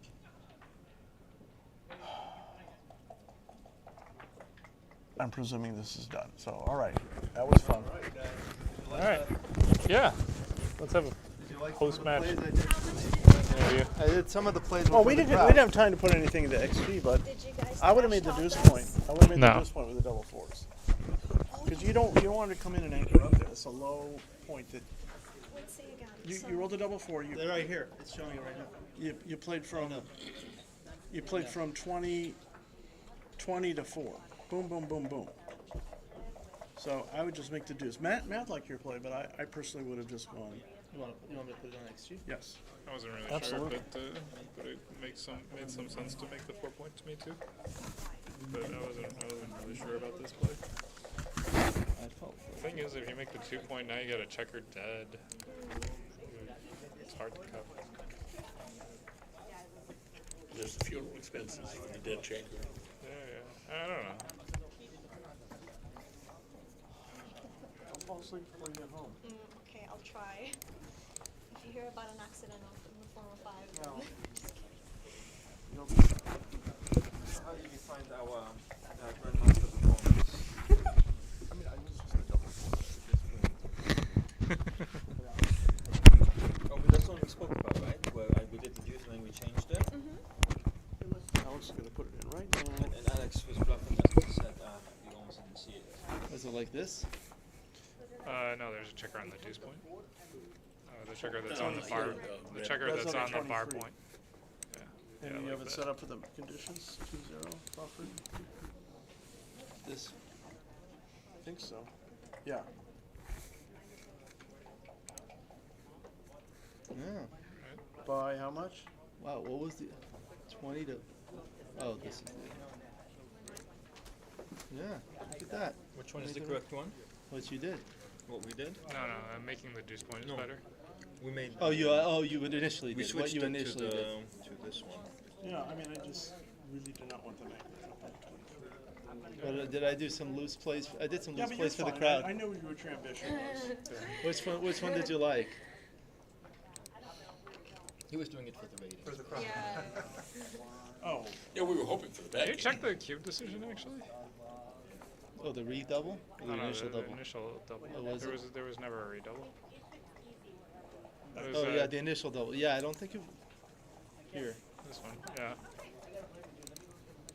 N: I'm presuming this is done. So, all right. That was fun.
L: All right. Yeah. Let's have a post-match.
D: I did some of the plays.
N: Oh, we didn't have time to put anything into XG, but I would have made the deuce point. I would have made the deuce point with the double fours. Because you don't want to come in and anchor up there. It's a low point that you rolled a double four.
G: They're right here. It's showing it right now.
N: You played from 20 to 4. Boom, boom, boom, boom. So I would just make the deuce. Matt liked your play, but I personally would have just gone.
G: You want me to put it on XG?
N: Yes.
L: I wasn't really
N: Absolutely.
L: sure, but it made some sense to make the 4 point to me too. But I wasn't really sure about this play. The thing is, if you make the 2 point, now you got a checker dead. It's hard to cut.
J: There's the funeral expenses for the dead checker.
L: Yeah. I don't know.
N: Don't fall asleep before you get home.
O: Okay, I'll try. If you hear about an accident in the form of 5,
N: No.
O: then
M: How did you find our grandmaster performance?
N: I mean, I was just a double four.
M: Oh, but that's what we spoke about, right? Where we did the deuce and then we changed it.
N: Alex is going to put it in right now.
M: And Alex was bluffing as we said, we almost didn't see it.
D: Was it like this?
L: No, there's a checker on the deuce point. The checker that's on the bar. The checker
N: That's
L: that's
N: on
L: on
N: the
L: the bar
N: 23.
L: point. Yeah.
N: And you
L: like
N: have it
L: that.
N: set up for the conditions, 2-0 buffered?
D: This.
N: I think so. Yeah.
D: Yeah.
N: By how much?
D: Wow. What was the 20 to? Oh, this is. Yeah. Look at that.
M: Which one is the
D: Make it
M: correct one?
D: What you did.
M: What we did?
L: No, making the deuce point is
M: No.
L: better.
M: We made.
D: Oh, you initially
M: We
D: did.
M: switched
D: What you
M: it
D: initially
M: to,
D: did.
M: to this one.
N: Yeah, I mean, I just really do not want them to.
D: But did I do some loose plays? I did some
N: Yeah,
D: loose
N: but you're
D: plays for the
N: fine.
D: crowd.
N: I knew what your ambition was.
D: Which one did you like?
M: He was doing it for the ratings. For the crowd.
N: Oh.
J: Yeah, we were hoping for the
L: Did
J: back.
L: you check the cube decision actually?
D: Oh, the redouble? Or the initial
L: the
D: double?
L: initial double.
D: Oh, was it?
L: There was never a redouble.
D: Oh yeah, the initial double. Yeah, I don't think it. Here.
L: This one, yeah.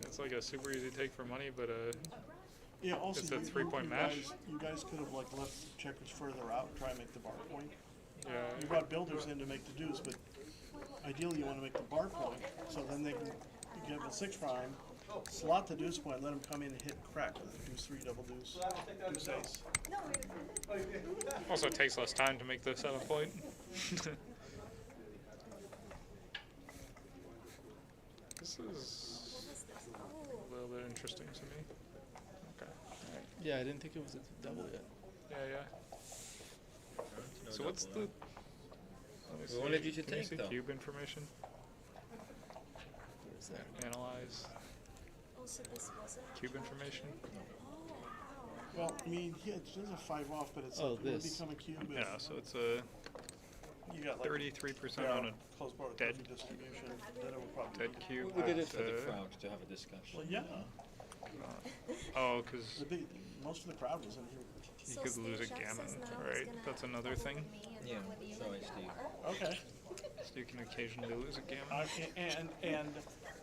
L: It's like a super easy take for money, but
N: Yeah, also,
L: it's a 3-point match.
N: You guys could have like left checkers further out and try and make the bar point.
L: Yeah.
N: You brought builders in to make the deuce, but ideally you want to make the bar point, so then they can give a 6 prime, slot the deuce point, let them come in and hit crack with a deuce 3 double deuce, deuce ace.
L: Also it takes less time to make the 7 point. This is a little bit interesting to me. Okay.
D: Yeah, I didn't think it was a double yet.
L: Yeah. So what's the Let me
M: We wanted you to
L: Can you
M: take
L: see
M: though.
L: cube information?
D: Where's that?
L: Analyze
O: Oh, so this wasn't.
L: cube information?
N: Well, I mean, yeah, it does a 5 off, but it's
D: Oh,
N: like, it would
D: this.
N: become a cube if
L: Yeah, so it's a
N: you got like
L: 33% on a
N: close bar with
L: dead-
N: perfect distribution. Then it would probably
L: dead cube.
M: We did it
L: at,
M: for the crowd to have a discussion.
N: Well, yeah.
L: Oh, because
N: Most of the crowd was in here.
L: you could lose a gammon, right? That's another thing.
M: Yeah, so I Steve.
N: Okay.
L: So you can occasionally lose a gammon.
N: And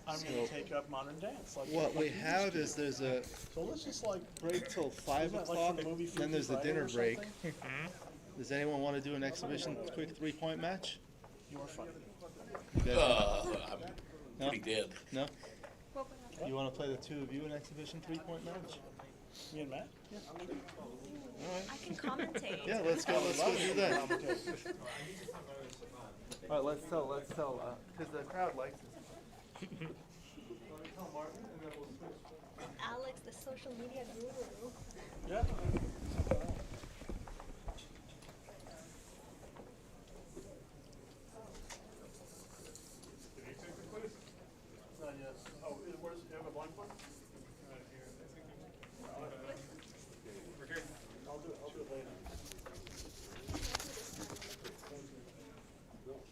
N: I'm going to take up modern dance. Like
D: What
N: like
D: we
N: you
D: have
N: used to.
D: is there's a
N: So let's just like
D: break till 5
N: Isn't that like
D: o'clock,
N: from the movie
D: then there's the
N: Freaky
D: dinner
N: Friday or
D: break.
N: something?
D: Does anyone want to do an exhibition quick 3-point match?
N: You are funny.
J: I'm pretty dead.
D: No? You want to play the two of you an exhibition 3-point match?
N: Me and Matt? Yeah.
O: I can commentate.
D: Yeah, let's go do that.
N: Commentate.
D: All right, let's tell, because the crowd likes it.
O: Alex, the social media guru.
N: Yeah. Not yet. Oh, where's, do you have a blank one? I'll do it later.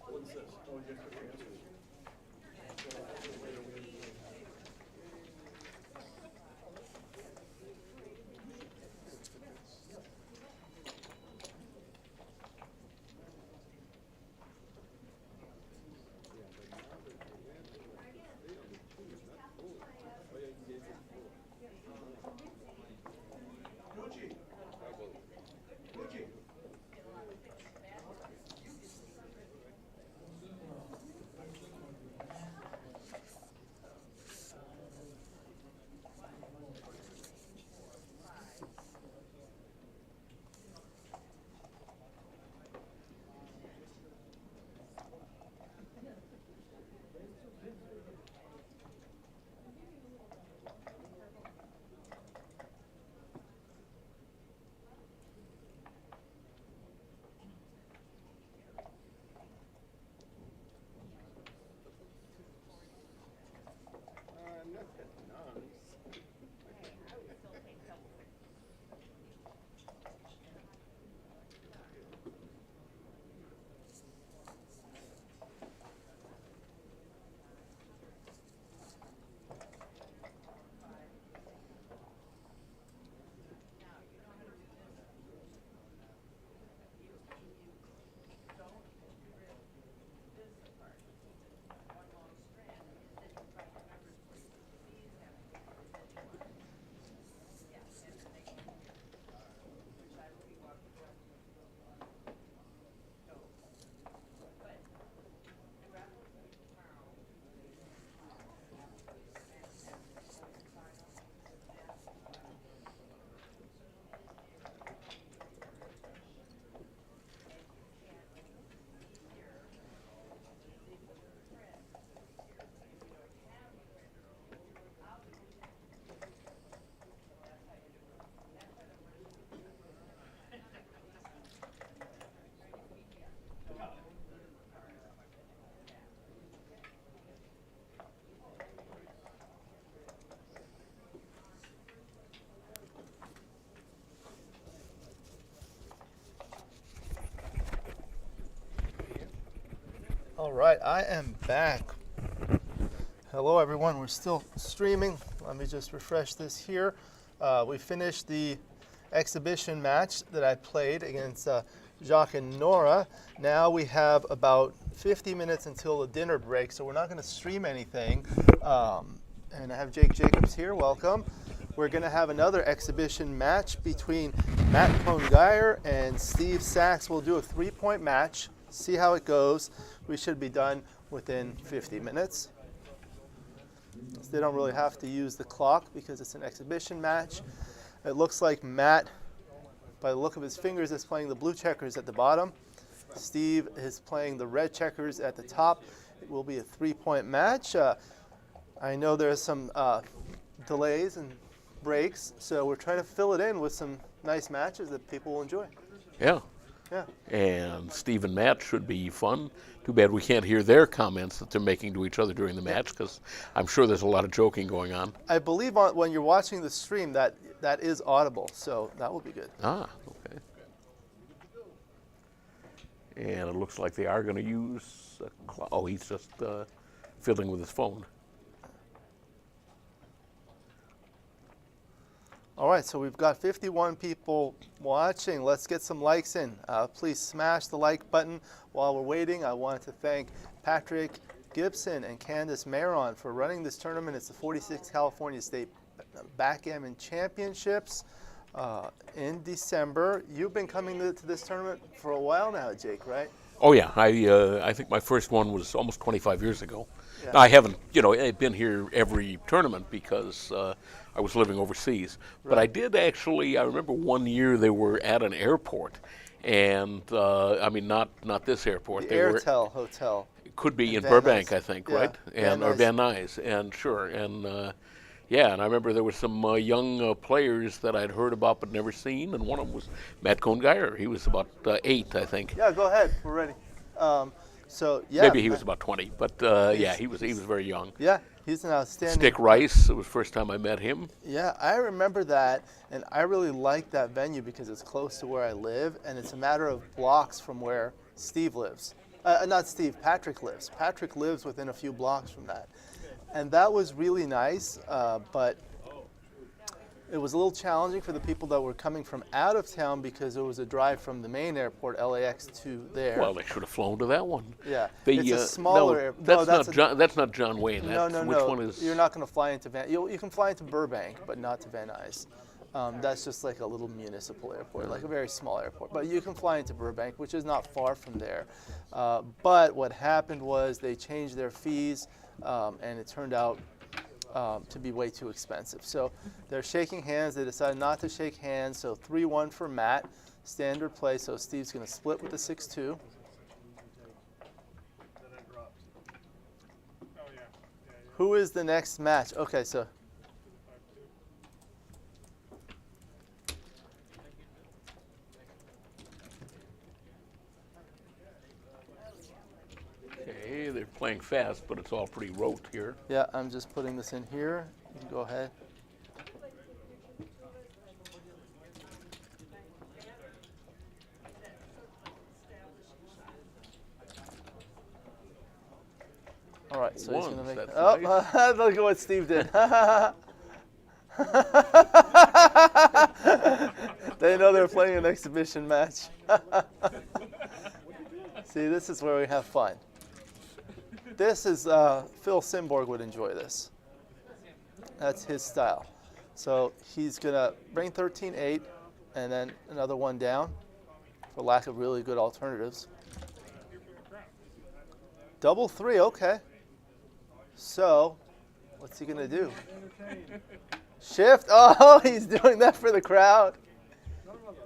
N: What's this? Oh, you have to answer.
D: All right, I am back. Hello, everyone. We're still streaming. Let me just refresh this here. We finished the exhibition match that I played against Jacques and Nora. Now we have about 50 minutes until the dinner break, so we're not going to stream anything. And I have Jake Jacobs here. Welcome. We're going to have another exhibition match between Matt Cohn-Geyer and Steve Sachs. We'll do a 3-point match, see how it goes. We should be done within 50 minutes. So they don't really have to use the clock because it's an exhibition match. It looks like Matt, by the look of his fingers, is playing the blue checkers at the bottom. Steve is playing the red checkers at the top. It will be a 3-point match. I know there's some delays and breaks, so we're trying to fill it in with some nice matches that people will enjoy.
J: Yeah.
D: Yeah.
J: And Steve and Matt should be fun. Too bad we can't hear their comments that they're making to each other during the match, because I'm sure there's a lot of joking going on.
D: I believe when you're watching the stream that is audible, so that will be good.
J: Ah, okay. And it looks like they are going to use oh, he's just fiddling with his phone.
D: All right, so we've got 51 people watching. Let's get some likes in. Please smash the like button. While we're waiting, I want to thank Patrick Gibson and Candace Maron for running this tournament. It's the 46th California State Backgammon Championships in December. You've been coming to this tournament for a while now, Jake, right?
J: Oh yeah, I think my first one was almost 25 years ago.
D: Yeah.
J: I haven't, I've been here every tournament because I was living overseas. But I did actually. I remember one year they were at an airport, and I mean not this airport.
D: The Airtel Hotel.
J: It could be in
D: Van
J: Burbank,
D: Nuys.
J: I think,
D: Yeah,
J: right? Or Van Nuys, and sure, and yeah, and I remember there were some young players that I'd heard about but never seen, and one of them was Matt Cohn-Geyer. He was about 8, I think.
D: Yeah, go ahead. We're ready. So yeah,
J: Maybe he was about 20, but yeah, he was very young.
D: Yeah, he's an outstanding.
J: Stick Rice, it was the first time I met him.
D: Yeah, I remember that, and I really like that venue because it's close to where I live, and it's a matter of blocks from where Steve lives. Not Steve, Patrick lives. Patrick lives within a few blocks from that. And that was really nice, but it was a little challenging for the people that were coming from out of town because it was a drive from the main airport, LAX, to there.
J: Well, they should have flown to that one.
D: Yeah, it's a smaller airport.
J: That's not John Wayne.
D: No.
J: Which one is?
D: You're not going to fly into you can fly into Burbank, but not to Van Nuys. That's just like a little municipal airport, like a very small airport. But you can fly into Burbank, which is not far from there. But what happened was they changed their fees, and it turned out to be way too expensive. So they're shaking hands. They decided not to shake hands. So 3-1 for Matt, standard play. So Steve's going to split with the 6-2. Who is the next match? Okay, so.
J: Okay, they're playing fast, but it's all pretty rote here.
D: Yeah, I'm just putting this in here. You can go ahead. All right, so he's going to make. Oh, nice. Look at what Steve did. They know they're playing an exhibition match. See, this is where we have fun. This is, Phil Simborg would enjoy this. That's his style. So he's going to bring 13-8 and then another one down for lack of really good alternatives. Double 3, okay. So what's he going to do? Shift. Oh, he's doing that for the crowd.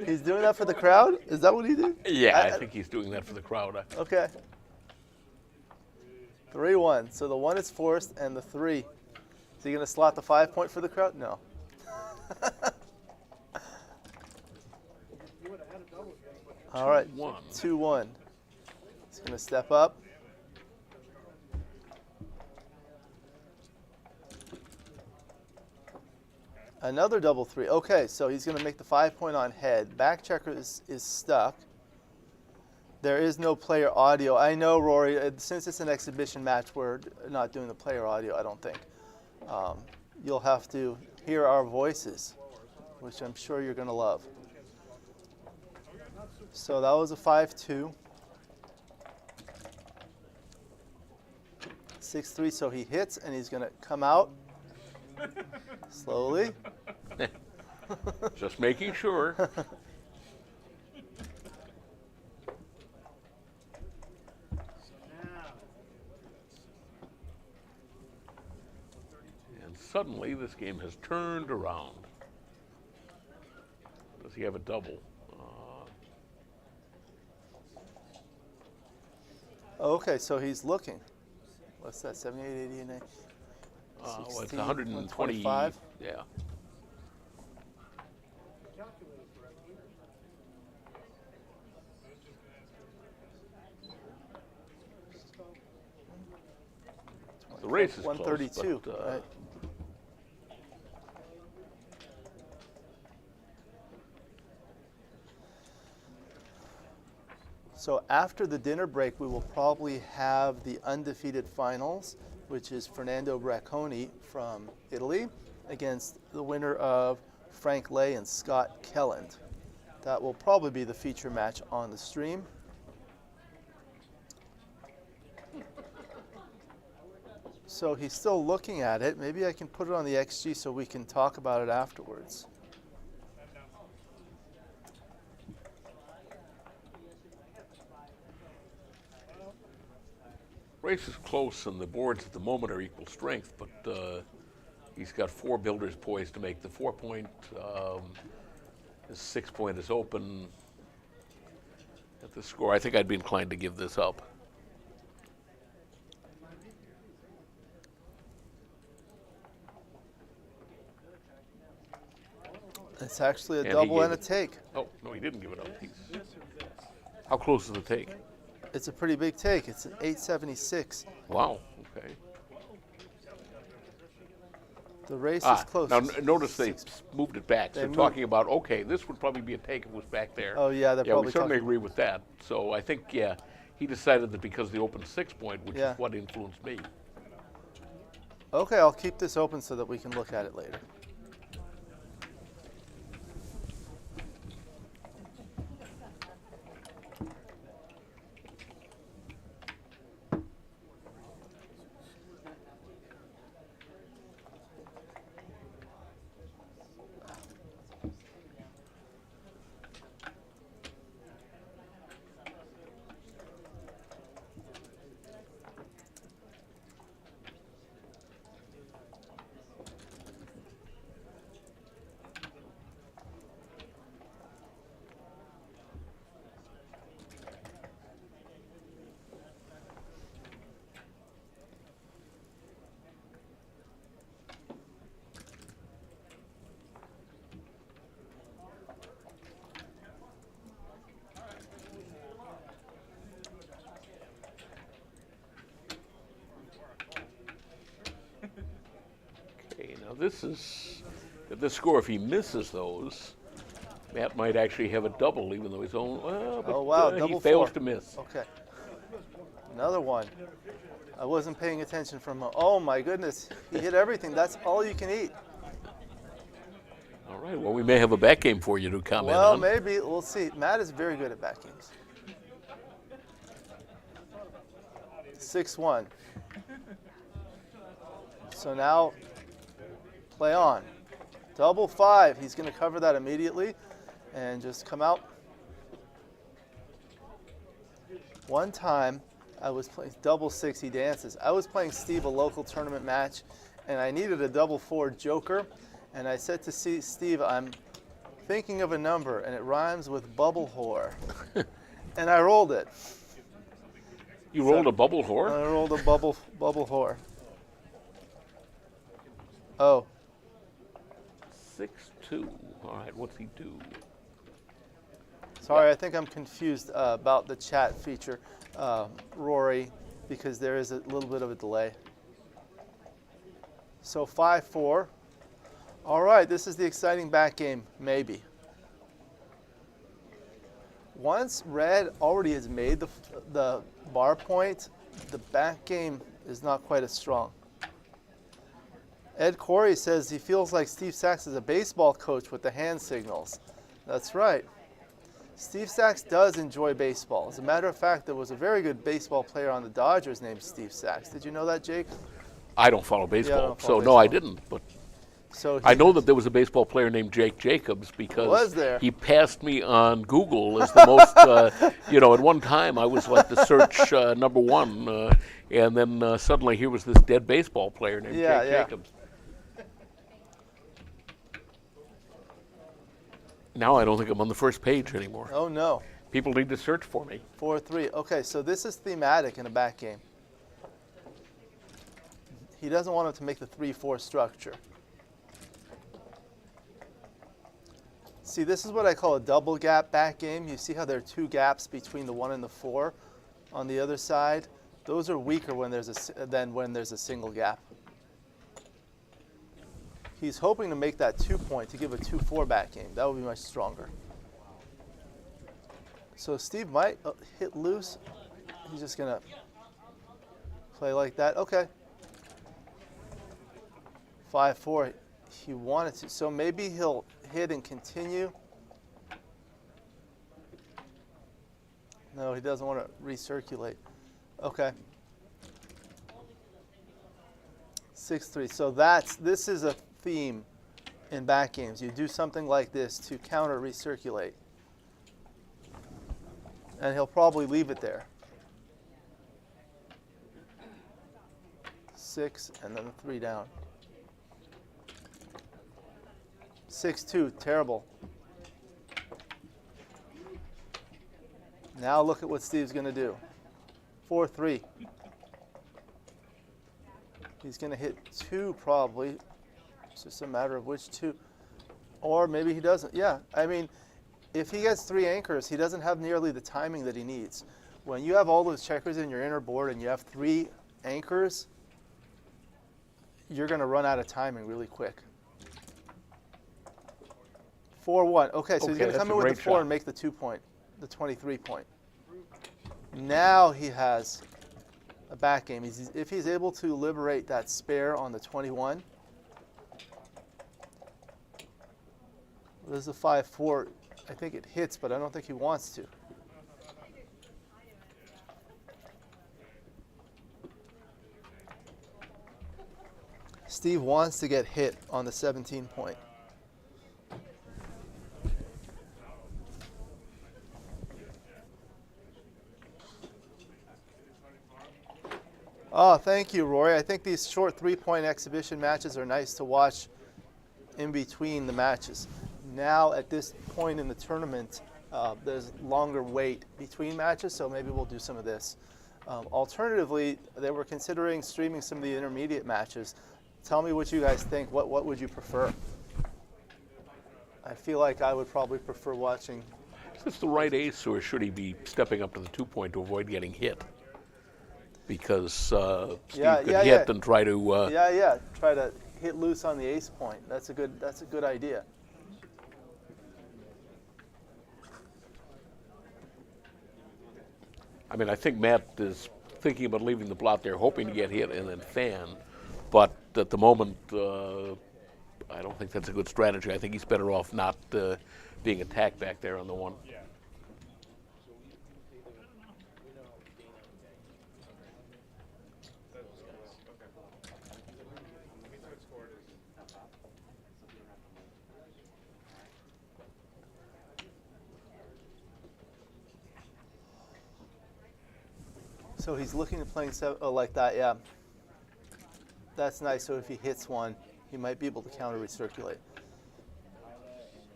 D: He's doing that for the crowd? Is that what he did?
J: Yeah, I think he's doing that for the crowd.
D: Okay. 3-1. So the 1 is forced, and the 3. Is he going to slot the 5-point for the crowd? No. All right. 2-1. He's going to step up. Another double 3. Okay, so he's going to make the 5-point on head. Back checker is stuck. There is no player audio. I know, Rory, since it's an exhibition match, we're not doing the player audio, I don't think. You'll have to hear our voices, which I'm sure you're going to love. So that was a 5-2. 6-3, so he hits, and he's going to come out slowly.
J: Just making sure. And suddenly this game has turned around. Does he have a double?
D: Okay, so he's looking. What's that, 78, 80, and 80?
J: Well, it's
D: 16,
J: 125. Yeah. race is close,
D: 132.
J: but,
D: Right. So after the dinner break, we will probably have the undefeated finals, which is Fernando Bracconi from Italy against the winner of Frank Lay and Scott Kelland. That will probably be the feature match on the stream. So he's still looking at it. Maybe I can put it on the XG so we can talk about it afterwards.
J: Race is close, and the boards at the moment are equal strength, but he's got 4 builders poised to make the 4-point. His 6-point is open. At the score, I think I'd be inclined to give this up.
D: It's actually a
J: And
D: double and a
J: it.
D: take.
J: Oh, no, he didn't give it up. How close is the take?
D: It's a pretty big take. It's an 876.
J: Wow, okay.
D: The race is close.
J: Now notice they moved it back.
D: They
J: So
D: moved-
J: talking about, okay, this would probably be a take if it was back there.
D: Oh, yeah, they're
J: yeah,
D: probably
J: we certainly
D: talking-
J: agree with that. So I think, yeah, he decided that because the open 6-point, which
D: Yeah.
J: is what influenced me.
D: Okay, I'll keep this open so that we can look at it later.
J: Okay, now this is, at this score, if he misses those, Matt might actually have a double, even though he's only, well, but
D: Oh, wow,
J: he
D: double
J: fails
D: 4.
J: to miss.
D: Okay. Another one. I wasn't paying attention from, oh my goodness, he hit everything. That's all you can eat.
J: All right, well, we may have a back game for you to comment
D: Well,
J: on.
D: maybe. We'll see. Matt is very good at back games. 6-1. So now, play on. Double 5. He's going to cover that immediately and just come out. One time, I was playing double 6. He dances. I was playing Steve a local tournament match, and I needed a double 4 joker. And I said to Steve, I'm thinking of a number, and it rhymes with bubble whore. And I rolled it.
J: You rolled a bubble whore?
D: I rolled a bubble whore. Oh.
J: 6-2. All right, what's he do?
D: Sorry, I think I'm confused about the chat feature, Rory, because there is a little bit of a delay. So 5-4. All right, this is the exciting back game, maybe. Once red already has made the bar point, the back game is not quite as strong. Ed Corey says he feels like Steve Sachs is a baseball coach with the hand signals. That's right. Steve Sachs does enjoy baseball. As a matter of fact, there was a very good baseball player on the Dodgers named Steve Sachs. Did you know that, Jake?
J: I don't follow baseball,
D: don't follow
J: so no, I
D: baseball.
J: didn't. But
D: So
J: I know that there was a baseball player named Jake Jacobs because
D: Was there?
J: he passed me on Google as the most, you know, at one time I was like the search #1, and then suddenly here was this dead baseball player named
D: Yeah,
J: Jake
D: yeah.
J: Jacobs. Now I don't think I'm on the first page anymore.
D: Oh, no.
J: People need to search for me.
D: 4-3. Okay, so this is thematic in a back game. He doesn't want him to make the 3-4 structure. See, this is what I call a double gap back game. You see how there are 2 gaps between the 1 and the 4 on the other side? Those are weaker when there's than when there's a single gap. He's hoping to make that 2-point to give a 2-4 back game. That would be much stronger. So Steve might hit loose. He's just gonna play like that. Okay. 5-4. He wanted to. So maybe he'll hit and continue. No, he doesn't want to recirculate. Okay. 6-3. So this is a theme in back games. You do something like this to counter recirculate. And he'll probably leave it there. 6 and then the 3 down. 6-2, terrible. Now look at what Steve's going to do. 4-3. He's going to hit 2 probably. It's just a matter of which 2. Or maybe he doesn't. Yeah, I mean, if he gets 3 anchors, he doesn't have nearly the timing that he needs. When you have all those checkers in your inner board and you have 3 anchors, you're going to run out of timing really quick. 4-1. Okay, so he's going to come in with the 4 and make the 2-point, the 23-point. Now he has a back game. If he's able to liberate that spare on the 21, this is a 5-4. I think it hits, but I don't think he wants to. Steve wants to get hit on the 17-point. Oh, thank you, Rory. I think these short 3-point exhibition matches are nice to watch in between the matches. Now, at this point in the tournament, there's longer wait between matches, so maybe we'll do some of this. Alternatively, they were considering streaming some of the intermediate matches. Tell me what you guys think. What would you prefer? I feel like I would probably prefer watching.
J: Is this the right ace, or should he be stepping up to the 2-point to avoid getting hit? Because Steve could hit and try to...
D: try to hit loose on the ace point. That's a good idea.
J: I mean, I think Matt is thinking about leaving the blot there, hoping to get hit and then fan. But at the moment, I don't think that's a good strategy. I think he's better off not being attacked back there on the 1.
D: So he's looking at playing like that, yeah. That's nice. So if he hits 1, he might be able to counter recirculate.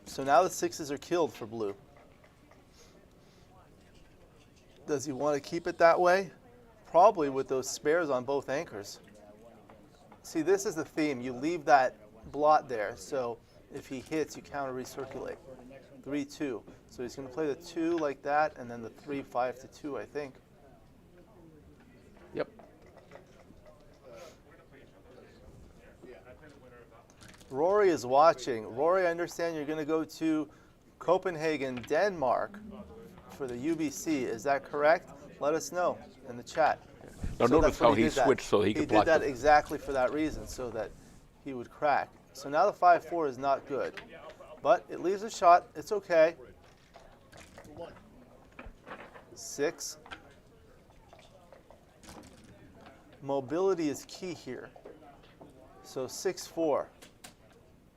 D: So now the 6s are killed for blue. Does he want to keep it that way? Probably with those spares on both anchors. See, this is the theme. You leave that blot there, so if he hits, you counter recirculate. 3-2. So he's going to play the 2 like that, and then the 3, 5-2, I think.
J: Yep.
D: Rory is watching. Rory, I understand you're going to go to Copenhagen, Denmark for the UBC. Is that correct? Let us know in the chat.
J: Now notice how he switched so he could block.
D: He did that exactly for that reason, so that he would crack. So now the 5-4 is not good. But it leaves a shot. It's okay. 6. Mobility is key here. So 6-4.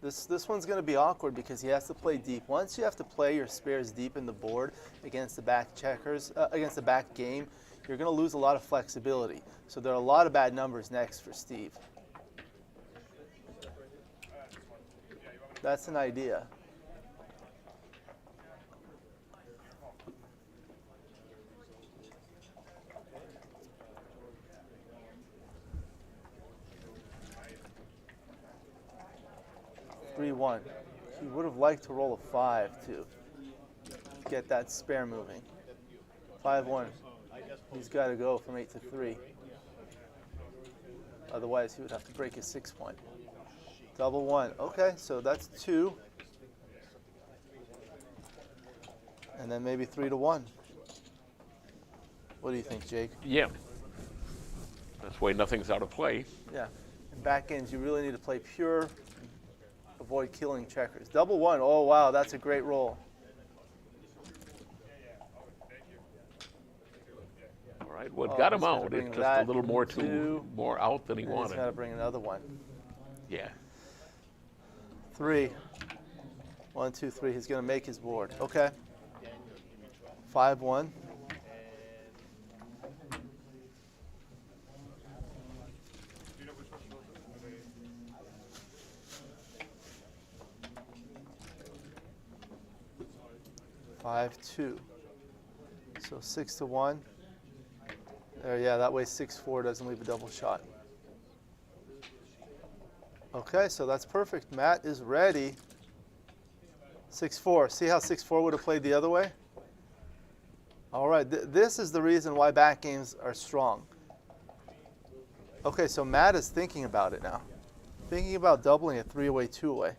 D: This one's going to be awkward because he has to play deep. Once you have to play your spares deep in the board against the back checkers, against the back game, you're going to lose a lot of flexibility. So there are a lot of bad numbers next for Steve. That's an idea. He would have liked to roll a 5 to get that spare moving. 5-1. He's got to go from 8 to 3. Otherwise, he would have to break his 6 point. Double 1. Okay, so that's 2. And then maybe 3 to 1. What do you think, Jake?
J: Yeah. That's why nothing's out of play.
D: Yeah. In back ends, you really need to play pure, avoid killing checkers. Double 1. Oh, wow, that's a great roll.
J: All right, what got him
D: he's gotta
J: out?
D: bring
J: It's just
D: that
J: a little more out than he
D: and he's
J: wanted.
D: got to bring another one.
J: Yeah.
D: 3. 1, 2, 3. He's going to make his board. Okay. 5-1. Five, 2. So 6 to 1. There, yeah, that way 6-4 doesn't leave a double shot. Okay, so that's perfect. Matt is ready. 6-4. See how 6-4 would have played the other way? All right, this is the reason why back games are strong. Okay, so Matt is thinking about it now. Thinking about doubling it 3-away, 2-away.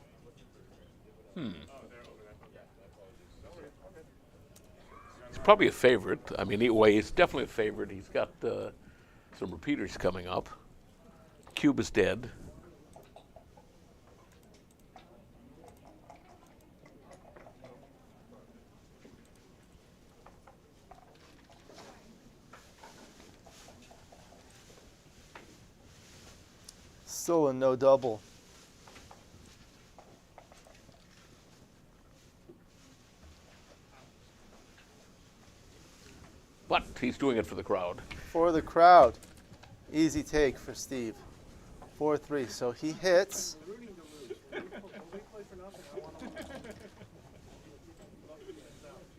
J: He's probably a favorite. I mean, he's definitely a favorite. He's got some repeaters coming up. Cube is dead.
D: Still a no double.
J: But he's doing it for the crowd.
D: For the crowd. Easy take for Steve. 4-3. So he hits.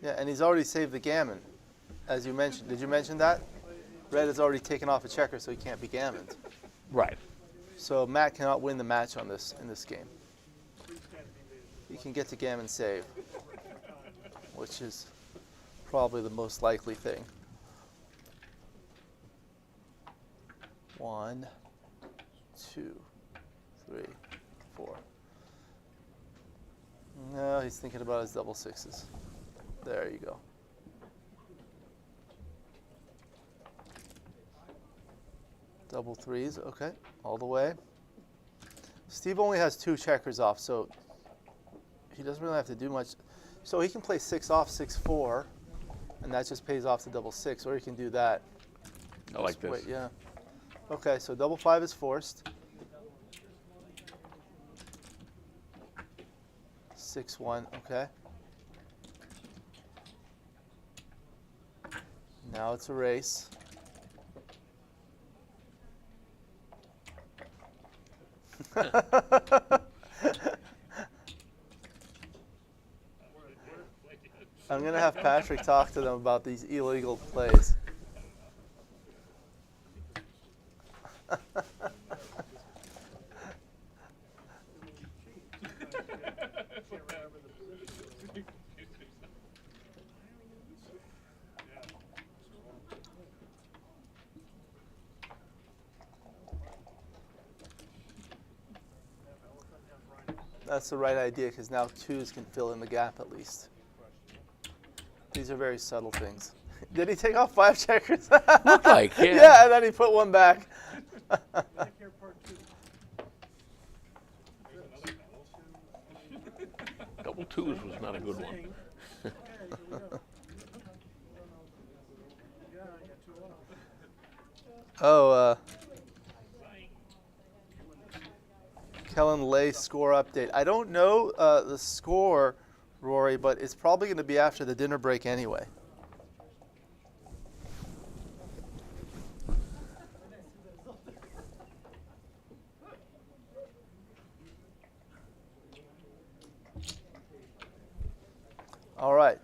D: Yeah, and he's already saved the gammon, as you mentioned. Did you mention that? Red has already taken off a checker, so he can't be gammoned.
J: Right.
D: So Matt cannot win the match on this in this game. He can get to gammon save, which is probably the most likely thing. 1, 2, 3, 4. No, he's thinking about his double sixes. There you go. Double threes, okay, all the way. Steve only has 2 checkers off, so he doesn't really have to do much. So he can play 6 off, 6-4, and that just pays off the double 6, or he can do that.
J: I like this.
D: Wait, yeah. Okay, so double 5 is forced. 6-1, okay. Now it's a race. I'm going to have Patrick talk to them about these illegal plays. That's the right idea, because now 2s can fill in the gap at least. These are very subtle things. Did he take off 5 checkers?
J: Looked like, yeah.
D: Yeah, and then he put 1 back.
J: Double 2s was not a good one.
D: Kellen Lay score update. I don't know the score, Rory, but it's probably going to be after the dinner break anyway. All right.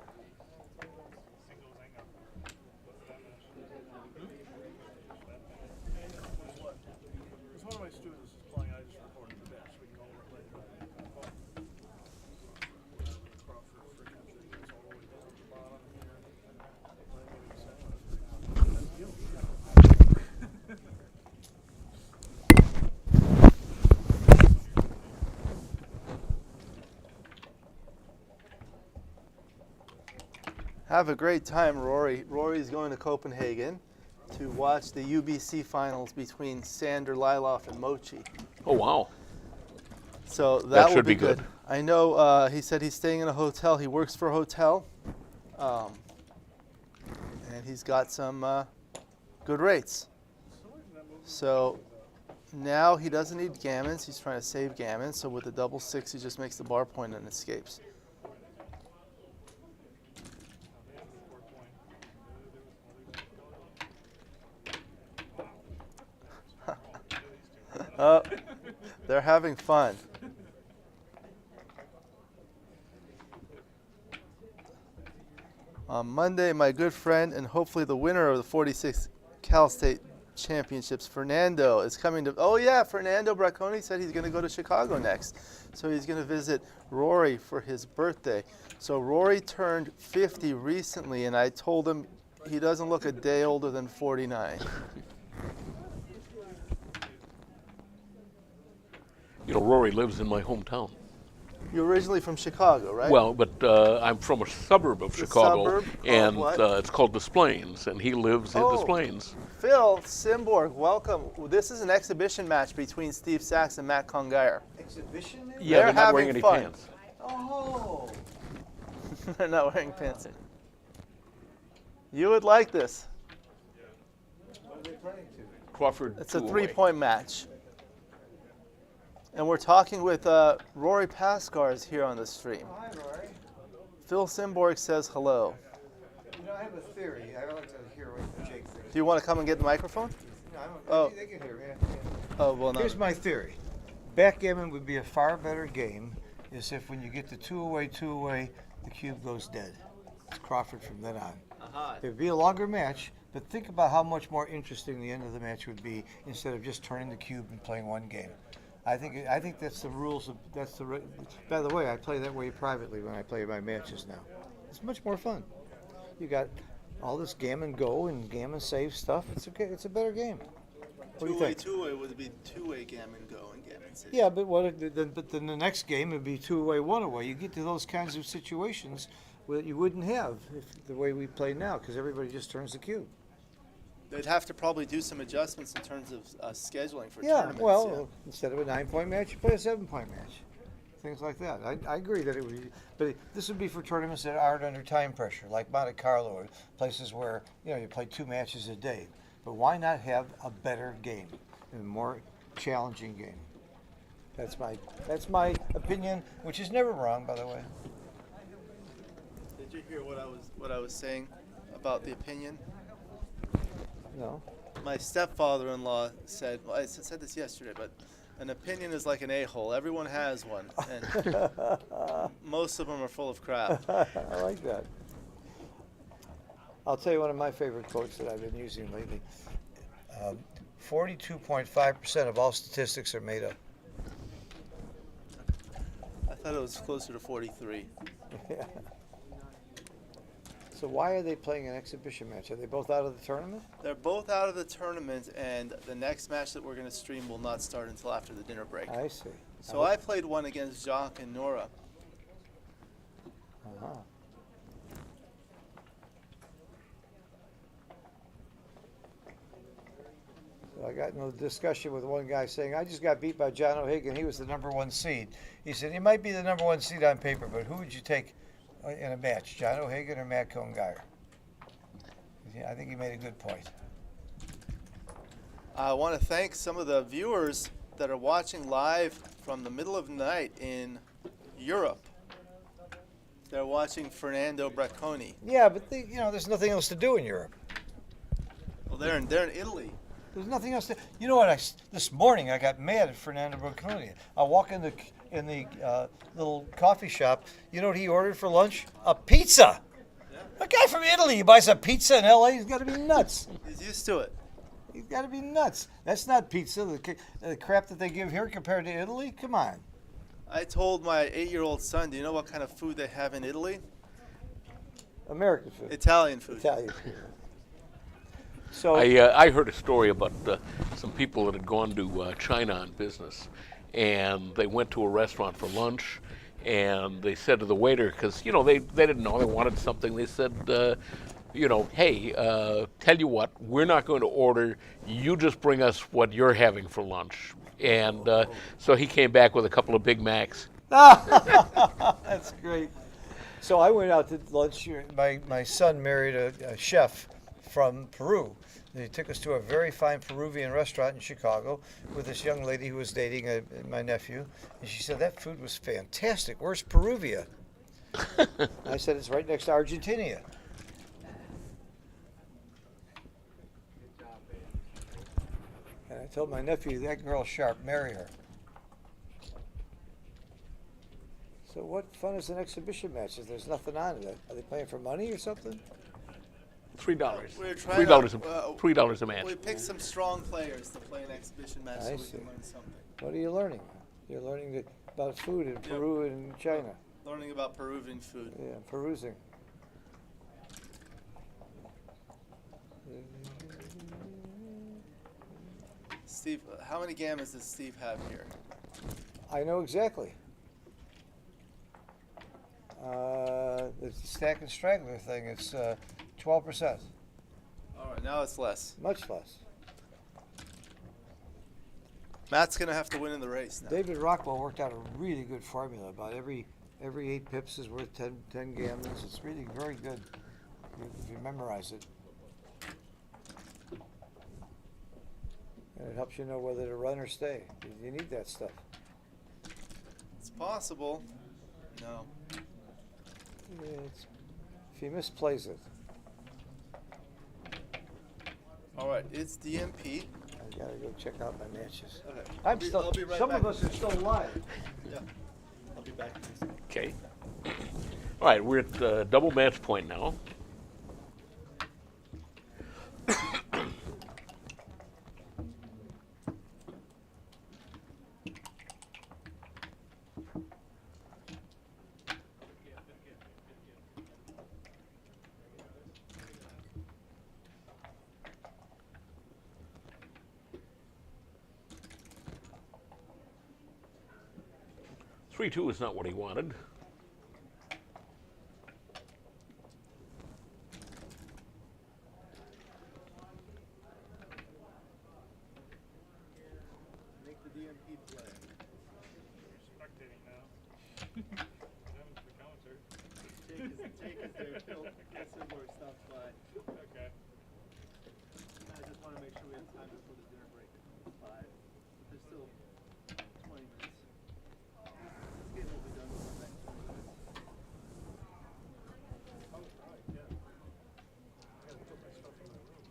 I: One of my students is playing, I just recorded the best. We can go over it later. Crawford freaking figures all the way down to the bottom here.
D: Have a great time, Rory. Rory's going to Copenhagen to watch the UBC finals between Sander Liloff and Mochi.
J: Oh, wow.
D: So
J: That
D: will
J: should
D: be
J: be good.
D: I know he said he's staying in a hotel. He works for a hotel. And he's got some good rates. So now he doesn't need gammons. He's trying to save gammons. So with the double six, he just makes the bar point and escapes. They're having fun. On Monday, my good friend and hopefully the winner of the 46 Cal State Championships, Fernando, is coming to. Oh yeah, Fernando Bracconi said he's going to go to Chicago next. So he's going to visit Rory for his birthday. So Rory turned 50 recently, and I told him he doesn't look a day older than 49.
J: You know, Rory lives in my hometown.
D: You're originally from Chicago, right?
J: Well, but I'm from a suburb of Chicago,
D: suburb
J: and
D: what?
J: it's called Des Plaines, and he lives in Des Plaines.
D: Phil Simborg, welcome. This is an exhibition match between Steve Sachs and Matt Congeyer.
N: Exhibition?
J: Yeah, they're not wearing
D: having
J: any
D: fun.
J: pants.
N: Oh.
D: They're not wearing pants. You would like this.
N: What are they playing to?
J: Crawford.
D: It's a
J: 2-away.
D: three-point match. And we're talking with Rory Paskars here on the stream.
N: Hi, Rory.
D: Phil Simborg says hello.
N: You know, I have a theory. I like to hear what Jake thinks.
D: Do you want to come and get the microphone?
N: No, they can hear me.
D: Oh, well, no.
P: Here's my theory. Backgammon would be a far better game is if when you get the two away, the cube goes dead. It's Crawford from then on. It'd be a longer match, but think about how much more interesting the end of the match would be instead of just turning the cube and playing one game. I think that's the rules. By the way, I play that way privately when I play my matches now. It's much more fun. You got all this gammon go and gammon save stuff. It's okay. It's a better game. What do you think?
D: Two-way would be two-way gammon go and gammon save.
P: Yeah, but but then the next game would be two-away, one-away. You get to those kinds of situations that you wouldn't have if the way we play now, because everybody just turns the cube.
D: They'd have to probably do some adjustments in terms of scheduling for
P: Yeah,
D: tournaments.
P: well, instead of a 9-point match, you play a 7-point match. Things like that. I agree that it would be, but this would be for tournaments that aren't under time pressure, like Monte Carlo, or places where you play 2 matches a day. But why not have a better game, a more challenging game? That's my opinion, which is never wrong, by the way.
D: Did you hear what I was saying about the opinion?
P: No.
D: My stepfather-in-law said, well, I said this yesterday, but an opinion is like an a-hole. Everyone has one, and most of them are full of crap.
P: I like that. I'll tell you one of my favorite quotes that I've been using lately. 42.5% of all statistics are made up.
D: I thought it was closer to 43.
P: Yeah. So why are they playing an exhibition match? Are they both out of the tournament?
D: They're both out of the tournament, and the next match that we're going to stream will not start until after the dinner break.
P: I see.
D: So I played one against Jacques and Nora.
P: Uh-huh. So I got in a discussion with one guy saying, I just got beat by John O'Hagan. He was the #1 seed. He said, he might be the #1 seed on paper, but who would you take in a match, John O'Hagan or Matt Congeyer? I think he made a good point.
D: I want to thank some of the viewers that are watching live from the middle of the night in Europe. They're watching Fernando Bracconi.
P: Yeah, but there's nothing else to do in Europe.
D: Well, they're in Italy.
P: There's nothing else to. You know what? This morning I got mad at Fernando Bracconi. I walk in the little coffee shop. You know what he ordered for lunch? A pizza. Yeah. A guy from Italy, he buys a pizza in L.A. He's got to be nuts.
D: He's used to it.
P: He's got to be nuts. That's not pizza. The crap that they give here compared to Italy. Come on.
D: I told my 8-year-old son, do you know what kind of food they have in Italy?
P: American food.
D: Italian food.
P: Italian food. So
J: I heard a story about some people that had gone to China on business, and they went to a restaurant for lunch, And they said to the waiter, because, you know, they didn't know, they wanted something. They said, you know, hey, tell you what, we're not going to order. You just bring us what you're having for lunch. And so he came back with a couple of Big Macs.
P: That's great. So I went out to lunch. My son married a chef from Peru. He took us to a very fine Peruvian restaurant in Chicago with this young lady who was dating my nephew. And she said, that food was fantastic. Where's Peruvia? I said, it's right next to Argentina. And I told my nephew, that girl's sharp, marry her. So what fun is an exhibition match if there's nothing on it? Are they playing for money or something?
J: $3.
D: We're
J: $3 a match.
D: We picked some strong players to play an exhibition match so we can learn something.
P: What are you learning? You're learning about food in Peru and China.
D: Learning about Peruvian food.
P: Yeah, perusing.
D: Steve, how many gammons does Steve have here?
P: I know exactly. The stack and straggler thing, it's 12%.
D: All right, now it's less.
P: Much less.
D: Matt's going to have to win in the race now.
P: David Rockwell worked out a really good formula. About every 8 pips is worth 10 gammons. It's really very good if you memorize it. And it helps you know whether to run or stay. You need that stuff.
D: It's possible. No.
P: If you misplace it.
D: All right, it's DMP.
P: I gotta go check out my matches.
D: Okay.
P: I'll be right back. Of us are still alive.
D: Yeah. I'll be back.
J: Okay. All right, we're at double match point now. 3-2 is not what he wanted.
D: Make the DMP play.
L: Spectating now. The counter.
D: Take us there until Silver stops by.
L: Okay.
D: I just want to make sure we have time before the dinner break at 5. But there's still 20 minutes. This game will be done within the next 20 minutes.
L: Oh, right, yeah. I gotta put my stuff in my room.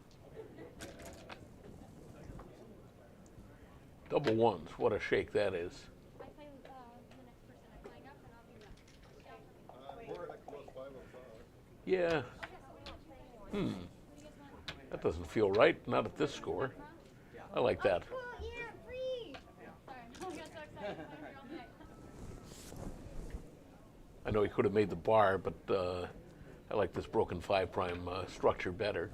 J: Double ones, what a shake that is. Yeah. That doesn't feel right, not at this score. I like that. I know he could have made the bar, but I like this broken 5' structure better.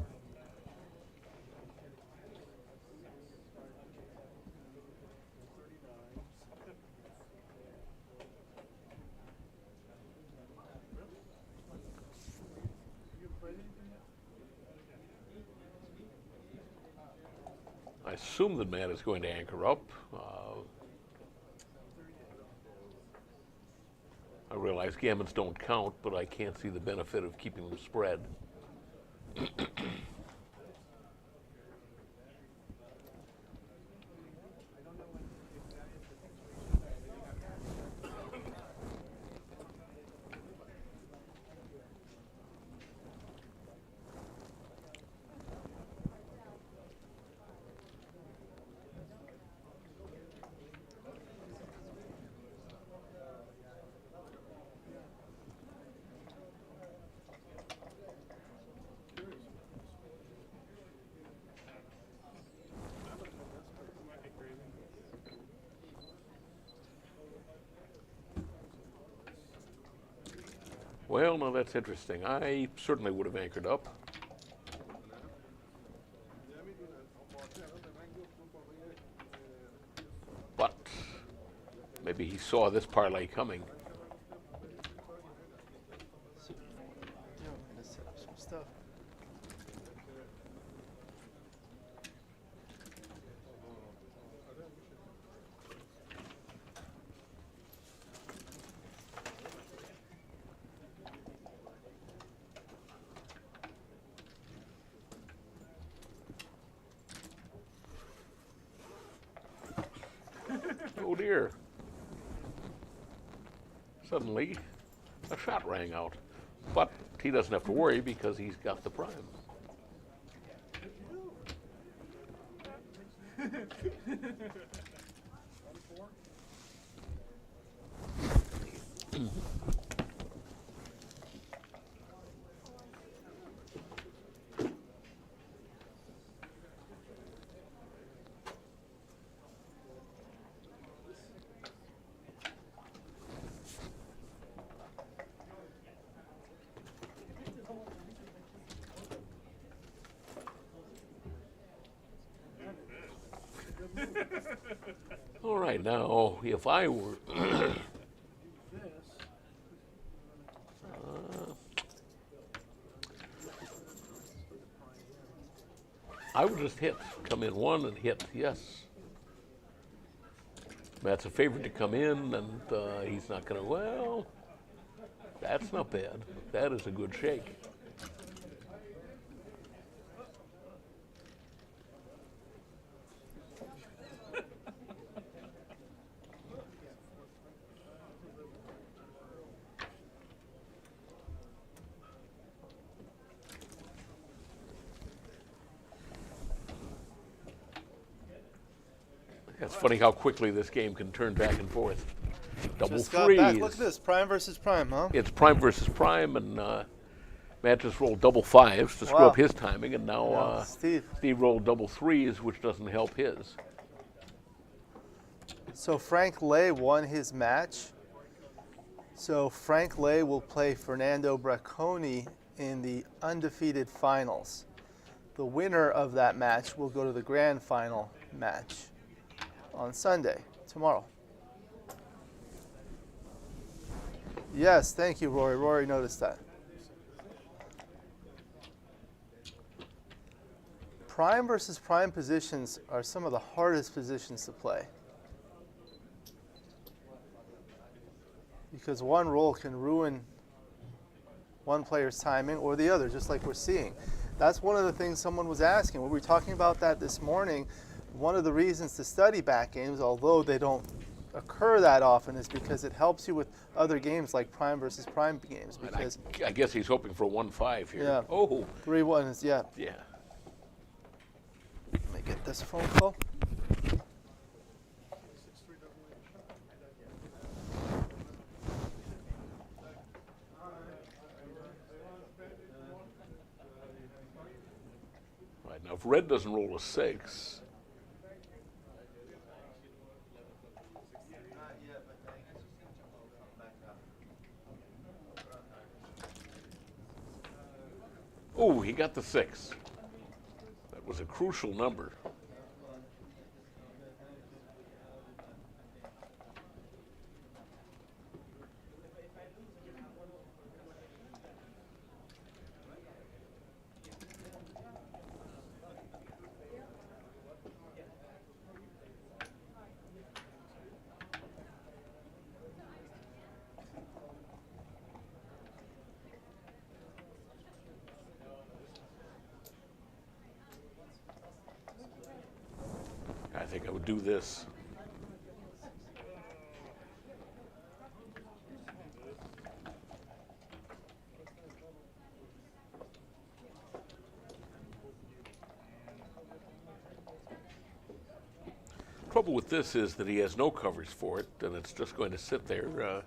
J: I assume that Matt is going to anchor up. I realize gammons don't count, but I can't see the benefit of keeping them spread. Well, now that's interesting. I certainly would have anchored up. But maybe he saw this parlay coming.
D: stuff.
J: Oh dear. Suddenly, a shot rang out. But he doesn't have to worry because he's got the prime. All right, now, if I were... I would just hit. Come in one and hit, yes. Matt's a favorite to come in, and he's not going to, well, that's not bad. That is a good shake. It's funny how quickly this game can turn back and forth. Double
D: Just got
J: threes.
D: back. Look at this, prime versus prime, huh?
J: It's prime versus prime, and Matt just rolled double fives to screw
D: Wow.
J: up his timing, and now
D: Yeah, Steve
J: rolled double threes, which doesn't help his.
D: So Frank Lay won his match. So Frank Lay will play Fernando Bracconi in the undefeated finals. The winner of that match will go to the grand final match on Sunday, tomorrow. Yes, thank you, Rory. Rory noticed that. Prime versus prime positions are some of the hardest positions to play, because one roll can ruin one player's timing or the other, just like we're seeing. That's one of the things someone was asking. We were talking about that this morning. One of the reasons to study back games, although they don't occur that often, is because it helps you with other games like prime versus prime games. Because
J: I guess he's hoping for 1-5 here.
D: yeah,
J: Oh.
D: 3-1 is yeah.
J: Yeah.
D: Let me get this phone call.
J: Right, now if red doesn't roll a 6, oh, he got the 6. That was a crucial number. I think I would do this. Trouble with this is that he has no covers for it, and it's just going to sit there.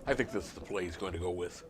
J: I think this is the play he's going to go with.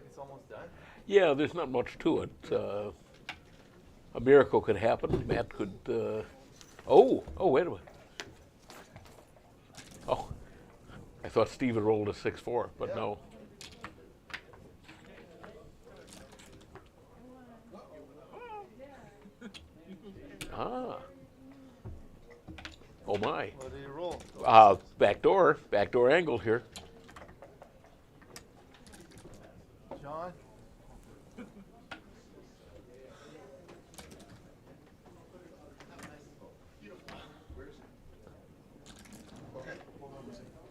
D: it's almost done?
J: Yeah, there's not much to it. A miracle could happen. Matt could. Oh, wait a minute. Oh, I thought Steve had rolled a 6-4, but no. Ah. Oh my.
D: What do you roll?
J: Backdoor angle here.
D: John?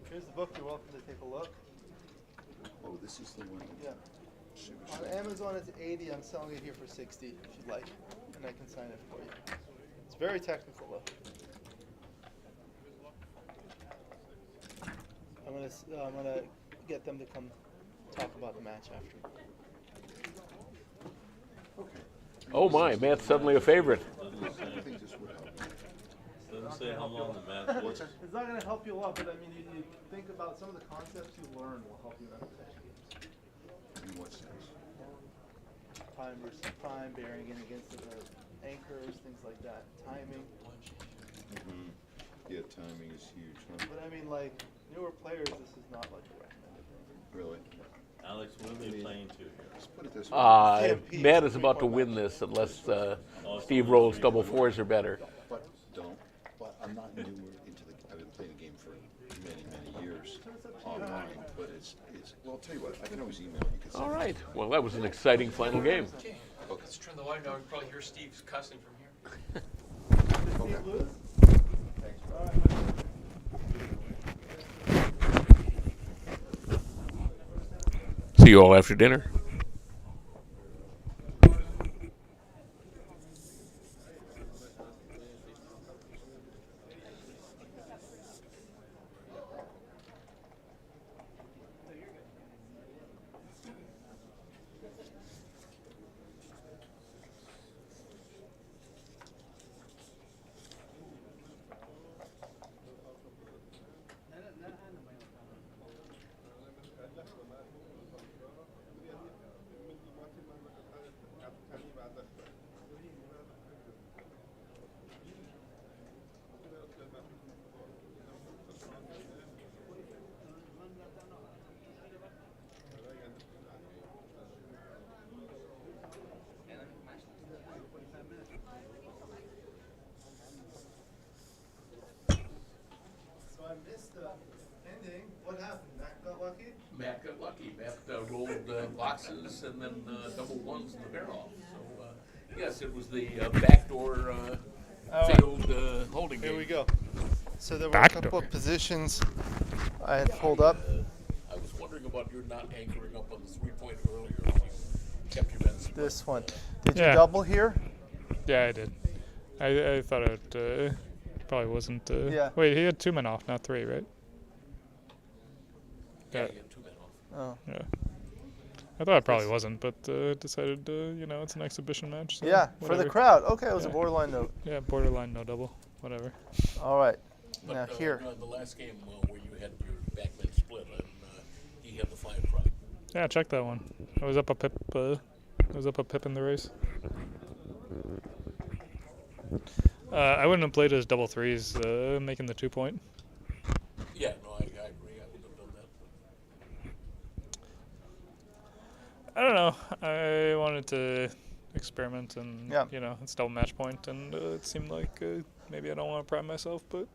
D: Here's the book. You're welcome to take a look.
C: Oh, this is the one.
D: Yeah. On Amazon, it's 80. I'm selling it here for 60 if you'd like, and I can sign it for you. It's very technical, though. I'm gonna get them to come talk about the match after.
J: Oh my, Matt's suddenly a favorite.
M: Doesn't say how long the match is.
D: It's not going to help you a lot, but I mean, you think about some of the concepts you learn will help you in other games.
C: In what sense?
D: Time versus time, bearing in against the anchors, things like that. Timing.
C: Mm-hmm. Yeah, timing is huge, huh?
D: But I mean, like, newer players, this is not like a recommended thing.
C: Really?
M: Alex, what are they playing to here?
C: Let's put it this way.
J: Matt is about to win this unless Steve rolls double fours or better.
C: But don't. But I'm not newer into the. I've been playing the game for many, many years online. But it's. Well, I'll tell you what. I can always email you.
J: All right. Well, that was an exciting final game.
C: Okay.
Q: Let's turn the volume down. We can probably hear Steve's cussing from here.
C: Okay.
J: See you all after dinner.
D: So I missed the ending. What happened? Matt got lucky?
J: Matt got lucky. Matt rolled boxes and then double ones in the barrel. So, yes, it was the backdoor failed holding game.
D: Here we go. So there were a couple of positions I had pulled up.
J: I was wondering about your not anchoring up on the 3-point earlier. You kept your men split.
D: This one. Did you double here?
L: Yeah, I did. I thought it probably wasn't.
D: Yeah.
L: Wait, he had 2 men off, not 3, right?
J: Yeah, he had 2 men off.
D: Oh.
L: Yeah. I thought it probably wasn't, but decided, it's an exhibition match. So
D: Yeah, for
L: whatever.
D: the crowd. Okay, it was a
L: Yeah.
D: borderline note.
L: Yeah, borderline no double, whatever.
D: All right.
J: But
D: Now here.
J: The last game where you had your backmen split and he had the 5 prop.
L: Yeah, check that one. I was up a pip. I was up a pip in the race. I wouldn't have played as double threes, making the 2-point.
J: Yeah, no, I agree. I would have done that.
L: I don't know. I wanted to experiment and, it's double match point, and it seemed like maybe I don't want to prime myself, but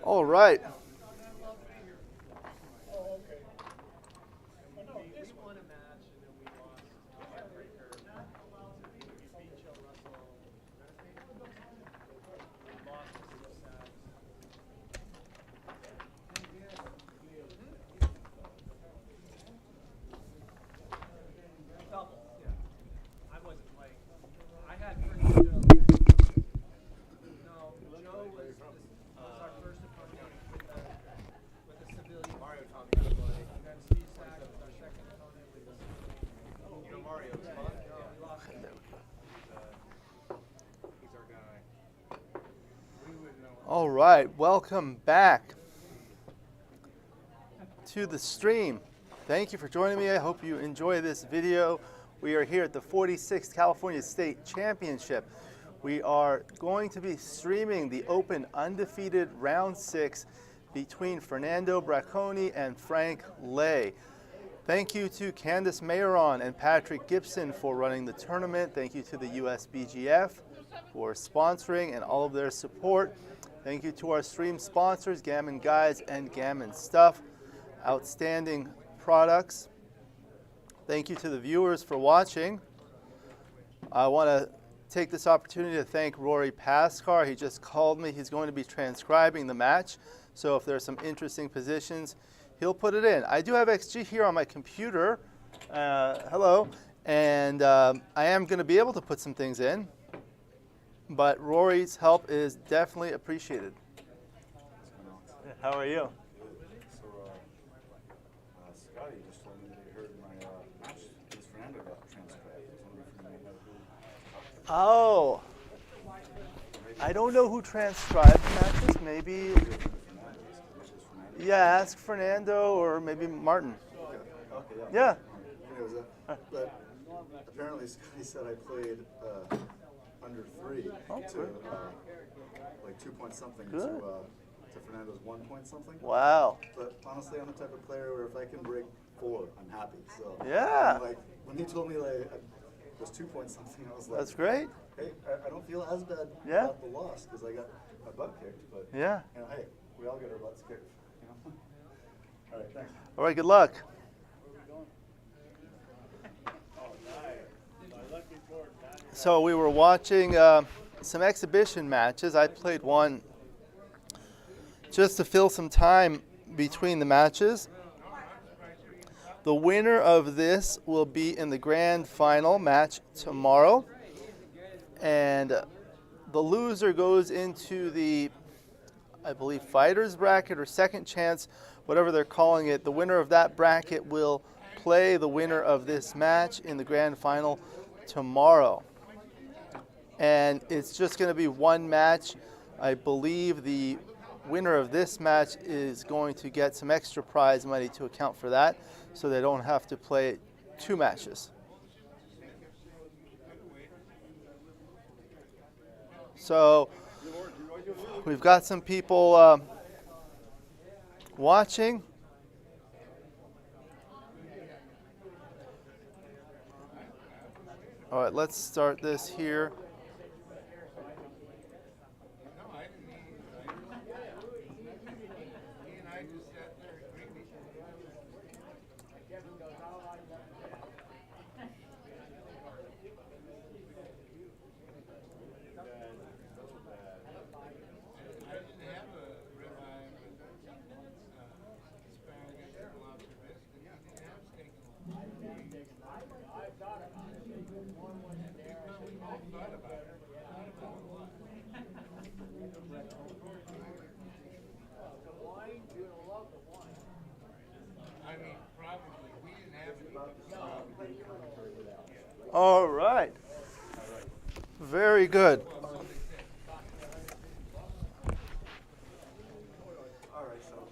D: All right. All right, welcome back to the stream. Thank you for joining me. I hope you enjoy this video. We are here at the 46th California State Championship. We are going to be streaming the open undefeated round 6 between Fernando Bracconi and Frank Lay. Thank you to Candace Mayeron and Patrick Gibson for running the tournament. Thank you to the USBGF for sponsoring and all of their support. Thank you to our stream sponsors, Gammon Guides and Gammon Stuff. Outstanding products. Thank you to the viewers for watching. I want to take this opportunity to thank Rory Pascar. He just called me. He's going to be transcribing the match. So if there are some interesting positions, he'll put it in. I do have XG here on my computer. Hello. And I am going to be able to put some things in. But Rory's help is definitely appreciated. How are you?
C: So, Scotty just told me that he heard my match against Fernando got transcribed. I was wondering if you may know who.
D: Oh. I don't know who transcribed matches. Maybe. Yeah, ask Fernando or maybe Martin.
C: Okay,
D: yeah.
C: But apparently Scotty said I played under 3 to like 2 point something to Fernando's 1 point something.
D: Wow.
C: But honestly, I'm the type of player where if I can break 4, I'm happy. So
D: yeah.
C: Like when he told me like it was 2 point something, I was like,
D: that's great.
C: Hey, I don't feel as bad about the loss because I got my butt kicked. But you know, hey, we all get our butts kicked. You know. All right, thanks.
D: All right, good luck. So we were watching some exhibition matches. I played one just to fill some time between the matches. The winner of this will be in the grand final match tomorrow. And the loser goes into the, I believe, fighters bracket or second chance, whatever they're calling it. The winner of that bracket will play the winner of this match in the grand final tomorrow. And it's just going to be one match. I believe the winner of this match is going to get some extra prize money to account for that, so they don't have to play 2 matches. So we've got some people watching. All right, let's start this here. All right. Very good.
P: All right, so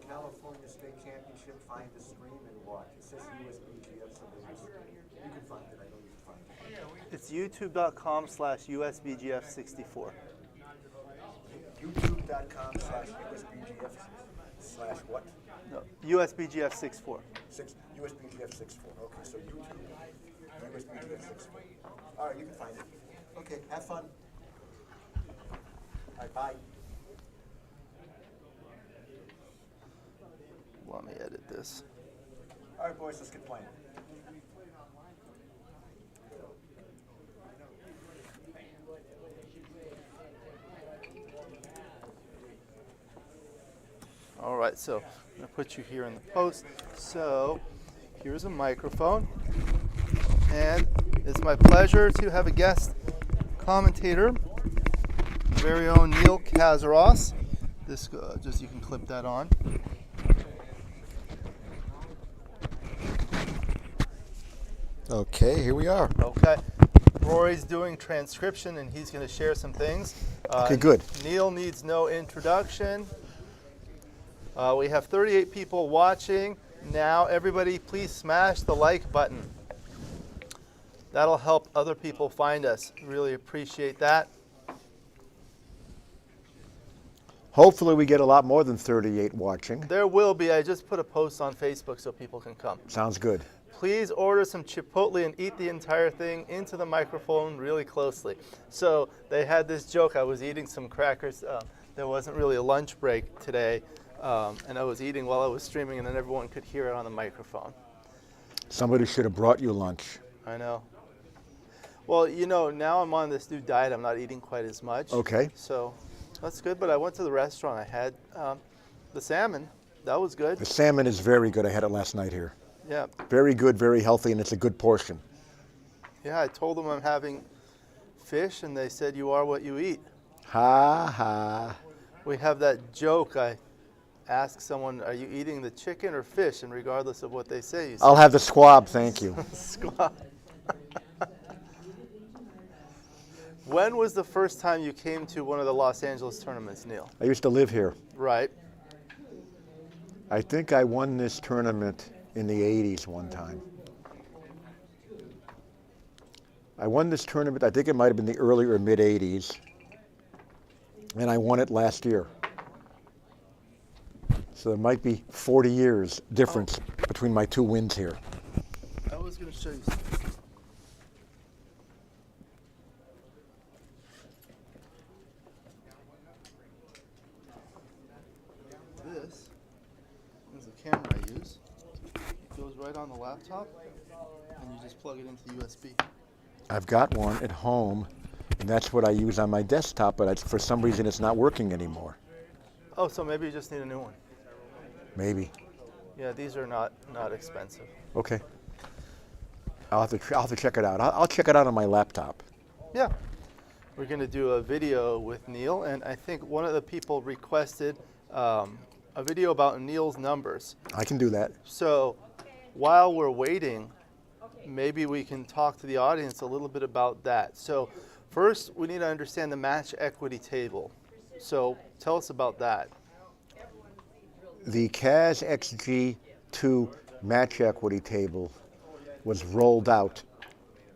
P: California State Championship, find the stream and watch. It says USBGF, so you can find it. I know you can find it.
D: It's youtube.com/USBGF64.
P: youtube.com/USBGF/what?
D: No, USBGF64.
P: USBGF64. Okay, so YouTube, USBGF64. All right, you can find it. Okay, have fun. All right, bye.
D: let me edit this.
P: All right, boys, let's get playing.
D: All right, so I'm going to put you here in the post. So here's a microphone. And it's my pleasure to have a guest commentator, very own Neil Kazaros. This just you can clip that on.
R: Okay, here we are.
D: Okay. Rory's doing transcription and he's going to share some things.
R: Okay, good.
D: Neil needs no introduction. We have 38 people watching. Now, everybody, please smash the like button. That'll help other people find us. Really appreciate that.
R: Hopefully we get a lot more than 38 watching.
D: There will be. I just put a post on Facebook so people can come.
R: Sounds good.
D: Please order some Chipotle and eat the entire thing into the microphone really closely. So they had this joke. I was eating some crackers. There wasn't really a lunch break today. And I was eating while I was streaming, and then everyone could hear it on the microphone.
R: Somebody should have brought you lunch.
D: I know. Well, you know, now I'm on this new diet. I'm not eating quite as much.
R: Okay.
D: So that's good. But I went to the restaurant. I had the salmon. That was good.
R: The salmon is very good. I had it last night here.
D: Yeah.
R: Very good, very healthy, and it's a good portion.
D: Yeah, I told them I'm having fish, and they said, you are what you eat.
R: Ha ha.
D: We have that joke. I ask someone, are you eating the chicken or fish? And regardless of what they say, you say,
R: I'll have the squab, thank you.
D: Squab. When was the first time you came to one of the Los Angeles tournaments, Neil?
R: I used to live here.
D: Right.
R: I think I won this tournament in the 80s one time. I won this tournament, I think it might have been the early or mid 80s, and I won it last year. So there might be 40 years difference between my two wins here.
D: I was going to show you something. This is the camera I use. It goes right on the laptop, and you just plug it into the USB.
R: I've got one at home, and that's what I use on my desktop, but for some reason it's not working anymore.
D: Oh, so maybe you just need a new one.
R: Maybe.
D: Yeah, these are not expensive.
R: Okay. I'll have to check it out. I'll check it out on my laptop.
D: Yeah. We're going to do a video with Neil, and I think one of the people requested a video about Neil's numbers.
R: I can do that.
D: So while we're waiting, maybe we can talk to the audience a little bit about that. So first, we need to understand the match equity table. So tell us about that.
R: The CAS XG2 match equity table was rolled out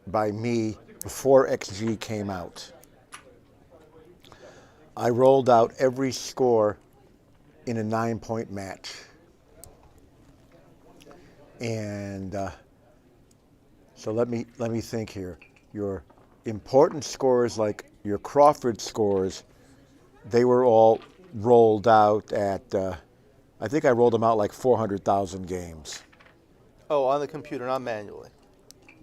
R: by me before XG came out. I rolled out every score in a 9-point match. And so let me think here. Your important scores, like your Crawford scores, they were all rolled out at, I think I rolled them out like 400,000 games.
D: Oh, on the computer, not manually.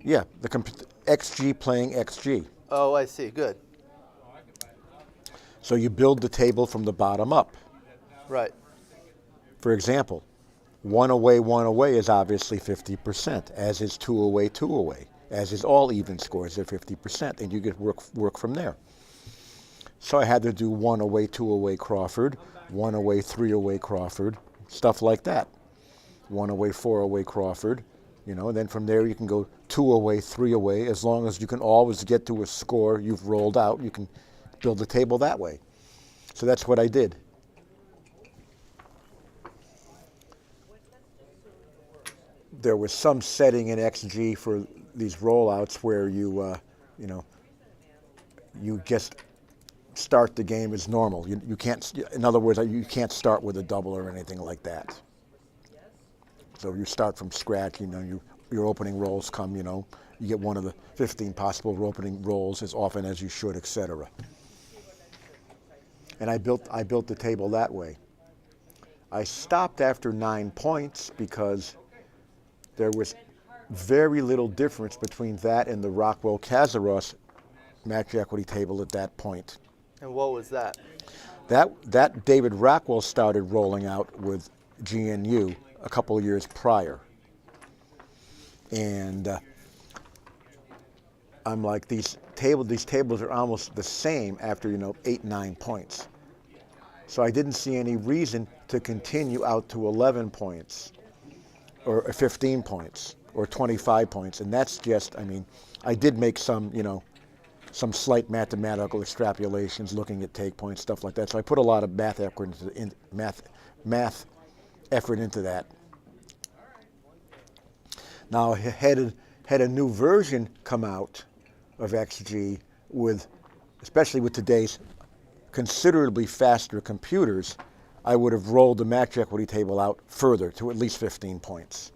R: Yeah, the XG playing XG.
D: Oh, I see. Good.
R: So you build the table from the bottom up.
D: Right.
R: For example, 1 away is obviously 50%, as is 2 away, as is all even scores at 50%, and you get work from there. So I had to do 1 away, 2 away Crawford, 1 away, 3 away Crawford, stuff like that. 1 away, 4 away Crawford, and then from there you can go 2 away, 3 away. As long as you can always get to a score you've rolled out, you can build the table that way. So that's what I did. There was some setting in XG for these rollouts where you just start the game as normal. You can't, in other words, you can't start with a double or anything like that. So you start from scratch. Your opening rolls come. You get one of the 15 possible opening rolls as often as you should, etc. And I built the table that way. I stopped after 9 points because there was very little difference between that and the Rockwell-Kazaros match equity table at that point.
D: And what was that?
R: That David Rockwell started rolling out with GNU a couple of years prior. And I'm like, these tables are almost the same after, 8, 9 points. So I didn't see any reason to continue out to 11 points or 15 points or 25 points. And that's just, I did make some, some slight mathematical extrapolations looking at take points, stuff like that. So I put a lot of math effort into that. Now, I had a new version come out of XG especially with today's considerably faster computers. I would have rolled the match equity table out further to at least 15 points.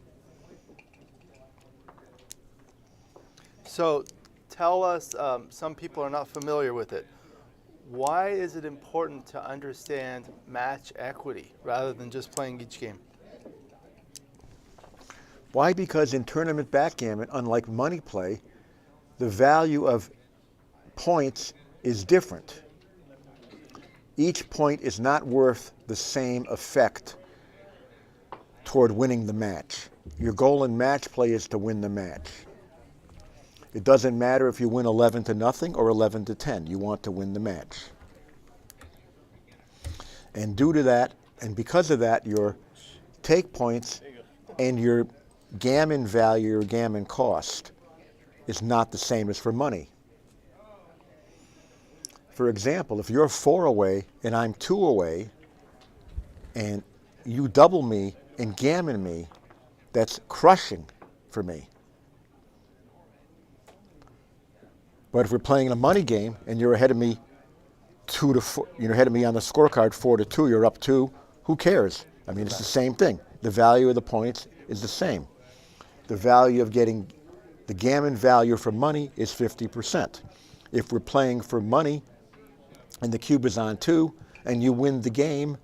D: So tell us, some people are not familiar with it. Why is it important to understand match equity rather than just playing each game?
R: Why? Because in tournament backgammon, unlike money play, the value of points is different. Each point is not worth the same effect toward winning the match. Your goal in match play is to win the match. It doesn't matter if you win 11-0 or 11-10. You want to win the match. And due to that, and because of that, your take points and your gammon value or gammon cost is not the same as for money. For example, if you're 4 away and I'm 2 away and you double me and gammon me, that's crushing for me. But if we're playing a money game and you're ahead of me 2-4, you're ahead of me on the scorecard 4-2, you're up 2, who cares? It's the same thing. The value of the points is the same. The value of getting the gammon value for money is 50%. If we're playing for money and the cube is on 2 and you win the game,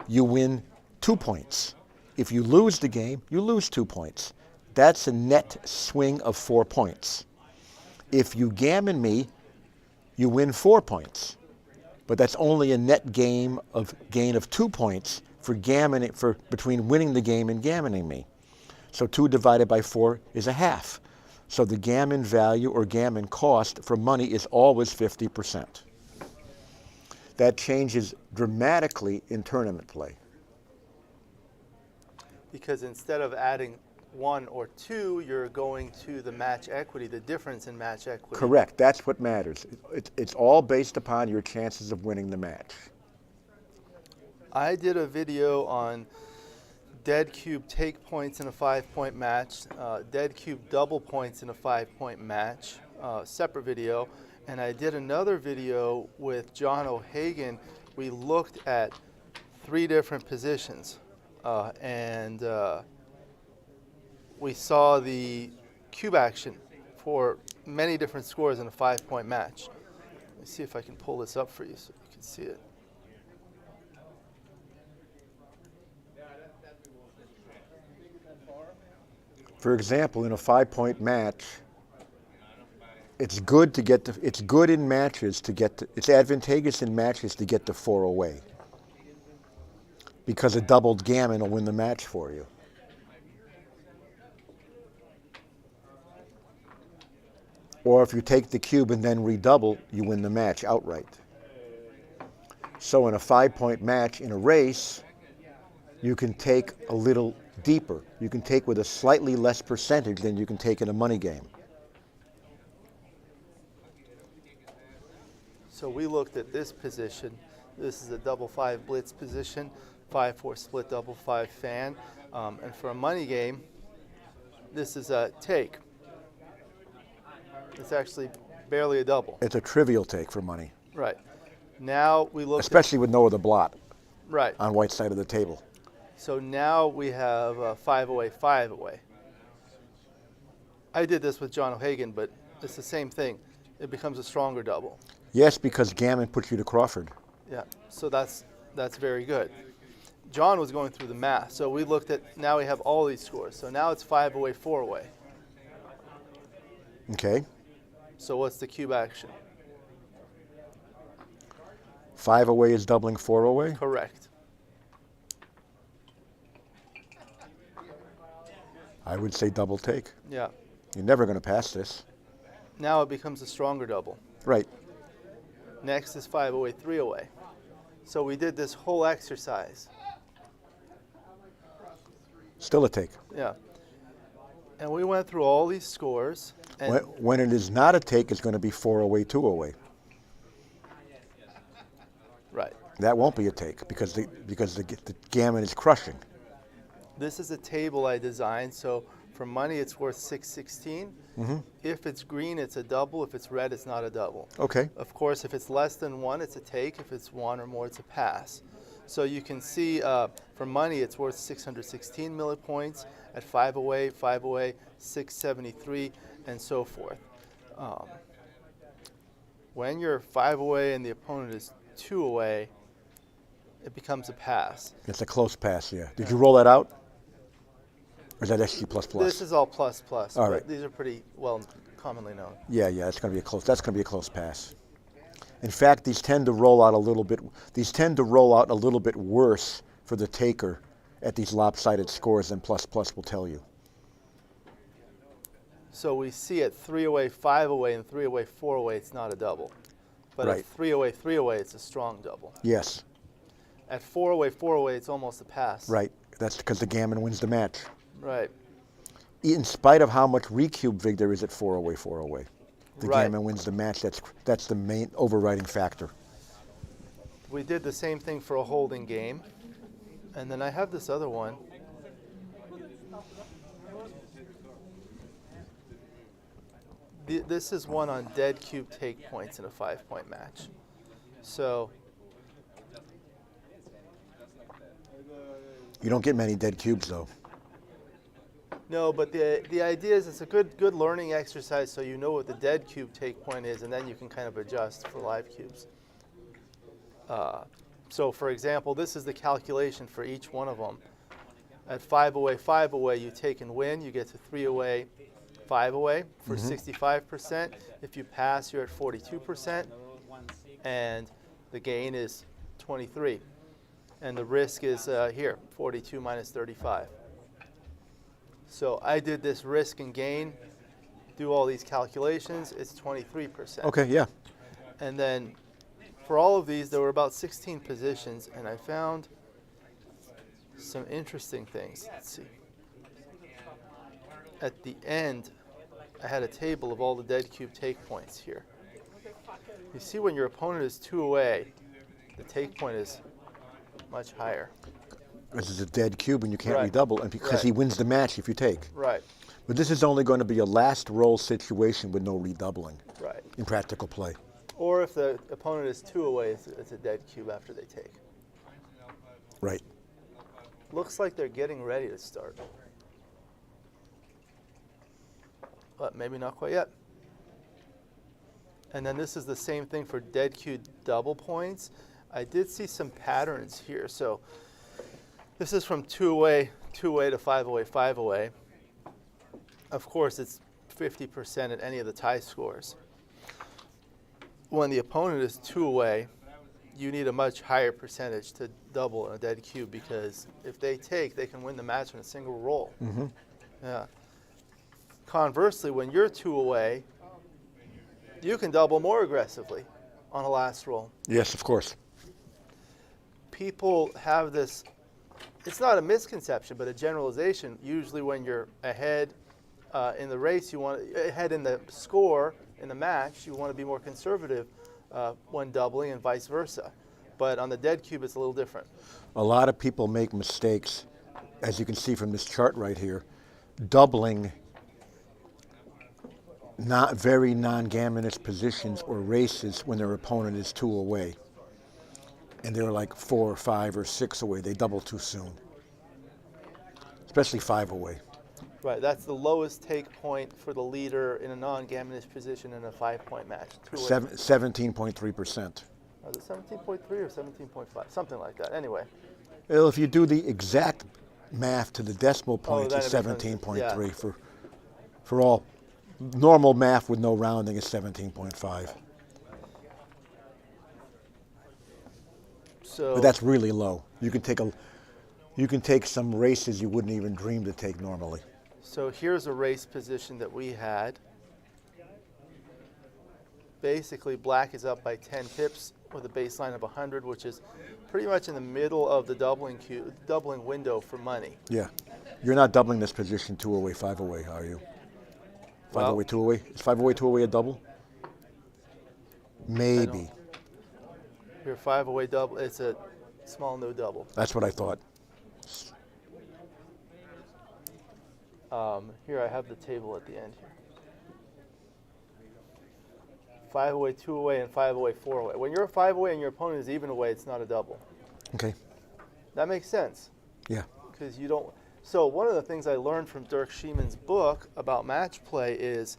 R: you win 2 points. If you lose the game, you lose 2 points. That's a net swing of 4 points. If you gammon me, you win 4 points. But that's only a net gain of 2 points for between winning the game and gammoning me. So 2 divided by 4 is a half. So the gammon value or gammon cost for money is always 50%. That changes dramatically in tournament play.
D: Because instead of adding 1 or 2, you're going to the match equity, the difference in match equity.
R: Correct. That's what matters. It's all based upon your chances of winning the match.
D: I did a video on dead cube take points in a 5-point match, dead cube double points in a 5-point match, separate video. And I did another video with John O'Hagan. We looked at 3 different positions, and we saw the cube action for many different scores in a 5-point match. Let me see if I can pull this up for you so you can see it.
R: For example, in a 5-point match, it's good to get it's good in matches to get it's advantageous in matches to get the 4 away, because a doubled gammon will win the match for you. Or if you take the cube and then redouble, you win the match outright. So in a 5-point match in a race, you can take a little deeper. You can take with a slightly less percentage than you can take in a money game.
D: So we looked at this position. This is a double 5 blitz position, 5-4 split double 5 fan. And for a money game, this is a take. It's actually barely a double.
R: It's a trivial take for money.
D: Right. Now we look
R: especially with no other blot.
D: Right.
R: On white side of the table.
D: So now we have 5 away, 5 away. I did this with John O'Hagan, but it's the same thing. It becomes a stronger double.
R: Yes, because gammon puts you to Crawford.
D: Yeah, so that's very good. John was going through the math. So we looked at, now we have all these scores. So now it's 5 away, 4 away.
R: Okay.
D: So what's the cube action?
R: 5 away is doubling 4 away?
D: Correct.
R: I would say double take.
D: Yeah.
R: You're never going to pass this.
D: Now it becomes a stronger double.
R: Right.
D: Next is 5 away, 3 away. So we did this whole exercise.
R: Still a take.
D: Yeah. And we went through all these scores. And
R: When it is not a take, it's going to be 4 away, 2 away.
D: right.
R: That won't be a take because the gammon is crushing.
D: This is a table I designed. So for money, it's worth 616.
R: Mm-hmm.
D: If it's green, it's a double. If it's red, it's not a double.
R: Okay.
D: Of course, if it's less than 1, it's a take. If it's 1 or more, it's a pass. So you can see for money, it's worth 616 millipoints. At 5 away, 673, and so forth. When you're 5 away and the opponent is 2 away, it becomes a pass.
R: It's a close pass, yeah. Did you roll that out? Or is that SG++?
D: This is all plus plus.
R: All
D: but
R: right.
D: These are pretty well commonly known.
R: Yeah, that's going to be a close. That's going to be a close pass. In fact, these tend to roll out a little bit. These tend to roll out a little bit worse for the taker at these lopsided scores than plus plus will tell you.
D: So we see at 3 away, 5 away, and 3 away, 4 away, it's not a double. But
R: Right.
D: at 3 away, 3 away, it's a strong double.
R: Yes.
D: At 4 away, 4 away, it's almost a pass.
R: Right. That's because the gammon wins the match.
D: Right.
R: In spite of how much recube vig there is at 4 away, 4 away. The
D: Right.
R: gammon wins the match. That's the main overriding factor.
D: We did the same thing for a holding game. And then I have this other one. This is one on dead cube take points in a 5-point match. So
R: You don't get many dead cubes, though.
D: no, but the idea is it's a good learning exercise so you know what the dead cube take point is, and then you can kind of adjust for live cubes. So for example, this is the calculation for each one of them. At 5 away, you take and win. You get to 3 away, 5 away for 65%. If you pass, you're at 42%. And the gain is 23. And the risk is here, 42 minus 35. So I did this risk and gain, do all these calculations, it's 23%.
R: Okay, yeah.
D: And then for all of these, there were about 16 positions, and I found some interesting things. Let's see. At the end, I had a table of all the dead cube take points here. You see when your opponent is 2 away, the take point is much higher.
R: This is a dead cube and you can't
D: Right.
R: redouble, and because he wins the match if you take.
D: Right.
R: But this is only going to be a last roll situation with no redoubling.
D: Right.
R: In practical play.
D: Or if the opponent is 2 away, it's a dead cube after they take.
R: Right.
D: Looks like they're getting ready to start. But maybe not quite yet. And then this is the same thing for dead cube double points. I did see some patterns here. So this is from 2 away to 5 away, 5 away. Of course, it's 50% at any of the tie scores. When the opponent is 2 away, you need a much higher percentage to double in a dead cube because if they take, they can win the match in a single roll.
R: Mm-hmm.
D: Yeah. Conversely, when you're 2 away, you can double more aggressively on a last roll.
R: Yes, of course.
D: People have this, it's not a misconception, but a generalization. Usually when you're ahead in the race, ahead in the score, in the match, you want to be more conservative when doubling and vice versa. But on the dead cube, it's a little different.
R: A lot of people make mistakes, as you can see from this chart right here, doubling not very non-gammonous positions or races when their opponent is 2 away. And they're like 4 or 5 or 6 away. They double too soon, especially 5 away.
D: Right, that's the lowest take point for the leader in a non-gammonous position in a 5-point match.
R: 17.3%.
D: Is it 17.3 or 17.5? Something like that. Anyway,
R: Well, if you do the exact math to the decimal point,
D: then
R: it's
D: it becomes-
R: 17.3
D: yeah.
R: for all normal math with no rounding is 17.5.
D: So
R: But that's really low. You can take some races you wouldn't even dream to take normally.
D: So here's a race position that we had. Basically, black is up by 10 pips with a baseline of 100, which is pretty much in the middle of the doubling window for money.
R: Yeah. You're not doubling this position 2-away, 5-away, are you? 5-away, 2-away? Is 5-away, 2-away a double? Maybe.
D: Your 5-away double, it's a small no double.
R: That's what I thought.
D: Here I have the table at the end here. 5-away, 2-away, and 5-away, 4-away. When you're a 5-away and your opponent is even away, it's not a double.
R: Okay.
D: That makes sense.
R: Yeah.
D: Because you don't. So one of the things I learned from Dirk Schieman's book about match play is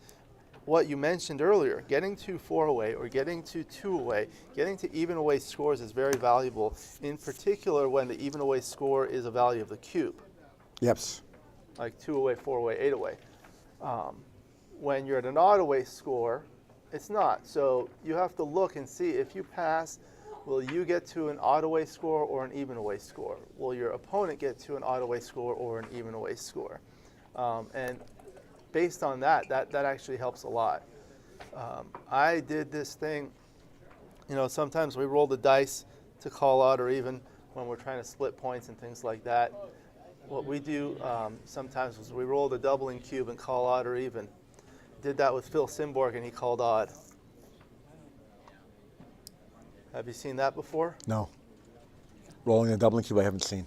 D: what you mentioned earlier. Getting to 4-away or getting to 2-away, getting to even away scores is very valuable, in particular when the even away score is a value of the cube.
R: Yes.
D: Like 2-away, 4-away, 8-away. When you're at an odd away score, it's not. So you have to look and see if you pass, will you get to an odd away score or an even away score? Will your opponent get to an odd away score or an even away score? And based on that actually helps a lot. I did this thing, sometimes we roll the dice to call odd or even when we're trying to split points and things like that. What we do sometimes is we roll the doubling cube and call odd or even. Did that with Phil Simborg and he called odd. Have you seen that before?
R: No. Rolling the doubling cube I haven't seen.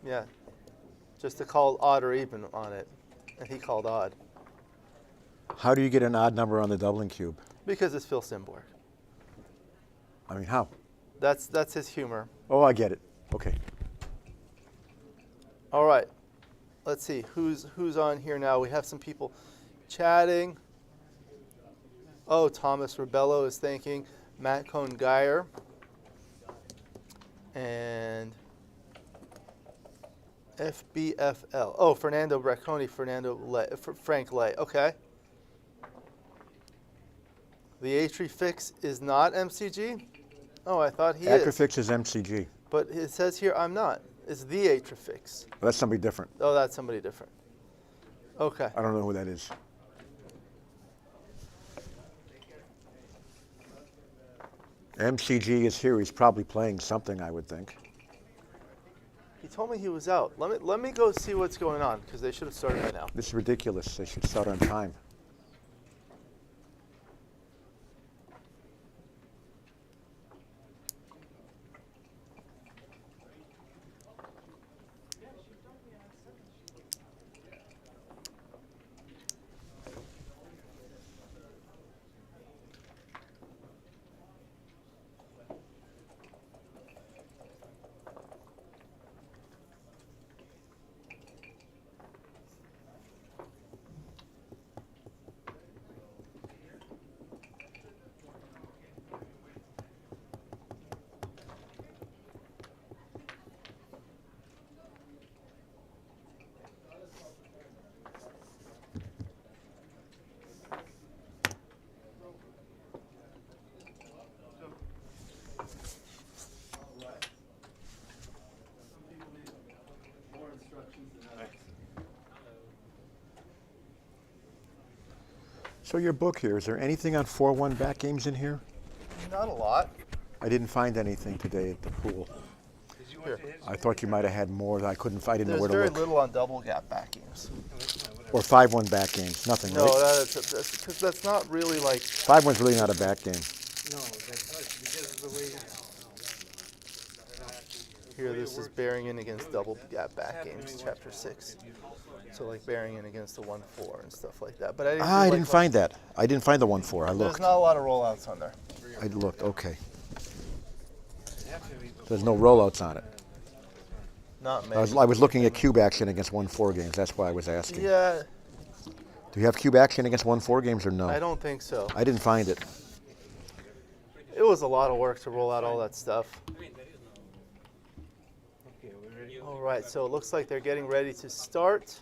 D: Yeah. Just to call odd or even on it. And he called odd.
R: How do you get an odd number on the doubling cube?
D: Because it's Phil Simborg.
R: I mean, how?
D: That's his humor.
R: Oh, I get it. Okay.
D: All right. Let's see who's on here now. We have some people chatting. Oh, Thomas Rebello is thanking Matt Cohn-Geyer. And FBFL. Oh, Fernando Bracconi, Frank Lay. Okay. The Atrifix is not MCG? Oh, I thought he is.
R: Atrifix is MCG.
D: But it says here I'm not. It's the Atrifix.
R: Well, that's somebody different.
D: Oh, that's somebody different. Okay.
R: I don't know who that is. MCG is here. He's probably playing something, I would think.
D: He told me he was out. Let me go see what's going on, because they should have started by now.
R: This is ridiculous. They should start on time. So your book here, is there anything on 4-1 back games in here?
D: Not a lot.
R: I didn't find anything today at the pool.
D: Here.
R: I thought you might have had more. I didn't know where
D: There's
R: to
D: very
R: look.
D: little on double gap back games.
R: Or 5-1 back games. Nothing,
D: No,
R: right?
D: because that's not really like.
R: 5-1's really not a back game.
P: No, because of the way.
D: Here, this is bearing in against double gap back games, chapter 6. So like bearing in against the 1-4 and stuff like that. But
R: I didn't find that. I didn't find the 1-4. I
D: There's
R: looked.
D: not a lot of rollouts on there.
R: I looked. Okay. There's no rollouts on it.
D: Not many.
R: I was looking at cube action against 1-4 games. That's why I was asking.
D: Yeah.
R: Do you have cube action against 1-4 games or no?
D: I don't think so.
R: I didn't find it.
D: It was a lot of work to roll out all that stuff. All right, so it looks like they're getting ready to start.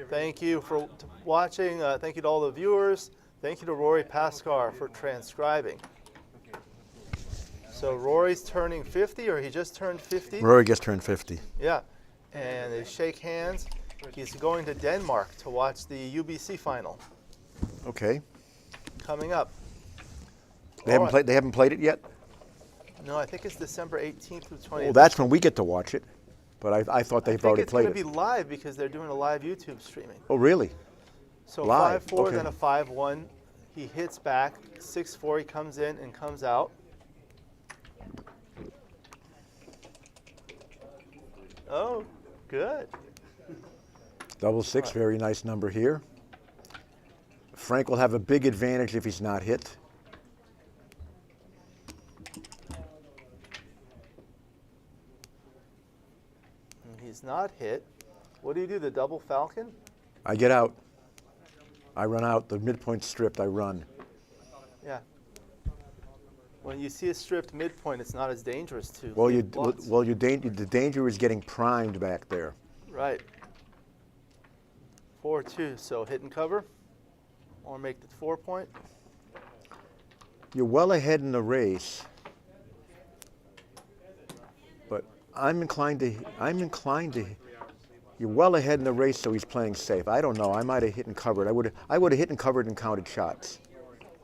D: Thank you for watching. Thank you to all the viewers. Thank you to Rory Pascar for transcribing. So Rory's turning 50, or he just turned 50?
R: Rory just turned 50.
D: Yeah, and they shake hands. He's going to Denmark to watch the UBC final.
R: Okay.
D: Coming up.
R: They haven't played it yet?
D: No, I think it's December 18th through 20th.
R: Well, that's when we get to watch it. But I thought they've already played it.
D: I think it's going to be live because they're doing a live YouTube streaming.
R: Oh, really?
D: So
R: Live.
D: 5-4,
R: Okay.
D: then a 5-1. He hits back. 6-4, he comes in and comes out. Oh, good.
R: Double six, very nice number here. Frank will have a big advantage if he's not hit.
D: He's not hit. What do you do, the double falcon?
R: I get out. I run out. The midpoint stripped, I run.
D: Yeah. When you see a stripped midpoint, it's not as dangerous to
R: Well,
D: leave blots.
R: the danger is getting primed back there.
D: Right. 4-2, so hit and cover, or make the 4-point.
R: You're well ahead in the race, but I'm inclined to. You're well ahead in the race, so he's playing safe. I don't know. I might have hit and covered. I would have hit and covered and counted shots.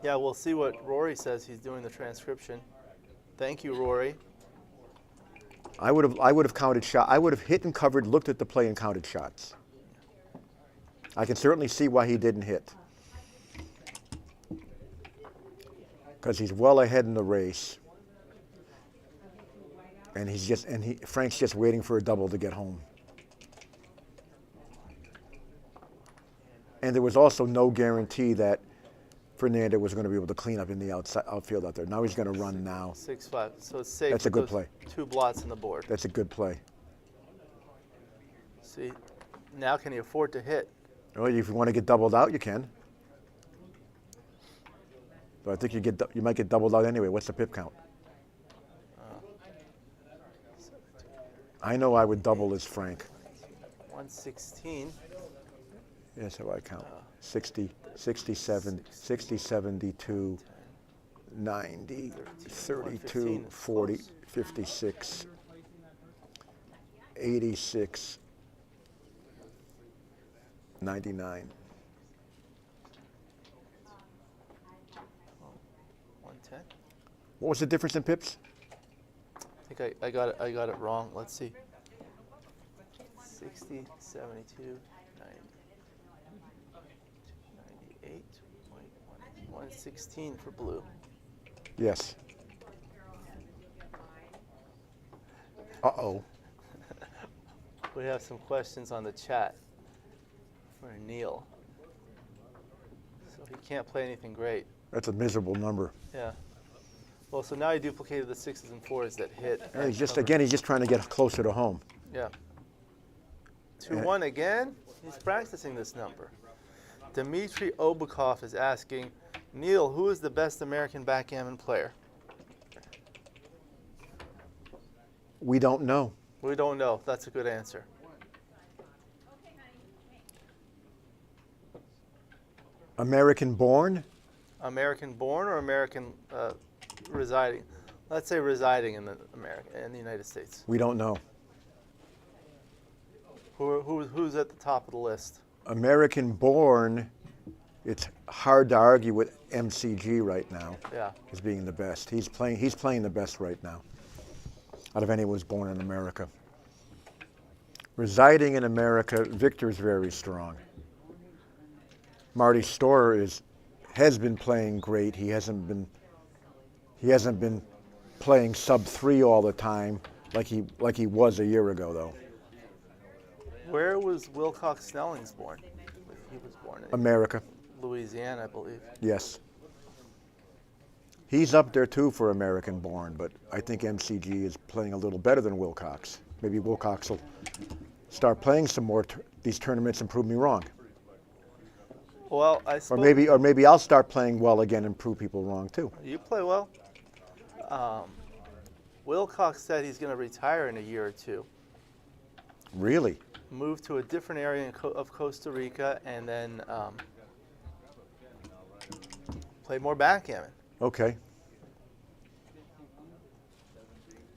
D: Yeah, we'll see what Rory says. He's doing the transcription. Thank you, Rory.
R: I would have counted shot. I would have hit and covered, looked at the play, and counted shots. I can certainly see why he didn't hit, because he's well ahead in the race, and Frank's just waiting for a double to get home. And there was also no guarantee that Fernando was going to be able to clean up in the outfield out there. Now he's going to run now.
D: 6-5, so it's safe.
R: That's a good
D: with those
R: play.
D: 2 blots in the board.
R: That's a good play.
D: See, now can he afford to hit?
R: Well, if you want to get doubled out, you can. But I think you might get doubled out anyway. What's the pip count? I know I would double as Frank.
D: 116.
R: Yes, how I count. 60, 67, 60, 72, 90, 32, 40, 56, 86, 99.
D: 110.
R: What was the difference in pips?
D: I think I got it wrong. Let's see. 60, 72, 98, 116 for blue.
R: Yes. Uh-oh.
D: We have some questions on the chat for Neil. So he can't play anything great.
R: That's a miserable number.
D: Yeah. Well, so now he duplicated the 6s and 4s that hit.
R: And he's just trying to get closer to home.
D: Yeah. 2-1 again? He's practicing this number. Dmitry Obukov is asking, Neil, who is the best American backgammon player?
R: We don't know.
D: We don't know. That's a good answer.
R: American born?
D: American born or American residing? Let's say residing in the United States.
R: We don't know.
D: Who's at the top of the list?
R: American born, it's hard to argue with MCG right now.
D: Yeah.
R: As being the best. He's playing the best right now out of anyone who's born in America. Residing in America, Victor's very strong. Marty Storer has been playing great. He hasn't been playing sub-3 all the time like he was a year ago though.
D: Where was Wilcox Snellings born? He was born in
R: America.
D: Louisiana, I believe.
R: Yes. He's up there too for American born, but I think MCG is playing a little better than Wilcox. Maybe Wilcox will start playing some more these tournaments and prove me wrong.
D: Well, I suppose.
R: Or maybe I'll start playing well again and prove people wrong too.
D: You play well. Wilcox said he's going to retire in a year or two.
R: Really?
D: Move to a different area of Costa Rica and then play more backgammon.
R: Okay.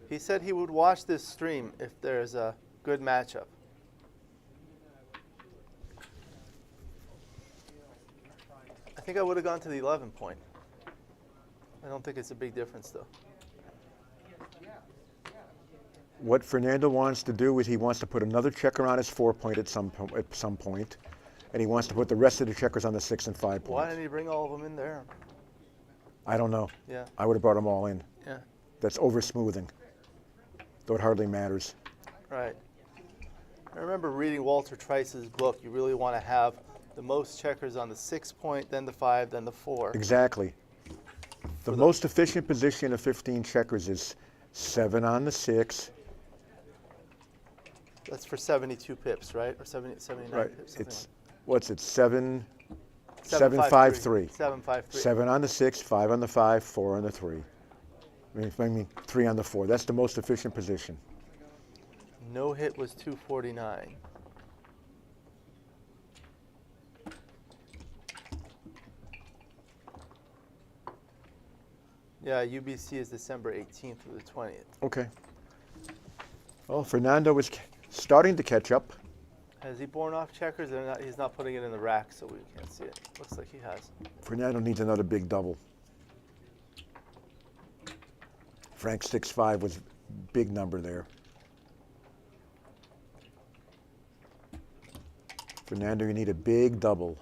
D: He said he would watch this stream if there's a good matchup. I think I would have gone to the 11 point. I don't think it's a big difference though.
R: What Fernando wants to do is he wants to put another checker on his 4 point at some point, and he wants to put the rest of the checkers on the 6 and 5 point.
D: Why didn't he bring all of them in there?
R: I don't know.
D: Yeah.
R: I would have brought them all in.
D: Yeah.
R: That's over smoothing, though it hardly matters.
D: Right. I remember reading Walter Trice's book. You really want to have the most checkers on the 6 point, then the 5, then the 4.
R: Exactly. The most efficient position of 15 checkers is 7 on the 6.
D: That's for 72 pips, right? Or 79
R: Right.
D: pips.
R: It's what's it? 7,
D: 7,
R: 5, 3.
D: 7, 5, 3.
R: 7 on the 6, 5 on the 5, 4 on the 3. I mean 3 on the 4. That's the most efficient position.
D: No hit was 249. Yeah, UBC is December 18th through the 20th.
R: Okay. Well, Fernando is starting to catch up.
D: Has he borne off checkers? He's not putting it in the rack, so we can't see it. Looks like he has.
R: Fernando needs another big double. Frank 6-5 was a big number there. Fernando, you need a big double.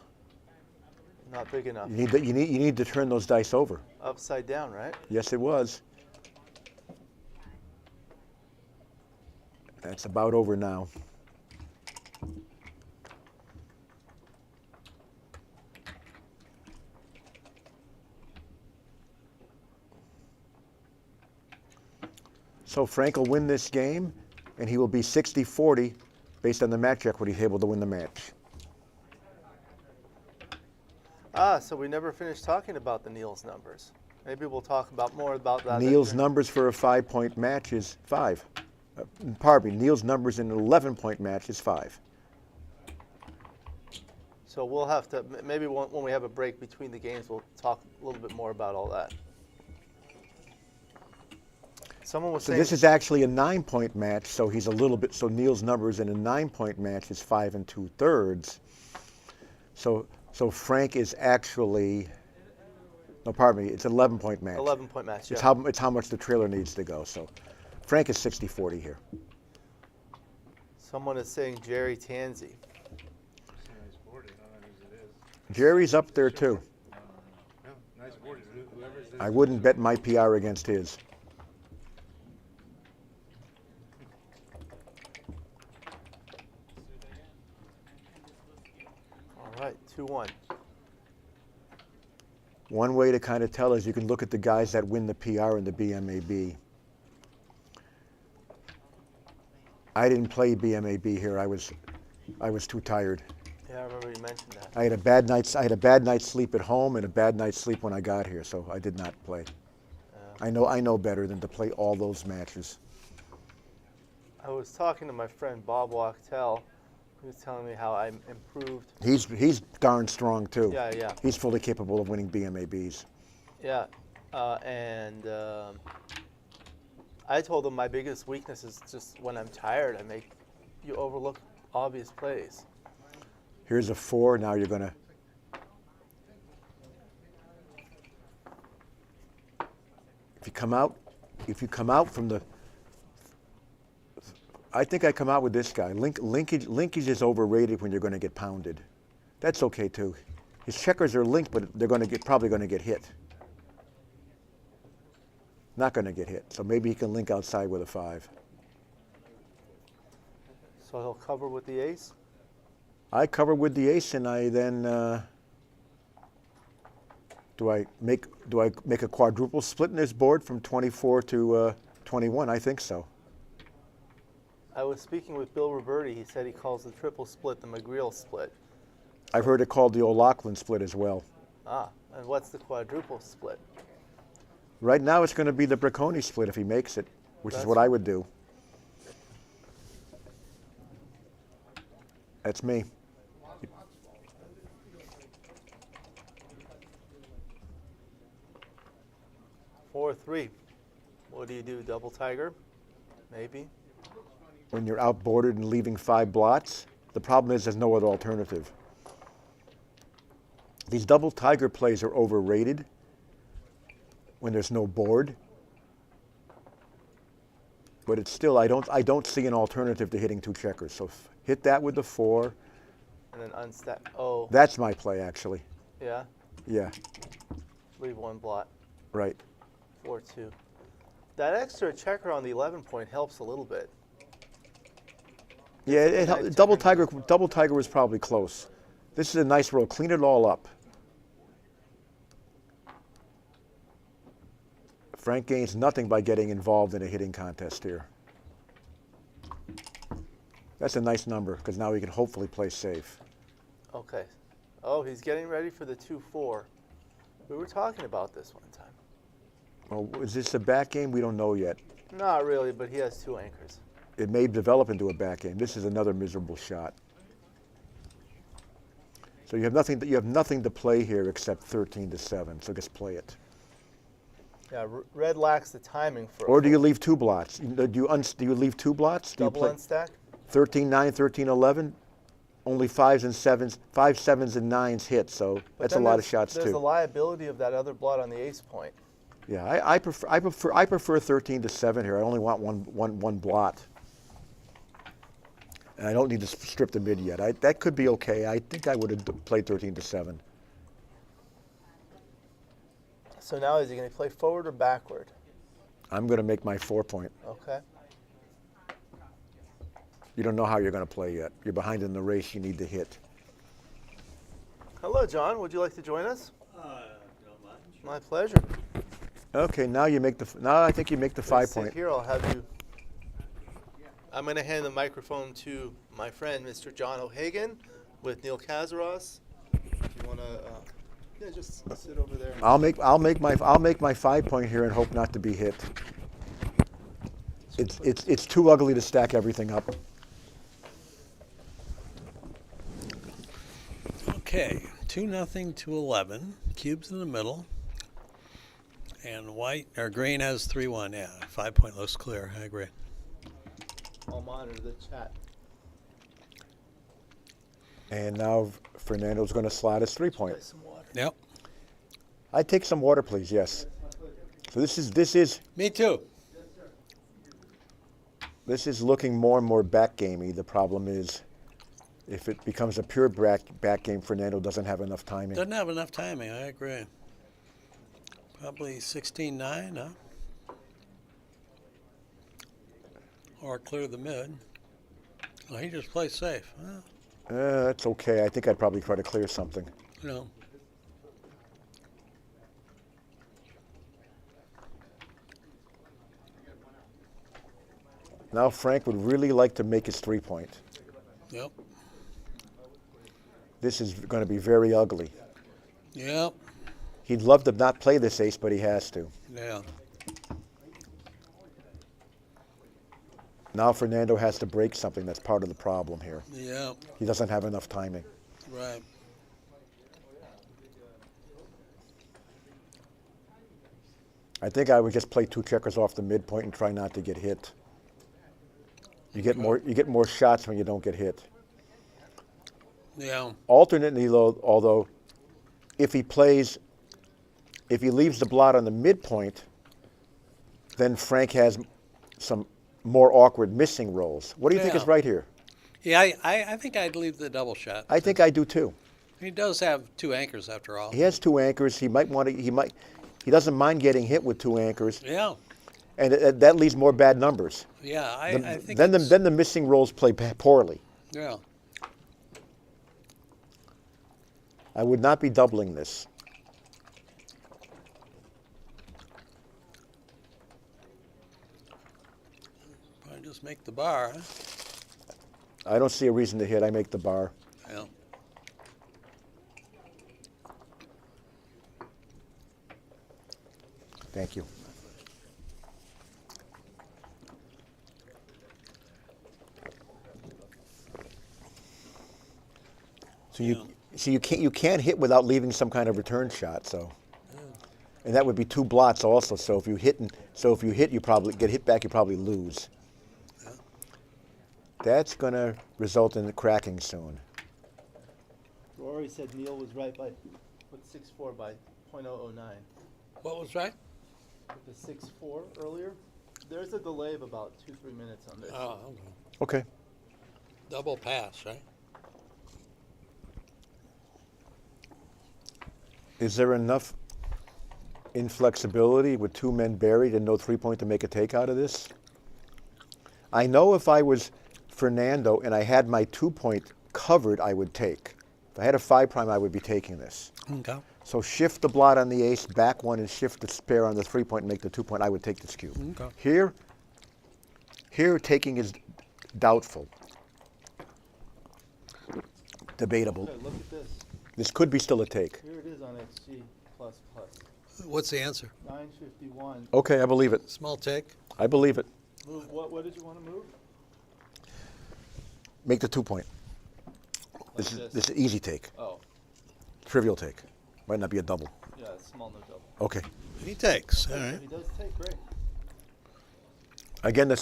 D: Not big enough.
R: You need to turn those dice over.
D: Upside down, right?
R: Yes, it was. That's about over now. So Frank will win this game, and he will be 60-40 based on the match equity, able to win the match.
D: So we never finished talking about the Niels numbers. Maybe we'll talk more about that.
R: Niels' numbers for a 5-point match is 5. Pardon me, Niels' numbers in an 11-point match is 5.
D: So we'll have to, maybe when we have a break between the games, we'll talk a little bit more about all that. Someone was
R: So
D: saying
R: this is actually a 9-point match, so he's a little bit, so Niels' numbers in a 9-point match is 5 2/3. So Frank is actually, no, pardon me, it's an 11-point match.
D: 11-point match,
R: It's
D: yeah.
R: it's how much the trailer needs to go. So Frank is 60-40 here.
D: Someone is saying Jerry Tansey.
R: Jerry's up there too. I wouldn't bet my PR against his.
D: All right, 2-1.
R: One way to kind of tell is you can look at the guys that win the PR and the BMAB. I didn't play BMAB here. I was too tired.
D: Yeah, I remember you mentioned that.
R: I had a bad night's sleep at home and a bad night's sleep when I got here, so I did not play. I know better than to play all those matches.
D: I was talking to my friend Bob Wachtel. He was telling me how I improved.
R: He's darn strong too.
D: Yeah, yeah.
R: He's fully capable of winning BMABs.
D: Yeah, I told him my biggest weakness is just when I'm tired, you overlook obvious plays.
R: Here's a 4. Now you're gonna. If you come out from the. I think I come out with this guy. Linkage is overrated when you're going to get pounded. That's okay too. His checkers are linked, but they're probably going to get hit. Not going to get hit. So maybe he can link outside with a 5.
D: So he'll cover with the ace?
R: I cover with the ace, and I then do I make a quadruple split in this board from 24 to 21? I think so.
D: I was speaking with Bill Roberti. He said he calls the triple split the McGreal split.
R: I've heard it called the O'Loughlin split as well.
D: And what's the quadruple split?
R: Right now, it's going to be the Bracconi split if he makes it. which is
D: That's
R: what I would do. That's me.
D: Four, three. What do you do? Double tiger? Maybe.
R: When you're outboarded and leaving 5 blots, the problem is there's no other alternative. These double tiger plays are overrated when there's no board. But it's still, I don't see an alternative to hitting 2 checkers. So hit that with the 4.
D: And then unstack. Oh.
R: That's my play, actually.
D: Yeah.
R: Yeah,
D: Leave 1 blot.
R: right.
D: 4-2. That extra checker on the 11 point helps a little bit.
R: Yeah, double tiger was probably close. This is a nice roll. Clean it all up. Frank gains nothing by getting involved in a hitting contest here. That's a nice number because now he can hopefully play safe.
D: Okay. Oh, he's getting ready for the 2-4. We were talking about this one time.
R: Well, is this a back game? We don't know yet.
D: Not really, but he has 2 anchors.
R: It may develop into a back game. This is another miserable shot. So you have nothing to play here except 13-7. So just play it.
D: Yeah, red lacks the timing for.
R: Or do you leave 2 blots? Do you leave 2 blots? Do you
D: Double
R: play
D: unstack?
R: 13-9, 13-11? Only 5s and 7s, 5 7s and 9s hit. So that's a lot of shots
D: There's
R: too.
D: the liability of that other blot on the ace point.
R: Yeah, I prefer 13-7 here. I only want one blot. And I don't need to strip the mid yet. That could be okay. I think I would have played 13-7.
D: So now is he going to play forward or backward?
R: I'm going to make my 4 point.
D: Okay.
R: You don't know how you're going to play yet. You're behind in the race. You need to hit.
D: Hello, John. Would you like to join us?
C: Don't mind.
D: My pleasure.
R: Okay, now you make the. Now I think you make the 5 point.
D: Here, I'll have you. I'm going to hand the microphone to my friend, Mr. John O'Hagan, with Neil Kazaros. If you want to, yeah, just sit over there.
R: I'll make my 5 point here and hope not to be hit. It's too ugly to stack everything up.
S: Okay, 2-0 to 11. Cube's in the middle. And white or green has 3-1. Yeah, 5 point looks clear. I agree.
D: I'll monitor the chat.
R: And now Fernando's going to slide his 3 point.
S: Yep.
R: I'd take some water, please. Yes. So this is.
S: Me too.
R: This is looking more and more back gamey. The problem is, if it becomes a pure back game, Fernando doesn't have enough timing.
S: Doesn't have enough timing. I agree. Probably 16-9, huh? Or clear the mid. Well, he just plays safe. Huh?
R: That's okay. I think I'd probably try to clear something.
S: No.
R: Now Frank would really like to make his 3 point.
S: Yep.
R: This is going to be very ugly.
S: Yep.
R: He'd love to not play this ace, but he has to.
S: Yeah.
R: Now Fernando has to break something. That's part of the problem here.
S: Yeah.
R: He doesn't have enough timing.
S: Right.
R: I think I would just play 2 checkers off the midpoint and try not to get hit. You get more shots when you don't get hit.
S: Yeah.
R: Alternately, although, if he leaves the blot on the midpoint, then Frank has some more awkward missing rolls. What do you think is right here?
S: Yeah, I think I'd leave the double shot.
R: I think I do too.
S: He does have 2 anchors after all.
R: He has 2 anchors. He doesn't mind getting hit with 2 anchors.
S: Yeah.
R: And that leaves more bad numbers.
S: Yeah, I think
R: then the missing rolls play poorly.
S: Yeah.
R: I would not be doubling this.
S: Probably just make the bar, huh?
R: I don't see a reason to hit. I make the bar.
S: Yeah.
R: Thank you. So you can't hit without leaving some kind of return shot. So, and that would be 2 blots also. So if you hit, you probably get hit back. You probably lose. That's gonna result in the cracking soon.
D: Rory said Neil was right with 6-4 by .009.
S: What was right?
D: With the 6-4 earlier. There's a delay of about 2-3 minutes on this.
S: Oh,
R: Okay.
S: double pass, right?
R: Is there enough inflexibility with 2 men buried and no 3-point to make a take out of this? I know if I was Fernando and I had my 2-point covered, I would take. If I had a 5 prime, I would be taking this.
S: Okay.
R: So shift the blot on the ace, back 1, and shift the spare on the 3-point and make the 2-point. I would take this cube.
S: Okay.
R: Here taking is doubtful. Debatable.
D: Okay, look at this.
R: This could be still a take.
D: Here it is on XG plus.
S: What's the answer?
D: 951.
R: Okay, I believe it.
S: Small take.
R: I believe it.
D: Move. What did you want to move?
R: Make the 2-point. This is easy take.
D: Oh.
R: Trivial take. Might not be a double.
D: Yeah, small no double.
R: Okay.
S: He takes. All right.
D: He does take great.
R: Again,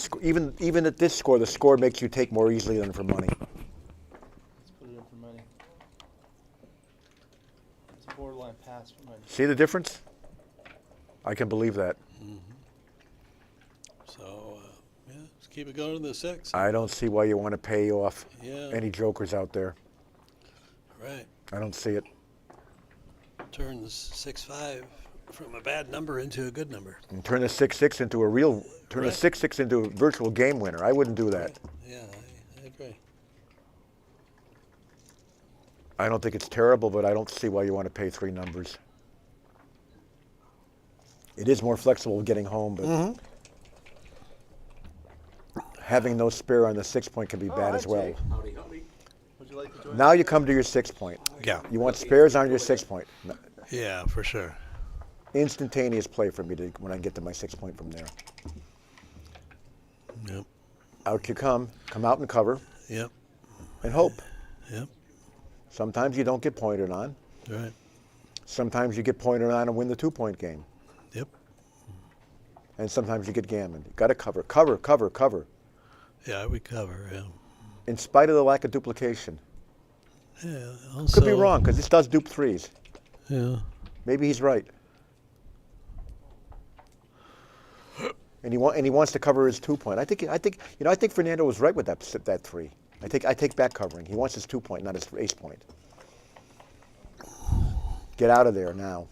R: even at this score, the score makes you take more easily than for money.
D: Let's put it in for money. It's a borderline pass for money.
R: See the difference? I can believe that.
S: So, let's keep it going to the 6.
R: I don't see why you want to pay off
S: Yeah.
R: any jokers out there.
S: Right.
R: I don't see it.
S: Turns 6-5 from a bad number into a good number.
R: And turn a 6-6 into a real, turn a 6-6 into a virtual game winner. I wouldn't do that.
S: Yeah, I agree.
R: I don't think it's terrible, but I don't see why you want to pay 3 numbers. It is more flexible getting home, but having no spare on the 6-point can be bad as well.
D: Would you like to join?
R: Now you come to your 6-point.
S: Yeah.
R: You want spares on your 6-point.
S: Yeah, for sure.
R: Instantaneous play for me when I get to my 6-point from there.
S: Yep.
R: Out you come out and cover.
S: Yep.
R: And hope.
S: Yep.
R: Sometimes you don't get pointed on.
S: Right.
R: Sometimes you get pointed on and win the 2-point game.
S: Yep.
R: And sometimes you get gammoned. You got to cover, cover, cover, cover.
S: Yeah, we cover, yeah.
R: In spite of the lack of duplication.
S: Yeah,
R: Could be wrong, because this does dupe 3s.
S: Yeah.
R: Maybe he's right. And he wants to cover his 2-point. I think Fernando was right with that 3. I take back covering. He wants his 2-point, not his ace point. Get out of there now.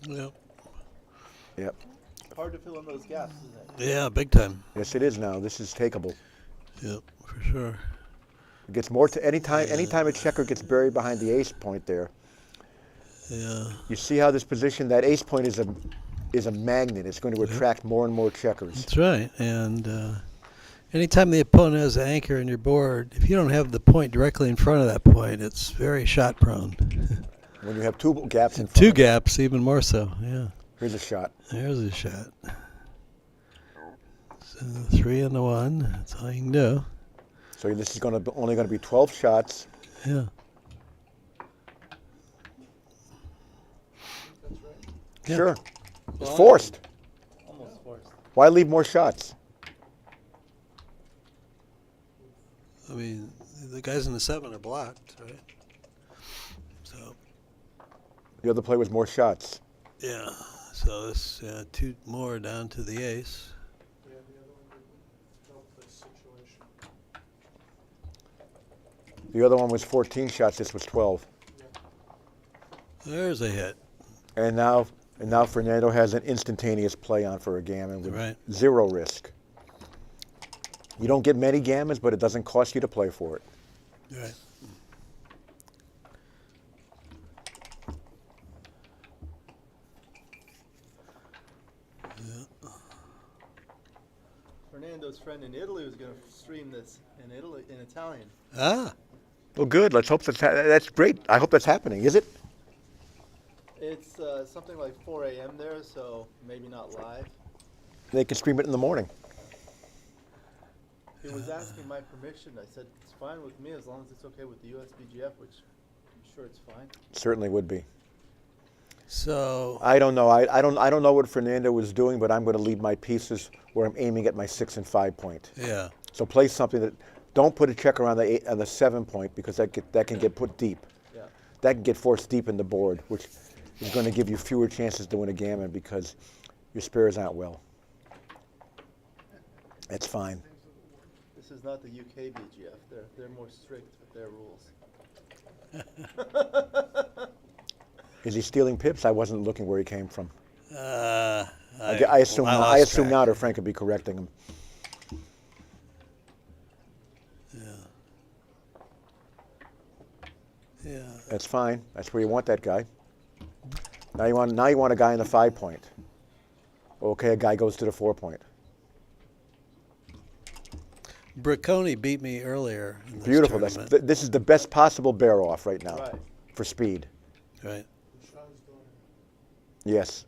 S: Yep.
R: Yep.
D: Hard to fill in those gaps, isn't it?
S: Yeah, big time.
R: Yes, it is now. This is takeable.
S: Yep, for sure.
R: It gets more to anytime a checker gets buried behind the ace point there.
S: Yeah.
R: You see how this position, that ace point is a magnet. It's going to attract more and more checkers.
S: That's right. And anytime the opponent has an anchor in your board, if you don't have the point directly in front of that point, it's very shot prone.
R: When you have 2 gaps in front.
S: 2 gaps, even more so, yeah.
R: Here's a shot.
S: There's a shot. So 3 and the 1, that's all you can do.
R: So this is only going to be 12 shots.
S: Yeah. Yeah.
R: Sure. It's forced.
D: Almost forced.
R: Why leave more shots?
S: I mean, the guys in the 7 are blocked, right? So.
R: The other play was more shots.
S: Yeah. So this 2 more down to the ace.
I: Yeah, the other one would help this situation.
R: The other one was 14 shots. This was 12.
S: There's a hit.
R: And now Fernando has an instantaneous play on for a gammon with 0 risk. You don't get many gammons, but it doesn't cost you to play for it.
S: Right.
D: Fernando's friend in Italy was going to stream this in Italian.
S: Ah.
R: Well, good. Let's hope that's great. I hope that's happening. Is it?
D: It's something like 4 a.m. there, so maybe not live.
R: They can stream it in the morning.
D: He was asking my permission. I said it's fine with me as long as it's okay with the USBGF, which I'm sure it's fine.
R: Certainly would be.
S: So
R: I don't know. I don't know what Fernando was doing, but I'm going to leave my pieces where I'm aiming at my 6 and 5 point.
S: yeah.
R: So play something that, don't put a checker on the 7 point, because that can get put deep.
D: Yeah.
R: That can get forced deep in the board, which is going to give you fewer chances to win a gammon because your spares aren't well. That's fine.
D: This is not the UK BGF. They're more strict with their rules.
R: Is he stealing pips? I wasn't looking where he came from.
S: I
R: assume not. I assume not, or Frank would be correcting him.
S: Yeah.
R: That's fine. That's where you want that guy. Now you want a guy in the 5 point. Okay, a guy goes to the 4 point.
S: Bricconi beat me earlier. In this
R: Beautiful.
S: tournament.
R: This is the best possible bear off right now for speed.
S: Right.
R: Yes.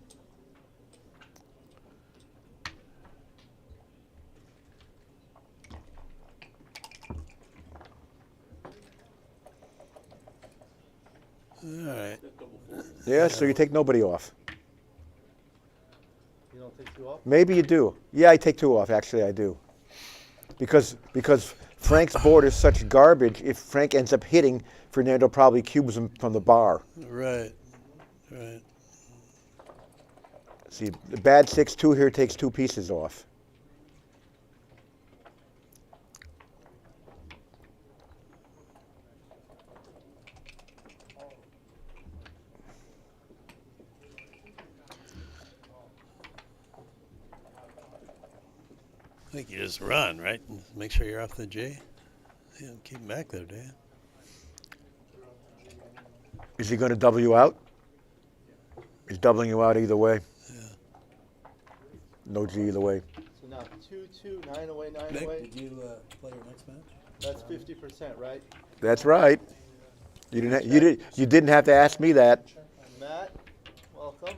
S: All right.
R: Yeah, so you take nobody off.
D: You don't take 2 off?
R: Maybe you do. Yeah, I take 2 off. Actually, I do. Because Frank's board is such garbage, if Frank ends up hitting, Fernando probably cubes him from the bar.
S: Right. Right.
R: See, the bad 6-2 here takes 2 pieces off.
S: I think you just run, right? And make sure you're off the J. Yeah, keep him back there, do you?
R: Is he going to double you out? He's doubling you out either way.
S: Yeah.
R: No G either way.
D: So now 2-2, 9 away, 9
S: Nick,
D: away.
S: did you play your next match?
D: That's 50%, right?
R: That's right. You didn't have to ask me that.
D: Matt, welcome.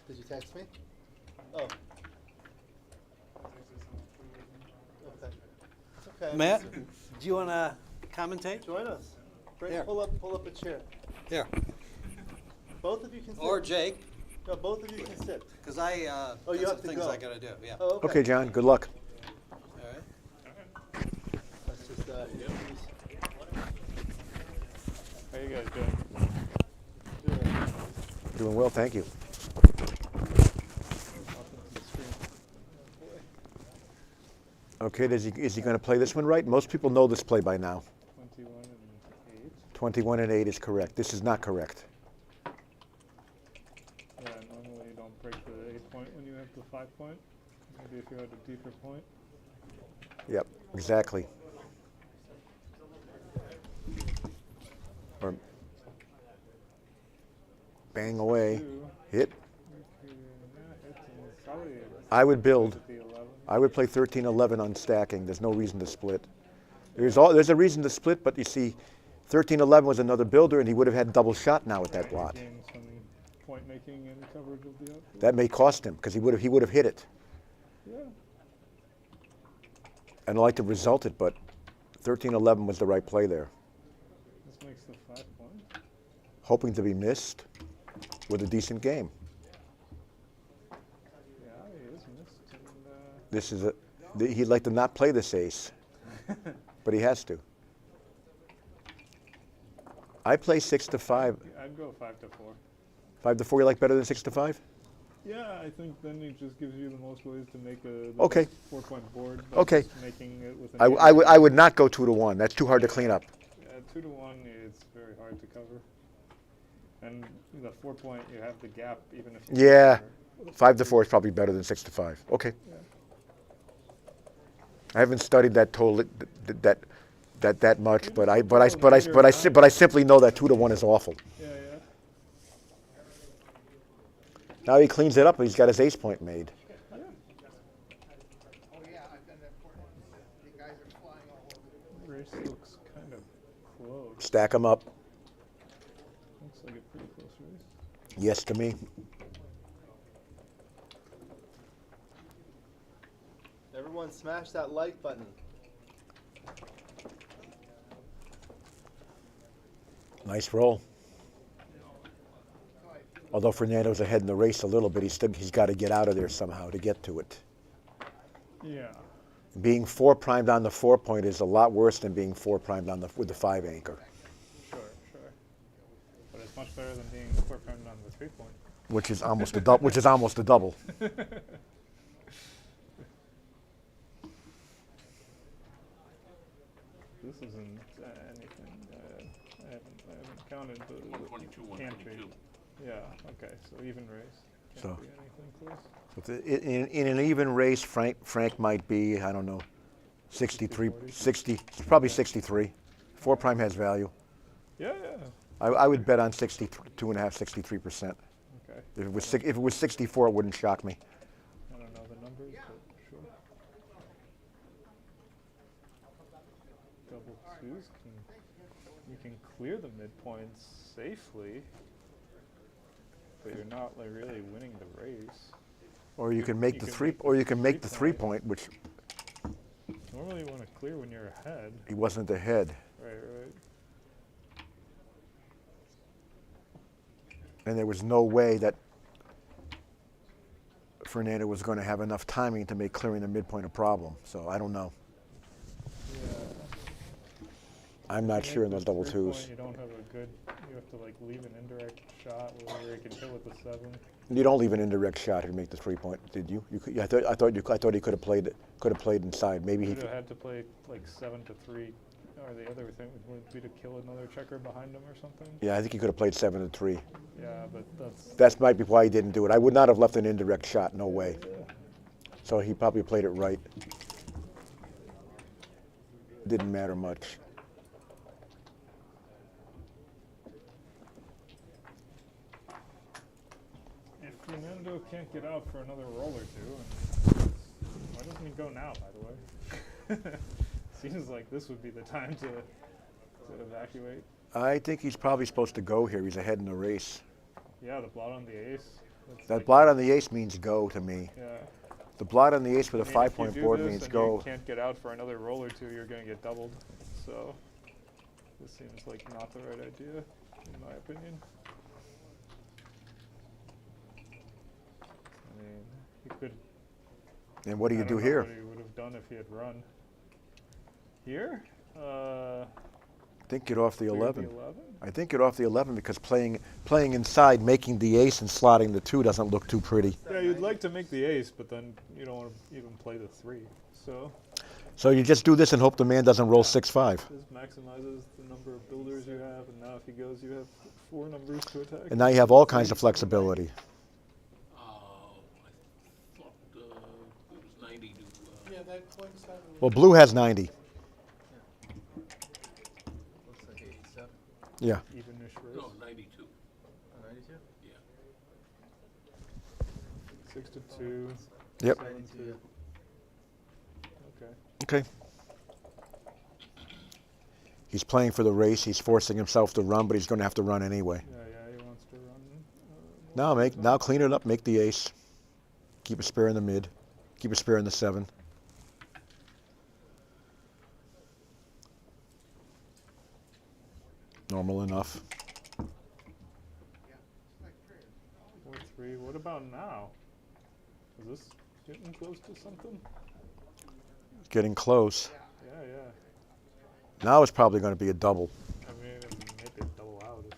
D: Did you text me? Oh. Okay. It's okay.
S: Matt, do you want to commentate?
D: Join us.
S: Here.
D: Pull up a chair.
S: Here.
D: Both of you can sit.
S: Or Jake.
D: No, both of you can sit.
S: Because I
D: you
S: got
D: have
S: some
D: to
S: things
D: go.
S: I got to do. Yeah.
D: Oh, okay.
R: Okay, John, good luck.
S: All right.
D: Let's just
L: How you guys doing?
R: Doing well, thank you. Okay, is he going to play this one right? Most people know this play by now.
L: 21 and 8.
R: 21 and 8 is correct. This is not correct.
L: Yeah, normally you don't break the 8 point when you have the 5 point. Maybe if you had a deeper point.
R: Yep, exactly. Or bang away. Hit. I would build. I would play 13-11 on stacking. There's no reason to split. There's a reason to split, but you see, 13-11 was another builder, and he would have had double shot now with that blot.
L: Point making and coverage of the outfield.
R: That may cost him because he would have hit it.
L: Yeah.
R: And I like to result it, but 13-11 was the right play there.
L: This makes the 5 point.
R: Hoping to be missed with a decent game.
L: Yeah, he is missed. And,
R: This is he'd like to not play this ace, but he has to. I play 6 to 5.
L: I'd go 5 to 4.
R: 5 to 4 you like better than 6 to 5?
L: Yeah, I think then it just gives you the most ways to make a
R: Okay.
L: 4 point board. By
R: Okay.
L: just making it with
R: I would not go 2 to 1. That's too hard to clean up.
L: Yeah, 2 to 1 is very hard to cover. And the 4 point, you have the gap even if you
R: Yeah, 5 to 4 is probably better than 6 to 5. Okay.
L: Yeah.
R: I haven't studied that that much, but I simply know that 2 to 1 is awful.
L: Yeah, yeah.
R: Now he cleans it up, and he's got his ace point made.
L: Race looks kind of close.
R: Stack them up.
L: Looks like a pretty close race.
R: Yes to me.
D: Everyone everyone smash that like button.
R: Nice roll. Although Fernando's ahead in the race a little bit, he's got to get out of there somehow to get to it.
L: Yeah.
R: Being 4 primed on the 4 point is a lot worse than being 4 primed on with the 5 anchor.
L: Sure. But it's much better than being 4 primed on the 3 point.
R: Which is almost a double. Which is almost a double.
L: This isn't anything. I haven't counted, but
J: 122, 122.
L: Yeah. Okay. So even race. Can't be anything close.
R: In an even race, Frank might be, I don't know, 63, 60, probably 63. 4 prime has value.
L: Yeah.
R: I would bet on 62.5, 63%.
L: Okay.
R: If it was 64, it wouldn't shock me.
L: I don't know the numbers, but sure. Double twos you can clear the midpoints safely, but you're not like really winning the race.
R: Or you can make the 3 point, which
L: normally you want to clear when you're ahead.
R: he wasn't ahead.
L: Right.
R: And there was no way that Fernando was going to have enough timing to make clearing the midpoint a problem. So I don't know.
L: Yeah.
R: I'm not sure in those double twos.
L: You don't have a good. You have to like leave an indirect shot where you can kill with the 7.
R: You don't leave an indirect shot to make the 3 point, did you? I thought he could have played inside. Maybe he
L: could have had to play like 7 to 3, or the other thing would be to kill another checker behind him or something.
R: Yeah, I think he could have played 7 to 3.
L: Yeah, but
R: that might be why he didn't do it. I would not have left an indirect shot. No way. So he probably played it right. Didn't matter much.
L: If Fernando can't get out for another roll or two, why doesn't he go now, by the way? Seems like this would be the time to evacuate.
R: I think he's probably supposed to go here. He's ahead in the race.
L: Yeah, the blot on the ace.
R: That blot on the ace means go to me.
L: Yeah.
R: The blot on the ace with a 5 point board
L: this
R: means
L: and
R: go.
L: You can't get out for another roll or two, you're going to get doubled. So this seems like not the right idea, in my opinion. I mean, he could.
R: And what do you
L: I
R: do
L: don't know
R: here?
L: What he would have done if he had run. Here?
R: I think get off the 11.
L: 11?
R: I think get off the 11 because playing inside, making the ace and slotting the 2 doesn't look too pretty.
L: Yeah, you'd like to make the ace, but then you don't want to even play the 3.
R: So you just do this and hope the man doesn't roll 6-5.
L: This maximizes the number of builders you have, and now if he goes, you have 4 numbers to attack.
R: And now you have all kinds of flexibility.
J: I thought it was 90 to.
I: Yeah, that points out.
R: Well, blue has 90.
M: Looks like 87.
R: Yeah.
L: Even-ish race.
J: No, 92.
M: 92?
J: Yeah.
L: 6 to 2.
R: Yep.
L: 7 to.
R: Okay. He's playing for the race. He's forcing himself to run, but he's going to have to run anyway.
L: Yeah, he wants to run.
R: Now clean it up. Make the ace. Keep a spare in the mid. Keep a spare in the 7. Normal enough.
L: 4-3. What about now? Is this getting close to something?
R: Getting close.
L: Yeah.
R: Now it's probably going to be a double.
L: I mean, maybe a double out if.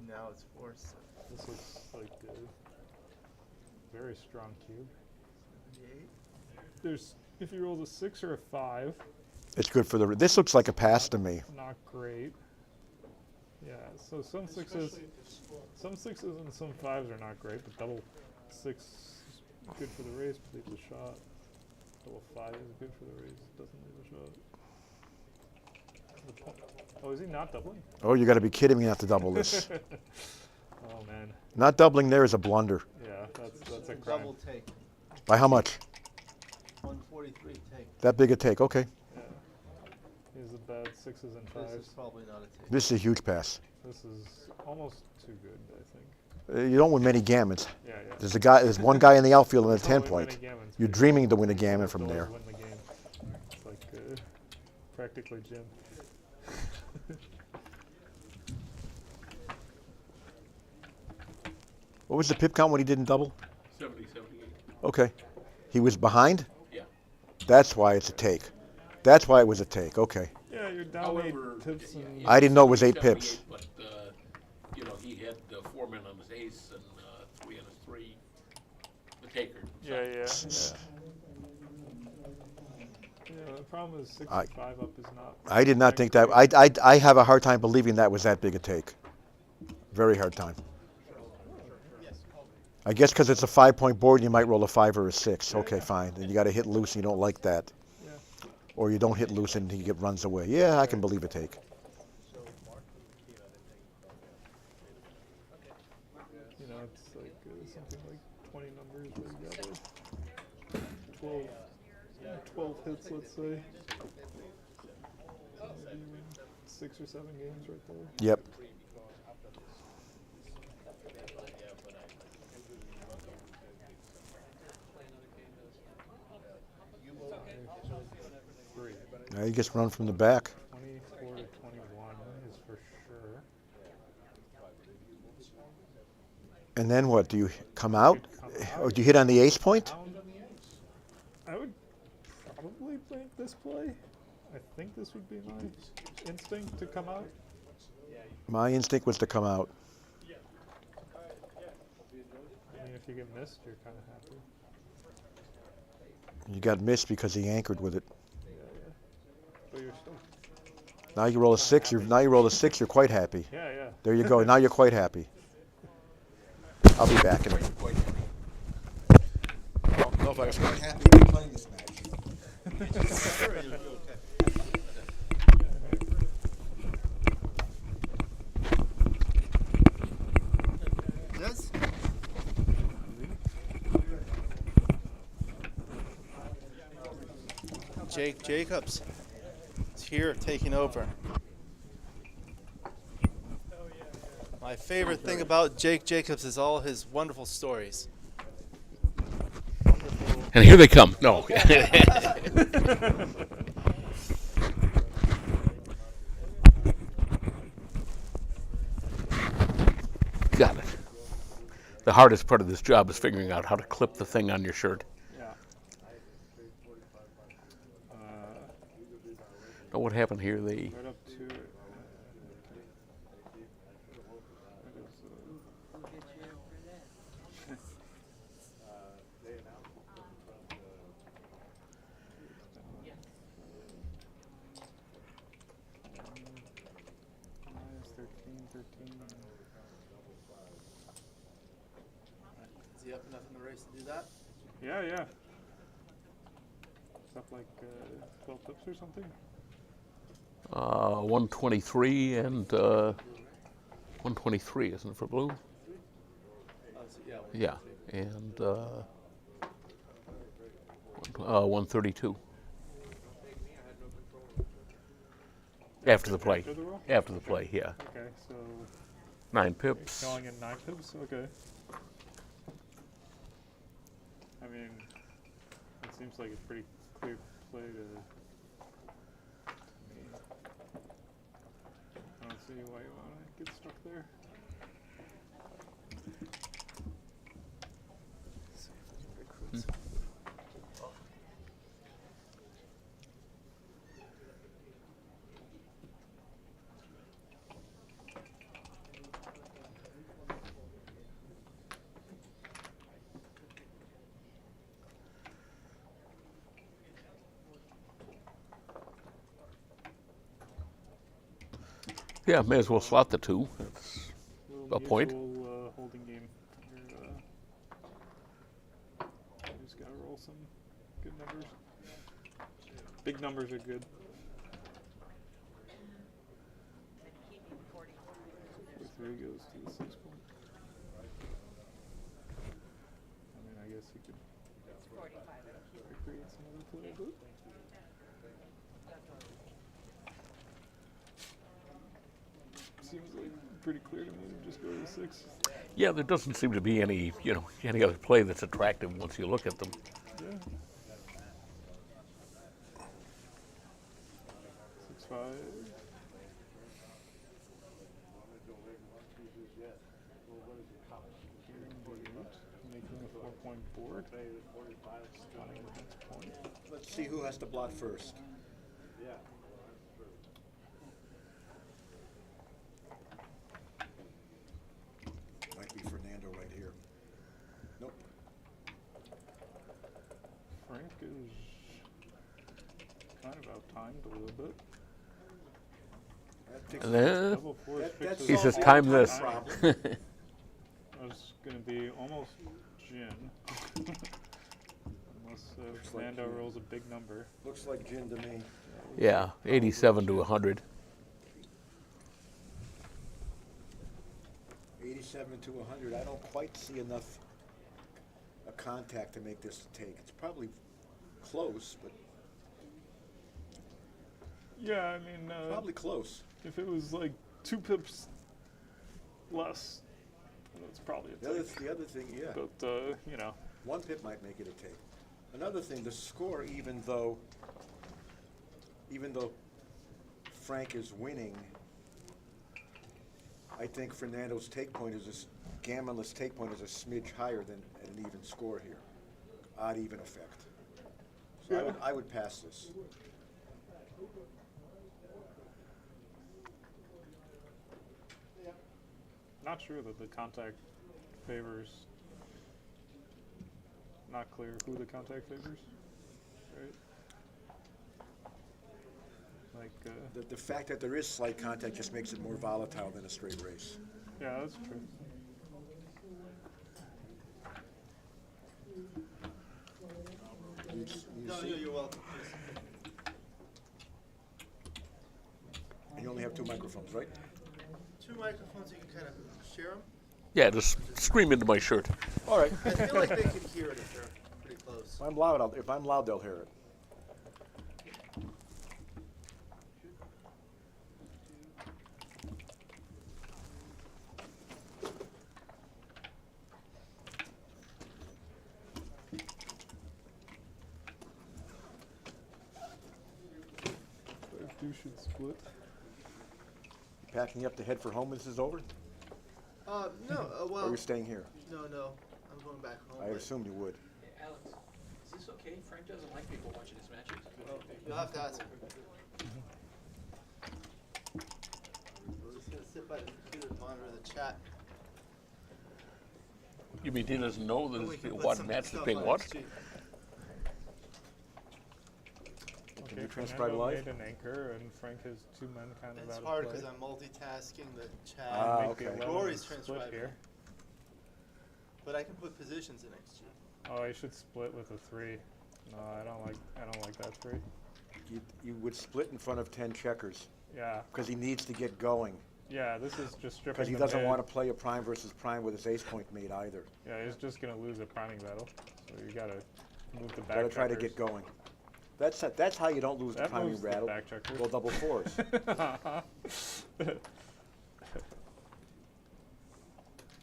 M: Now it's 4-6.
L: This looks like a very strong cube.
M: 78.
L: If he rolls a 6 or a 5.
R: It's good for the. This looks like a pass to me.
L: Not great. Yeah. So some 6s and some 5s are not great, but double 6 is good for the race, but leaves a shot. Double 5 is good for the race, doesn't leave a shot. Oh, is he not doubling?
R: Oh, you got to be kidding me not to double this.
L: Oh man.
R: Not doubling there is a blunder.
L: Yeah, that's a crime.
M: Double take.
R: By how much?
M: 143 take.
R: That big a take. Okay.
L: Yeah. He's a bad 6s and 5s.
M: This is probably not a take.
R: This is a huge pass.
L: This is almost too good, I think.
R: You don't win many gammons.
L: Yeah.
R: There's one guy in the outfield in the 10
L: Only
R: point.
L: many gammons.
R: You're dreaming to win a gammon from there.
L: Win the game. It's like practically Jim.
R: What was the pip count when he didn't double?
J: 70, 78.
R: Okay. He was behind?
J: Yeah.
R: That's why it's a take. That's why it was a take. Okay.
L: Yeah, you're down 8 pips. And
R: I didn't know it was 8 pips.
J: But, you know, he had 4 men on his ace and 3 on his 3. The taker.
L: Yeah. Yeah, the problem is 65 up is not.
R: I did not think that. I have a hard time believing that was that big a take. Very hard time. I guess because it's a 5-point board, you might roll a 5 or a 6. Okay, fine. And you got to hit loose, and you don't like that.
L: Yeah.
R: Or you don't hit loose, and he runs away. Yeah, I can believe a take.
L: You know, it's like something like 20 numbers together. 12 hits, let's say. So maybe you win 6 or 7 games right there.
R: Yep. Now you just run from the back.
L: 24 to 21 is for sure.
R: And then what? Do you come out? Or do you hit on the ace point?
L: I would probably make this play. I think this would be my instinct to come out.
R: My instinct was to come out.
L: I mean, if you get missed, you're kind of happy.
R: You got missed because he anchored with it.
L: But you're still.
R: Now you roll a 6. Now you roll a 6. You're quite happy.
L: Yeah.
R: There you go. Now you're quite happy. I'll be back in a minute.
A: I don't know if I was quite happy playing this match.
D: This? Jake Jacobs is here taking over. My favorite thing about Jake Jacobs is all his wonderful stories.
J: And here they come. No. Got it. The hardest part of this job is figuring out how to clip the thing on your shirt.
L: Yeah.
J: Know what happened here? They.
L: Right up to it.
D: Is he up enough in the race to do that?
L: Yeah. Stuff like 12 pips or something?
J: 123 and 123, isn't it, for blue? Yeah, and 132. After the play. After the play, yeah.
L: Okay, so
J: 9 pips.
L: Going in 9 pips? Okay. I mean, it seems like a pretty clear play to me. I don't see why you want to get stuck there.
J: Yeah, may as well slot the 2. That's a point.
L: Holding game. You just gotta roll some good numbers. Big numbers are good. 3 goes to the 6 point. I mean, I guess you could create some other play, but. Seems like pretty clear to me to just go to the 6.
J: Yeah, there doesn't seem to be any, any other play that's attractive once you look at them.
L: Yeah. 6-5. Making a 4-point board. Stunning match point.
R: Let's see who has to blot first. Might be Fernando right here. Nope.
L: Frank is kind of out-timed a little bit.
J: Hello?
R: That's
J: He says,
R: solves
J: time
R: the
J: this.
R: problem.
L: That's going to be almost gin. Unless Fernando rolls a big number.
R: Looks like gin to me.
J: Yeah, 87 to 100.
R: 87 to 100. I don't quite see enough a contact to make this a take. It's probably close, but
L: Yeah, I mean...
R: probably close.
L: If it was like 2 pips less, that's probably a take.
R: The other thing, yeah.
L: But, you know.
R: 1 pip might make it a take. Another thing, the score, even though Frank is winning, I think Fernando's take point is Gammonless take point is a smidge higher than an even score here. Odd even effect. So
L: Yeah.
R: I would pass this.
L: Not sure that the contact favors. Not clear who the contact favors, right? Like
R: The fact that there is slight contact just makes it more volatile than a straight race.
L: yeah, that's true.
D: You're welcome.
R: And you only have 2 microphones, right?
D: 2 microphones, you can kind of share them.
J: Yeah, just scream into my shirt.
R: All right.
D: I feel like they can hear it if they're pretty close.
R: If I'm loud, they'll hear it.
L: If you should split.
R: Packing up to head for home. This is over.
D: No, well.
R: Or you're staying here?
D: No, I'm going back home.
R: I assumed you would.
Q: Hey, Alex, is this okay? Frank doesn't like people watching his matches.
D: You'll have to ask him. We're just gonna sit by the computer and monitor the chat.
J: You mean he doesn't know that
D: And we
J: it's,
D: can put
J: what
D: some
J: match is
D: stuff
J: being
D: on
J: watched?
D: XG.
R: Can you
L: Okay,
R: transcribe
L: Fernando
R: live?
L: made an anchor, and Frank has 2 men kind of
D: It's
L: out
D: hard
L: of play.
D: because I'm multitasking the chat.
R: Ah,
L: Make the
R: okay.
L: 11
D: Rory's
L: split
D: transcribing.
L: here.
D: But I can put positions in XG.
L: Oh, I should split with a 3. No, I don't like that 3.
R: You would split in front of 10 checkers.
L: Yeah.
R: Because he needs to get going.
L: Yeah, this is just stripping.
R: Because he
L: the
R: doesn't
L: mid.
R: want to play a prime versus prime with his ace point made either.
L: Yeah, he's just gonna lose a priming battle. So you gotta move the back.
R: Gotta try to get going. That's how you don't lose the
L: That
R: priming
L: moves the
R: battle.
L: back checkers.
R: Go double 4s.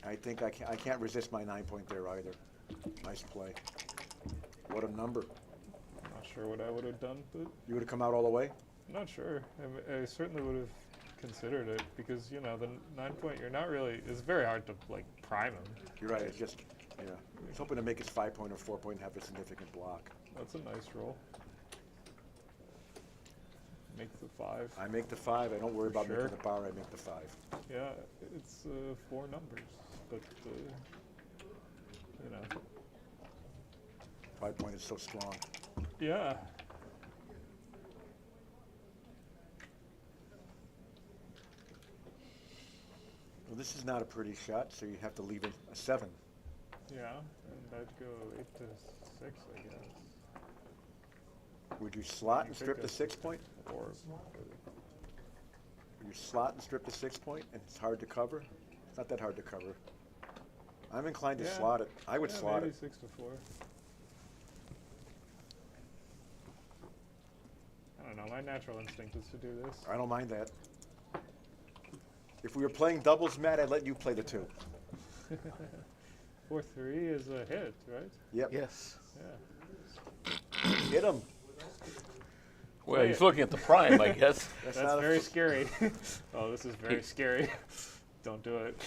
R: I think I can't resist my 9-point there either. Nice play. What a number.
L: Not sure what I would have done, but
R: You would have come out all the way?
L: I'm not sure. I certainly would have considered it because you know the 9-point. You're not really. It's very hard to like prime him.
R: You're right. It's just, yeah. He's hoping to make his 5-point or 4-point and have a significant block.
L: That's a nice roll. Make the 5.
R: I make the 5. I don't worry about
L: Sure.
R: making the bar. I make the 5.
L: Yeah, it's 4 numbers, but you know.
R: 5-point is so strong.
L: Yeah.
R: Well, this is not a pretty shot, so you have to leave it a 7.
L: Yeah, and I'd go 8 to 6, I guess.
R: Would you slot and
L: You
R: strip
L: pick
R: the
L: a
R: 6-point?
L: Or
R: Would you slot and strip the 6-point, and it's hard to cover? It's not that hard to cover. I'm inclined to
L: Yeah.
R: slot it. I would
L: yeah,
R: slot
L: maybe
R: it.
L: 6 to 4. I don't know. My natural instinct is to do this.
R: I don't mind that. If we were playing doubles, Matt, I'd let you play the 2.
L: 4-3 is a hit, right?
R: Yep.
J: Yes.
L: Yeah.
R: Hit him.
J: Well, he's looking at the prime, I guess.
L: That's very scary. Oh, this is very scary. Don't do it.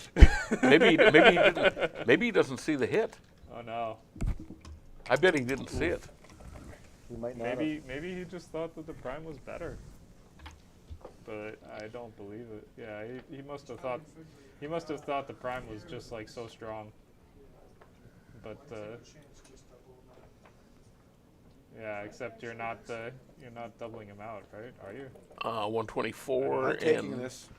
J: maybe he doesn't see the hit.
L: Oh no.
J: I bet he didn't see it.
R: He might not.
L: Maybe he just thought that the prime was better. But I don't believe it. Yeah, he must have thought the prime was just like so strong. But yeah, except you're not doubling him out, right? Are you?
J: 124
R: I'm taking
J: and
R: this.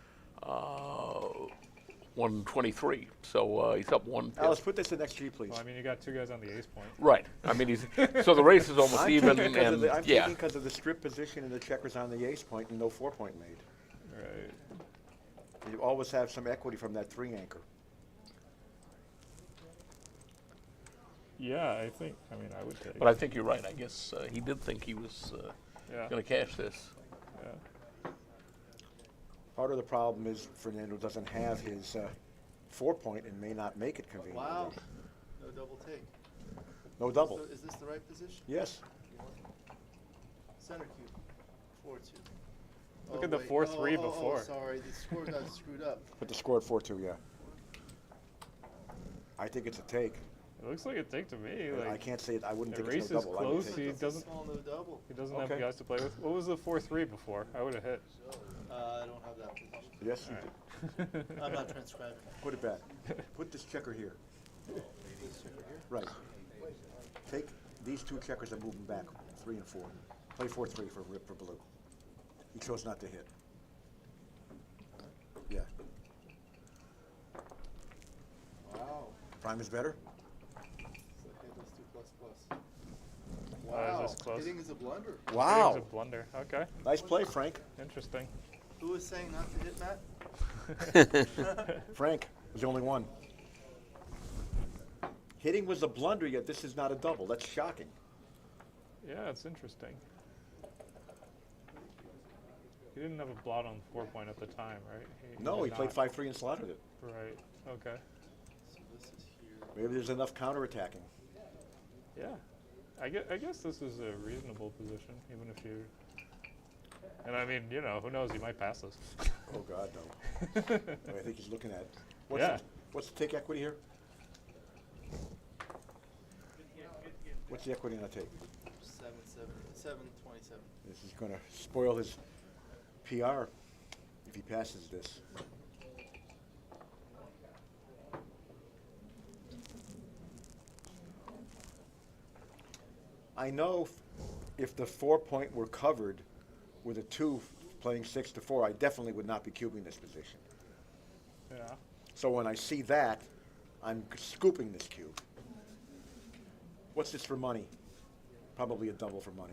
J: 123. So he's up one.
R: Alice, put this in next to you, please.
L: Well, I mean, you got two guys on the ace point.
J: Right. I mean, so the race is almost
R: I'm
J: even.
R: taking
J: And
R: I'm
J: yeah.
R: taking because of the strip position and the checkers on the ace point and no 4-point made.
L: Right.
R: You always have some equity from that 3 anchor.
L: Yeah, I mean, I would take.
J: But I think you're right. I guess he did think he was going to cash this.
L: Yeah.
R: Part of the problem is Fernando doesn't have his 4-point and may not make it conveniently.
D: Wow. No double take.
R: No double.
D: Is this the right position?
R: Yes.
D: Center cube. 4-2.
L: Look at the 4-3 before.
D: Sorry, the score got screwed up.
R: Put the score at 4-2, yeah. I think it's a take.
L: It looks like a take to me.
R: I
L: Like,
R: can't say it. I wouldn't
L: the
R: think it's
L: race
R: no
L: is
R: double. I would
L: close.
R: take
L: He
R: it.
L: doesn't.
D: Small no double.
L: He doesn't
R: Okay.
L: have guys to play with. What was the 4-3 before? I would have hit.
D: I don't have that position.
R: Yes, you did.
D: I'm not transcribing.
R: Put it back. Put this checker here.
D: This checker here?
R: Right. Take these 2 checkers and move them back, 3 and 4. Play 4-3 for blue. He chose not to hit. Yeah.
D: Wow.
R: Prime is better?
D: Okay, let's do plus plus.
L: Is
D: Wow.
L: this close?
D: Hitting is a blunder.
R: Wow.
L: It was a blunder. Okay.
R: Nice play, Frank.
L: Interesting.
D: Who was saying not to hit, Matt?
R: Frank was the only one. Hitting was a blunder, yet this is not a double. That's shocking.
L: Yeah, it's interesting. He didn't have a blot on 4-point at the time, right?
R: No, he
L: did
R: played
L: not.
R: 5-3 and slotted it.
L: Right. Okay.
D: So this is here.
R: Maybe there's enough counterattacking.
L: Yeah. I guess this is a reasonable position, even if you. And I mean, you know, who knows? He might pass us.
R: Oh God, no. I think he's looking at it. What's the take equity here? What's the equity on the take?
D: 727.
R: This is going to spoil his PR if he passes this. I know if the 4-point were covered with a 2 playing 6-4, I definitely would not be cubing this position.
L: Yeah.
R: So when I see that, I'm scooping this cube. What's this for money? Probably a double for money.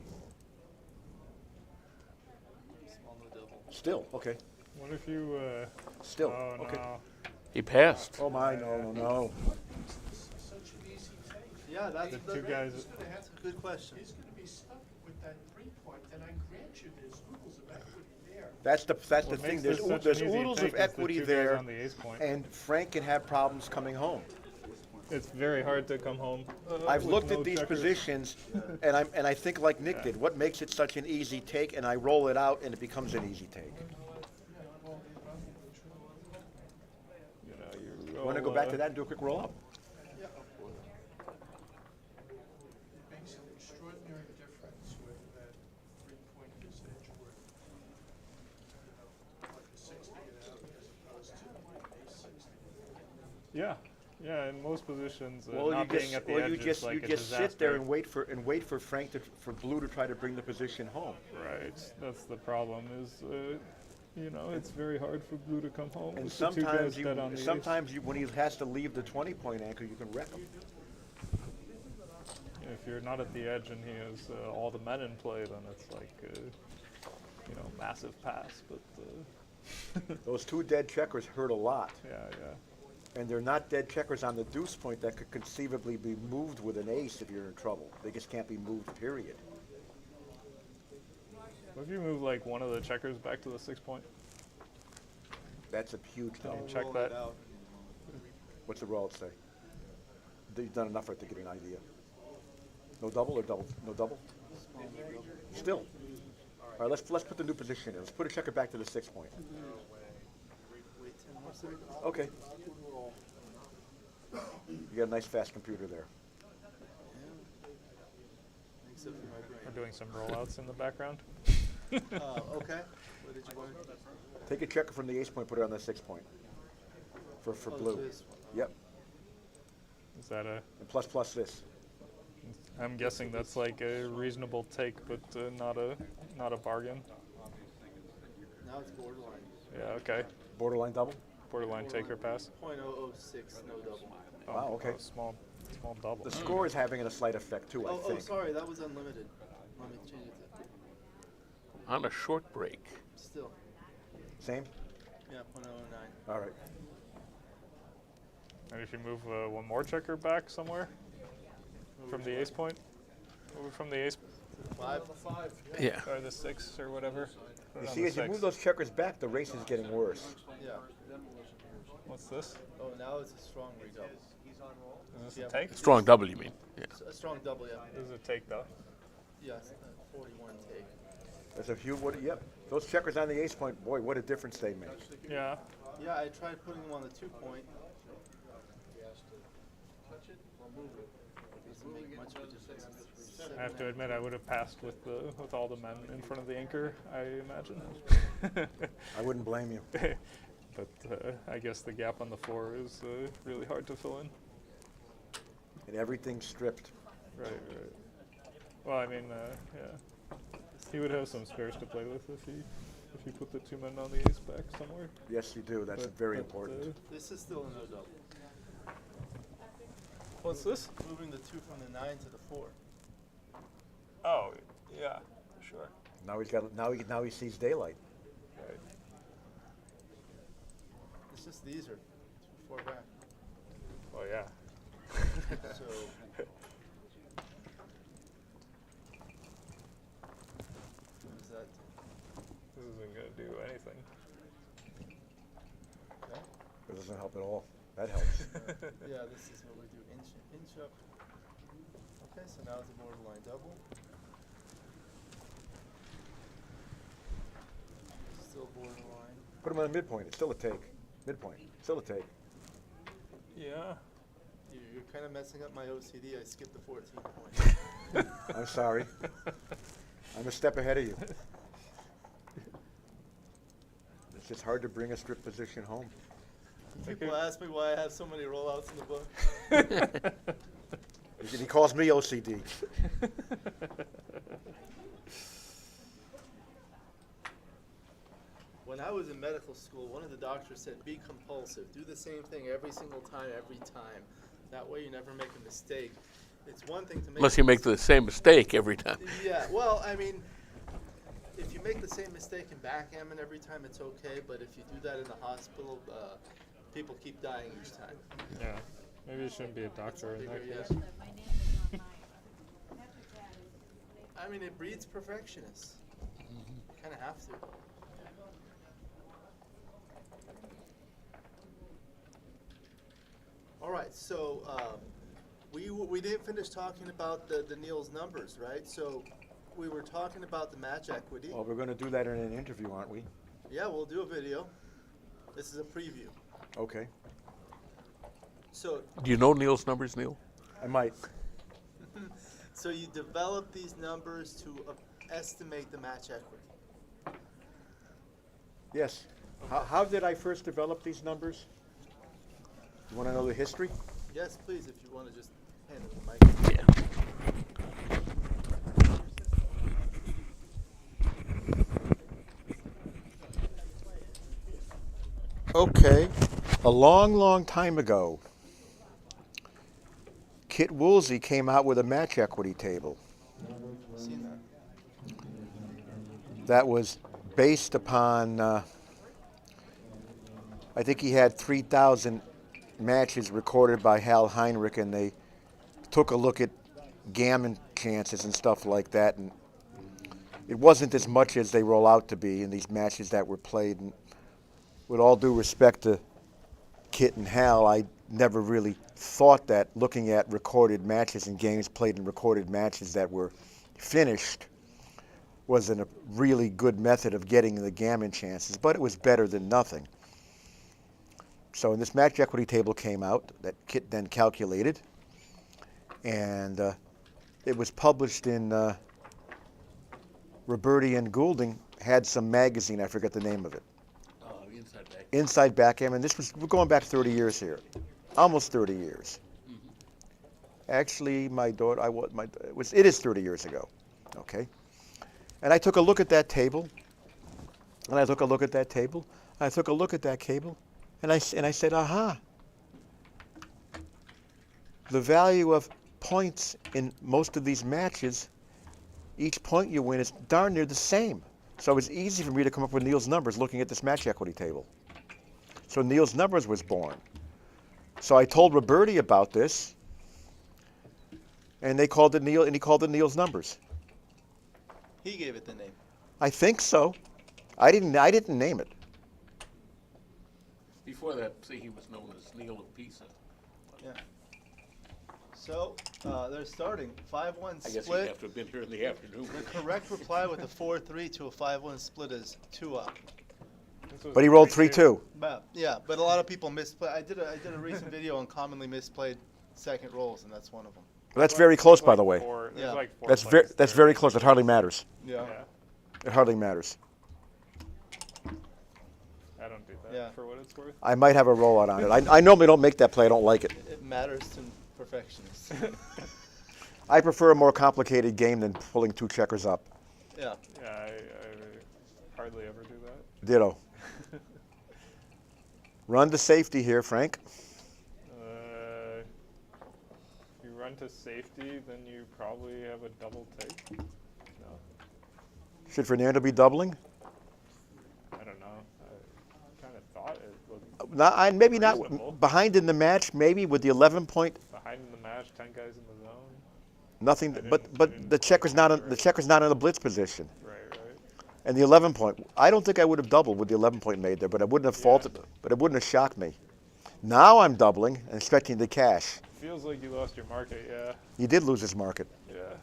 D: Small no double.
R: Still, okay.
L: What if you?
R: Still,
L: Oh
R: okay.
L: no.
J: He passed.
R: Oh my, no.
D: Yeah, that's
L: The two guys.
D: That's a good question.
I: He's going to be stuck with that 3-point, and I grant you there's oodles of equity there.
R: That's the
L: What
R: thing.
L: makes
R: There's
L: this such
R: there's
L: an easy
R: oodles
L: take
R: of
L: is the
R: equity
L: two guys
R: there,
L: on the ace point.
R: and Frank can have problems coming home.
L: It's very hard to come home.
R: I've
L: with
R: looked
L: no
R: at these
L: checkers.
R: positions, and I think like Nick did. What makes it such an easy take? And I roll it out, and it becomes an easy take.
L: You know,
R: You want to go back to that and do a quick roll up?
I: Yeah. It makes an extraordinary difference with that 3-point usage where, like a 6 to get out as opposed to a 6 to get out.
L: Yeah. Yeah, in most positions,
R: Well,
L: not being at the edge is like
R: you
L: a
R: just
L: disaster.
R: sit there and wait for Frank for blue to try to bring the position home.
L: Right. That's the problem. Is you know, it's very hard for blue to come home.
R: And
L: with the two guys dead on the ace.
R: when he has to leave the 20-point anchor, you can wreck him.
L: If you're not at the edge and he has all the men in play, then it's like you know, massive pass. But
R: Those 2 dead checkers hurt a lot.
L: yeah.
R: And they're not dead checkers on the deuce point that could conceivably be moved with an ace if you're in trouble. They just can't be moved, period.
L: What if you move like one of the checkers back to the 6-point?
R: That's a huge
L: Can
R: double.
L: you check that?
R: What's the roll say? You've done enough for it to get an idea. No double or double? No double? Still. All right, let's put the new position in. Let's put a checker back to the 6 point. Okay. You got a nice fast computer there.
L: We're doing some rollouts in the background.
N: Okay. What did you want?
R: Take a checker from the ace point, put it on the 6 point. For blue.
N: This
R: Yep.
L: Is that a?
R: And plus this.
L: I'm guessing that's like a reasonable take, but not a bargain.
N: Now it's borderline.
L: Yeah. Okay.
R: Borderline double?
L: Borderline take or pass.
N: .006, no double.
L: Oh,
R: Wow, okay.
L: Small double.
R: The score is having a slight effect too, I think.
N: Oh, sorry, that was unlimited. Let me change it to.
J: On a short break.
N: Still.
R: Same?
N: Yeah, .009.
R: All right.
L: And if you move one more checker back somewhere from the ace point, over from the ace.
N: 5.
J: Yeah.
L: Or the 6 or whatever. Put
R: You
L: it on
R: see,
L: the
R: as you
L: 6.
R: move those checkers back, the race is getting worse.
N: Yeah.
L: What's this?
N: Oh, now it's a strong redouble.
L: Is this a take?
J: Strong double, you mean? Yeah.
N: A strong double, yeah.
L: This is a take though.
N: Yes, 41 take.
R: There's a few. Yep. Those checkers on the ace point, boy, what a difference they make.
L: Yeah.
N: Yeah, I tried putting them on the 2 point. Doesn't make much of a difference.
L: I have to admit, I would have passed with all the men in front of the anchor, I imagine.
R: I wouldn't blame you.
L: But I guess the gap on the 4 is really hard to fill in.
R: And everything's stripped.
L: Right. Well, I mean, yeah. He would have some spares to play with if you put the 2 men on the ace back somewhere.
R: Yes, you do. That's very important.
N: This is still a no double.
L: What's this?
N: Moving the 2 from the 9 to the 4.
L: Oh, yeah, sure.
R: Now he sees daylight.
L: Right.
N: It's just these are 4 back.
L: Oh yeah.
N: So. What is that?
L: This isn't gonna do anything.
N: Okay.
R: It doesn't help at all. That helps.
N: Yeah, this is what we do. Inch up. Okay, so now it's a borderline double. Still borderline.
R: Put him on the midpoint. It's still a take. Midpoint. Still a take.
L: Yeah.
N: You're kind of messing up my OCD. I skipped the 14 point.
R: I'm sorry. I'm a step ahead of you. It's just hard to bring a strip position home.
N: People ask me why I have so many rollouts in the book.
R: He calls me OCD.
N: When I was in medical school, one of the doctors said, be compulsive. Do the same thing every single time, every time. That way you never make a mistake. It's one thing to make
J: Unless you make the same mistake every time.
N: Yeah, well, I mean, if you make the same mistake in backgammon every time, it's okay. But if you do that in the hospital, people keep dying each time.
L: Yeah. Maybe you shouldn't be a doctor in that
N: Bigger,
L: case.
N: I mean, it breeds perfectionists. You kind of have to. All right, so we didn't finish talking about the Neil's numbers, right? So we were talking about the match equity.
R: Well, we're going to do that in an interview, aren't we?
N: Yeah, we'll do a video. This is a preview.
R: Okay.
N: So
J: Do you know Neil's numbers, Neil?
R: I might.
N: So you develop these numbers to estimate the match equity.
R: Yes. How did I first develop these numbers? You want to know the history?
N: Yes, please, if you want to just hand it the mic.
R: Okay. A long, long time ago, Kit Woolsey came out with a match equity table.
N: Seen that.
R: That was based upon, I think he had 3,000 matches recorded by Hal Heinrich, and they took a look at gammon chances and stuff like that, and it wasn't as much as they roll out to be in these matches that were played. And with all due respect to Kit and Hal, I never really thought that looking at recorded matches and games played in recorded matches that were finished was a really good method of getting the gammon chances, but it was better than nothing. So when this match equity table came out, that Kit then calculated, and it was published in Roberti and Goulding had some magazine, I forget the name of it.
J: Inside back.
R: Inside Backgammon. We're going back 30 years here, almost 30 years. Actually, my daughter, it is 30 years ago, okay? And I took a look at that table, and I took a look at that table, and I took a look at that table, and I said, aha. The value of points in most of these matches, each point you win is darn near the same. So it was easy for me to come up with Neil's numbers looking at this match equity table. So Neil's numbers was born. So I told Roberti about this, and they called it Neil, and he called it Neil's numbers.
D: He gave it the name.
R: I think so. I didn't name it.
J: Before that, see, he was known as Neil of Pisa.
D: Yeah. So they're starting 5-1 split.
J: I guess he'd have to have been here in the afternoon.
D: The correct reply with a 4-3 to a 5-1 split is 2 up.
R: But he rolled 3-2.
D: But a lot of people misplay. I did a recent video on commonly misplayed second rolls, and that's one of them.
R: Well, that's very close, by the way.
D: Yeah.
R: That's very close. It hardly matters.
D: Yeah.
R: It hardly matters.
L: I don't do that for what it's worth.
R: I might have a rollout on it. I normally don't make that play. I don't like it.
D: It matters to perfectionists.
R: I prefer a more complicated game than pulling 2 checkers up.
D: Yeah.
L: Yeah, I hardly ever do that.
R: Ditto. Run to safety here, Frank.
L: If you run to safety, then you probably have a double take. No.
R: Should Fernando be doubling?
L: I don't know. I kind of thought it looked
R: Maybe
L: reasonable.
R: not behind in the match. Maybe with the 11 point.
L: Behind in the match, 10 guys in the zone.
R: Nothing. But the checker's not in a blitz position.
L: Right.
R: And the 11 point. I don't think I would have doubled with the 11 point made there, but I wouldn't have faulted. But it wouldn't have shocked me. Now I'm doubling and expecting the cash.
L: Feels like you lost your market, yeah.
R: He did lose his market.
L: Yeah.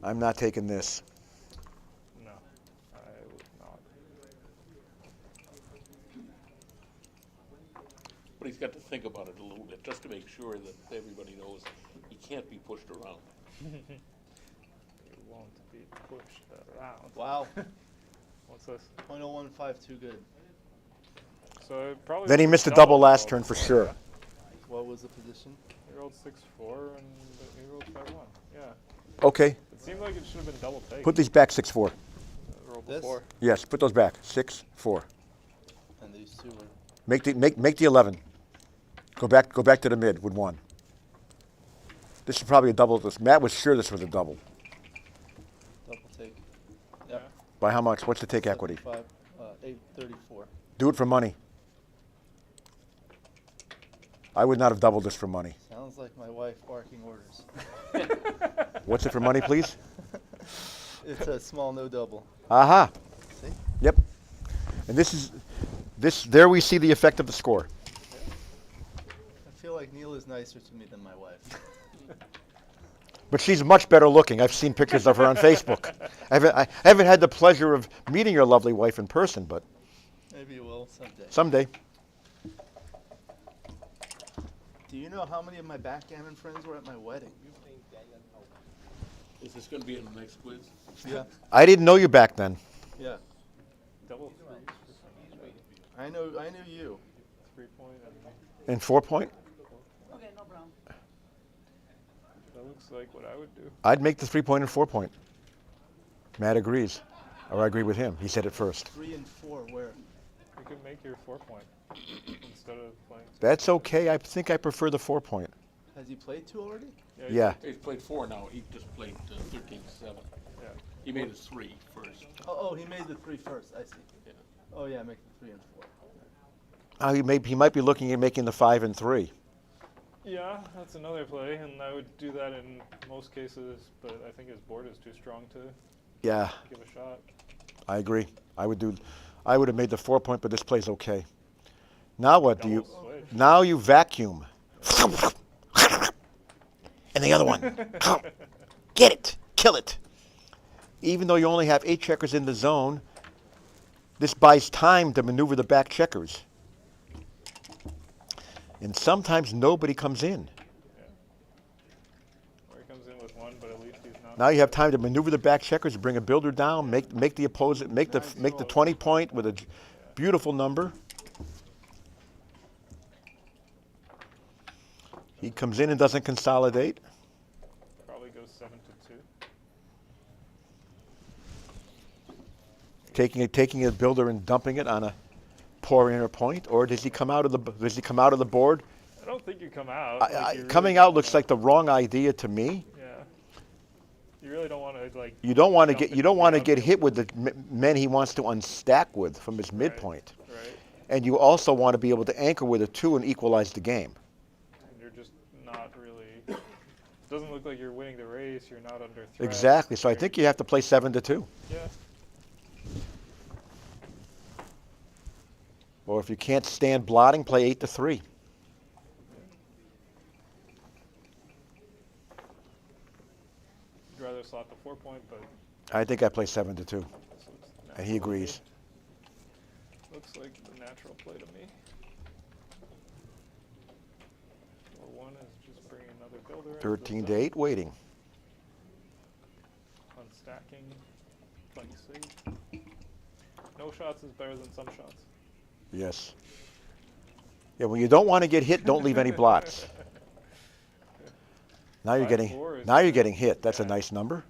R: I'm not taking this.
L: No, I would not.
J: But he's got to think about it a little bit, just to make sure that everybody knows he can't be pushed around.
L: You won't be pushed around.
D: Wow.
L: What's this?
D: 0.0152 good.
L: So it probably.
R: Then he
L: was
R: missed a double last turn for sure.
D: What was the position?
L: He rolled 6-4 and he rolled 5-1. Yeah.
R: Okay.
L: It seemed like it should have been double take.
R: Put these back 6-4.
L: Roll before.
R: Yes, put those back 6-4.
D: And these two were.
R: Make the 11. Go back to the mid with 1. This is probably a double. Matt was sure this was a double.
D: Double take. Yep.
R: By how much? What's the take equity?
D: 834.
R: Do it for money. I would not have doubled this for money.
D: Sounds like my wife barking orders.
R: What's it for money, please?
D: It's a small no double.
R: Aha.
D: See?
R: Yep. And there we see the effect of the score.
D: I feel like Neil is nicer to me than my wife.
R: But she's much better looking. I've seen pictures of her on Facebook. I haven't had the pleasure of meeting your lovely wife in person, but
D: Maybe you will someday.
R: someday.
D: Do you know how many of my backgammon friends were at my wedding?
J: Is this going to be in the next quiz?
D: Yeah.
R: I didn't know you back then.
D: Yeah.
L: Double 3.
D: I knew you.
L: 3-point.
R: And 4-point?
F: Okay, no problem.
L: That looks like what I would do.
R: I'd make the 3-point and 4-point. Matt agrees. Or I agree with him. He said it first.
D: 3 and 4 where?
L: You could make your 4-point instead of playing.
R: That's okay. I think I prefer the 4-point.
D: Has he played 2 already?
R: Yeah.
J: He's played 4 now. He just played 13-7.
L: Yeah.
J: He made his 3 first.
D: Oh, he made the 3 first. I see.
J: Yeah.
D: Oh yeah, make the 3 and 4.
R: He might be looking at making the 5 and 3.
L: Yeah, that's another play, and I would do that in most cases, but I think his board is too strong to
R: Yeah.
L: Give a shot.
R: I agree. I would have made the 4-point, but this play's okay. Now what do you? Now you vacuum. And the other one. Get it. Kill it. Even though you only have 8 checkers in the zone, this buys time to maneuver the back checkers. And sometimes nobody comes in.
L: Or he comes in with one, but at least he's not.
R: Now you have time to maneuver the back checkers, bring a builder down, make the opposite, make the 20-point with a beautiful number. He comes in and doesn't consolidate.
L: Probably goes 7-2.
R: Taking a builder and dumping it on a poor inner point, or does he come out of the board?
L: I don't think you come out.
R: Coming out looks like the wrong idea to me.
L: Yeah. You really don't want to like.
R: You don't want to get hit with the men he wants to unstack with from his midpoint.
L: Right.
R: And you also want to be able to anchor with a 2 and equalize the game.
L: And you're just not really. It doesn't look like you're winning the race. You're not under threat.
R: Exactly. So I think you have to play 7-2.
L: Yeah.
R: Or if you can't stand blotting, play 8-3.
L: You'd rather slot the 4-point, but.
R: I think I play 7-2, and he agrees.
L: Looks like the natural play to me. Or 1 is just bringing another builder.
R: 13-8, waiting.
L: Unstacking, plenty safe. No shots is better than some shots.
R: Yes. Yeah, when you don't want to get hit, don't leave any blots. Now you're getting hit. That's a nice number.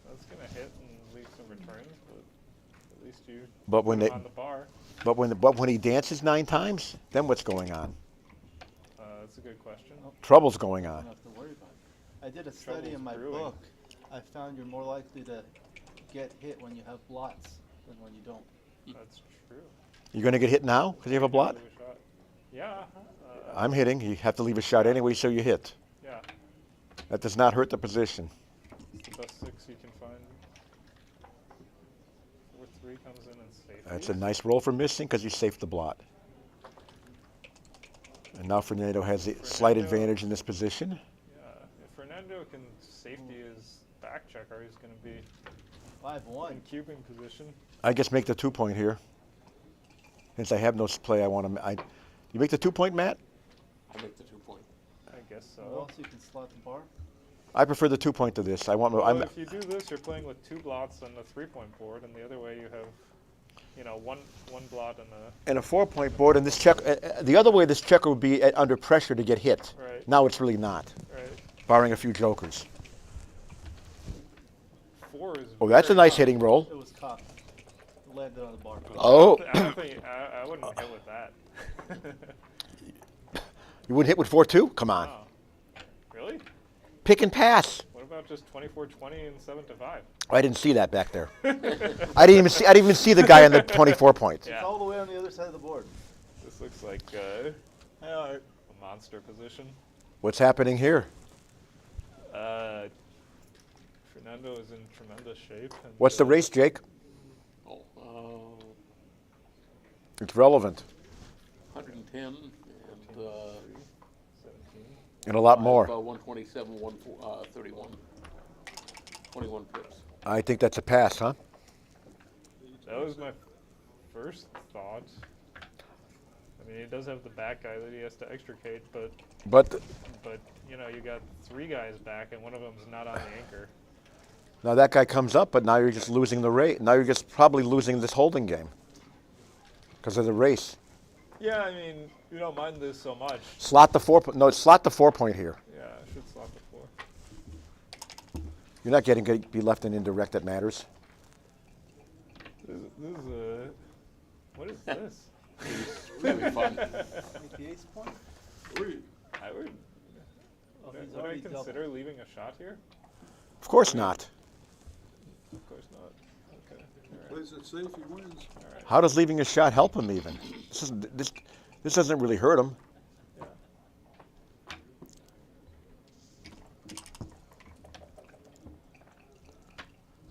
L: That's gonna hit and leave some returns, but at least you
R: But
L: put
R: when
L: him
R: they,
L: on the bar.
R: but when he dances 9 times, then what's going on?
L: That's a good question.
R: Trouble's going on.
D: Don't have to worry about it. I did a study in my book. I found you're more likely to get hit when you have blots than when you don't.
L: That's true.
R: You're going to get hit now because you have a blot?
L: Yeah.
R: I'm hitting. You have to leave a shot anyway, so you hit.
L: Yeah.
R: That does not hurt the position.
L: It's the best 6 you can find. 4-3 comes in and safe.
R: That's a nice roll for missing because you saved the blot. And now Fernando has a slight advantage in this position.
L: Yeah. If Fernando can safety his back checker, he's going to be
D: 5-1
L: in cubing position.
R: I guess make the 2-point here. Since I have no play, I want to. You make the 2-point, Matt?
J: I make the 2-point.
L: I guess so.
D: Well, so you can slot the bar.
R: I prefer the 2-point to this. I want.
L: Well, if you do this, you're playing with 2 blots on the 3-point board, and the other way you have, one blot and
R: a 4-point board, and this check. The other way, this checker would be under pressure to get hit.
L: Right.
R: Now it's really not.
L: Right.
R: Barring a few jokers.
L: 4 is.
R: Oh, that's a nice hitting roll.
D: It was cocked. Landed on the bar.
R: Oh.
L: I wouldn't hit with that.
R: You wouldn't hit with 4-2? Come on.
L: Oh. Really?
R: Pick and pass.
L: What about just 24-20 and 7-5?
R: I didn't see that back there. I didn't even see the guy on the 24-point.
L: Yeah.
D: It's all the way on the other side of the board.
L: This looks like a monster position.
R: What's happening here?
L: Fernando is in tremendous shape. And
R: What's the race, Jake? It's relevant.
J: 110 and
R: and a lot more.
J: 127, 131, 21 pips.
R: I think that's a pass, huh?
L: That was my first thought. I mean, he does have the back guy that he has to extricate, but you got 3 guys back, and one of them's not on the anchor.
R: Now that guy comes up, but now you're just losing the race. Now you're just probably losing this holding game because of the race.
L: Yeah, I mean, you don't mind this so much.
R: Slot the 4-point here.
L: Yeah, I should slot the 4.
R: You're not getting to be left in indirect that matters.
L: This is what is this?
J: It's really fun.
D: Make the ace point?
L: I would. Would I consider leaving a shot here?
R: Of course not.
L: Of course not. Okay.
C: Plays it safe, he wins.
L: All right.
R: How does leaving a shot help him even? This doesn't really hurt him.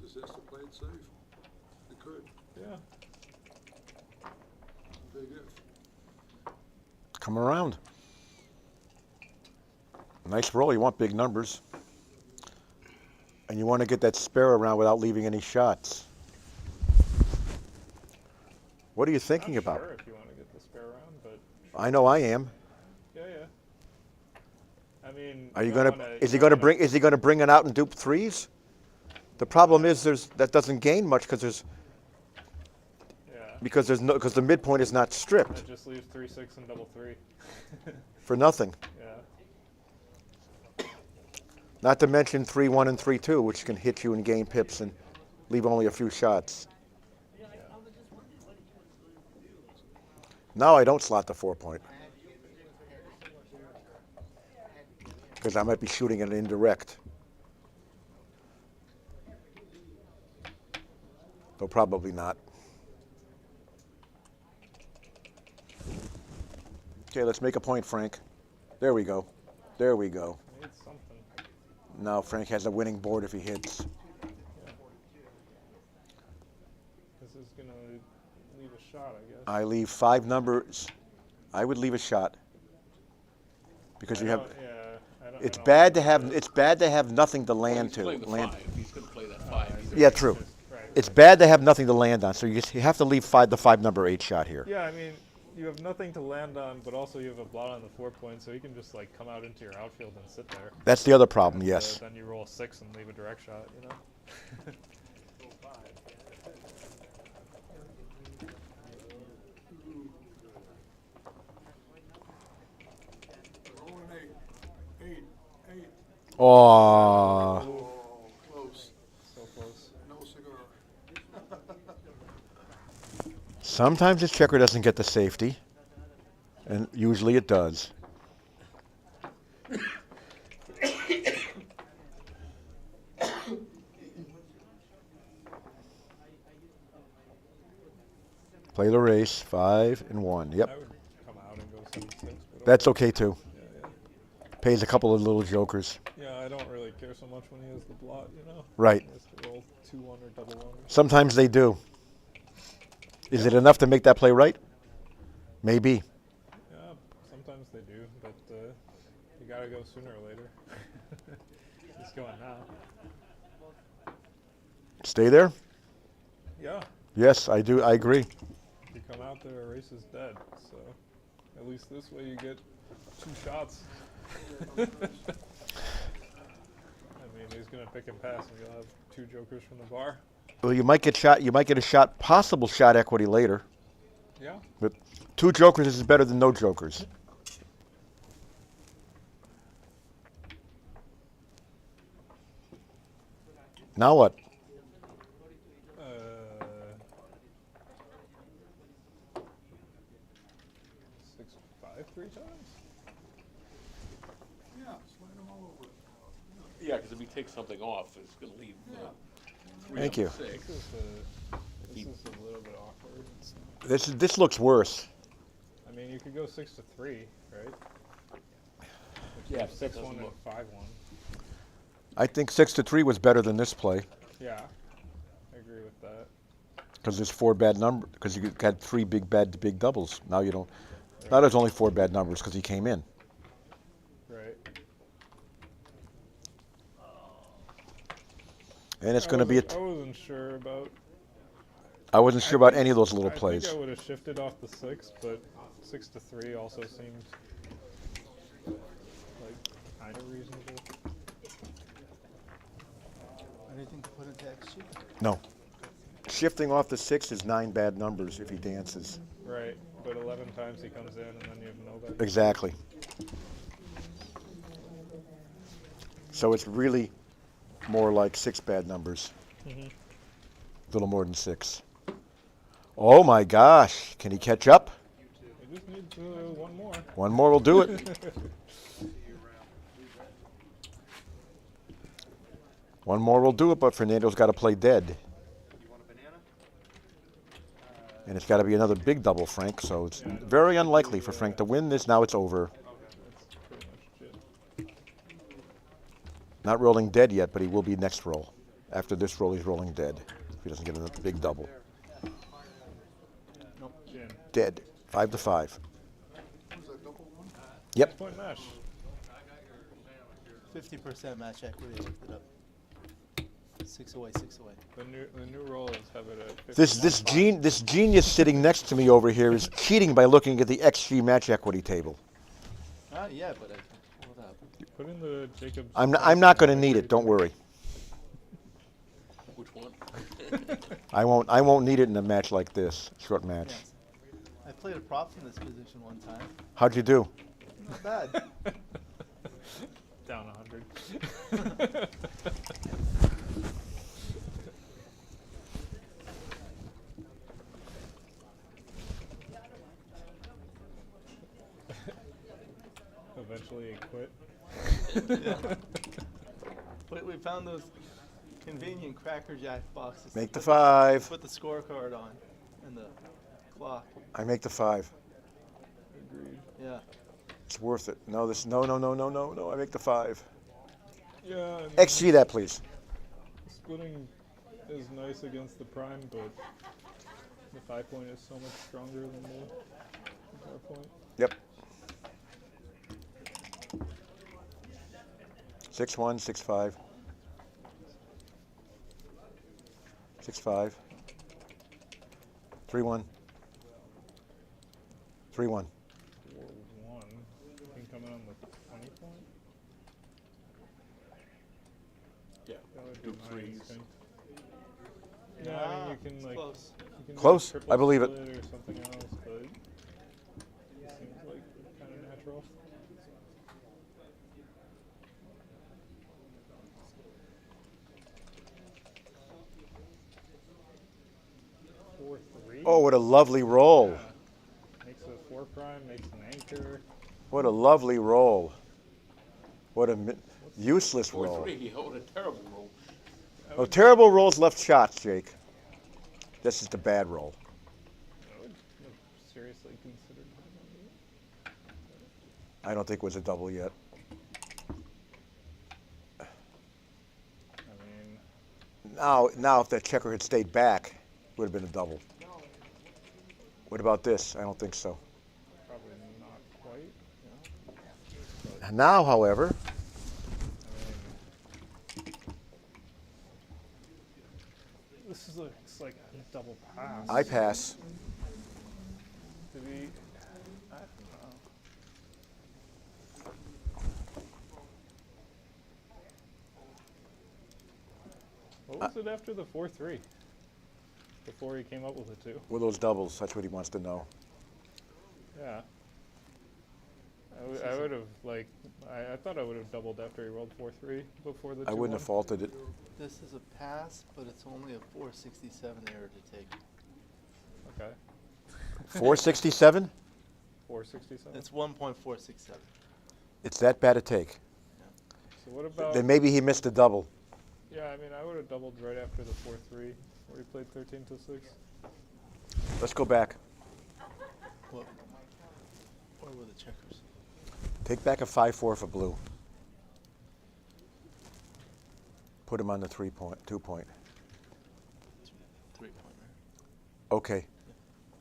C: Just has to play it safe.
R: Come around. Nice roll. You want big numbers. And you want to get that spare around without leaving any shots. What are you thinking about?
L: Sure, if you want to get the spare round, but
R: I know I am.
L: yeah. I mean,
R: Are you
L: don't
R: gonna?
L: wanna-
R: Is he
L: don't
R: gonna
L: wanna-
R: bring? Is he gonna bring it out and dupe threes? The problem is that doesn't gain much because the midpoint is not stripped
L: That just leaves 3, 6, and double 3.
R: for nothing.
L: Yeah.
R: Not to mention 3-1 and 3-2, which can hit you and gain pips and leave only a few shots. Now I don't slot the 4-point because I might be shooting an indirect. Though probably not. Okay, let's make a point, Frank. There we go. There we go.
L: Need something.
R: Now Frank has a winning board if he hits.
L: This is gonna leave a shot, I guess.
R: I leave 5 numbers. I would leave a shot because you have. It's bad to have nothing to land to.
J: He's going to play that 5.
R: Yeah, true. It's bad to have nothing to land on, so you have to leave the 5 number 8 shot here.
L: Yeah, I mean, you have nothing to land on, but also you have a blot on the 4 point, so you can just like come out into your outfield and sit there.
R: That's the other problem.
L: And,
R: yes.
L: Then you roll a 6 and leave a direct shot. You know.
R: Oh.
N: Close.
L: So close.
N: No cigar.
R: Sometimes this checker doesn't get the safety, and usually it does. Play the race, 5 and 1. Yep.
L: I would come out and go 7-6.
R: That's okay too.
L: Yeah.
R: Pays a couple of little jokers.
L: Yeah, I don't really care so much when he has the blot, you know.
R: Right.
L: He has to roll 2-1 or double 1.
R: Sometimes they do. Is it enough to make that play right? Maybe.
L: Yeah, sometimes they do, but you gotta go sooner or later. He's going now.
R: Stay there?
L: Yeah.
R: Yes, I do. I agree.
L: If you come out there, a race is dead. So at least this way you get 2 shots. I mean, he's gonna pick and pass, and you'll have 2 jokers from the bar.
R: Well, you might get shot. You might get a shot, possible shot equity later.
L: Yeah.
R: But 2 jokers is better than no jokers. Now what?
L: 6-5 3 times.
N: Yeah, slide them all over.
J: Yeah, because if he takes something off, it's going to leave 3
R: Thank
J: on
R: you.
J: 6.
L: This is a little bit awkward.
R: This looks worse.
L: I mean, you could go 6-3, right?
J: Yeah,
L: 6-1 and 5-1.
R: I think 6-3 was better than this play
L: Yeah, I agree with that.
R: because there's 4 bad numbers. Because you had 3 big doubles. Now you don't. Now there's only 4 bad numbers because he came in.
L: Right.
R: And it's going to be
L: I wasn't sure about.
R: I wasn't sure about any of those little plays.
L: I think I would have shifted off the 6, but 6-3 also seemed like kind of reasonable.
P: Anything to put into XG?
R: No. Shifting off the 6 is 9 bad numbers if he dances.
L: Right, but 11 times he comes in and then you have no bad.
R: Exactly. So it's really more like 6 bad numbers.
L: Mhm.
R: A little more than 6. Oh my gosh. Can he catch up?
L: He just needs one more.
R: One more will do it. One more will do it, but Fernando's got to play dead. And it's got to be another big double, Frank, so it's very unlikely for Frank to win this. Now it's over. Not rolling dead yet, but he will be next roll. After this roll, he's rolling dead. If he doesn't get a big double.
L: Nope.
R: Dead. 5-5.
N: Was that double?
R: Yep.
L: Point match.
D: 50% match equity. I looked it up. 6 away, 6 away.
L: The new roll is have it at
R: This genius sitting next to me over here is cheating by looking at the XG match equity table.
D: Yeah, but I can pull it up.
L: Put in the Jacobs.
R: I'm not going to need it. Don't worry.
J: Which one?
R: I won't need it in a match like this, short match.
D: Yes. I played a prop in this position one time.
R: How'd you do?
D: Not bad.
L: Down 100. Eventually he quit.
D: Yeah. We found those convenient Cracker Jack boxes.
R: Make the 5.
D: Put the scorecard on and the clock.
R: I make the 5.
L: Agreed.
D: Yeah.
R: It's worth it. No, no. I make the 5.
L: Yeah.
R: XG that, please.
L: Splitting is nice against the prime, but the 5 point is so much stronger than the 4 point.
R: Yep. 6-1, 6-5. 6-5. 3-1. 3-1.
L: 4-1. You can come in on the 20 point?
J: Yeah.
L: That would
J: Do
L: be my
J: threes.
L: instinct. Yeah, I mean, you can like
D: close.
L: You can do
R: Close?
L: triple
R: I believe it.
L: split or something else, but it seems like kind of natural.
R: Oh, what a lovely roll.
L: Yeah. Makes a 4 prime, makes an anchor.
R: What a lovely roll. What a useless roll.
J: 4-3. Oh, what a terrible roll.
R: Oh, terrible rolls left shots, Jake. This is the bad roll.
L: I would have seriously considered it.
R: I don't think it was a double yet.
L: I mean,
R: Now, if that checker had stayed back, it would have been a double. What about this? I don't think so.
L: probably not quite. Yeah.
R: Now, however,
L: This is it's like a double pass.
R: I pass.
L: Did he? I don't know. What was it after the 4-3? Before he came up with the 2?
R: With those doubles, that's what he wants to know.
L: Yeah. I would have like I thought I would have doubled after he rolled 4-3 before the 2-1.
R: I wouldn't have faulted it.
D: This is a pass, but it's only a 467 error to take.
L: Okay.
R: 467?
L: 467.
D: It's 1.467.
R: It's that bad a take.
L: So what about?
R: Then maybe he missed a double.
L: Yeah, I mean I would have doubled right after the 4-3 where he played 13-6.
R: Let's go back.
D: What were the checkers?
R: Take back a 5-4 for blue. Put him on the 2 point.
D: 3 point, right?
R: Okay.
D: Yeah.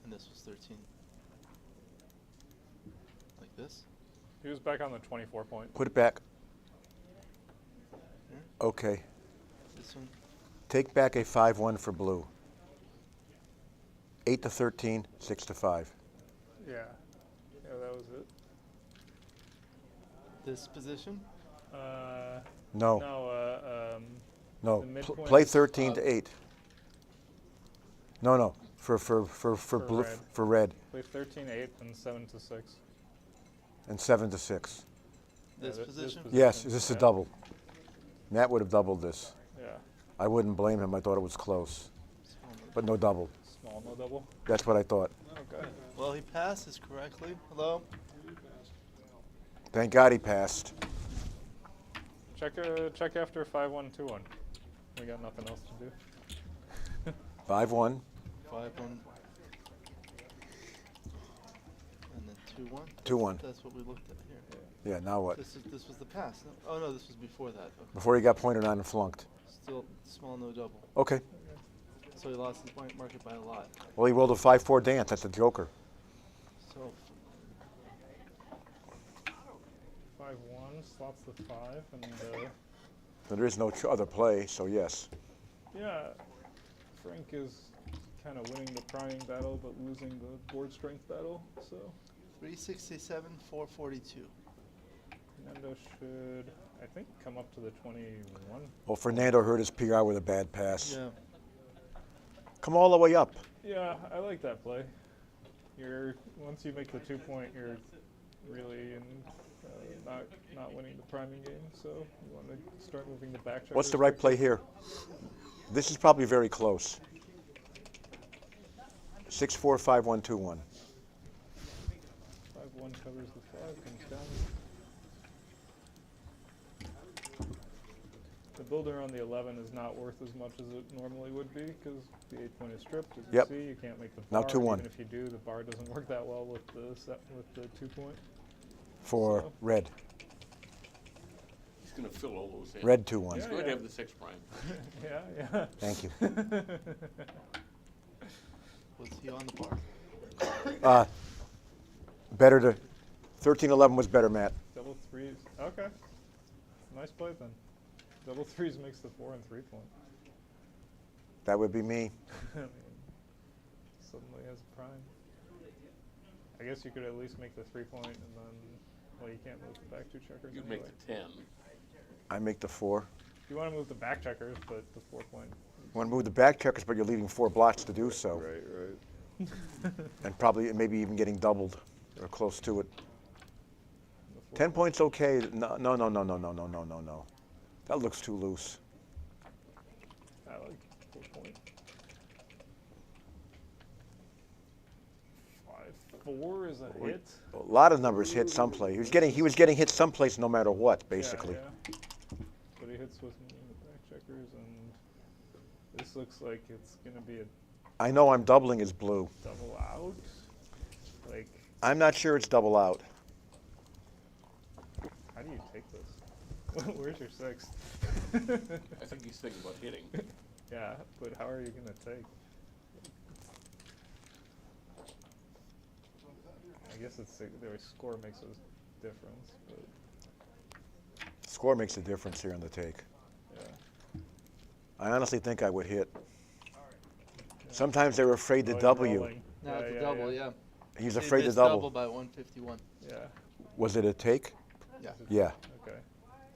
D: And this was 13. Like this?
L: He was back on the 24 point.
R: Put it back.
D: Here?
R: Okay.
D: This one?
R: Take back a 5-1 for blue. 8-13, 6-5.
L: Yeah. Yeah, that was it.
D: This position?
R: No.
L: No,
R: No.
L: the midpoint
R: Play
L: is
R: 13-8. No. For blue
L: red.
R: for red.
L: Play 13-8 and 7-6.
R: And 7-6.
D: This position?
R: Yes, this is a
L: yeah.
R: double. Matt would have doubled this.
L: Yeah.
R: I wouldn't blame him. I thought it was close. But no double.
L: Small, no double.
R: That's what I thought.
L: Okay.
D: Well, he passes correctly. Hello?
R: Thank God he passed.
L: Check after 5-1-2-1. We got nothing else to do.
R: 5-1.
D: 5-1. And then 2-1.
R: 2-1.
D: That's what we looked at here.
R: Yeah, now what?
D: This was the pass. No? Oh no, this was before that. Okay.
R: Before he got pointed on and flunked.
D: Still small, no double.
R: Okay.
D: So he lost his market by a lot.
R: Well, he rolled a 5-4 dance. That's a joker.
D: So
L: spots the 5, and
R: There is no other play, so yes.
L: yeah, Frank is kind of winning the priming battle, but losing the board strength battle. So
D: 367, 442.
L: Fernando should, I think, come up to the 21.
R: Well, Fernando hurt his PR with a bad pass.
D: Yeah.
R: Come all the way up.
L: Yeah, I like that play. Once you make the 2-point, you're really not winning the priming game. So you want to start moving the back checkers.
R: What's the right play here? This is probably very close. 6-4, 5-1, 2-1.
L: 5-1 covers the 5, comes down. The builder on the 11 is not worth as much as it normally would be because the 8-point is stripped. As you see, you can't make the bar.
R: Now 2-1.
L: Even if you do, the bar doesn't work that well with the 2-point.
R: For red.
J: He's going to fill all those in.
R: Red 2-1.
J: He's going to have the 6 prime.
L: Yeah.
R: Thank you.
D: What's he on the bar?
R: Better to 13-11 was better, Matt.
L: Double 3s. Okay. Nice play then. Double 3s makes the 4 and 3-point.
R: That would be me.
L: I mean, suddenly has a prime. I guess you could at least make the 3-point and then, well, you can't move the back 2 checkers.
J: You'd
L: anyway.
J: make the 10.
R: I make the 4.
L: You want to move the back checkers, but the 4-point.
R: You want to move the back checkers, but you're leaving 4 blocks to do so.
A: Right.
R: And probably maybe even getting doubled or close to it. 10 points okay. No. That looks too loose.
L: I like 4-point. 5-4 is a hit.
R: A lot of numbers hit someplace. He was getting hit someplace no matter what, basically.
L: Yeah. But he hits with the back checkers, and this looks like it's going to be a
R: I know I'm doubling his blue.
L: double out. Like,
R: I'm not sure it's double out.
L: how do you take this? Where's your 6?
J: I think he's thinking about hitting.
L: Yeah, but how are you going to take? I guess the score makes a difference, but
R: Score makes a difference here on the take.
L: yeah.
R: I honestly think I would hit. Sometimes they're afraid to double you.
D: Now it's a double, yeah.
R: He's
D: They
R: afraid to
D: missed
R: double.
D: by 151.
L: Yeah.
R: Was it a take?
D: Yeah.
R: Yeah.
L: Okay.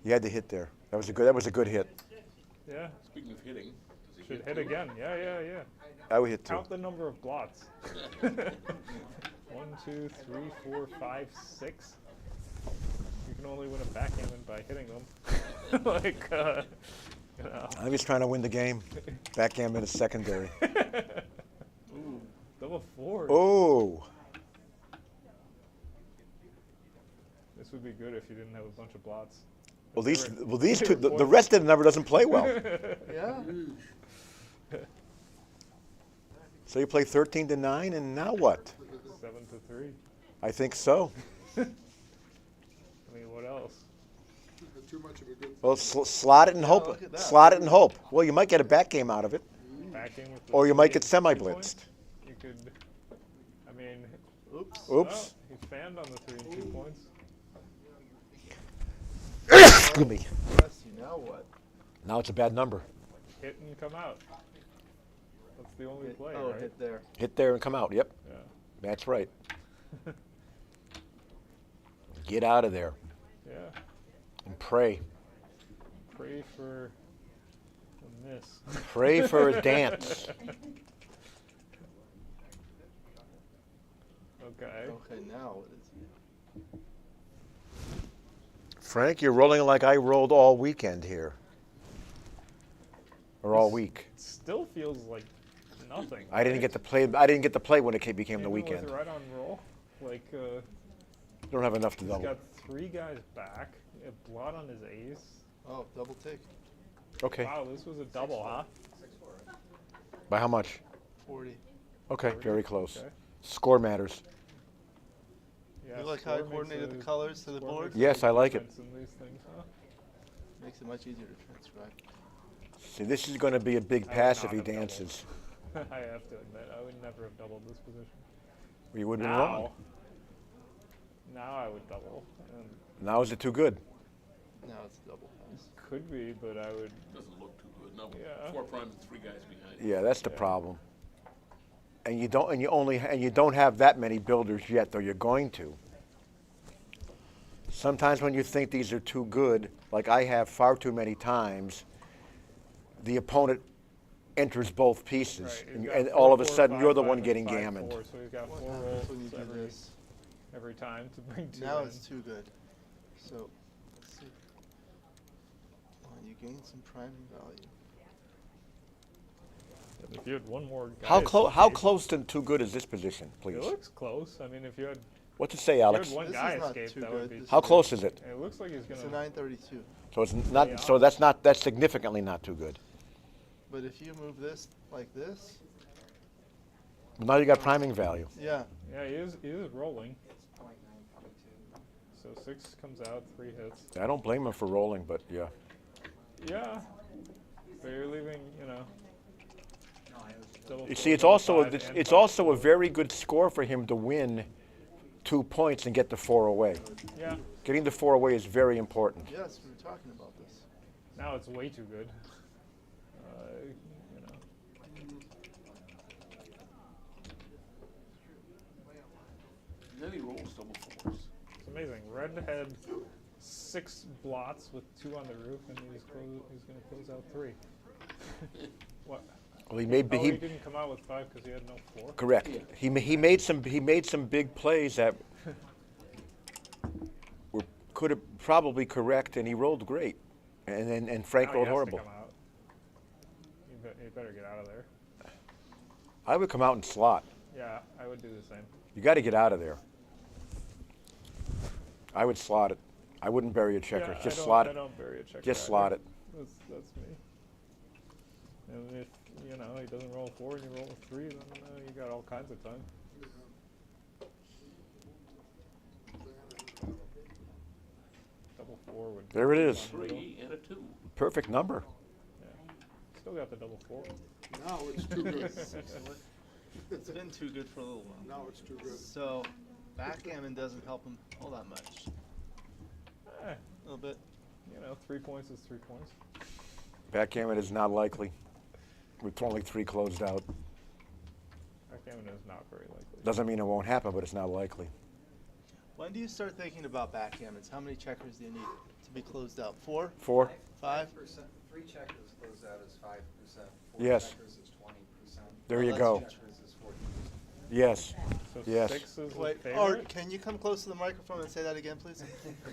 R: He had to hit there. That was a good hit.
L: Yeah.
J: Speaking of hitting, does he
L: Should hit again. Yeah.
R: I would hit 2.
L: Count the number of blots. 1, 2, 3, 4, 5, 6. You can only win a backgammon by hitting them. Like, you know.
R: I'm just trying to win the game. Backgammon is secondary.
L: Ooh, double 4.
R: Oh.
L: This would be good if you didn't have a bunch of blots.
R: Well, these two, the rest of the number doesn't play well.
D: Yeah.
R: So you play 13 to 9, and now what?
L: 7 to 3.
R: I think so.
L: I mean, what else?
A: Too much of a good
R: Well, slot it and hope.
D: look at that.
R: Slot it and hope. Well, you might get a back game out of it,
L: Backing with the
R: or you might
L: 3
R: get
L: 3
R: semi-blitzed.
L: points? You could. I mean.
D: Oops.
R: Oops.
L: Oh, he fanned on the 3 and 2 points.
R: Excuse me.
D: Now what?
R: Now it's a bad number.
L: Hit and come out. That's the only play,
D: Oh,
L: right?
D: hit there.
R: Hit there and come out. Yep.
L: Yeah.
R: That's right. Get out of there
L: Yeah.
R: and pray.
L: Pray for a miss.
R: Pray for a dance.
L: Okay.
D: Okay, now what is he?
R: Frank, you're rolling like I rolled all weekend here. Or all week.
L: Still feels like nothing.
R: I didn't get to play. I didn't get to play when it became the
L: Even
R: weekend.
L: With right on roll, like
R: Don't have enough to
L: he's
R: double.
L: got 3 guys back. A blot on his ace.
D: Oh, double take.
R: Okay.
L: Wow, this was a double, huh?
R: By how much?
D: 40.
R: Okay,
L: 40?
R: very close.
L: Okay.
R: Score matters.
L: Yeah,
D: You like how I
L: score makes
D: coordinated
L: a-
D: the colors to the
L: score
D: board?
L: makes a
R: Yes,
L: big
R: I like it.
L: difference in these things, huh?
D: Makes it much easier to transcribe.
R: See, this is going to be a big
L: I would
R: pass if
L: not
R: he
L: have doubled.
R: dances.
L: I have to admit, I would never have doubled this position.
R: You would have been wrong.
L: Now I would double. And
R: Now is it too good?
D: Now it's a double pass.
L: Could be, but I would.
J: Doesn't look too good. No,
L: Yeah.
J: 4 prime and 3 guys behind.
R: Yeah, that's the problem. And you don't have that many builders yet, though you're going to. Sometimes when you think these are too good, like I have far too many times, the opponent enters both pieces,
L: Right,
R: and all of a sudden you're the one getting
L: five,
R: gammoned.
L: four, so he's got
D: What
L: 4
D: happens
L: rolls
D: when you do
L: every,
D: this?
L: every time to bring 2
D: Now
L: in.
D: it's too good. So, let's see. You gain some priming value.
L: If you had one more guy.
R: How close to too good is this position, please?
L: It looks close. I mean, if you had.
R: What's it say,
L: if you
R: Alex?
L: had one
D: This
L: guy
D: is not
L: escape,
D: too
L: that
D: good.
L: would be.
D: This
R: How close is it?
L: It looks like he's
D: It's
L: gonna.
D: a 932.
R: So it's not. So that's significantly not too good.
D: But if you move this like this,
R: Now you got priming value.
D: yeah.
L: Yeah, he is rolling. So 6 comes out, 3 hits.
R: I don't blame him for rolling, but yeah.
L: Yeah. But you're leaving, you know.
R: You see, it's also a very good score for him to win 2 points and get the 4 away.
L: Yeah.
R: Getting the 4 away is very important.
D: Yes, we were talking about this.
L: Now it's way too good. You know.
J: And then he rolls double 4s.
L: It's amazing. Red had 6 blots with 2 on the roof, and he's going to close out 3. What?
R: Well, he
L: didn't come out with 5 because he had no 4.
R: Correct. He made some big plays that could have probably correct, and he rolled great, and Frank
L: Now he
R: rolled
L: has to
R: horrible.
L: come out. You better get out of there.
R: I would come out and slot.
L: Yeah, I would do the same.
R: You got to get out of there. I would slot it. I wouldn't bury a checker.
L: Yeah,
R: Just slot it.
L: I don't bury a checker.
R: Just
L: either.
R: slot it.
L: That's me. And if he doesn't roll 4 and you roll a 3, then you got all kinds of time. Double 4 would.
R: There it is.
J: 3 and a 2.
R: Perfect number.
L: Yeah. Still got the double 4.
N: Now it's too good.
D: It's been too good for a little while.
N: Now it's too good.
D: So, backgammon doesn't help him all that much.
L: Eh,
D: A little bit.
L: 3 points is 3 points.
R: Backgammon is not likely. With only 3 closed out.
L: Backgammon is not very likely.
R: Doesn't mean it won't happen, but it's not likely.
D: When do you start thinking about backgammons? How many checkers do you need to be closed out? 4?
R: 4?
D: 5?
C: 3 checkers closed out is 5%. 4
R: Yes.
C: checkers is 20%.
R: There you
C: Less
R: go.
C: checkers is 14%.
R: Yes.
L: So
R: Yes.
L: 6 is
D: Wait,
L: the
D: Art,
L: favorite?
D: can you come close to the microphone and say that again, please?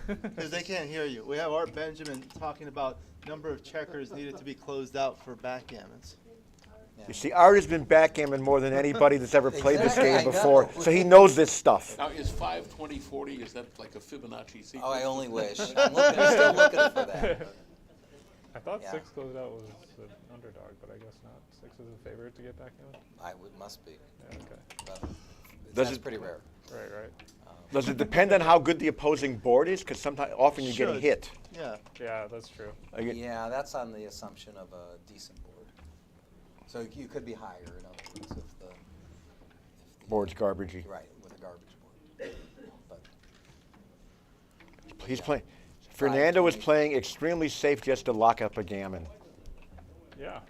D: Because they can't hear you. We have Art Benjamin talking about number of checkers needed to be closed out for backgammons.
R: You see, Art has been backgammon more than anybody that's ever played this
B: Exactly,
R: game
B: I know.
R: before, so he knows this stuff.
J: Now, is 5, 20, 40, is that like a Fibonacci sequence?
B: Oh, I only wish. I'm still looking for that.
L: I thought
B: Yeah.
L: 6 closed out was an underdog, but I guess not. 6 is a favorite to get backgammon?
B: Must be.
L: Yeah, okay.
B: But
R: Does
B: that's
R: it-
B: pretty rare.
L: Right.
R: Does it depend on how good the opposing board is? Because often you're getting
D: Should.
R: hit.
D: Yeah.
L: Yeah, that's true.
B: Yeah, that's on the assumption of a decent board. So you could be higher, in other words, if the
R: Board's garbagey.
B: right with a garbage board. But
R: He's playing. Fernando is playing extremely safe just to lock up a gammon.
L: Yeah.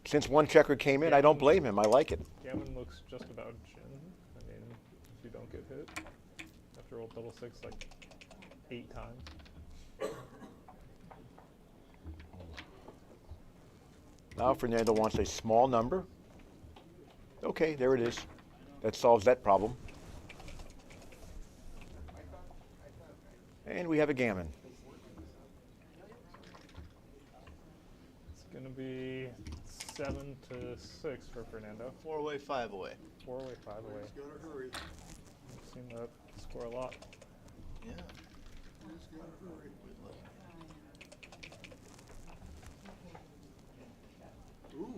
R: Since one checker came in, I don't blame him. I like it.
L: Gammon looks just about gin. I mean, if you don't get hit, you have to roll double 6 like 8 times.
R: Now Fernando wants a small number. Okay, there it is. That solves that problem. And we have a gammon.
L: It's going to be 7 to 6 for Fernando.
D: 4 away, 5 away.
L: 4 away, 5 away.
N: He's got to hurry.
L: I've seen that score a lot.
D: Yeah.
N: He's got to hurry. Ooh,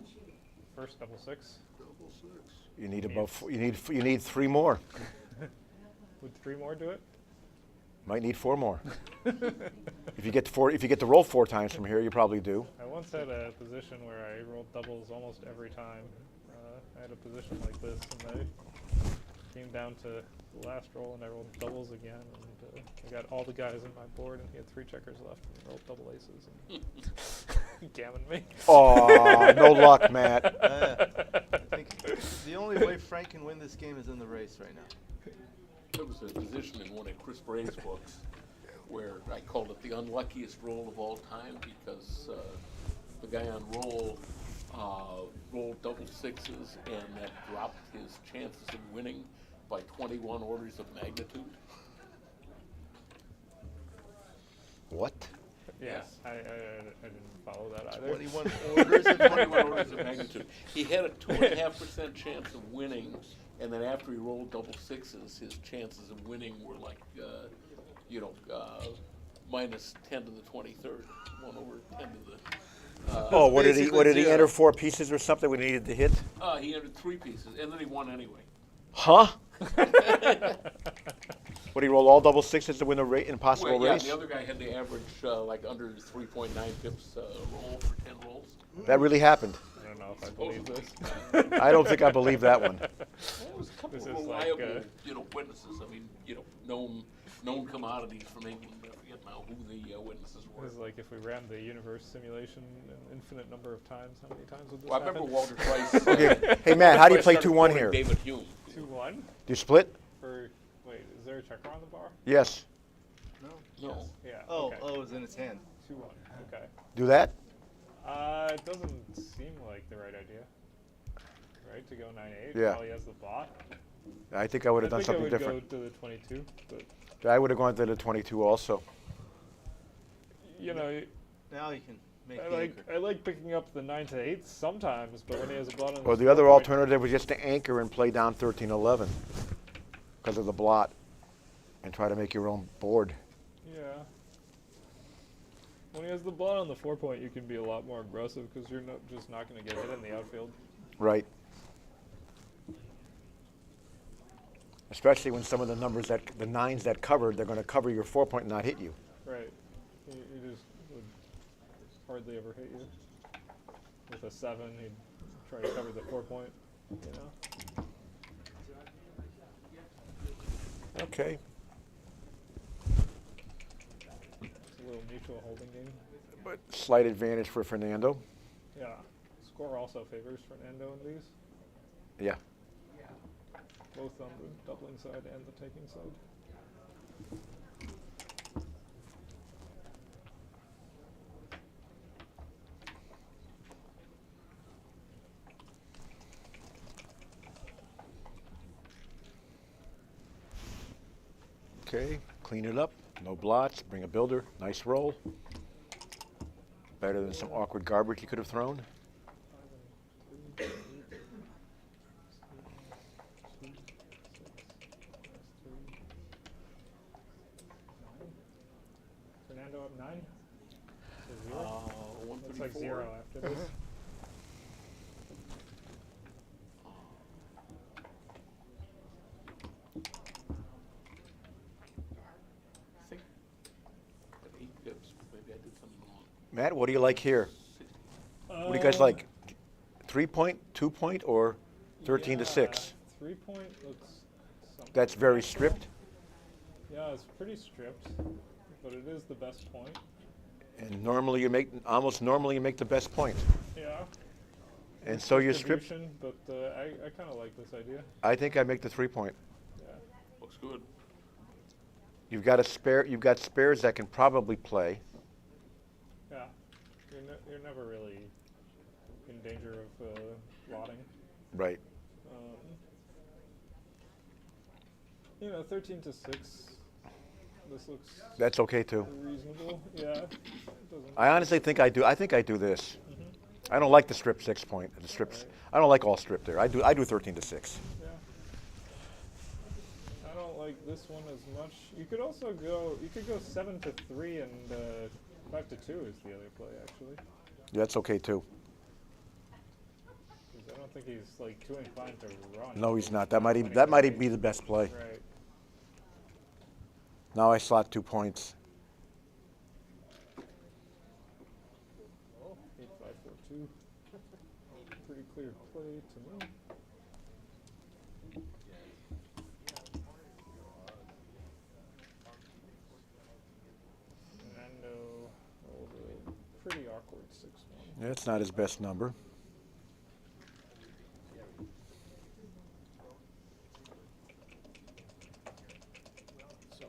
L: First double 6.
N: double 6.
R: You need about you need 3 more.
L: Would 3 more do it?
R: Might need 4 more. If you get to roll 4 times from here, you probably do.
L: I once had a position where I rolled doubles almost every time. I had a position like this, and I came came down to the last roll, and I rolled doubles again, and I got all the guys on my board, and he had 3 checkers left, and he rolled double aces, and he gammoned me.
R: Aw, no luck, Matt.
D: I think the only way Frank can win this game is in the race right now.
J: There was a position in one of Chris Bray's books where I called it the unluckiest roll of all time because the guy on roll rolled double sixes, and that dropped his chances of winning by 21 orders of magnitude.
R: What?
L: Yes, I didn't follow that either.
D: 21 orders of
J: 21 orders of magnitude. He had a 2.5% chance of winning, and then after he rolled double sixes, his chances of winning were like, minus 10 to the 23rd, 1 over 10 to the.
R: Oh, what did he
J: zero.
R: enter 4 pieces or something we needed to hit?
J: He entered 3 pieces, and then he won anyway.
R: Huh? What, he rolled all double sixes to win a impossible
J: Well,
R: race?
J: the other guy had to average like under 3.9 pips roll for 10 rolls.
R: That really happened.
L: I don't know if I believe this.
R: I don't think I believe that one.
J: Well, there was a couple
L: This
J: of
L: is like,
J: reliable, witnesses. I mean, known commodities from England. I forget now who the witnesses were.
L: It was like if we ran the universe simulation an infinite number of times, how many times would this
J: Well, I
L: happen?
J: remember Walter Price.
R: Okay. Hey, Matt, how do you play
J: started
R: 2-1
J: quoting
R: here?
J: David Hume.
L: 2-1?
R: Do you split?
L: Wait, is there a checker on the bar?
R: Yes.
L: No.
J: No.
L: Yeah.
D: Oh,
L: okay.
D: it was in his hand.
L: 2-1. Okay.
R: Do that?
L: It doesn't seem like the right idea. Right, to go 9-8
R: Yeah.
L: while he has the bot.
R: I think I would have done something
L: I
R: different.
L: would go to the 22, but
R: I would have gone to the 22 also.
L: you know,
D: Now you can make
L: I
D: the
L: like
D: anchor.
L: I like picking up the 9 to 8 sometimes, but when he has a bot on
R: Or
L: his
R: the other
L: 4 point-
R: alternative was just to anchor and play down 13-11 because of the blot and try to make your own board.
L: Yeah. When he has the ball on the 4 point, you can be a lot more aggressive because you're just not going to get hit in the outfield.
R: Right. Especially when some of the numbers the 9s that covered, they're going to cover your 4 point and not hit you.
L: Right. He just would hardly ever hit you. With a 7, he'd try to cover the 4 point, you know?
R: Okay.
L: It's a little mutual holding game.
R: But slight advantage for Fernando.
L: Yeah. Score also favors Fernando in these,
R: Yeah.
L: both on the doubling side and the taking side.
R: Okay, clean it up. No blots. Bring a builder. Nice roll. Better than some awkward garbage you could have thrown.
L: Fernando up 9? So 0? Looks like 0 after this.
J: I think at 8 pips, maybe I did something wrong.
R: Matt, what do you like here? What do you guys like? 3 point, 2 point, or 13 to 6?
L: 3 point looks something.
R: That's very stripped.
L: Yeah, it's pretty stripped, but it is the best point.
R: And normally you make you make the best point.
L: Yeah.
R: And so you strip.
L: Distribution, but I kind of like this idea.
R: I think I make the 3 point.
L: Yeah.
J: Looks good.
R: You've got a spare. You've got spares that can probably play.
L: Yeah. You're never really in danger of lotting.
R: Right.
L: 13 to 6. This looks.
R: That's okay too.
L: Reasonable. Yeah. It doesn't.
R: I honestly think I do. I think I do this. I don't like the strip 6 point. The strips. I don't like all strip there. I do 13 to 6.
L: Yeah. I don't like this one as much. You could also go. You could go 7 to 3 and 5 to 2 is the other play actually.
R: That's okay too.
L: 'Cause I don't think he's like too inclined to run.
R: No, he's not. That might even be the best play.
L: Right.
R: Now I slot 2 points.
L: Oh, 8, 5, 4, 2. Pretty clear play to me. 6-1.
R: That's not his best number.
L: So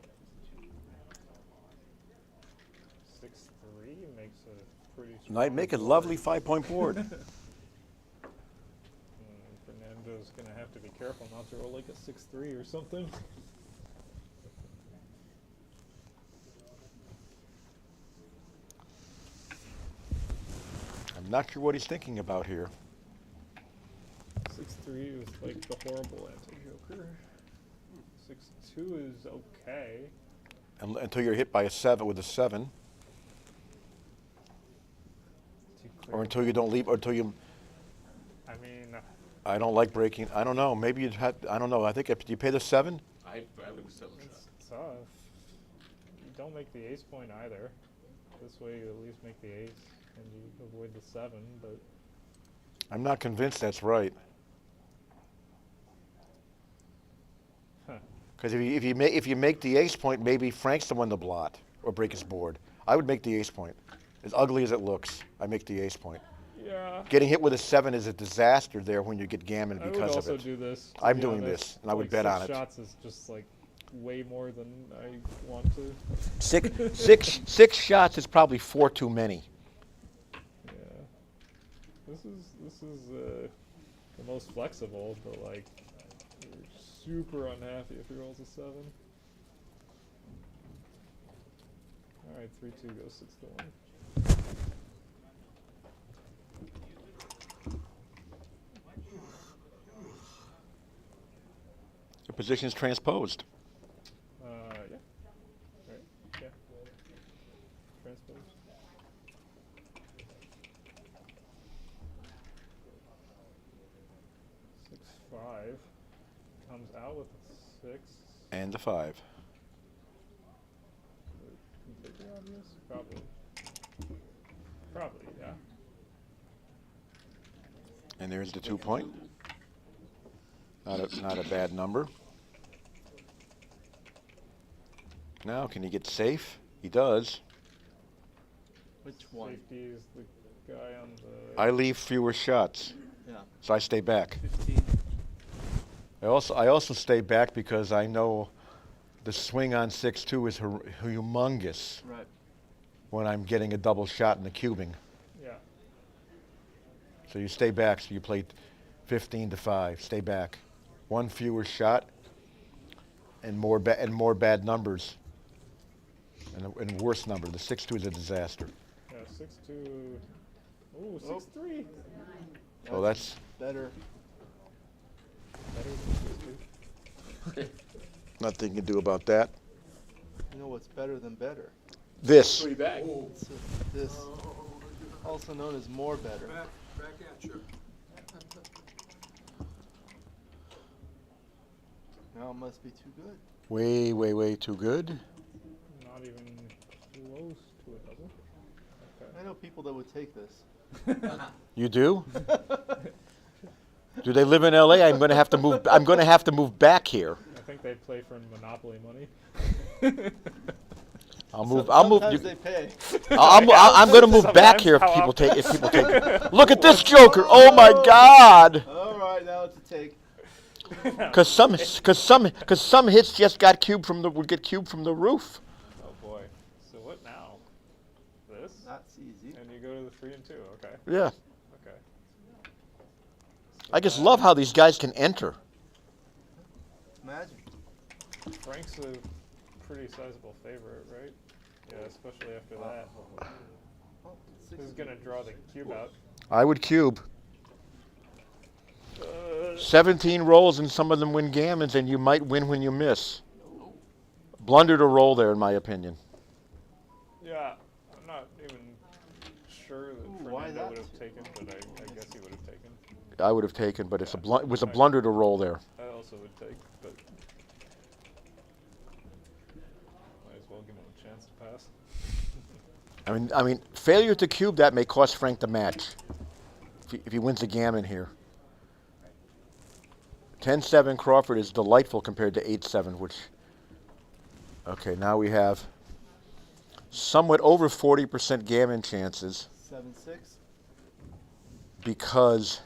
L: 6-3 makes a pretty.
R: Might make a lovely 5-point board.
L: Fernando's gonna have to be careful not to roll like a 6-3 or something.
R: I'm not sure what he's thinking about here.
L: 6-3 is like the horrible anti-joker. 6-2 is okay.
R: Until you're hit by a 7 with a 7. Or until you don't leave, or until you.
L: I mean.
R: I don't like breaking. I don't know. Maybe you'd have. I don't know. I think do you pay the 7?
J: I leave a 7 shot.
L: It's tough. You don't make the ace point either. This way you at least make the ace and you avoid the 7, but.
R: I'm not convinced that's right. Because if you make the ace point, maybe Frank's the one to blot or break his board. I would make the ace point. As ugly as it looks, I make the ace point.
L: Yeah.
R: Getting hit with a 7 is a disaster there when you get gammon because of it.
L: I would also do this.
R: I'm doing this, and I would bet on it.
L: 6 shots is just like way more than I want to.
R: Six shots is probably 4 too many.
L: Yeah. This is the most flexible, but like you're super unhappy if he rolls a 7. All right, 3-2 goes 6-1.
R: The position is transposed.
L: Yeah. Right. Yeah. Transpose. Six, 5 comes out with a 6.
R: And the 5.
L: Completely obvious? Probably. Probably, yeah.
R: And there's the 2-point. Not a bad number. Now, can he get safe? He does.
F: Which one?
L: Safety is the guy on the.
R: I leave fewer shots.
F: Yeah.
R: So I stay back.
F: 15.
R: I also stay back because I know the swing on 6-2 is humongous.
F: Right.
R: When I'm getting a double shot in the cubing.
L: Yeah.
R: So you stay back. So you play 15-5. Stay back. One fewer shot, and more bad numbers, and worse number. The 6-2 is a disaster.
L: Yeah, 6-2. Ooh, 6-3.
R: So that's
D: better.
L: Better than 6-2.
R: nothing you can do about that.
D: You know what's better than better?
R: This.
D: This, also known as more better.
G: Back at you.
D: Now it must be too good.
R: Way, way, way too good.
L: Not even close to a double. Okay.
D: I know people that would take this.
R: You do? Do they live in LA? I'm going to have to move. I'm going to have to move back here.
L: I think they play for Monopoly money.
R: I'll move. I'll move.
D: Sometimes they pay.
R: I'm going to move back here if people take. Look at this joker! Oh my God!
D: All right, now it's a take.
R: Because some hits just got cubed from would get cubed from the roof.
L: Oh boy. So what now? This?
D: That's easy.
L: And you go to the 3 and 2. Okay.
R: Yeah.
L: Okay. So
R: I just love how these guys can enter.
D: Magic.
L: Frank's a pretty sizable favorite, right? Yeah, especially after that. This is gonna draw the cube out.
R: I would cube. 17 rolls and some of them win gammons, and you might win when you miss. Blunder to roll there, in my opinion.
L: Yeah, I'm not even sure that Fernando would have taken, but I guess he would have taken.
R: I would have taken, but it was a blunder to roll there.
L: I also would take, but might as well give him a chance to pass.
R: I mean, failure to cube that may cost Frank the match if he wins the gammon here. 10-7 Crawford is delightful compared to 8-7, which. Okay, now we have somewhat over 40% gammon chances.
D: 7-6.
R: Because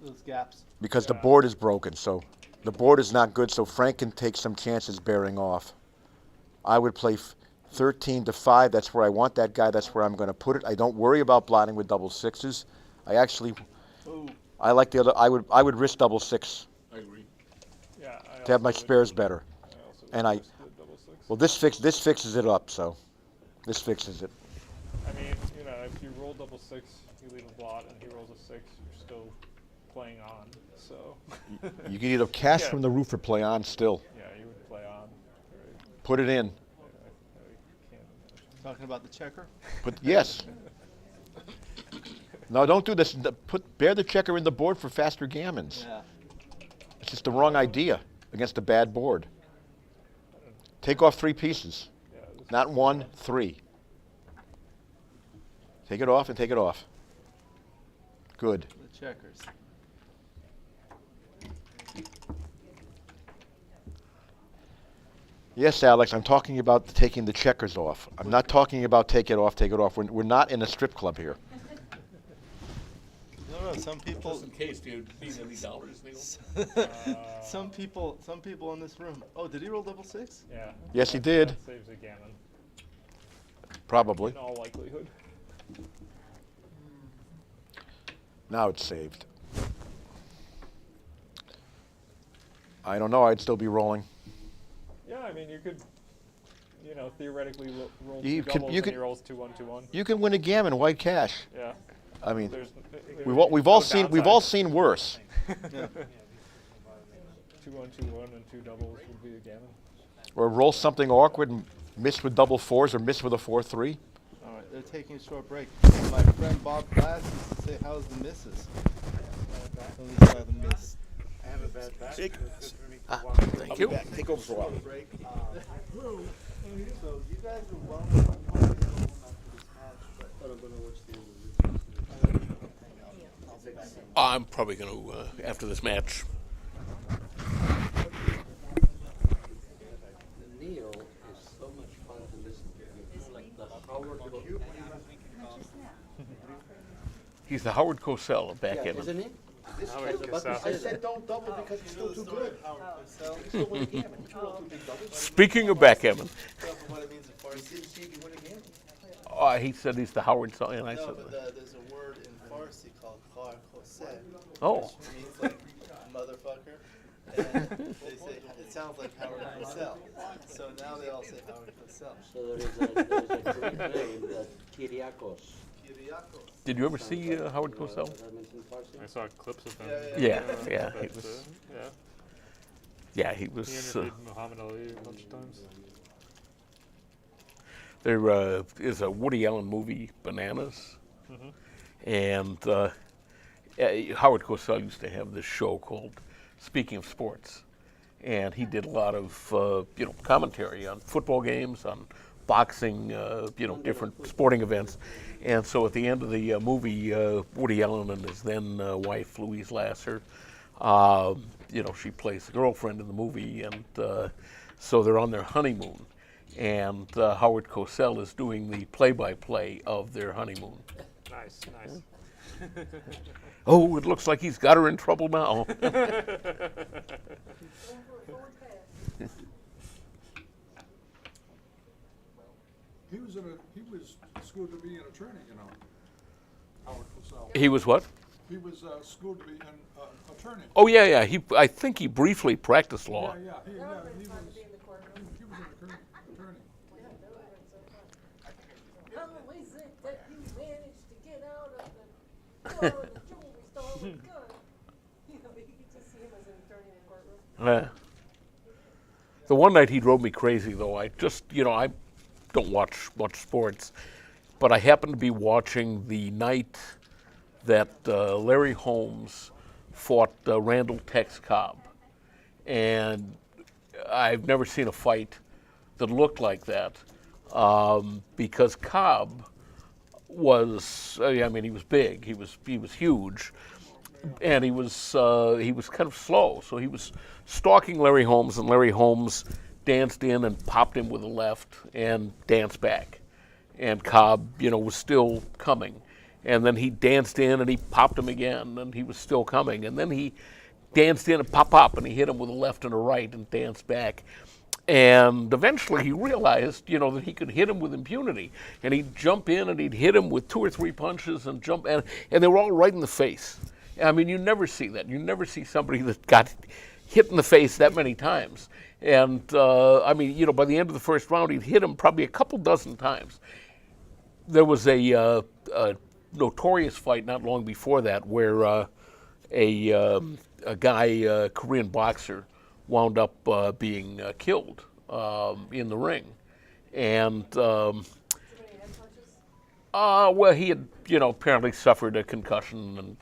D: Those gaps.
R: the board is broken. So the board is not good. So Frank can take some chances bearing off. I would play 13 to 5. That's where I want that guy. That's where I'm going to put it. I don't worry about blotting with double sixes. I actually, I like the other. I would risk double six.
J: I agree.
L: Yeah.
R: To have my spares better. And well, this fixes it up. So this fixes it.
L: I mean, you know, if you roll double six, you leave a blot, and he rolls a 6, you're still playing on. So.
R: You can either cash from the roof or play on still.
L: Yeah, you would play on.
R: Put it in.
D: Talking about the checker?
R: Yes. No, don't do this. Bear the checker in the board for faster gammons.
D: Yeah.
R: It's just the wrong idea against a bad board. Take off 3 pieces. Not 1, 3. Take it off and take it off. Good.
D: The checkers.
R: Yes, Alex, I'm talking about taking the checkers off. I'm not talking about take it off, take it off. We're not in a strip club here.
D: No, some people.
J: Just in case, do you need any dollars, Neil?
D: Some people in this room. Oh, did he roll double six?
L: Yeah.
R: Yes, he did.
L: That saves a gammon.
R: Probably.
L: In all likelihood.
R: Now it's saved. I don't know. I'd still be rolling.
L: Yeah, I mean, you could, you know, theoretically roll
R: You
L: two
R: can-
L: doubles
R: you
L: and
R: can-
L: he rolls 2-1, 2-1.
R: You can win a gammon white cash.
L: Yeah.
R: I mean,
L: There's
R: we've all seen worse.
L: 2-1, 2-1, and 2 doubles would be a gammon.
R: Or roll something awkward and miss with double 4s or miss with a 4-3.
D: All right, they're taking a short break. My friend Bob Glass used to say, "How's the missus?" At least how the miss.
I: I have a bad back.
J: Thank you.
R: Take over for a while.
D: So you guys are welcome after this match, but I'm gonna watch the
J: I'm probably going to, after this match.
T: Neil is so much fun to listen to. He's like the Howard Cosell.
J: He's the Howard Cosell of backgammon.
T: Isn't he?
R: This
L: Howard
R: kid,
L: Cosell.
R: I said don't double because he's still too good. He's still winning gammon. You should roll 2 big doubles.
J: Speaking of backgammon,
D: what it means in Farsi.
R: Didn't see you win a gammon.
J: he said he's the Howard Cosell, and I
D: No,
J: said,
D: but there's a word in Farsi called Khar Khoseh.
J: Oh.
D: Which means like motherfucker. And they say it sounds like Howard Cosell. So now they all say Howard Cosell.
T: So there is a Greek name that Kyriakos.
D: Kyriakos.
J: did you ever see Howard Cosell?
T: That means in Farsi?
L: I saw clips of him.
J: Yeah, yeah, he
L: That's,
J: was-
L: yeah.
J: Yeah, he
L: He
J: was.
L: interviewed Muhammad Ali a bunch of times.
J: There is a Woody Allen movie, Bananas, and Howard Cosell used to have this show called Speaking of Sports, and he did a lot of commentary on football games, on boxing, different sporting events, and so at the end of the movie, Woody Allen and his then wife Louise Lasser, she plays the girlfriend in the movie, and so they're on their honeymoon. And Howard Cosell is doing the play-by-play of their honeymoon.
L: Nice, nice.
J: Oh, it looks like he's got her in trouble now.
U: He was schooled to be an attorney, you know. Howard Cosell.
J: He was what?
U: He was schooled to be an attorney.
J: Oh yeah. I think he briefly practiced law.
U: Yeah. He was an attorney.
O: How is it that you managed to get out of the door of the jewelry store with a gun? You know, you could just see him as an attorney in the courtroom.
J: The one night he drove me crazy, though. I just, I don't watch much sports, but I happened to be watching the night that Larry Holmes fought Randall Tex Cobb, and I've never seen a fight that looked like that, because Cobb was, he was big, he was huge, and he was kind of slow, so he was stalking Larry Holmes, and Larry Holmes danced in and popped him with a left and danced back. and Cobb, was still coming. And then he danced in and he popped him again, and he was still coming. And then he danced in and pop, and he hit him with a left and a right and danced back. And eventually he realized, that he could hit him with impunity. And he'd jump in and he'd hit him with 2 or 3 punches and jump, and they were all right in the face. I mean, you never see that. You never see somebody that got hit in the face that many times. And, by the end of the first round, he'd hit him probably a couple dozen times. There was a notorious fight not long before that where a guy, Korean boxer, wound up being killed in the ring. And, he had, apparently suffered a concussion and,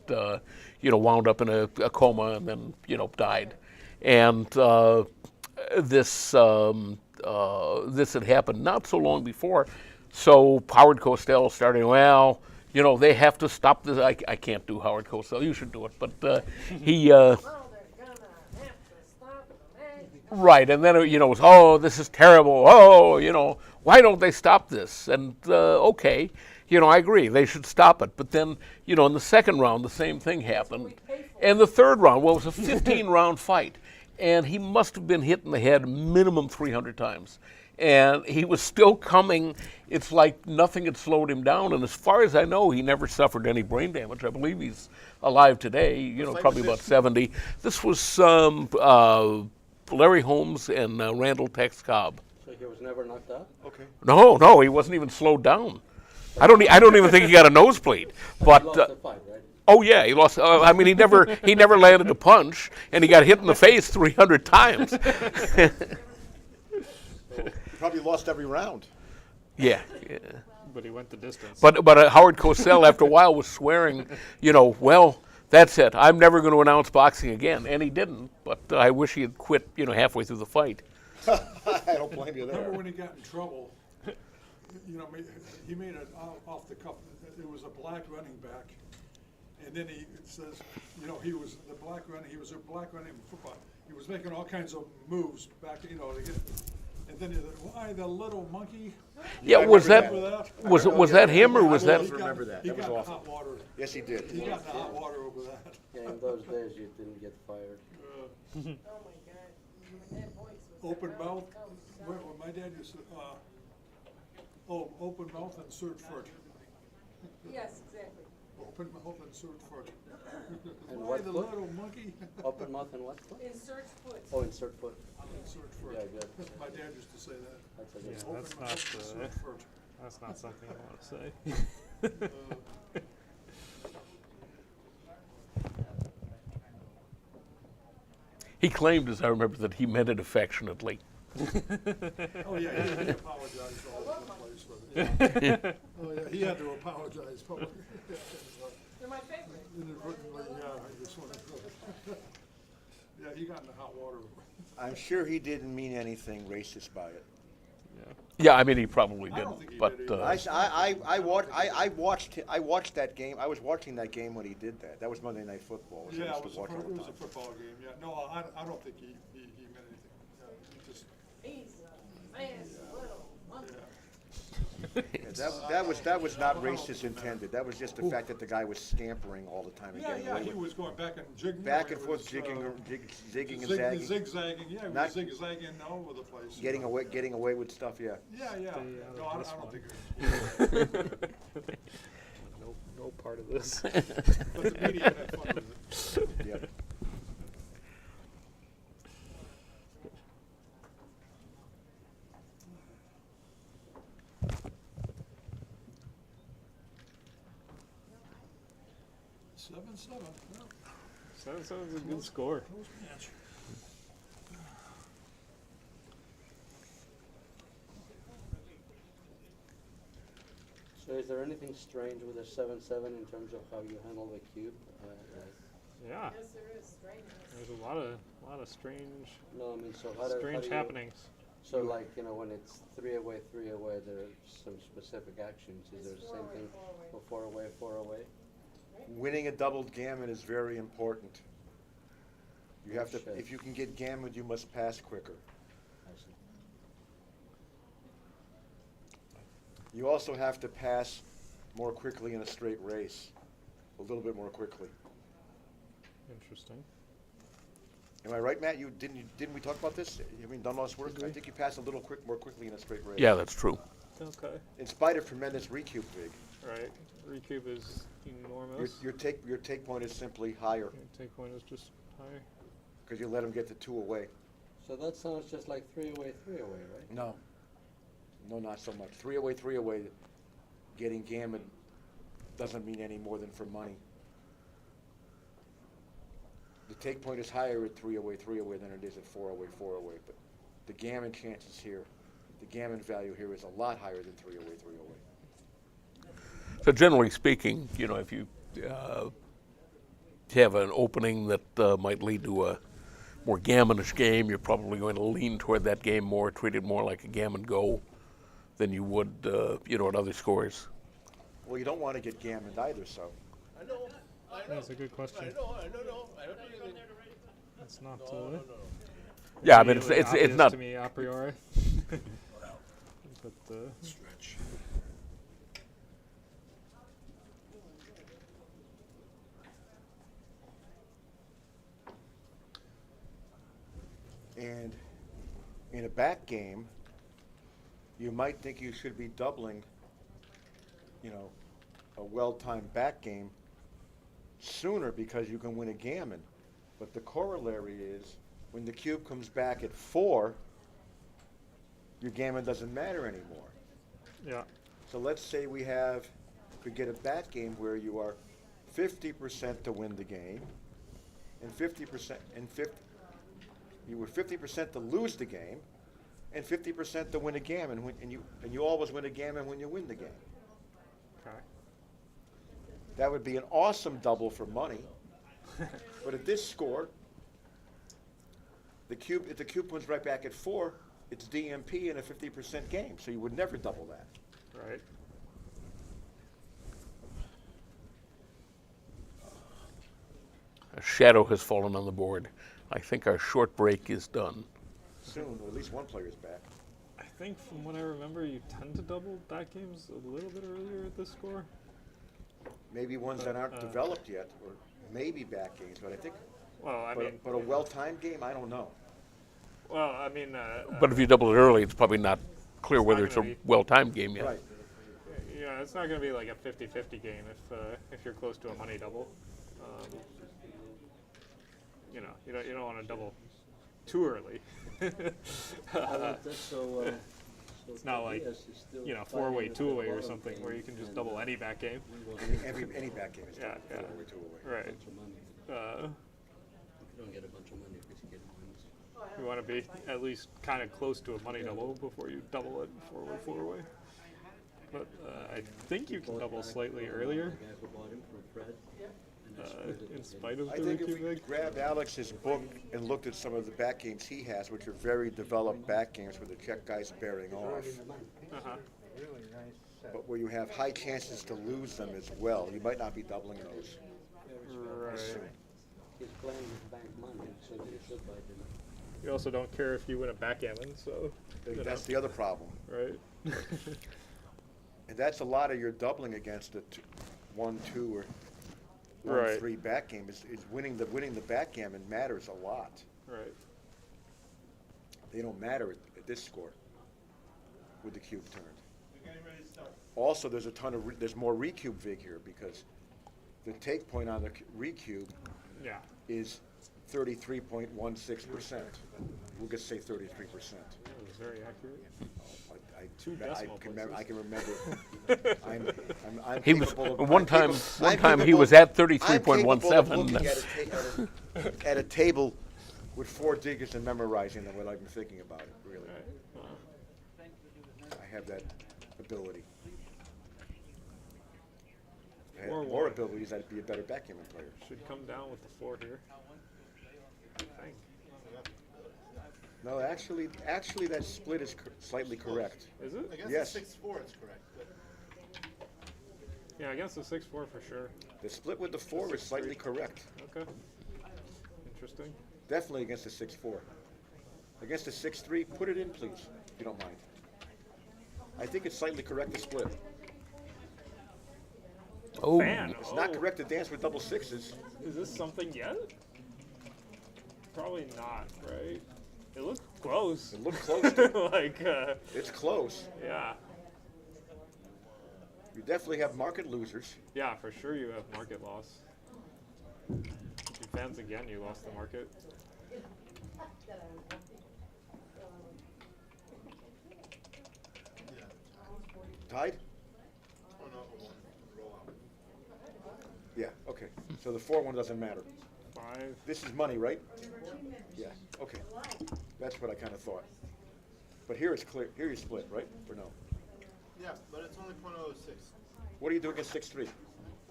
J: wound up in a coma and then, died. And this had happened not so long before. So Howard Cosell started, they have to stop this. I can't do Howard Cosell. You should do it. But he... Right, and then, it was, this is terrible. Why don't they stop this? And, okay, I agree. They should stop it. But then, in the second round, the same thing happened. And the third round, it was a 15-round fight. And he must have been hit in the head minimum 300 times. And he was still coming. It's like nothing had slowed him down. And as far as I know, he never suffered any brain damage. I believe he's alive today, probably about 70. This was Larry Holmes and Randall Tex Cobb.
T: So he was never knocked out? Okay.
J: No, he wasn't even slowed down. I don't even think he got a nosebleed. But
T: he lost the fight, right?
J: Oh yeah, he lost. He never landed a punch, and he got hit in the face 300 times.
R: He probably lost every round.
J: Yeah.
L: But he went the distance.
J: But Howard Cosell, after a while, was swearing, well, that's it. I'm never going to announce boxing again, and he didn't. But I wish he had quit, halfway through the fight.
R: I don't blame you there.
U: Remember when he got in trouble? He made it off the cuff. It was a black running back, and then he says, he was the black running. He was a black running football. He was making all kinds of moves back, to get. And then he said, "Why the little monkey?"
J: Yeah, was that him or was that?
R: I remember that.
U: He
R: That was
U: got in
R: awful.
U: hot water.
R: Yes, he did.
U: He got in the hot water over that.
T: Yeah, in those days you didn't get fired.
U: Open mouth. When my dad used to, open mouth and search for it.
O: Yes, exactly.
U: Open mouth and search for it.
T: And
U: Why
T: what
U: the
T: foot?
U: little monkey?
T: Open mouth and what foot?
O: Insert foot.
T: Oh, insert foot.
U: Search for
T: Yeah,
U: it.
T: good.
U: My dad used to say that.
T: That's a
L: Yeah,
T: good
U: Open
L: that's
U: mouth
L: not,
U: and search for it.
L: that's not something I want to say.
J: He claimed, as I remember, that he meant it affectionately.
U: Oh yeah, he apologized all over the place with it. Oh yeah, he had to apologize publicly.
O: They're my favorite.
U: Inadvertently, I just wanted to. Yeah, he got in the hot water.
R: I'm sure he didn't mean anything racist by it.
J: Yeah, he probably
U: I don't
J: didn't.
U: think he
J: But
U: did either.
R: I watched that game. I was watching that game when he did that. That was Monday Night Football. which I
U: Yeah,
R: used
U: it
R: to
U: was,
R: watch all the
U: it was a
R: time.
U: football game. Yeah, no, I don't think he meant anything. He just.
O: He's a fancy little monkey.
R: Yeah, that was not racist intended. That was just the fact that the guy was scampering all the time and getting away
U: He
R: with
U: was going back and jigging.
R: back and forth, zigging and zagging,
U: Zigzagging, yeah, he
R: Not-
U: was zigzagging all over the place.
R: getting away with stuff. Yeah.
U: Yeah. No, I don't think it.
L: No part of this.
U: But the media had fun with it.
R: Yep.
U: Seven.
L: That sounds a good score.
U: Close match.
T: So is there anything strange with a 7-7 in terms of how you handle the cube?
L: Yeah.
O: Yes, there is strangeness.
L: There's a lot of strange,
T: No, I mean, so how do
L: strange
T: you,
L: happenings.
T: So like, when it's 3 away, there's some specific actions. Is there the same thing for 4 away, 4 away?
R: Winning a doubled gammon is very important. You have to.
T: Shit.
R: If you can get gammon, you must pass quicker.
T: I see.
R: You also have to pass more quickly in a straight race, a little bit more quickly.
L: Interesting.
R: Am I right, Matt? Didn't we talk about this? I mean, done all this work. I think you pass a little more quickly in a straight race.
J: Yeah, that's true.
L: Okay.
R: In spite of tremendous recube vig.
L: Right. Recube is enormous.
R: Your take point is simply higher.
L: Your take point is just higher.
R: Because you let them get the 2 away.
T: So that sounds just like 3 away, 3 away, right?
R: No. No, not so much. 3 away, getting gammon doesn't mean any more than for money. The take point is higher at 3 away than it is at 4 away. But the gammon chances here, the gammon value here is a lot higher than 3 away.
J: So generally speaking, you know, if you have an opening that might lead to a more gammonish game, you're probably going to lean toward that game more, treat it more like a gammon go than you would, you know, at other scores.
R: Well, you don't want to get gammoned either, so.
A: I know.
L: That's a good question.
A: I know. I don't do anything.
L: It's not.
J: Yeah, I mean, it's
L: obvious
J: not
L: to me a priori. But
A: stretch.
R: And in a back game, you might think you should be doubling, you know, a well-timed back game sooner because you can win a gammon. But the corollary is when the cube comes back at 4, your gammon doesn't matter anymore.
L: Yeah.
R: So let's say we could get a back game where you are 50% to win the game and 50% you were 50% to lose the game and 50% to win a gammon, and you always win a gammon when you win the game.
L: Okay.
R: That would be an awesome double for money. But at this score, if the cube comes right back at 4, it's DMP in a 50% game, so you would never double that.
L: Right.
J: a shadow has fallen on the board. I think our short break is done.
R: Soon, or at least one player's back.
L: I think from what I remember, you tend to double back games a little bit earlier at this score.
R: Maybe ones that aren't developed yet, or maybe back games, but I think.
L: Well, I mean,
R: but a well-timed game, I don't know.
L: Well, I mean.
J: But if you double it early, it's probably not clear whether it's a well-timed game yet.
R: Right.
L: Yeah, it's not going to be like a 50-50 game if you're close to a money double. You know, you don't want to double too early. It's not like, you know, 4-way, 2-away or something where you can just double any back game.
R: Any back game is double 4-away, 2-away.
L: Right.
T: You don't get a bunch of money because you get wins.
L: You want to be at least kind of close to a money double before you double it 4-way, 4-away. But I think you can double slightly earlier. In spite of
R: I
L: the
R: think if we
L: recube.
R: grabbed Alex's book and looked at some of the back games he has, which are very developed back games where the check guy's bearing off, but where you have high chances to lose them as well, you might not be doubling those.
L: Right.
T: He's playing with bank money, so he should buy dinner.
L: You also don't care if you win a backgammon, so.
R: That's the other problem.
L: Right.
R: And that's a lot of your doubling against a 1-2 or 1-3 back game is winning the backgammon matters a lot.
L: Right.
R: They don't matter at this score with the cube turned. Also, there's there's more recube vig here because the take point on the recube is 33.16%. We'll just say 33%.
L: That was very accurate.
R: I can remember. I'm
J: He was
R: capable of,
J: one time he was at 33.17.
R: At a table with 4 digits and memorizing them without even thinking about it. Really, I have that ability. If I had more abilities, I'd be a better backgammon player.
L: Should come down with the 4 here. I think.
R: No, actually, that split is slightly correct.
L: Is it?
A: Against
R: Yes.
A: the 6-4, it's correct.
L: Yeah, against the 6-4 for sure.
R: The split with the 4 is slightly correct.
L: Okay. Interesting.
R: Definitely against the 6-4. Against the 6-3, put it in, please, if you don't mind. I think it's slightly correct to split.
J: Oh.
L: Fan.
R: It's not correct to dance with double sixes.
L: Is this something yet? Probably not, right? It looked close.
R: It looked close.
L: Like,
R: it's close.
L: Yeah.
R: You definitely have market losers.
L: Yeah, for sure you have market loss. If you fans again, you lost the market.
R: Tied?
I: Oh, no, roll out.
R: Yeah, okay. So the 4-1 doesn't matter.
L: 5.
R: This is money, right? Yeah, okay. That's what I kind of thought. But here it's clear. Here you split, right? Or no?
I: Yeah, but it's only .06.
R: What do you do against 6-3?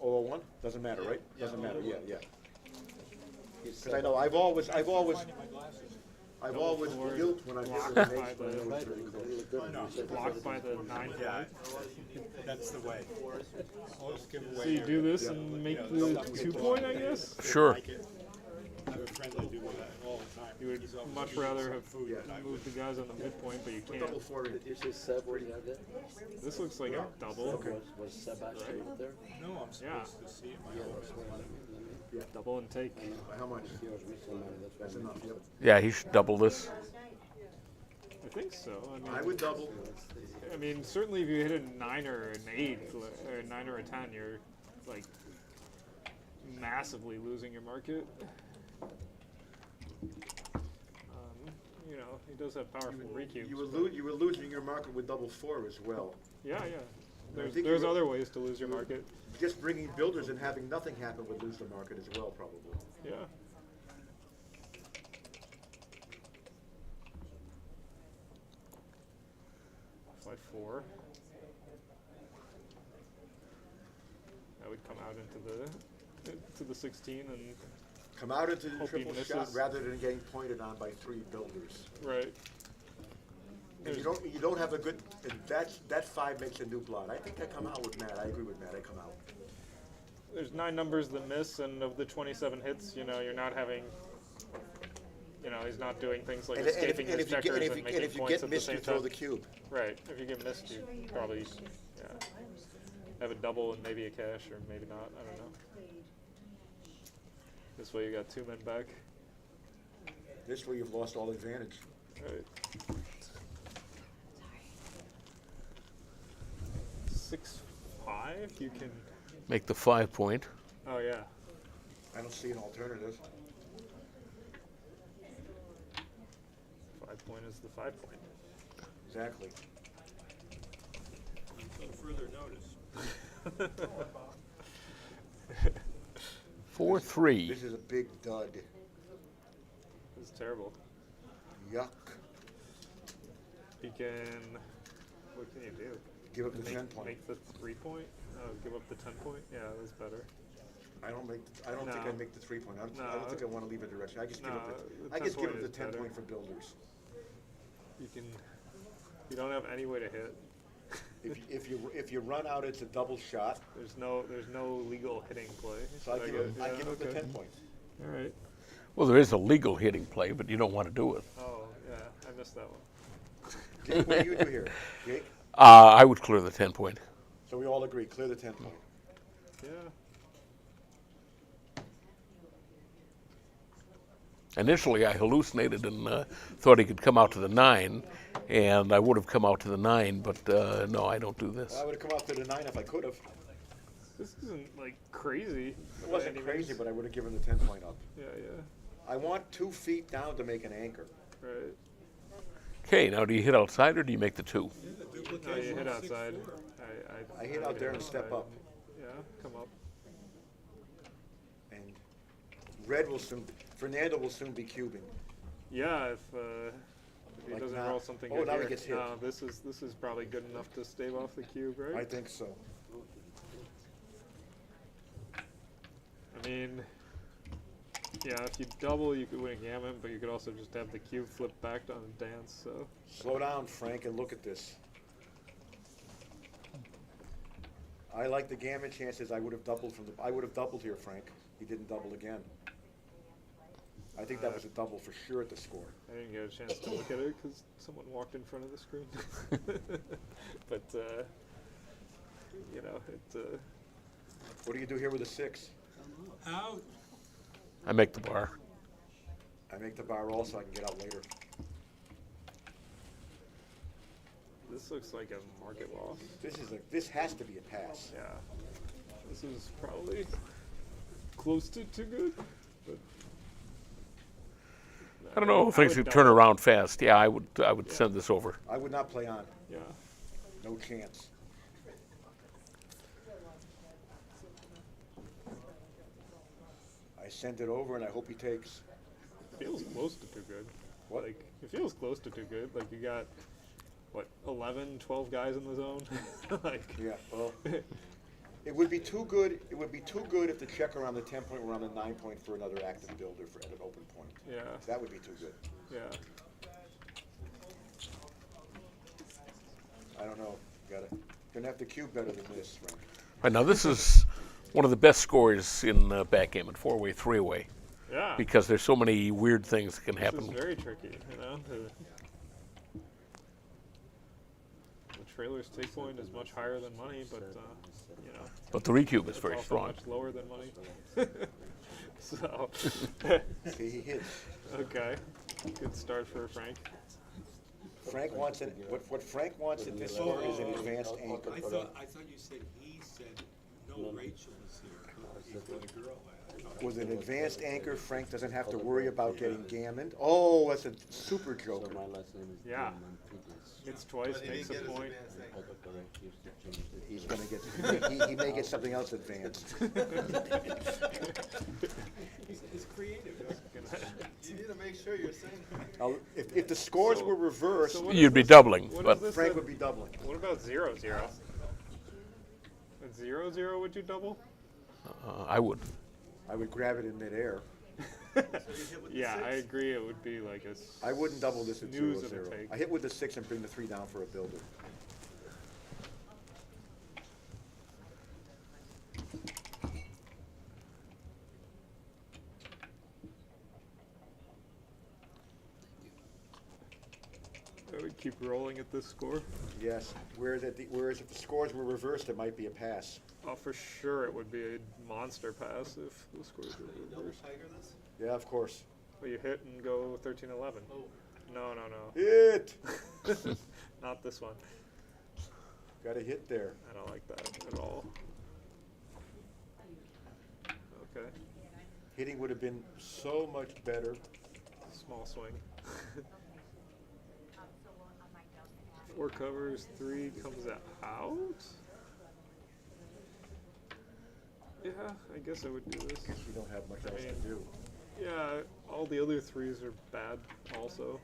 R: 001? Doesn't matter, right? Doesn't matter, yeah, yeah. Because I know I've always guilt when I hear the nation.
L: Blocked by the 9.
G: Yeah, that's the way.
L: So you do this and make the 2 point, I guess?
J: Sure.
G: I have a friend that do that all the time.
L: You would much rather have moved the guys on the midpoint, but you can't.
R: Double 4.
T: Is this Seb where you have that?
L: This looks like a double.
T: Was Seb actually up there?
G: No, I'm supposed to see it my own.
L: Double and take.
R: How much?
T: That's enough.
J: Yeah, he should double this.
L: I think so. I mean,
R: I would double.
L: I mean, certainly if you hit a 9 or an 8, or a 9 or a 10, you're like massively losing your market. You know, he does have powerful recubes.
R: You were losing your market with double 4 as well.
L: Yeah, yeah. There's other ways to lose your market.
R: Just bringing builders and having nothing happen would lose the market as well, probably.
L: Yeah. Slide 4. That would come out into the 16 and
R: come out into the
L: hope he
R: triple shot
L: misses.
R: rather than getting pointed on by 3 builders.
L: Right.
R: And you don't have a good. That 5 makes a new blot. I think I come out with Matt. I agree with Matt. I come out.
L: There's 9 numbers that miss, and of the 27 hits, you know, you're not having. You know, he's not doing things like escaping his checkers and making
R: and if you
L: points
R: get
L: at the
R: missed,
L: same
R: you throw
L: time.
R: the cube.
L: Right. If you get missed, you probably have a double and maybe a cash, or maybe not. I don't know. This way you got 2 men back.
R: This way you've lost all advantage.
L: Right. 6-5. You can
J: Make the 5 point.
L: Oh yeah.
R: I don't see an alternative.
L: 5 point is the 5 point.
R: Exactly.
G: Until further notice.
J: 4-3.
R: This is a big dud.
L: This is terrible.
R: Yuck.
L: He can. What can you do?
R: Give up the 10 point.
L: Make the 3 point. Give up the 10 point. Yeah, that's better.
R: I don't think I make the 3 point. I don't think I want to leave a direction. I just give up the 10 point for builders.
L: You can. You don't have any way to hit.
R: If you run out, it's a double shot.
L: There's no legal hitting play.
R: So I give up the 10 points.
L: All right.
J: Well, there is a legal hitting play, but you don't want to do it.
L: Oh yeah, I missed that one.
R: Jake, what do you do here, Jake?
J: I would clear the 10 point.
R: So we all agree, clear the 10 point.
L: Yeah.
J: Initially, I hallucinated and thought he could come out to the 9, and I would have come out to the 9, but no, I don't do this.
R: I would have come out to the 9 if I could have.
L: This isn't like crazy.
R: It wasn't crazy, but I would have given the 10 point up.
L: Yeah, yeah.
R: I want 2 feet down to make an anchor.
L: Right.
J: Okay, now do you hit outside or do you make the 2?
L: No, you hit outside.
R: I hit out there and step up.
L: Yeah, come up.
R: And Fernando will soon be cubing.
L: Yeah, if he
R: Like
L: doesn't
R: now.
L: roll something
R: Oh,
L: good
R: now he
L: here.
R: gets hit.
L: No, this is probably good enough to stave off the cube, right?
R: I think so.
L: I mean, yeah, if you double, you could win a gammon, but you could also just have the cube flip back on a dance. So
R: Slow down, Frank, and look at this. I like the gammon chances. I would have doubled here, Frank. He didn't double again. I think that was a double for sure at the score.
L: I didn't get a chance to look at it because someone walked in front of the screen. But, you know, it...
R: What do you do here with a 6?
G: Out.
J: I make the bar.
R: I make the bar also. I can get out later.
L: This looks like a market loss.
R: This has to be a pass.
L: Yeah. This is probably close to too good. But
J: I don't know if things could turn around fast. Yeah, I would send this over.
R: I would not play on.
L: Yeah.
R: No chance. I send it over and I hope he takes.
L: Feels close to too good.
R: What?
L: Like, it feels close to too good. Like, you got, what, 11, 12 guys in the zone? Like,
R: yeah, well, it would be too good. It would be too good if the check around the 10-point were on the 9-point for another active builder at an open point.
L: Yeah.
R: That would be too good.
L: Yeah.
R: I don't know. Gonna have to cube better than this, Frank.
J: Right, now this is one of the best scores in backgammon, 4-way, 3-way.
L: Yeah.
J: Because there's so many weird things that can happen.
L: This is very tricky, you know? The trailer's take point is much higher than money, but, you know.
J: But the recube is
L: it's
J: very
L: also
J: strong.
L: much lower than money. So.
R: See, he hits.
L: Okay. Good start for Frank.
R: Frank wants it. What Frank wants at this score is an advanced anchor.
G: I thought you said he said no Rachel is here. He's got a girl.
R: With an advanced anchor, Frank doesn't have to worry about getting gammoned. Oh, that's a super joker.
L: Yeah. It's twice, makes a point.
R: He's gonna get. He may get something else advanced.
G: He's creative. You need to make sure you're saying.
R: If the scores were reversed,
J: you'd be doubling. But
R: Frank would be doubling.
L: What about 0-0? At 0-0, would you double?
J: I would.
R: I would grab it in midair.
L: Yeah, I agree. It would be like a.
R: I wouldn't double this at
L: snooze of a
R: 0-0.
L: take.
R: I hit with the 6 and bring the 3 down for a builder.
L: I would keep rolling at this score.
R: Yes. Whereas if the scores were reversed, it might be a pass.
L: Oh, for sure it would be a monster pass if the scores were reversed.
R: Yeah, of course.
L: Well, you hit and go 13-11.
G: Oh.
L: No.
R: Hit!
L: Not this one.
R: Got a hit there.
L: I don't like that at all. Okay.
R: Hitting would have been so much better.
L: Small swing. 4 covers, 3 comes out. Yeah, I guess I would do this.
R: You don't have much else to do.
L: Yeah, all the other 3s are bad also.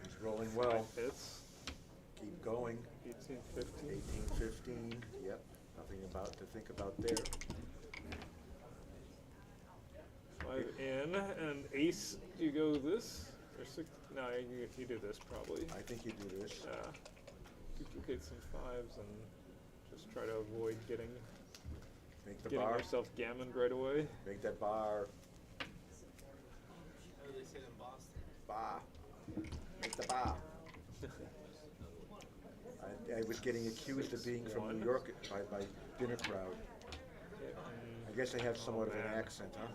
R: He's rolling well.
L: 5 hits.
R: Keep going.
L: 18, 15.
R: 18, 15. Yep. Nothing about to think about there.
L: 5 in, and ace, do you go this? Or 6? No, you do this probably.
R: I think you do this.
L: Yeah. Duplicate some 5s and just try to avoid getting
R: bar.
L: yourself gammoned right away.
R: Make that bar.
G: How do they say it in Boston?
R: Bar. Make the bar. I was getting accused of being from New York by dinner crowd. I guess they have somewhat of an accent, huh?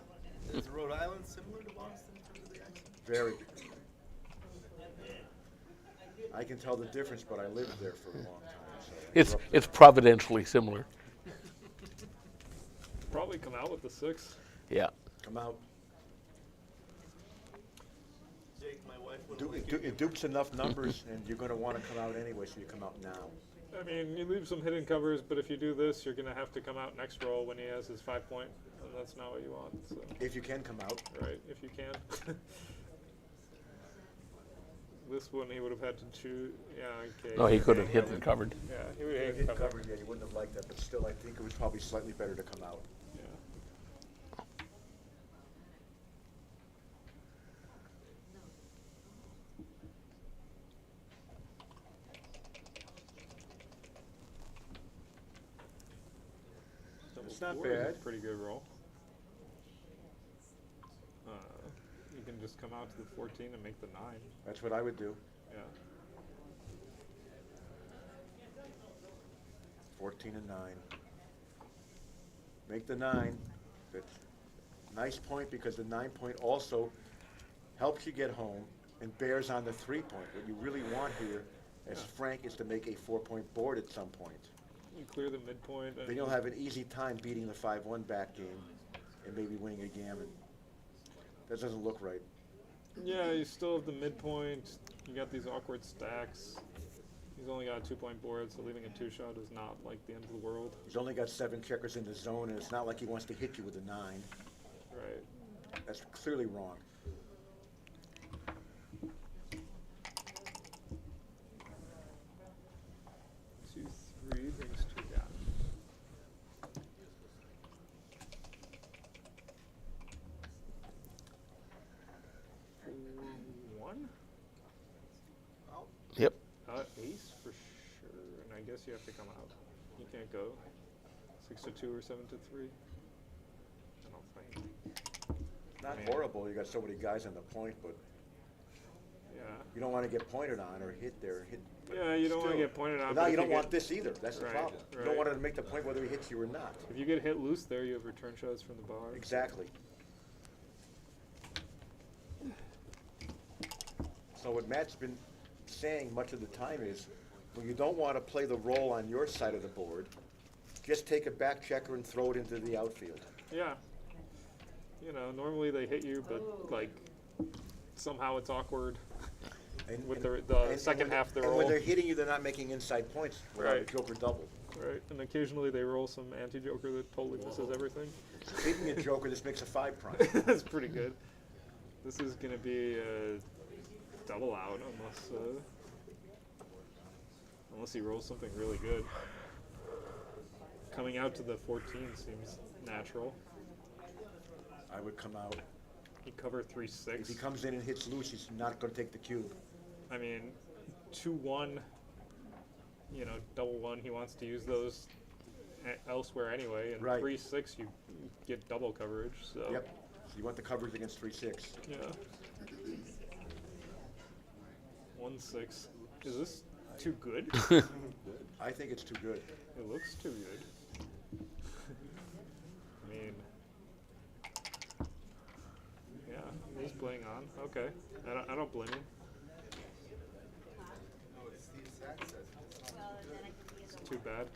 G: Is Rhode Island similar to Boston in terms of the accent?
R: Very. I can tell the difference, but I lived there for a long time. So
J: It's providentially similar.
L: Probably come out with the 6.
J: Yeah.
R: Come out.
G: Jake, my wife
R: It dupes enough numbers, and you're going to want to come out anyway, so you come out now.
L: I mean, you leave some hidden covers, but if you do this, you're going to have to come out next roll when he has his 5-point, and that's not what you want. So.
R: If you can come out.
L: Right, if you can. This one he would have had to choose. Yeah, okay.
J: No, he could have hit and covered.
L: Yeah, he would have
R: hit
L: covered.
R: covered. Yeah, you wouldn't have liked that, but still, I think it was probably slightly better to come out.
L: Yeah.
R: It's not
L: Four is
R: bad.
L: a pretty good roll. You can just come out to the 14 and make the 9.
R: That's what I would do.
L: Yeah.
R: 14 and 9. Make the 9. That's nice point because the 9 point also helps you get home and bears on the 3 point. What you really want here, as Frank, is to make a 4-point board at some point.
L: You clear the midpoint.
R: Then you'll have an easy time beating the 5-1 back game and maybe winning a gammon. That doesn't look right.
L: Yeah, you still have the midpoint. You got these awkward stacks. He's only got a 2-point board, so leaving a 2-shot is not like the end of the world.
R: He's only got 7 checkers in the zone, and it's not like he wants to hit you with a 9.
L: Right.
R: That's clearly wrong.
L: Two, three brings 2 down. One.
J: Yep.
L: Ace for sure, and I guess you have to come out. You can't go 6 to 2 or 7 to 3. I don't think.
R: Not horrible. You got so many guys on the point, but
L: yeah,
R: you don't want to get pointed on or hit there.
L: Yeah, you don't want to get pointed on.
R: Now
L: but
R: you
L: if
R: don't
L: get-
R: want this either. That's the
L: Right,
R: problem. You
L: right.
R: don't want to make the point whether he hits you or not.
L: If you get hit loose there, you have return shots from the bar.
R: Exactly. So what Matt's been saying much of the time is, when you don't want to play the roll on your side of the board, just take a back checker and throw it into the outfield.
L: Yeah. You know, normally they hit you, but like somehow it's awkward with the
R: And
L: second
R: when
L: half of the
R: and
L: roll.
R: when they're hitting you, they're not making inside points without a
L: Right.
R: joker double.
L: Right, and occasionally they roll some anti-joker that totally misses everything.
R: Speaking of joker, this makes a 5 prime.
L: That's pretty good. This is going to be a double out unless he rolls something really good. Coming out to the 14 seems natural.
R: I would come out.
L: You cover 3-6.
R: If he comes in and hits loose, he's not going to take the cube.
L: I mean, 2-1, you know, double 1, he wants to use those elsewhere anyway, and
R: Right.
L: 3-6 you get double coverage, so.
R: Yep. So you want the coverage against 3-6.
L: Yeah. 1-6. Is this too good?
R: I think it's too good.
L: It looks too good. I mean, yeah, he's playing on. Okay, I don't blame him. It's too bad.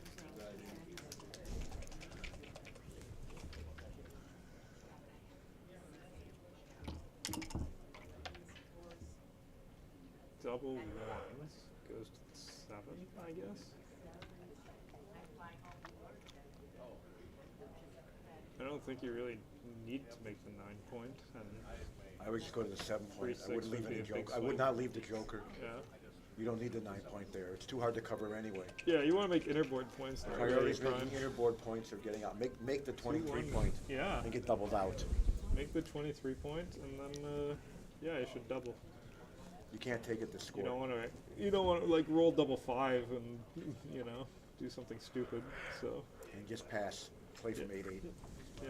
L: Double ones goes to the 7, I guess. I don't think you really need to make the 9 point, and
R: I would just go to the 7 point.
L: 3-6
R: I wouldn't leave
L: would be
R: any
L: a big
R: joker. I would
L: swing.
R: not leave the joker.
L: Yeah.
R: You don't need the 9 point there. It's too hard to cover anyway.
L: Yeah, you want to make inner-board points. Not
R: Priority
L: really
R: is making
L: prime.
R: inner board points or getting out. Make the 23
L: 2-1.
R: point.
L: Yeah.
R: And get doubled out.
L: Make the 23 point, and then yeah, you should double.
R: You can't take it to score.
L: You don't want to like roll double 5 and you know do something stupid. So.
R: And just pass. Play from 8-8.
L: Yeah.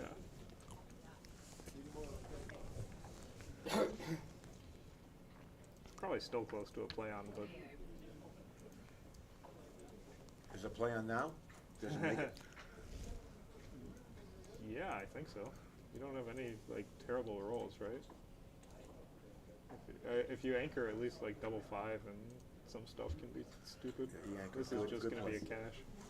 L: Probably still close to a play on, but
R: Is it play on now? Does it make it?
L: yeah, I think so. You don't have any like terrible rolls, right? If you anchor at least like double 5, and some stuff can be stupid.
R: Yeah, he anchored
L: This is
R: good-
L: just
R: good
L: going to be a
R: play.
L: cash.